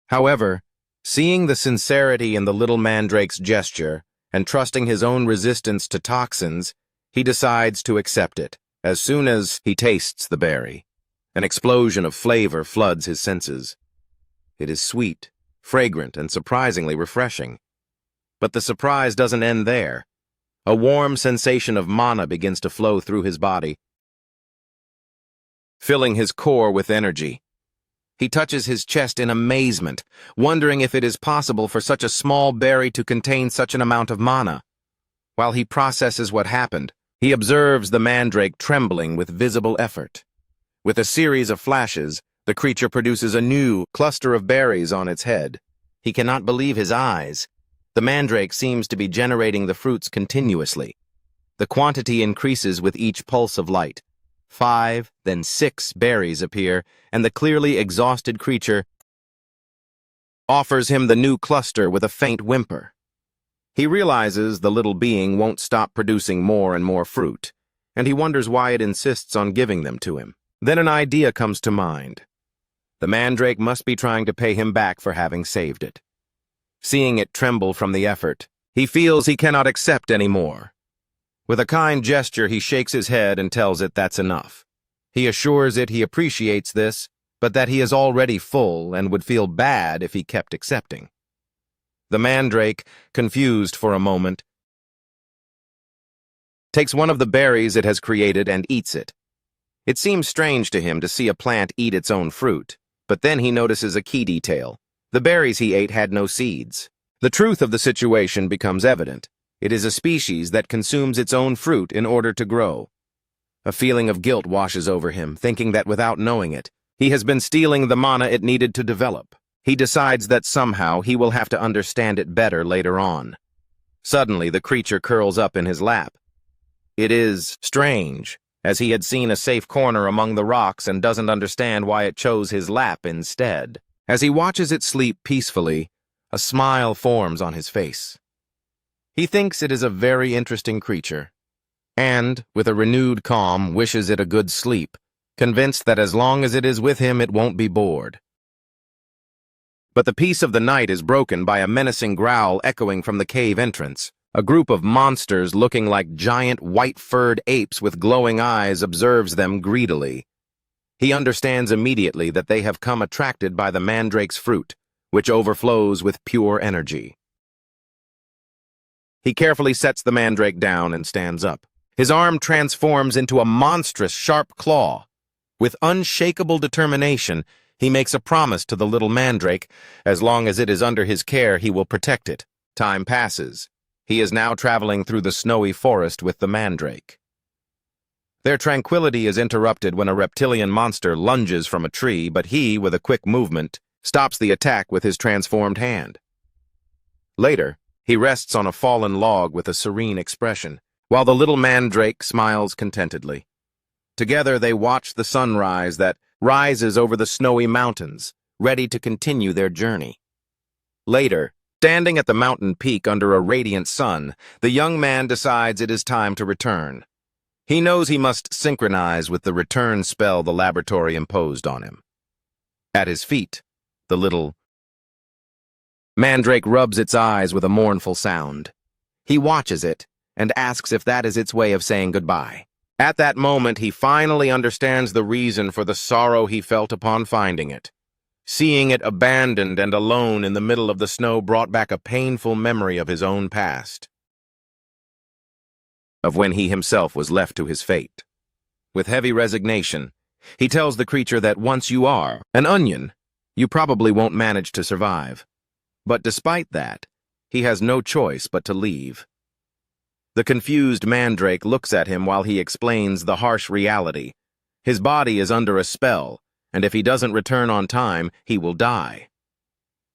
However, seeing the sincerity in the little mandrake's gesture and trusting his own resistance to toxins, he decides to accept it. As soon as he tastes the berry, an explosion of flavor floods his senses. It is sweet, fragrant, and surprisingly refreshing. But the surprise doesn't end there. A warm sensation of mana begins to flow through his body, filling his core with energy. He touches his chest in amazement, wondering if it is possible for such a small berry to contain such an amount of mana. While he processes what happened, he observes the mandrake trembling with visible effort. With a series of flashes, the creature produces a new cluster of berries on its head. He cannot believe his eyes. The mandrake seems to be generating the fruits continuously. The quantity increases with each pulse of light. 5, then 6 berries appear, and the clearly exhausted creature offers him the new cluster with a faint whimper. He realizes the little being won't stop producing more and more fruit, and he wonders why it insists on giving them to him. Then an idea comes to mind. The mandrake must be trying to pay him back for having saved it. Seeing it tremble from the effort, he feels he cannot accept any more. With a kind gesture, he shakes his head and tells it that's enough. He assures it he appreciates this, but that he is already full and would feel bad if he kept accepting. The mandrake, confused for a moment, takes one of the berries it has created and eats it. It seems strange to him to see a plant eat its own fruit, but then he notices a key detail. The berries he ate had no seeds. The truth of the situation becomes evident. It is a species that consumes its own fruit in order to grow. A feeling of guilt washes over him, thinking that without knowing it, he has been stealing the mana it needed to develop. He decides that somehow he will have to understand it better later on. Suddenly, the creature curls up in his lap. It is strange, as he had seen a safe corner among the rocks and doesn't understand why it chose his lap instead. As he watches it sleep peacefully, a smile forms on his face. He thinks it is a very interesting creature, and, with a renewed calm, wishes it a good sleep, convinced that as long as it is with him it won't be bored. But the peace of the night is broken by a menacing growl echoing from the cave entrance. A group of monsters looking like giant white-furred apes with glowing eyes observes them greedily. He understands immediately that they have come attracted by the mandrake's fruit, which overflows with pure energy. He carefully sets the mandrake down and stands up. His arm transforms into a monstrous sharp claw. With unshakable determination, he makes a promise to the little mandrake. As long as it is under his care, he will protect it. Time passes. He is now traveling through the snowy forest with the mandrake. Their tranquility is interrupted when a reptilian monster lunges from a tree, but he, with a quick movement, stops the attack with his transformed hand. Later, he rests on a fallen log with a serene expression, while the little mandrake smiles contentedly. Together they watch the sunrise that rises over the snowy mountains, ready to continue their journey. Later, standing at the mountain peak under a radiant sun, the young man decides it is time to return. He knows he must synchronize with the return spell the laboratory imposed on him. At his feet, the little mandrake rubs its eyes with a mournful sound. He watches it and asks if that is its way of saying goodbye. At that moment, he finally understands the reason for the sorrow he felt upon finding it. Seeing it abandoned and alone in the middle of the snow brought back a painful memory of his own past, of when he himself was left to his fate. With heavy resignation, he tells the creature that once you are an onion, you probably won't manage to survive. But despite that, he has no choice but to leave. The confused mandrake looks at him while he explains the harsh reality. His body is under a spell, and if he doesn't return on time, he will die.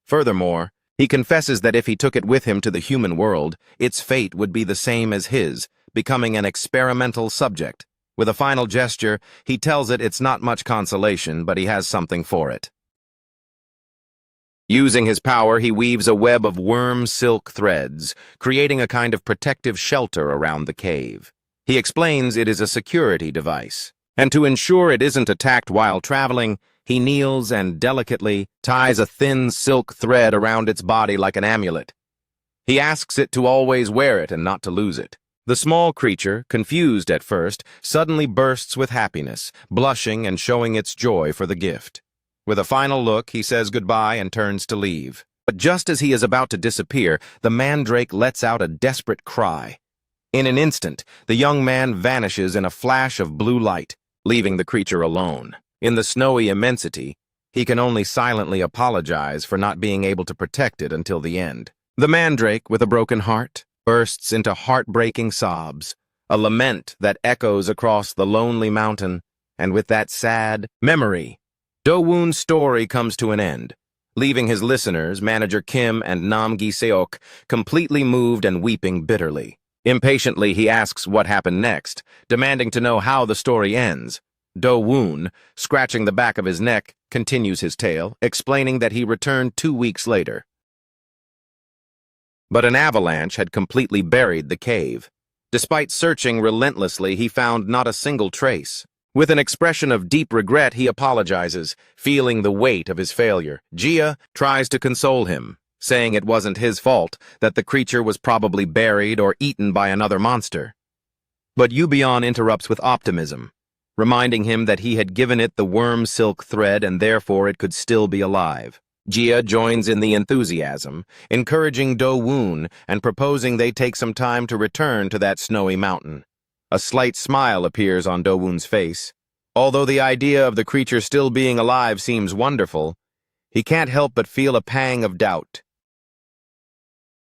Furthermore, he confesses that if he took it with him to the human world, its fate would be the same as his, becoming an experimental subject. With a final gesture, he tells it it's not much consolation, but he has something for it. Using his power, he weaves a web of worm silk threads, creating a kind of protective shelter around the cave. He explains it is a security device, and to ensure it isn't attacked while traveling, he kneels and delicately ties a thin silk thread around its body like an amulet. He asks it to always wear it and not to lose it. The small creature, confused at first, suddenly bursts with happiness, blushing and showing its joy for the gift. With a final look, he says goodbye and turns to leave. But just as he is about to disappear, the mandrake lets out a desperate cry. In an instant, the young man vanishes in a flash of blue light, leaving the creature alone. In the snowy immensity, he can only silently apologize for not being able to protect it until the end. The mandrake, with a broken heart, bursts into heartbreaking sobs, a lament that echoes across the lonely mountain, and with that sad memory, Do-woon's story comes to an end, leaving his listeners, Manager Kim and Nam Gi-seok, completely moved and weeping bitterly. Impatiently, he asks what happened next, demanding to know how the story ends. Do-woon, scratching the back of his neck, continues his tale, explaining that he returned 2 weeks later. But an avalanche had completely buried the cave. Despite searching relentlessly, he found not a single trace. With an expression of deep regret, he apologizes, feeling the weight of his failure. Jia tries to console him, saying it wasn't his fault, that the creature was probably buried or eaten by another monster. But Yubion interrupts with optimism, reminding him that he had given it the worm silk thread and therefore it could still be alive. Jia joins in the enthusiasm, encouraging Do-woon and proposing they take some time to return to that snowy mountain. A slight smile appears on Do-woon's face. Although the idea of the creature still being alive seems wonderful, he can't help but feel a pang of doubt.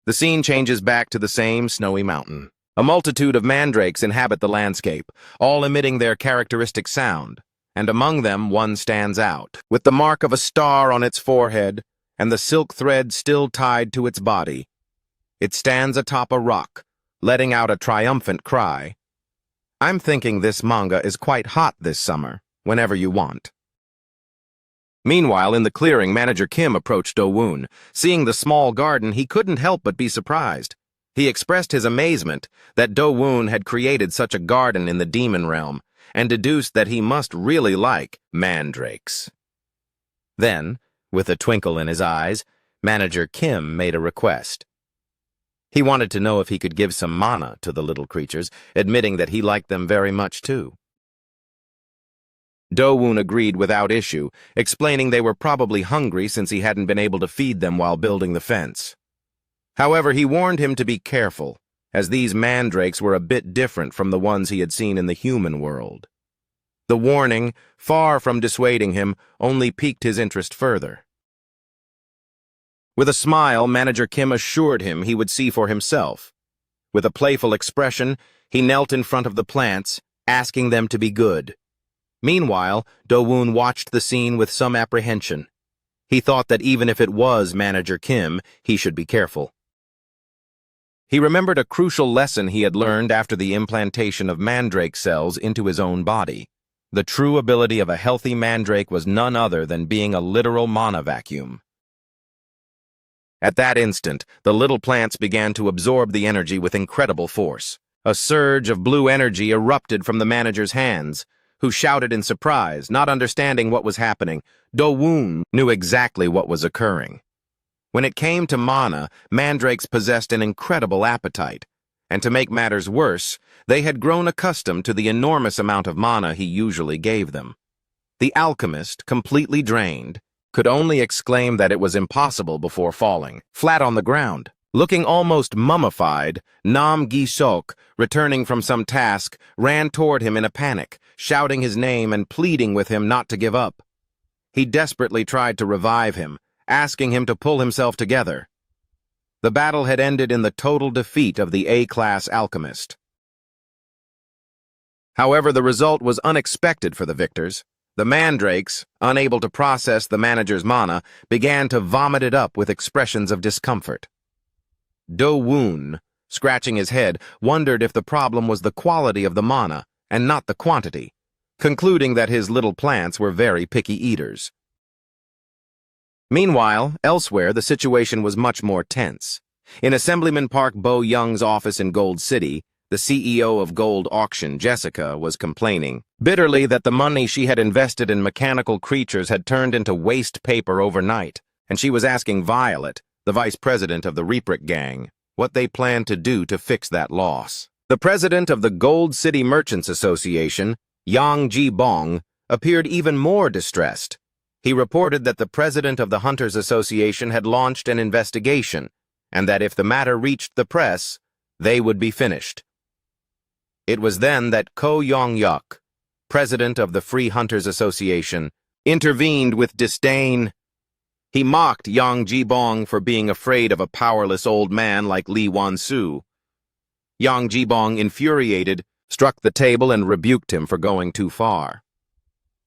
The scene changes back to the same snowy mountain. A multitude of mandrakes inhabit the landscape, all emitting their characteristic sound. And among them one stands out, with the mark of a star on its forehead and the silk thread still tied to its body. It stands atop a rock, letting out a triumphant cry. I'm thinking this manga is quite hot this summer, whenever you want. Meanwhile, in the clearing, Manager Kim approached Do-woon. Seeing the small garden, he couldn't help but be surprised. He expressed his amazement that Do-woon had created such a garden in the demon realm, and deduced that he must really like mandrakes. Then, with a twinkle in his eyes, Manager Kim made a request. He wanted to know if he could give some mana to the little creatures, admitting that he liked them very much too. Do-woon agreed without issue, explaining they were probably hungry since he hadn't been able to feed them while building the fence. However, he warned him to be careful, as these mandrakes were a bit different from the ones he had seen in the human world. The warning, far from dissuading him, only piqued his interest further. With a smile, Manager Kim assured him he would see for himself. With a playful expression, he knelt in front of the plants, asking them to be good. Meanwhile, Do-woon watched the scene with some apprehension. He thought that even if it was Manager Kim, he should be careful. He remembered a crucial lesson he had learned after the implantation of mandrake cells into his own body. The true ability of a healthy mandrake was none other than being a literal mana vacuum. At that instant, the little plants began to absorb the energy with incredible force. A surge of blue energy erupted from the manager's hands, who shouted in surprise, not understanding what was happening. Do-woon knew exactly what was occurring. When it came to mana, mandrakes possessed an incredible appetite, and to make matters worse, they had grown accustomed to the enormous amount of mana he usually gave them. The alchemist, completely drained, could only exclaim that it was impossible before falling, flat on the ground. Looking almost mummified, Nam Gi-seok, returning from some task, ran toward him in a panic, shouting his name and pleading with him not to give up. He desperately tried to revive him, asking him to pull himself together. The battle had ended in the total defeat of the A-class alchemist. However, the result was unexpected for the victors. The mandrakes, unable to process the manager's mana, began to vomit it up with expressions of discomfort. Do-woon, scratching his head, wondered if the problem was the quality of the mana and not the quantity, concluding that his little plants were very picky eaters. Meanwhile, elsewhere, the situation was much more tense. In Assemblyman Park Bo-young's office in Gold City, the CEO of Gold Auction, Jessica, was complaining bitterly that the money she had invested in mechanical creatures had turned into waste paper overnight, and she was asking Violet, the vice president of the Reaprick Gang, what they planned to do to fix that loss. The president of the Gold City Merchants Association, Yang Ji-bong, appeared even more distressed. He reported that the president of the Hunters Association had launched an investigation, and that if the matter reached the press, they would be finished. It was then that Ko Yong-yuk, president of the Free Hunters Association, intervened with disdain. He mocked Yang Ji-bong for being afraid of a powerless old man like Lee Wan-soo. Yang Ji-bong, infuriated, struck the table and rebuked him for going too far.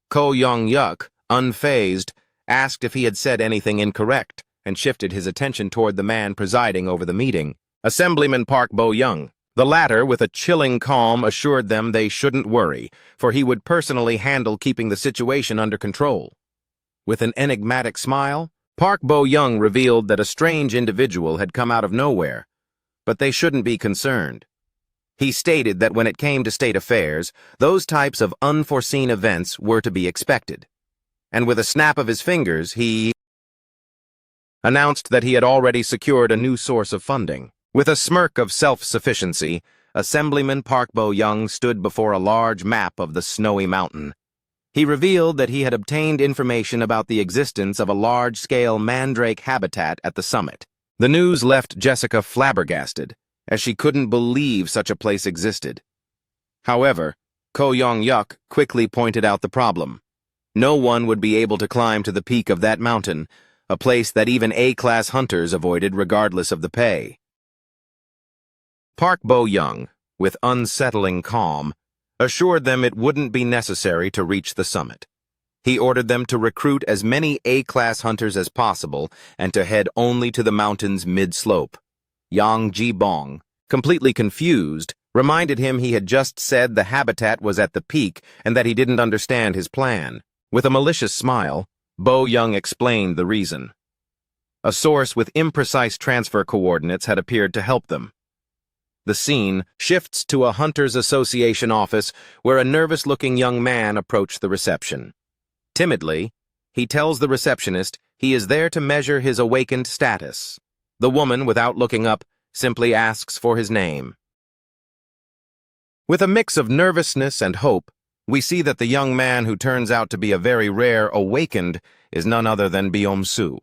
Ko Yong-yuk, unfazed, asked if he had said anything incorrect and shifted his attention toward the man presiding over the meeting, Assemblyman Park Bo-young. The latter, with a chilling calm, assured them they shouldn't worry, for he would personally handle keeping the situation under control. With an enigmatic smile, Park Bo-young revealed that a strange individual had come out of nowhere, but they shouldn't be concerned. He stated that when it came to state affairs, those types of unforeseen events were to be expected. And with a snap of his fingers, he announced that he had already secured a new source of funding. With a smirk of self-sufficiency, Assemblyman Park Bo-young stood before a large map of the snowy mountain. He revealed that he had obtained information about the existence of a large-scale mandrake habitat at the summit. The news left Jessica flabbergasted, as she couldn't believe such a place existed. However, Ko Yong-yuk quickly pointed out the problem. No one would be able to climb to the peak of that mountain, a place that even A-class hunters avoided regardless of the pay. Park Bo-young, with unsettling calm, assured them it wouldn't be necessary to reach the summit. He ordered them to recruit as many A-class hunters as possible and to head only to the mountain's mid-slope. Yang Ji-bong, completely confused, reminded him he had just said the habitat was at the peak and that he didn't understand his plan. With a malicious smile, Bo-young explained the reason. A source with imprecise transfer coordinates had appeared to help them. The scene shifts to a Hunters Association office where a nervous-looking young man approached the reception. Timidly, he tells the receptionist he is there to measure his awakened status. The woman, without looking up, simply asks for his name. With a mix of nervousness and hope, we see that the young man who turns out to be a very rare awakened is none other than Byom-soo.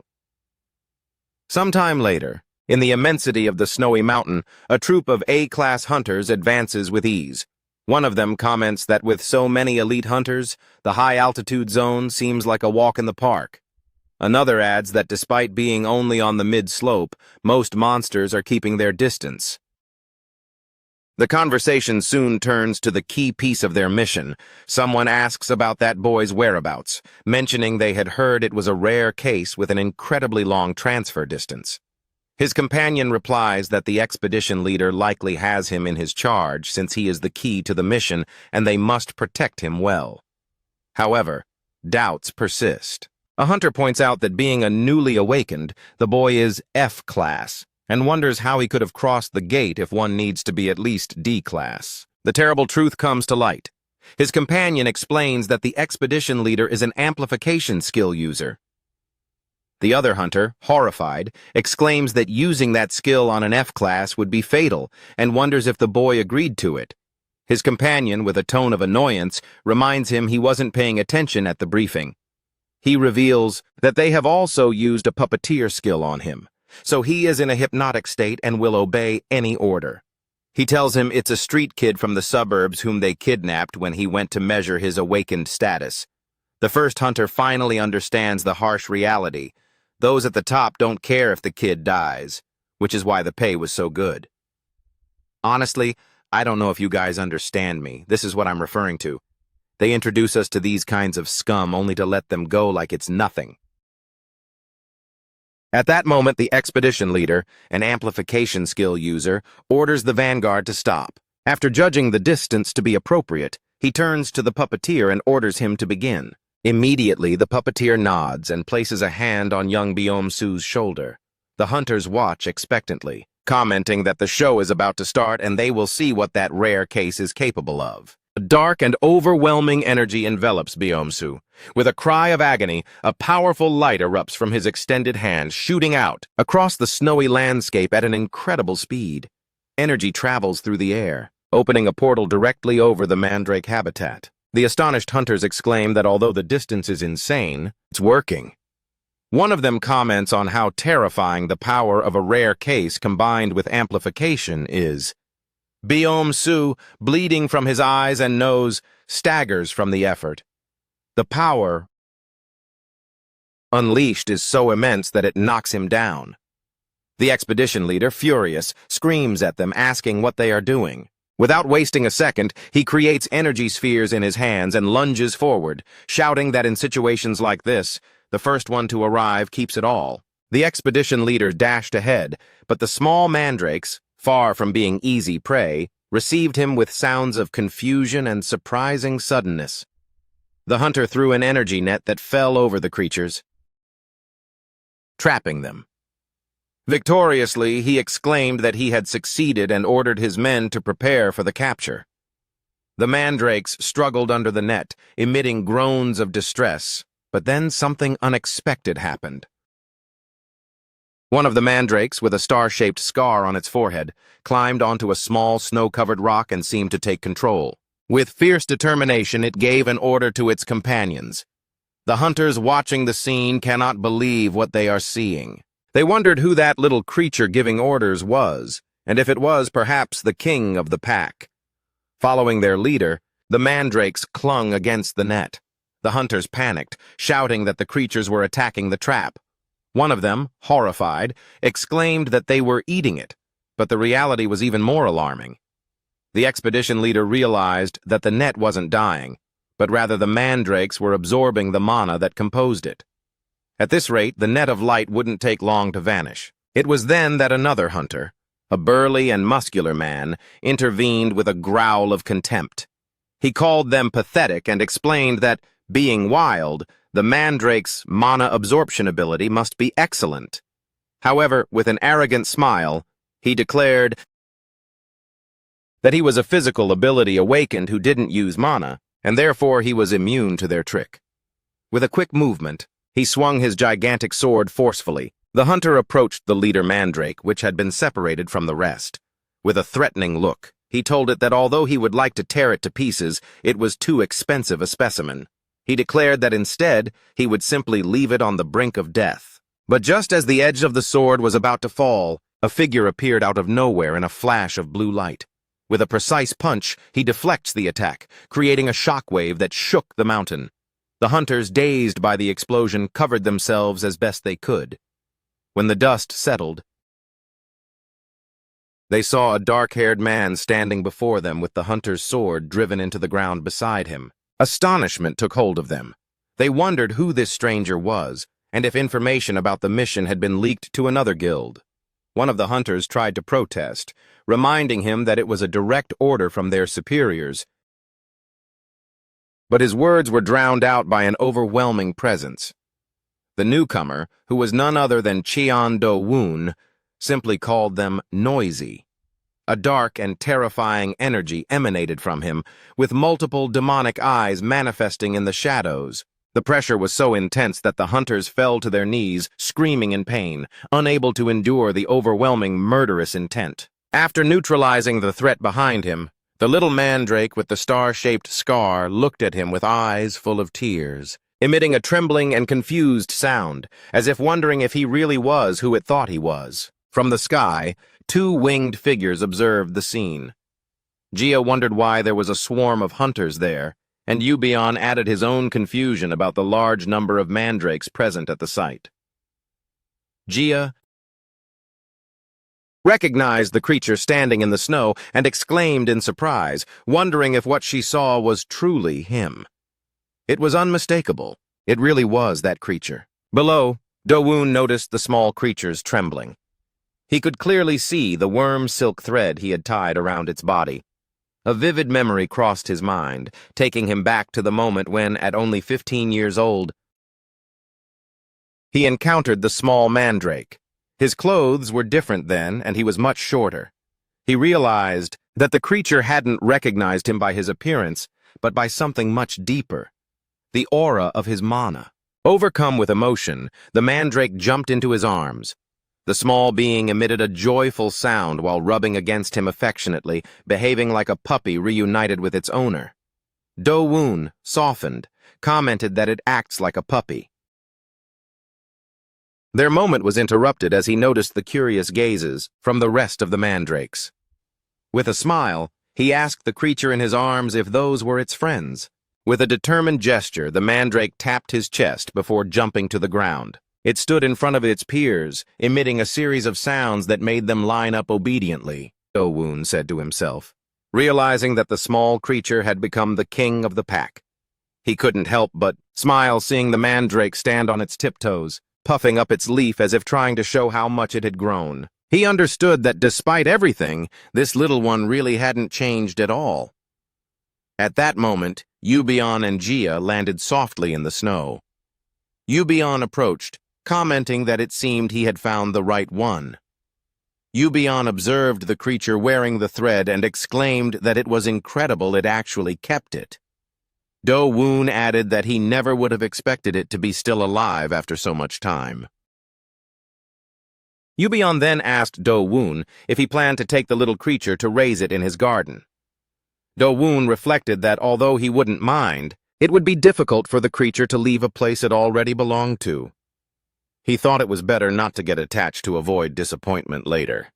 Sometime later, in the immensity of the snowy mountain, a troop of A-class hunters advances with ease. One of them comments that with so many elite hunters, the high-altitude zone seems like a walk in the park. Another adds that despite being only on the mid-slope, most monsters are keeping their distance. The conversation soon turns to the key piece of their mission. Someone asks about that boy's whereabouts, mentioning they had heard it was a rare case with an incredibly long transfer distance. His companion replies that the expedition leader likely has him in his charge since he is the key to the mission and they must protect him well. However, doubts persist. A hunter points out that being a newly awakened, the boy is F-class, and wonders how he could have crossed the gate if one needs to be at least D-class. The terrible truth comes to light. His companion explains that the expedition leader is an amplification skill user. The other hunter, horrified, exclaims that using that skill on an F-class would be fatal and wonders if the boy agreed to it. His companion, with a tone of annoyance, reminds him he wasn't paying attention at the briefing. He reveals that they have also used a puppeteer skill on him, so he is in a hypnotic state and will obey any order. He tells him it's a street kid from the suburbs whom they kidnapped when he went to measure his awakened status. The first hunter finally understands the harsh reality. Those at the top don't care if the kid dies, which is why the pay was so good. Honestly, I don't know if you guys understand me. This is what I'm referring to. They introduce us to these kinds of scum only to let them go like it's nothing. At that moment, the expedition leader, an amplification skill user, orders the vanguard to stop. After judging the distance to be appropriate, he turns to the puppeteer and orders him to begin. Immediately, the puppeteer nods and places a hand on young Biom-su's shoulder. The hunters watch expectantly, commenting that the show is about to start and they will see what that rare case is capable of. A dark and overwhelming energy envelops Biom-su. With a cry of agony, a powerful light erupts from his extended hand, shooting out across the snowy landscape at an incredible speed. Energy travels through the air, opening a portal directly over the mandrake habitat. The astonished hunters exclaim that although the distance is insane, it's working. One of them comments on how terrifying the power of a rare case combined with amplification is. Biom-su, bleeding from his eyes and nose, staggers from the effort. The power unleashed is so immense that it knocks him down. The expedition leader, furious, screams at them, asking what they are doing. Without wasting a second, he creates energy spheres in his hands and lunges forward, shouting that in situations like this, the first one to arrive keeps it all. The expedition leader dashed ahead, but the small mandrakes, far from being easy prey, received him with sounds of confusion and surprising suddenness. The hunter threw an energy net that fell over the creatures, trapping them. Victoriously, he exclaimed that he had succeeded and ordered his men to prepare for the capture. The mandrakes struggled under the net, emitting groans of distress, but then something unexpected happened. One of the mandrakes, with a star-shaped scar on its forehead, climbed onto a small snow-covered rock and seemed to take control. With fierce determination, it gave an order to its companions. The hunters watching the scene cannot believe what they are seeing. They wondered who that little creature giving orders was, and if it was perhaps the king of the pack. Following their leader, the mandrakes clung against the net. The hunters panicked, shouting that the creatures were attacking the trap. One of them, horrified, exclaimed that they were eating it, but the reality was even more alarming. The expedition leader realized that the net wasn't dying, but rather the mandrakes were absorbing the mana that composed it. At this rate, the net of light wouldn't take long to vanish. It was then that another hunter, a burly and muscular man, intervened with a growl of contempt. He called them pathetic and explained that, being wild, the mandrake's mana absorption ability must be excellent. However, with an arrogant smile, he declared that he was a physical ability awakened who didn't use mana, and therefore he was immune to their trick. With a quick movement, he swung his gigantic sword forcefully. The hunter approached the leader mandrake, which had been separated from the rest. With a threatening look, he told it that although he would like to tear it to pieces, it was too expensive a specimen. He declared that instead, he would simply leave it on the brink of death. But just as the edge of the sword was about to fall, a figure appeared out of nowhere in a flash of blue light. With a precise punch, he deflects the attack, creating a shockwave that shook the mountain. The hunters, dazed by the explosion, covered themselves as best they could. When the dust settled, they saw a dark-haired man standing before them with the hunter's sword driven into the ground beside him. Astonishment took hold of them. They wondered who this stranger was, and if information about the mission had been leaked to another guild. One of the hunters tried to protest, reminding him that it was a direct order from their superiors, but his words were drowned out by an overwhelming presence. The newcomer, who was none other than Cheon Do-woon, simply called them noisy. A dark and terrifying energy emanated from him, with multiple demonic eyes manifesting in the shadows. The pressure was so intense that the hunters fell to their knees, screaming in pain, unable to endure the overwhelming murderous intent. After neutralizing the threat behind him, the little mandrake with the star-shaped scar looked at him with eyes full of tears, emitting a trembling and confused sound, as if wondering if he really was who it thought he was. From the sky, two winged figures observed the scene. Gia wondered why there was a swarm of hunters there, and Yubion added his own confusion about the large number of mandrakes present at the site. Gia recognized the creature standing in the snow and exclaimed in surprise, wondering if what she saw was truly him. It was unmistakable. It really was that creature. Below, Do-woon noticed the small creature's trembling. He could clearly see the worm silk thread he had tied around its body. A vivid memory crossed his mind, taking him back to the moment when, at only 15 years old, he encountered the small mandrake. His clothes were different then, and he was much shorter. He realized that the creature hadn't recognized him by his appearance, but by something much deeper, the aura of his mana. Overcome with emotion, the mandrake jumped into his arms. The small being emitted a joyful sound while rubbing against him affectionately, behaving like a puppy reunited with its owner. Do-woon, softened, commented that it acts like a puppy. Their moment was interrupted as he noticed the curious gazes from the rest of the mandrakes. With a smile, he asked the creature in his arms if those were its friends. With a determined gesture, the mandrake tapped his chest before jumping to the ground. It stood in front of its peers, emitting a series of sounds that made them line up obediently, Do-woon said to himself, realizing that the small creature had become the king of the pack. He couldn't help but smile seeing the mandrake stand on its tiptoes, puffing up its leaf as if trying to show how much it had grown. He understood that despite everything, this little one really hadn't changed at all. At that moment, Yubion and Jia landed softly in the snow. Yubion approached, commenting that it seemed he had found the right one. Yubion observed the creature wearing the thread and exclaimed that it was incredible it actually kept it. Do-woon added that he never would have expected it to be still alive after so much time. Yubion then asked Do-woon if he planned to take the little creature to raise it in his garden. Do-woon reflected that although he wouldn't mind, it would be difficult for the creature to leave a place it already belonged to. He thought it was better not to get attached to avoid disappointment later.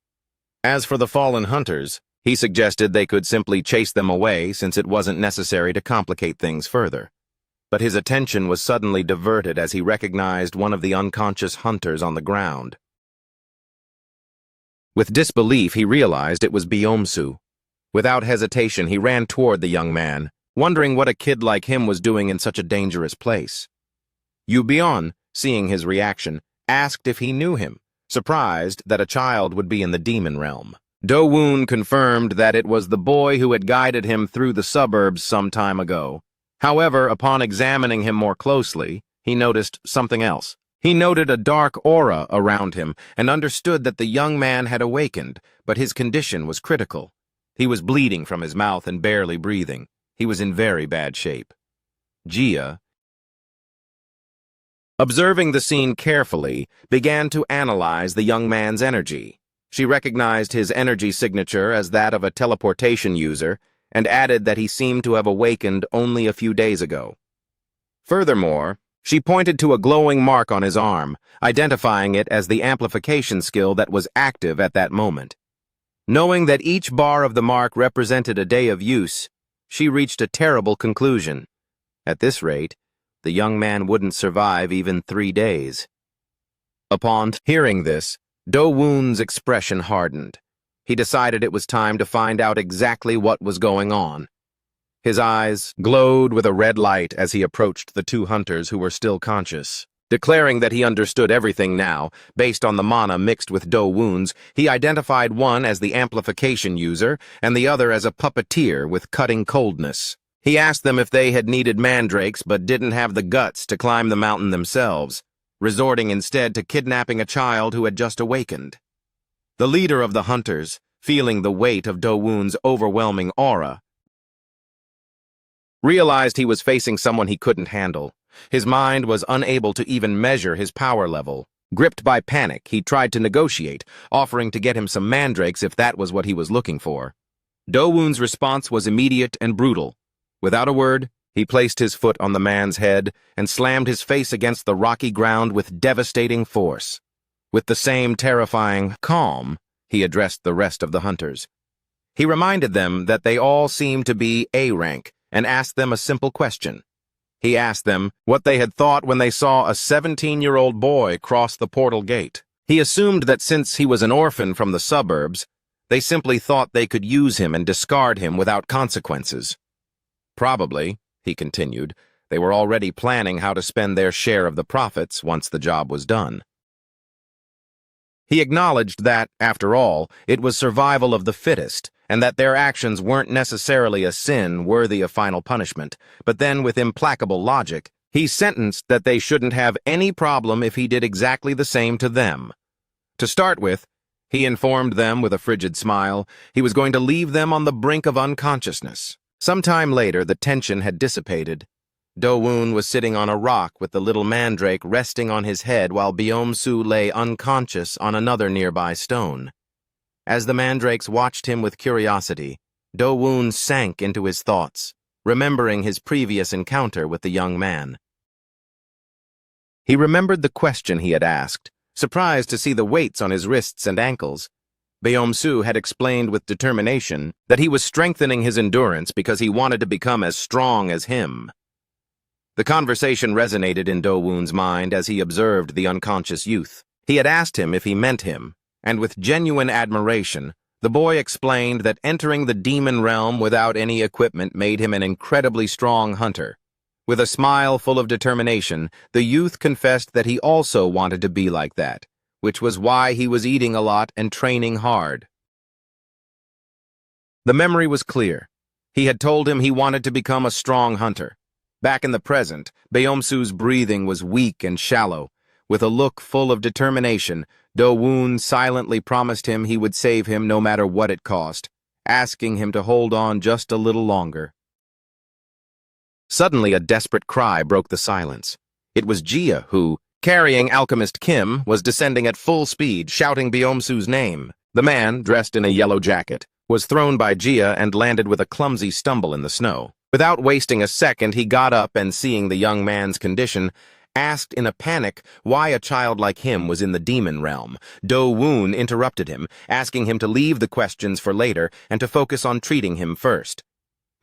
As for the fallen hunters, he suggested they could simply chase them away since it wasn't necessary to complicate things further. But his attention was suddenly diverted as he recognized one of the unconscious hunters on the ground. With disbelief, he realized it was Byomsu. Without hesitation, he ran toward the young man, wondering what a kid like him was doing in such a dangerous place. Yubion, seeing his reaction, asked if he knew him, surprised that a child would be in the demon realm. Do-woon confirmed that it was the boy who had guided him through the suburbs some time ago. However, upon examining him more closely, he noticed something else. He noted a dark aura around him and understood that the young man had awakened, but his condition was critical. He was bleeding from his mouth and barely breathing. He was in very bad shape. Jia, observing the scene carefully, began to analyze the young man's energy. She recognized his energy signature as that of a teleportation user and added that he seemed to have awakened only a few days ago. Furthermore, she pointed to a glowing mark on his arm, identifying it as the amplification skill that was active at that moment. Knowing that each bar of the mark represented a day of use, she reached a terrible conclusion. At this rate, the young man wouldn't survive even 3 days. Upon hearing this, Do-woon's expression hardened. He decided it was time to find out exactly what was going on. His eyes glowed with a red light as he approached the 2 hunters who were still conscious. Declaring that he understood everything now, based on the mana mixed with Do-woon's, he identified one as the amplification user and the other as a puppeteer with cutting coldness. He asked them if they had needed mandrakes but didn't have the guts to climb the mountain themselves, resorting instead to kidnapping a child who had just awakened. The leader of the hunters, feeling the weight of Do-woon's overwhelming aura, realized he was facing someone he couldn't handle. His mind was unable to even measure his power level. Gripped by panic, he tried to negotiate, offering to get him some mandrakes if that was what he was looking for. Do-woon's response was immediate and brutal. Without a word, he placed his foot on the man's head and slammed his face against the rocky ground with devastating force. With the same terrifying calm, he addressed the rest of the hunters. He reminded them that they all seemed to be A rank and asked them a simple question. He asked them what they had thought when they saw a 17-year-old boy cross the portal gate. He assumed that since he was an orphan from the suburbs, they simply thought they could use him and discard him without consequences. Probably, he continued, they were already planning how to spend their share of the profits once the job was done. He acknowledged that, after all, it was survival of the fittest, and that their actions weren't necessarily a sin worthy of final punishment, but then, with implacable logic, he sentenced that they shouldn't have any problem if he did exactly the same to them. To start with, he informed them with a frigid smile, he was going to leave them on the brink of unconsciousness. Sometime later, the tension had dissipated. Do-woon was sitting on a rock with the little mandrake resting on his head while Beom-su lay unconscious on another nearby stone. As the mandrakes watched him with curiosity, Do-woon sank into his thoughts, remembering his previous encounter with the young man. He remembered the question he had asked, surprised to see the weights on his wrists and ankles. Beom-su had explained with determination that he was strengthening his endurance because he wanted to become as strong as him. The conversation resonated in Do-woon's mind as he observed the unconscious youth. He had asked him if he meant him, and with genuine admiration, the boy explained that entering the demon realm without any equipment made him an incredibly strong hunter. With a smile full of determination, the youth confessed that he also wanted to be like that, which was why he was eating a lot and training hard. The memory was clear. He had told him he wanted to become a strong hunter. Back in the present, Beom-su's breathing was weak and shallow. With a look full of determination, Do-woon silently promised him he would save him no matter what it cost, asking him to hold on just a little longer. Suddenly, a desperate cry broke the silence. It was Jia who, carrying alchemist Kim, was descending at full speed, shouting Beom-su's name. The man, dressed in a yellow jacket, was thrown by Jia and landed with a clumsy stumble in the snow. Without wasting a second, he got up and, seeing the young man's condition, asked in a panic why a child like him was in the demon realm. Do-woon interrupted him, asking him to leave the questions for later and to focus on treating him first.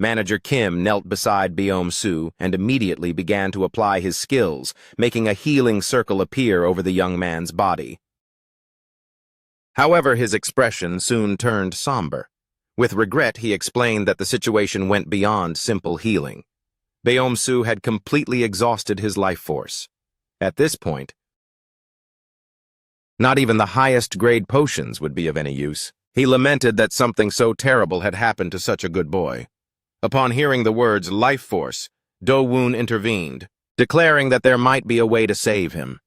Manager Kim knelt beside Beom-su and immediately began to apply his skills, making a healing circle appear over the young man's body. However, his expression soon turned somber. With regret, he explained that the situation went beyond simple healing. Beom-su had completely exhausted his life force. At this point, not even the highest-grade potions would be of any use. He lamented that something so terrible had happened to such a good boy. Upon hearing the words life force, Do-woon intervened, declaring that there might be a way to save him.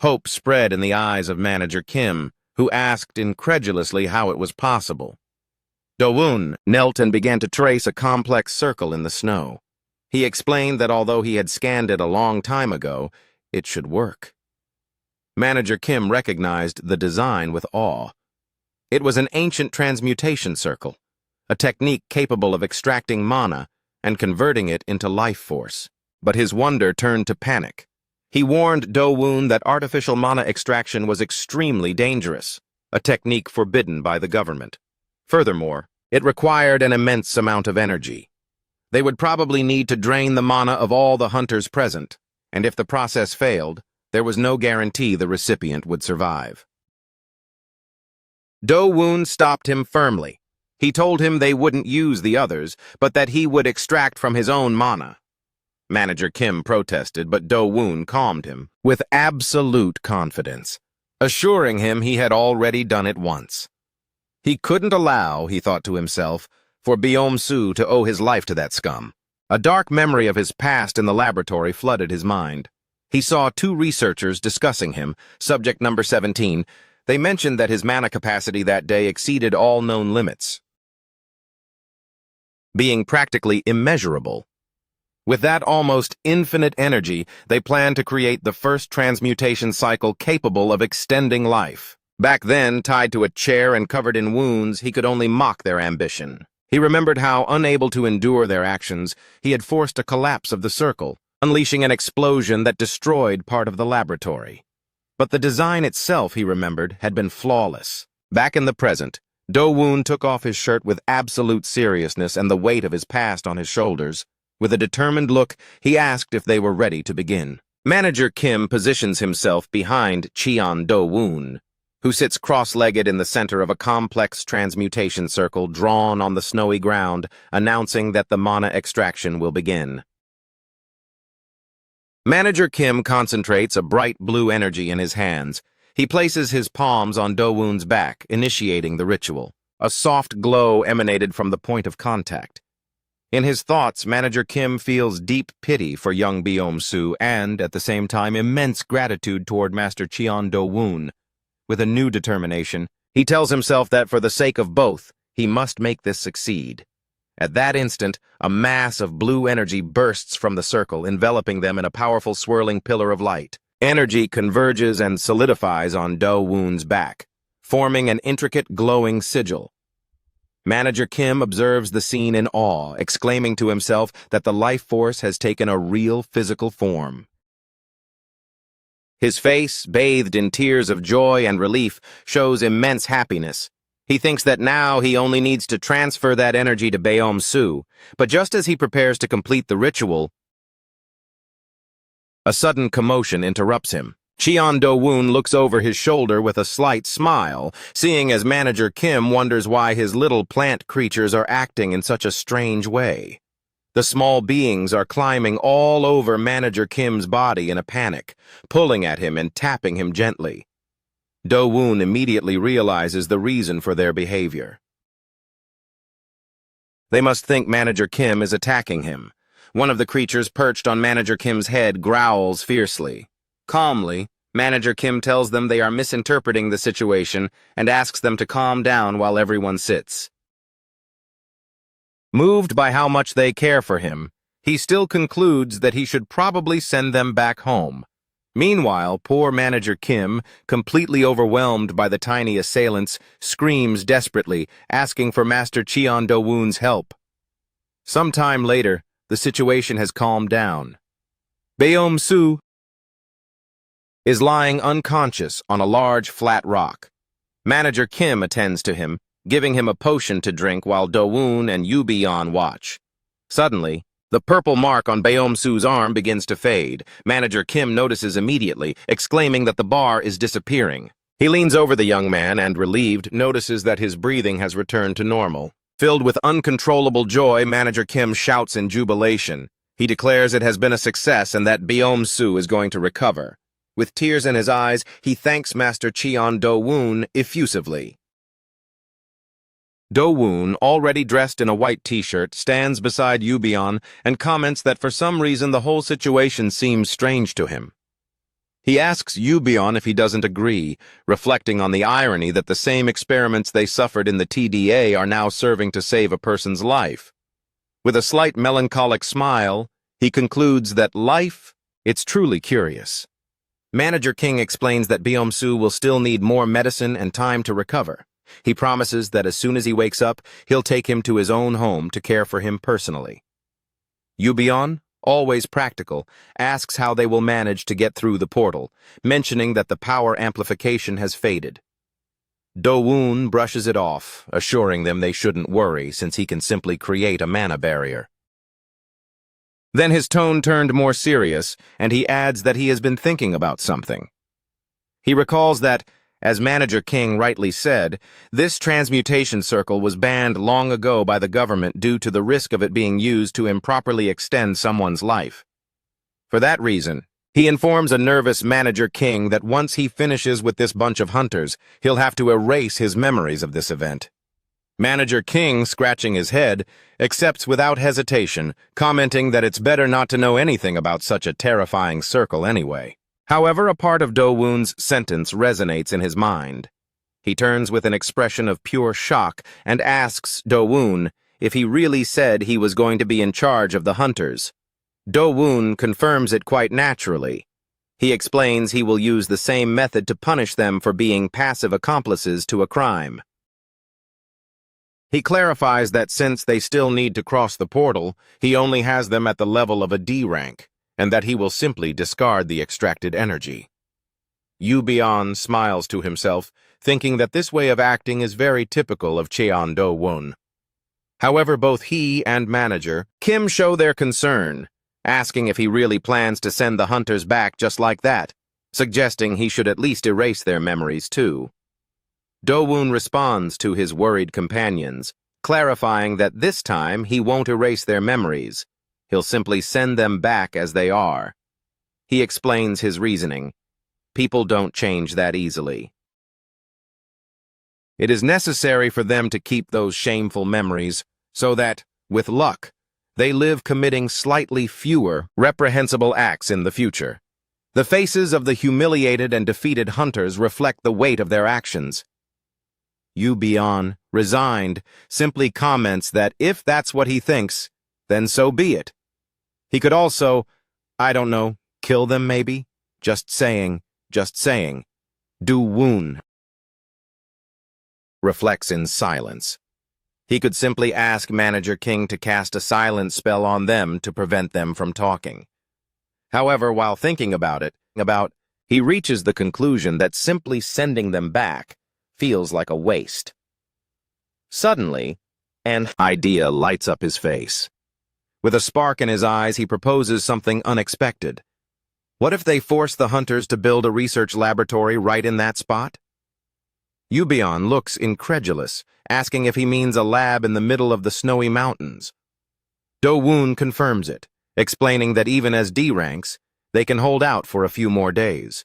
Hope spread in the eyes of Manager Kim, who asked incredulously how it was possible. Do-woon knelt and began to trace a complex circle in the snow. He explained that although he had scanned it a long time ago, it should work. Manager Kim recognized the design with awe. It was an ancient transmutation circle, a technique capable of extracting mana and converting it into life force. But his wonder turned to panic. He warned Do-woon that artificial mana extraction was extremely dangerous, a technique forbidden by the government. Furthermore, it required an immense amount of energy. They would probably need to drain the mana of all the hunters present, and if the process failed, there was no guarantee the recipient would survive. Do-woon stopped him firmly. He told him they wouldn't use the others, but that he would extract from his own mana. Manager Kim protested, but Do-woon calmed him with absolute confidence, assuring him he had already done it once. He couldn't allow, he thought to himself, for Beom-su to owe his life to that scum. A dark memory of his past in the laboratory flooded his mind. He saw two researchers discussing him, subject number 17. They mentioned that his mana capacity that day exceeded all known limits, being practically immeasurable. With that almost infinite energy, they planned to create the first transmutation cycle capable of extending life. Back then, tied to a chair and covered in wounds, he could only mock their ambition. He remembered how, unable to endure their actions, he had forced a collapse of the circle, unleashing an explosion that destroyed part of the laboratory. But the design itself, he remembered, had been flawless. Back in the present, Do-woon took off his shirt with absolute seriousness and the weight of his past on his shoulders. With a determined look, he asked if they were ready to begin. Manager Kim positions himself behind Cheon Do-woon, who sits cross-legged in the center of a complex transmutation circle drawn on the snowy ground, announcing that the mana extraction will begin. Manager Kim concentrates a bright blue energy in his hands. He places his palms on Do-woon's back, initiating the ritual. A soft glow emanated from the point of contact. In his thoughts, Manager Kim feels deep pity for young Beom-soo and, at the same time, immense gratitude toward Master Cheon Do-woon. With a new determination, he tells himself that for the sake of both, he must make this succeed. At that instant, a mass of blue energy bursts from the circle, enveloping them in a powerful swirling pillar of light. Energy converges and solidifies on Do-woon's back, forming an intricate glowing sigil. Manager Kim observes the scene in awe, exclaiming to himself that the life force has taken a real physical form. His face, bathed in tears of joy and relief, shows immense happiness. He thinks that now he only needs to transfer that energy to Beom-soo, but just as he prepares to complete the ritual, a sudden commotion interrupts him. Cheon Do-woon looks over his shoulder with a slight smile, seeing as Manager Kim wonders why his little plant creatures are acting in such a strange way. The small beings are climbing all over Manager Kim's body in a panic, pulling at him and tapping him gently. Do-woon immediately realizes the reason for their behavior. They must think Manager Kim is attacking him. One of the creatures perched on Manager Kim's head growls fiercely. Calmly, Manager Kim tells them they are misinterpreting the situation and asks them to calm down while everyone sits. Moved by how much they care for him, he still concludes that he should probably send them back home. Meanwhile, poor Manager Kim, completely overwhelmed by the tiny assailants, screams desperately, asking for Master Cheon Do-woon's help. Sometime later, the situation has calmed down. Beom-soo is lying unconscious on a large flat rock. Manager Kim attends to him, giving him a potion to drink while Do-woon and Yoo-beon watch. Suddenly, the purple mark on Beom-soo's arm begins to fade. Manager Kim notices immediately, exclaiming that the bar is disappearing. He leans over the young man and, relieved, notices that his breathing has returned to normal. Filled with uncontrollable joy, Manager Kim shouts in jubilation. He declares it has been a success and that Beom-soo is going to recover. With tears in his eyes, he thanks Master Cheon Do-woon effusively. Do-woon, already dressed in a white t-shirt, stands beside Yoo-beon and comments that for some reason the whole situation seems strange to him. He asks Yoo-beon if he doesn't agree, reflecting on the irony that the same experiments they suffered in the TDA are now serving to save a person's life. With a slight melancholic smile, he concludes that life, it's truly curious. Manager King explains that Beom-soo will still need more medicine and time to recover. He promises that as soon as he wakes up, he'll take him to his own home to care for him personally. Yoo-beon, always practical, asks how they will manage to get through the portal, mentioning that the power amplification has faded. Do-woon brushes it off, assuring them they shouldn't worry since he can simply create a mana barrier. Then his tone turned more serious, and he adds that he has been thinking about something. He recalls that, as Manager King rightly said, this transmutation circle was banned long ago by the government due to the risk of it being used to improperly extend someone's life. For that reason, he informs a nervous Manager King that once he finishes with this bunch of hunters, he'll have to erase his memories of this event. Manager King, scratching his head, accepts without hesitation, commenting that it's better not to know anything about such a terrifying circle anyway. However, a part of Do-woon's sentence resonates in his mind. He turns with an expression of pure shock and asks Do-woon if he really said he was going to be in charge of the hunters. Do-woon confirms it quite naturally. He explains he will use the same method to punish them for being passive accomplices to a crime. He clarifies that since they still need to cross the portal, he only has them at the level of a D rank, and that he will simply discard the extracted energy. Yoo-beon smiles to himself, thinking that this way of acting is very typical of Cheon Do-woon. However, both he and Manager Kim show their concern, asking if he really plans to send the hunters back just like that, suggesting he should at least erase their memories too. Do-woon responds to his worried companions, clarifying that this time he won't erase their memories. He'll simply send them back as they are. He explains his reasoning. People don't change that easily. It is necessary for them to keep those shameful memories so that, with luck, they live committing slightly fewer reprehensible acts in the future. The faces of the humiliated and defeated hunters reflect the weight of their actions. Yu-Bion, resigned, simply comments that if that's what he thinks, then so be it. He could also, I don't know, kill them maybe? Just saying, just saying. Do-woon reflects in silence. He could simply ask Manager King to cast a silence spell on them to prevent them from talking. However, while thinking about it, he reaches the conclusion that simply sending them back feels like a waste. Suddenly, an idea lights up his face. With a spark in his eyes, he proposes something unexpected. What if they force the hunters to build a research laboratory right in that spot? Yu-Bion looks incredulous, asking if he means a lab in the middle of the snowy mountains. Do-woon confirms it, explaining that even as D ranks, they can hold out for a few more days.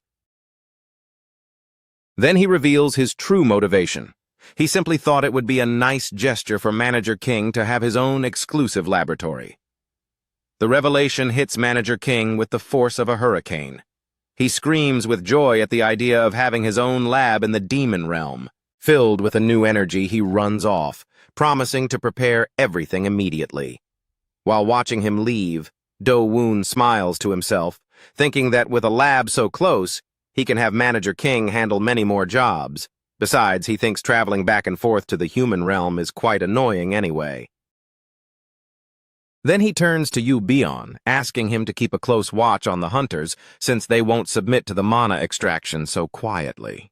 Then he reveals his true motivation. He simply thought it would be a nice gesture for Manager King to have his own exclusive laboratory. The revelation hits Manager King with the force of a hurricane. He screams with joy at the idea of having his own lab in the demon realm. Filled with a new energy, he runs off, promising to prepare everything immediately. While watching him leave, Do-woon smiles to himself, thinking that with a lab so close, he can have Manager King handle many more jobs. Besides, he thinks traveling back and forth to the human realm is quite annoying anyway. Then he turns to Yu-Bion, asking him to keep a close watch on the hunters since they won't submit to the mana extraction so quietly.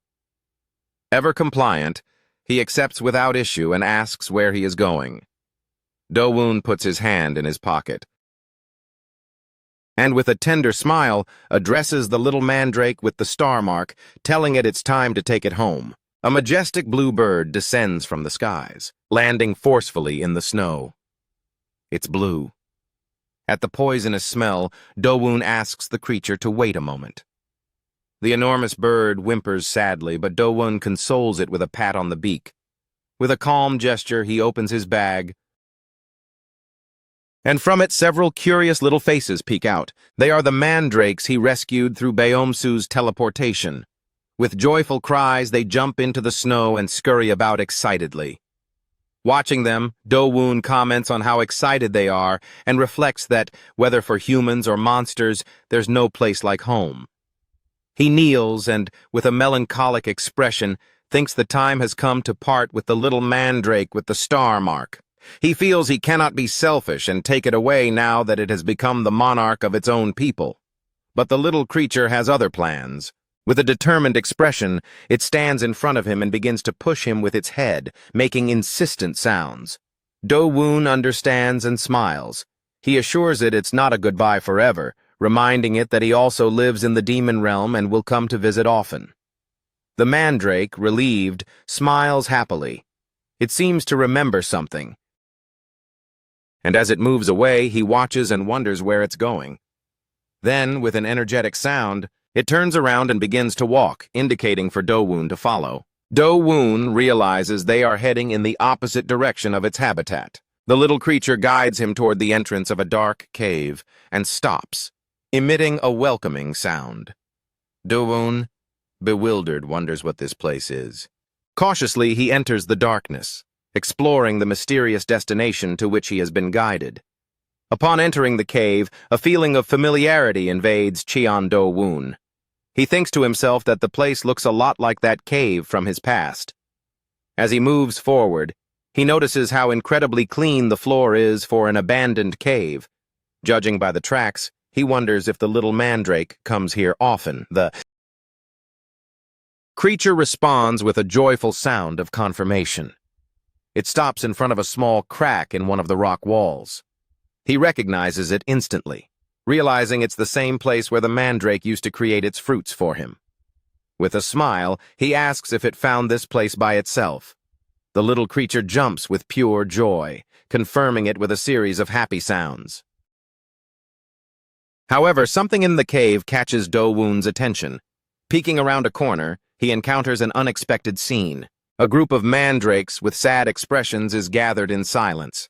Ever compliant, he accepts without issue and asks where he is going. Do-woon puts his hand in his pocket and with a tender smile addresses the little mandrake with the star mark, telling it it's time to take it home. A majestic blue bird descends from the skies, landing forcefully in the snow. It's blue. At the poisonous smell, Do-woon asks the creature to wait a moment. The enormous bird whimpers sadly, but Do-woon consoles it with a pat on the beak. With a calm gesture, he opens his bag, and from it several curious little faces peek out. They are the mandrakes he rescued through Beomsu's teleportation. With joyful cries, they jump into the snow and scurry about excitedly. Watching them, Do-woon comments on how excited they are and reflects that, whether for humans or monsters, there's no place like home. He kneels and, with a melancholic expression, thinks the time has come to part with the little mandrake with the star mark. He feels he cannot be selfish and take it away now that it has become the monarch of its own people. But the little creature has other plans. With a determined expression, it stands in front of him and begins to push him with its head, making insistent sounds. Do-woon understands and smiles. He assures it it's not a goodbye forever, reminding it that he also lives in the demon realm and will come to visit often. The mandrake, relieved, smiles happily. It seems to remember something. And as it moves away, he watches and wonders where it's going. Then, with an energetic sound, it turns around and begins to walk, indicating for Do-woon to follow. Do-woon realizes they are heading in the opposite direction of its habitat. The little creature guides him toward the entrance of a dark cave and stops, emitting a welcoming sound. Do-woon, bewildered, wonders what this place is. Cautiously, he enters the darkness, exploring the mysterious destination to which he has been guided. Upon entering the cave, a feeling of familiarity invades Cheon Do-woon. He thinks to himself that the place looks a lot like that cave from his past. As he moves forward, he notices how incredibly clean the floor is for an abandoned cave. Judging by the tracks, he wonders if the little mandrake comes here often. The creature responds with a joyful sound of confirmation. It stops in front of a small crack in one of the rock walls. He recognizes it instantly. realizing it's the same place where the mandrake used to create its fruits for him. With a smile, he asks if it found this place by itself. The little creature jumps with pure joy, confirming it with a series of happy sounds. However, something in the cave catches Do-woon's attention. Peeking around a corner, he encounters an unexpected scene. A group of mandrakes with sad expressions is gathered in silence.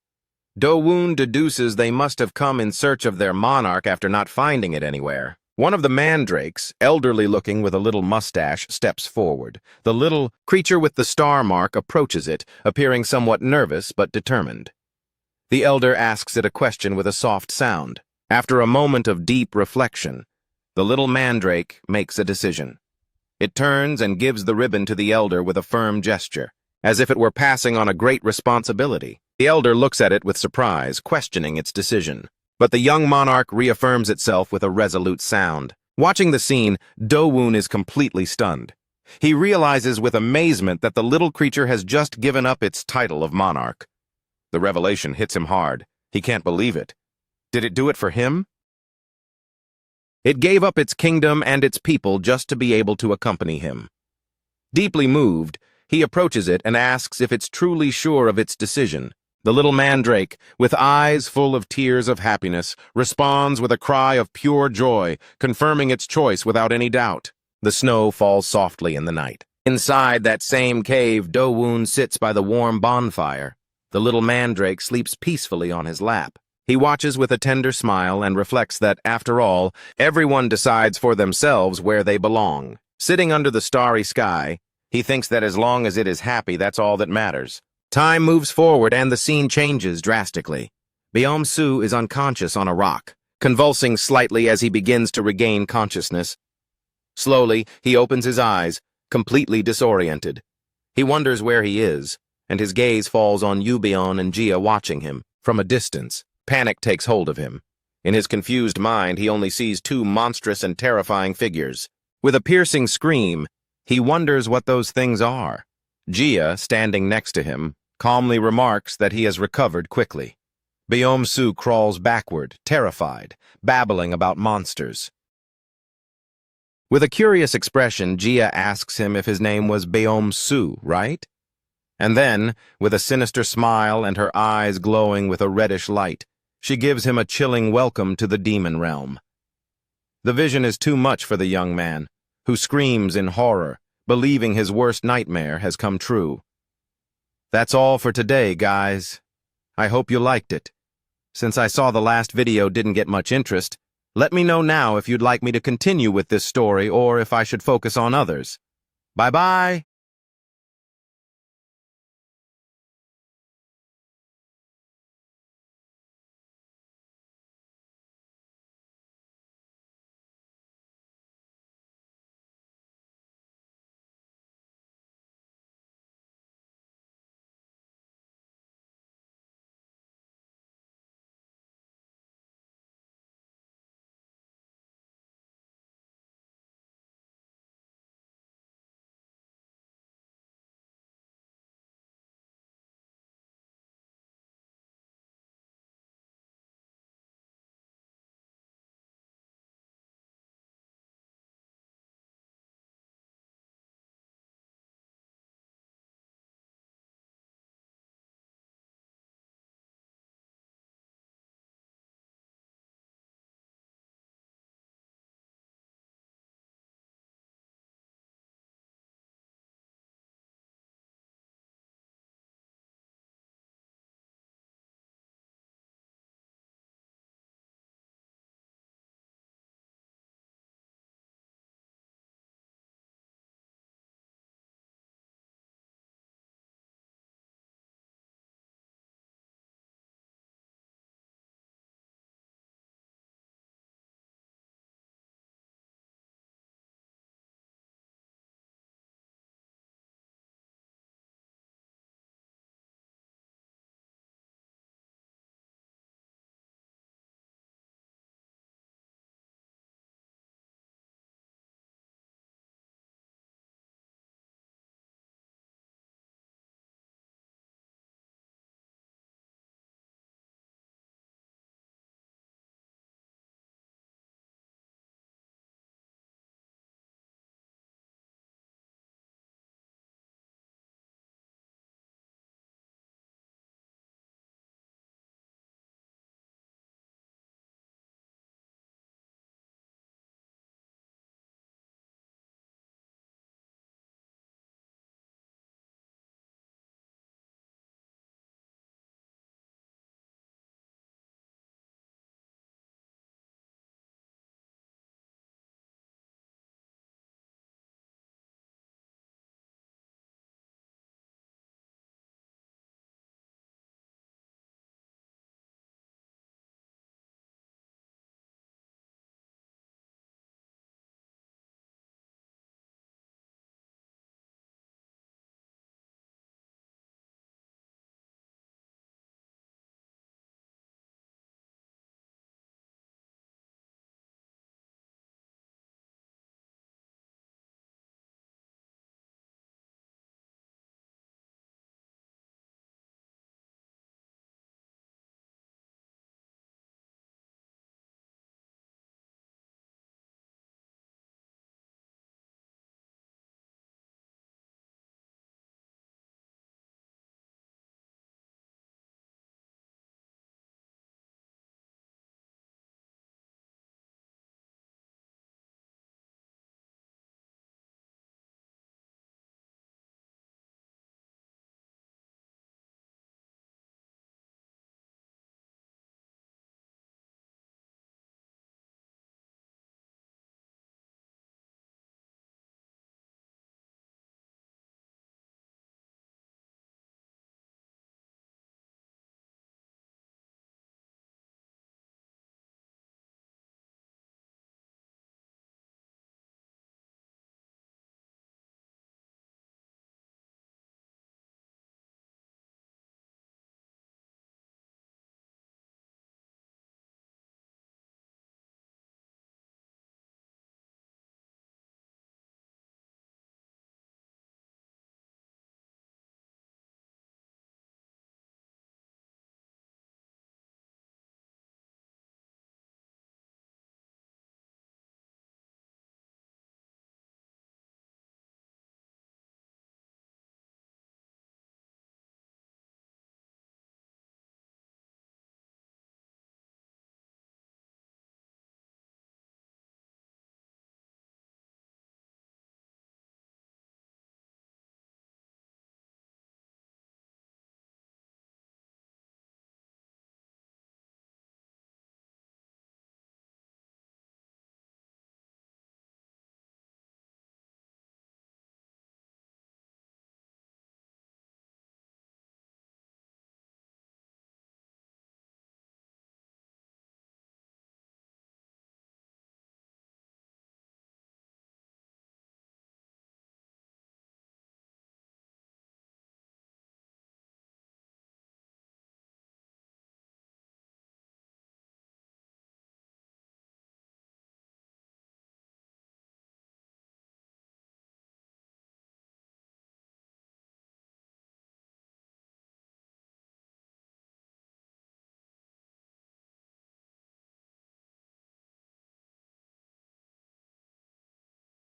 Do-woon deduces they must have come in search of their monarch after not finding it anywhere. One of the mandrakes, elderly-looking with a little mustache, steps forward. The little creature with the star mark approaches it, appearing somewhat nervous but determined. The elder asks it a question with a soft sound. After a moment of deep reflection, the little mandrake makes a decision. It turns and gives the ribbon to the elder with a firm gesture, as if it were passing on a great responsibility. The elder looks at it with surprise, questioning its decision. But the young monarch reaffirms itself with a resolute sound. Watching the scene, Do-woon is completely stunned. He realizes with amazement that the little creature has just given up its title of monarch. The revelation hits him hard. He can't believe it. Did it do it for him? It gave up its kingdom and its people just to be able to accompany him. Deeply moved, he approaches it and asks if it's truly sure of its decision. The little mandrake, with eyes full of tears of happiness, responds with a cry of pure joy, confirming its choice without any doubt. The snow falls softly in the night. Inside that same cave, Do-woon sits by the warm bonfire. The little mandrake sleeps peacefully on his lap. He watches with a tender smile and reflects that, after all, everyone decides for themselves where they belong. Sitting under the starry sky, he thinks that as long as it is happy, that's all that matters. Time moves forward and the scene changes drastically. Beom-soo is unconscious on a rock, convulsing slightly as he begins to regain consciousness. Slowly, he opens his eyes, completely disoriented. He wonders where he is, and his gaze falls on Yoo-beon and Gia watching him from a distance. Panic takes hold of him. In his confused mind, he only sees two monstrous and terrifying figures. With a piercing scream, he wonders what those things are. Gia, standing next to him, calmly remarks that he has recovered quickly. Beom-soo crawls backward, terrified, babbling about monsters. With a curious expression, Gia asks him if his name was Beom-soo, right? And then, with a sinister smile and her eyes glowing with a reddish light, she gives him a chilling welcome to the demon realm. The vision is too much for the young man, who screams in horror, believing his worst nightmare has come true. That's all for today, guys. I hope you liked it. Since I saw the last video didn't get much interest, let me know now if you'd like me to continue with this story or if I should focus on others. Bye-bye!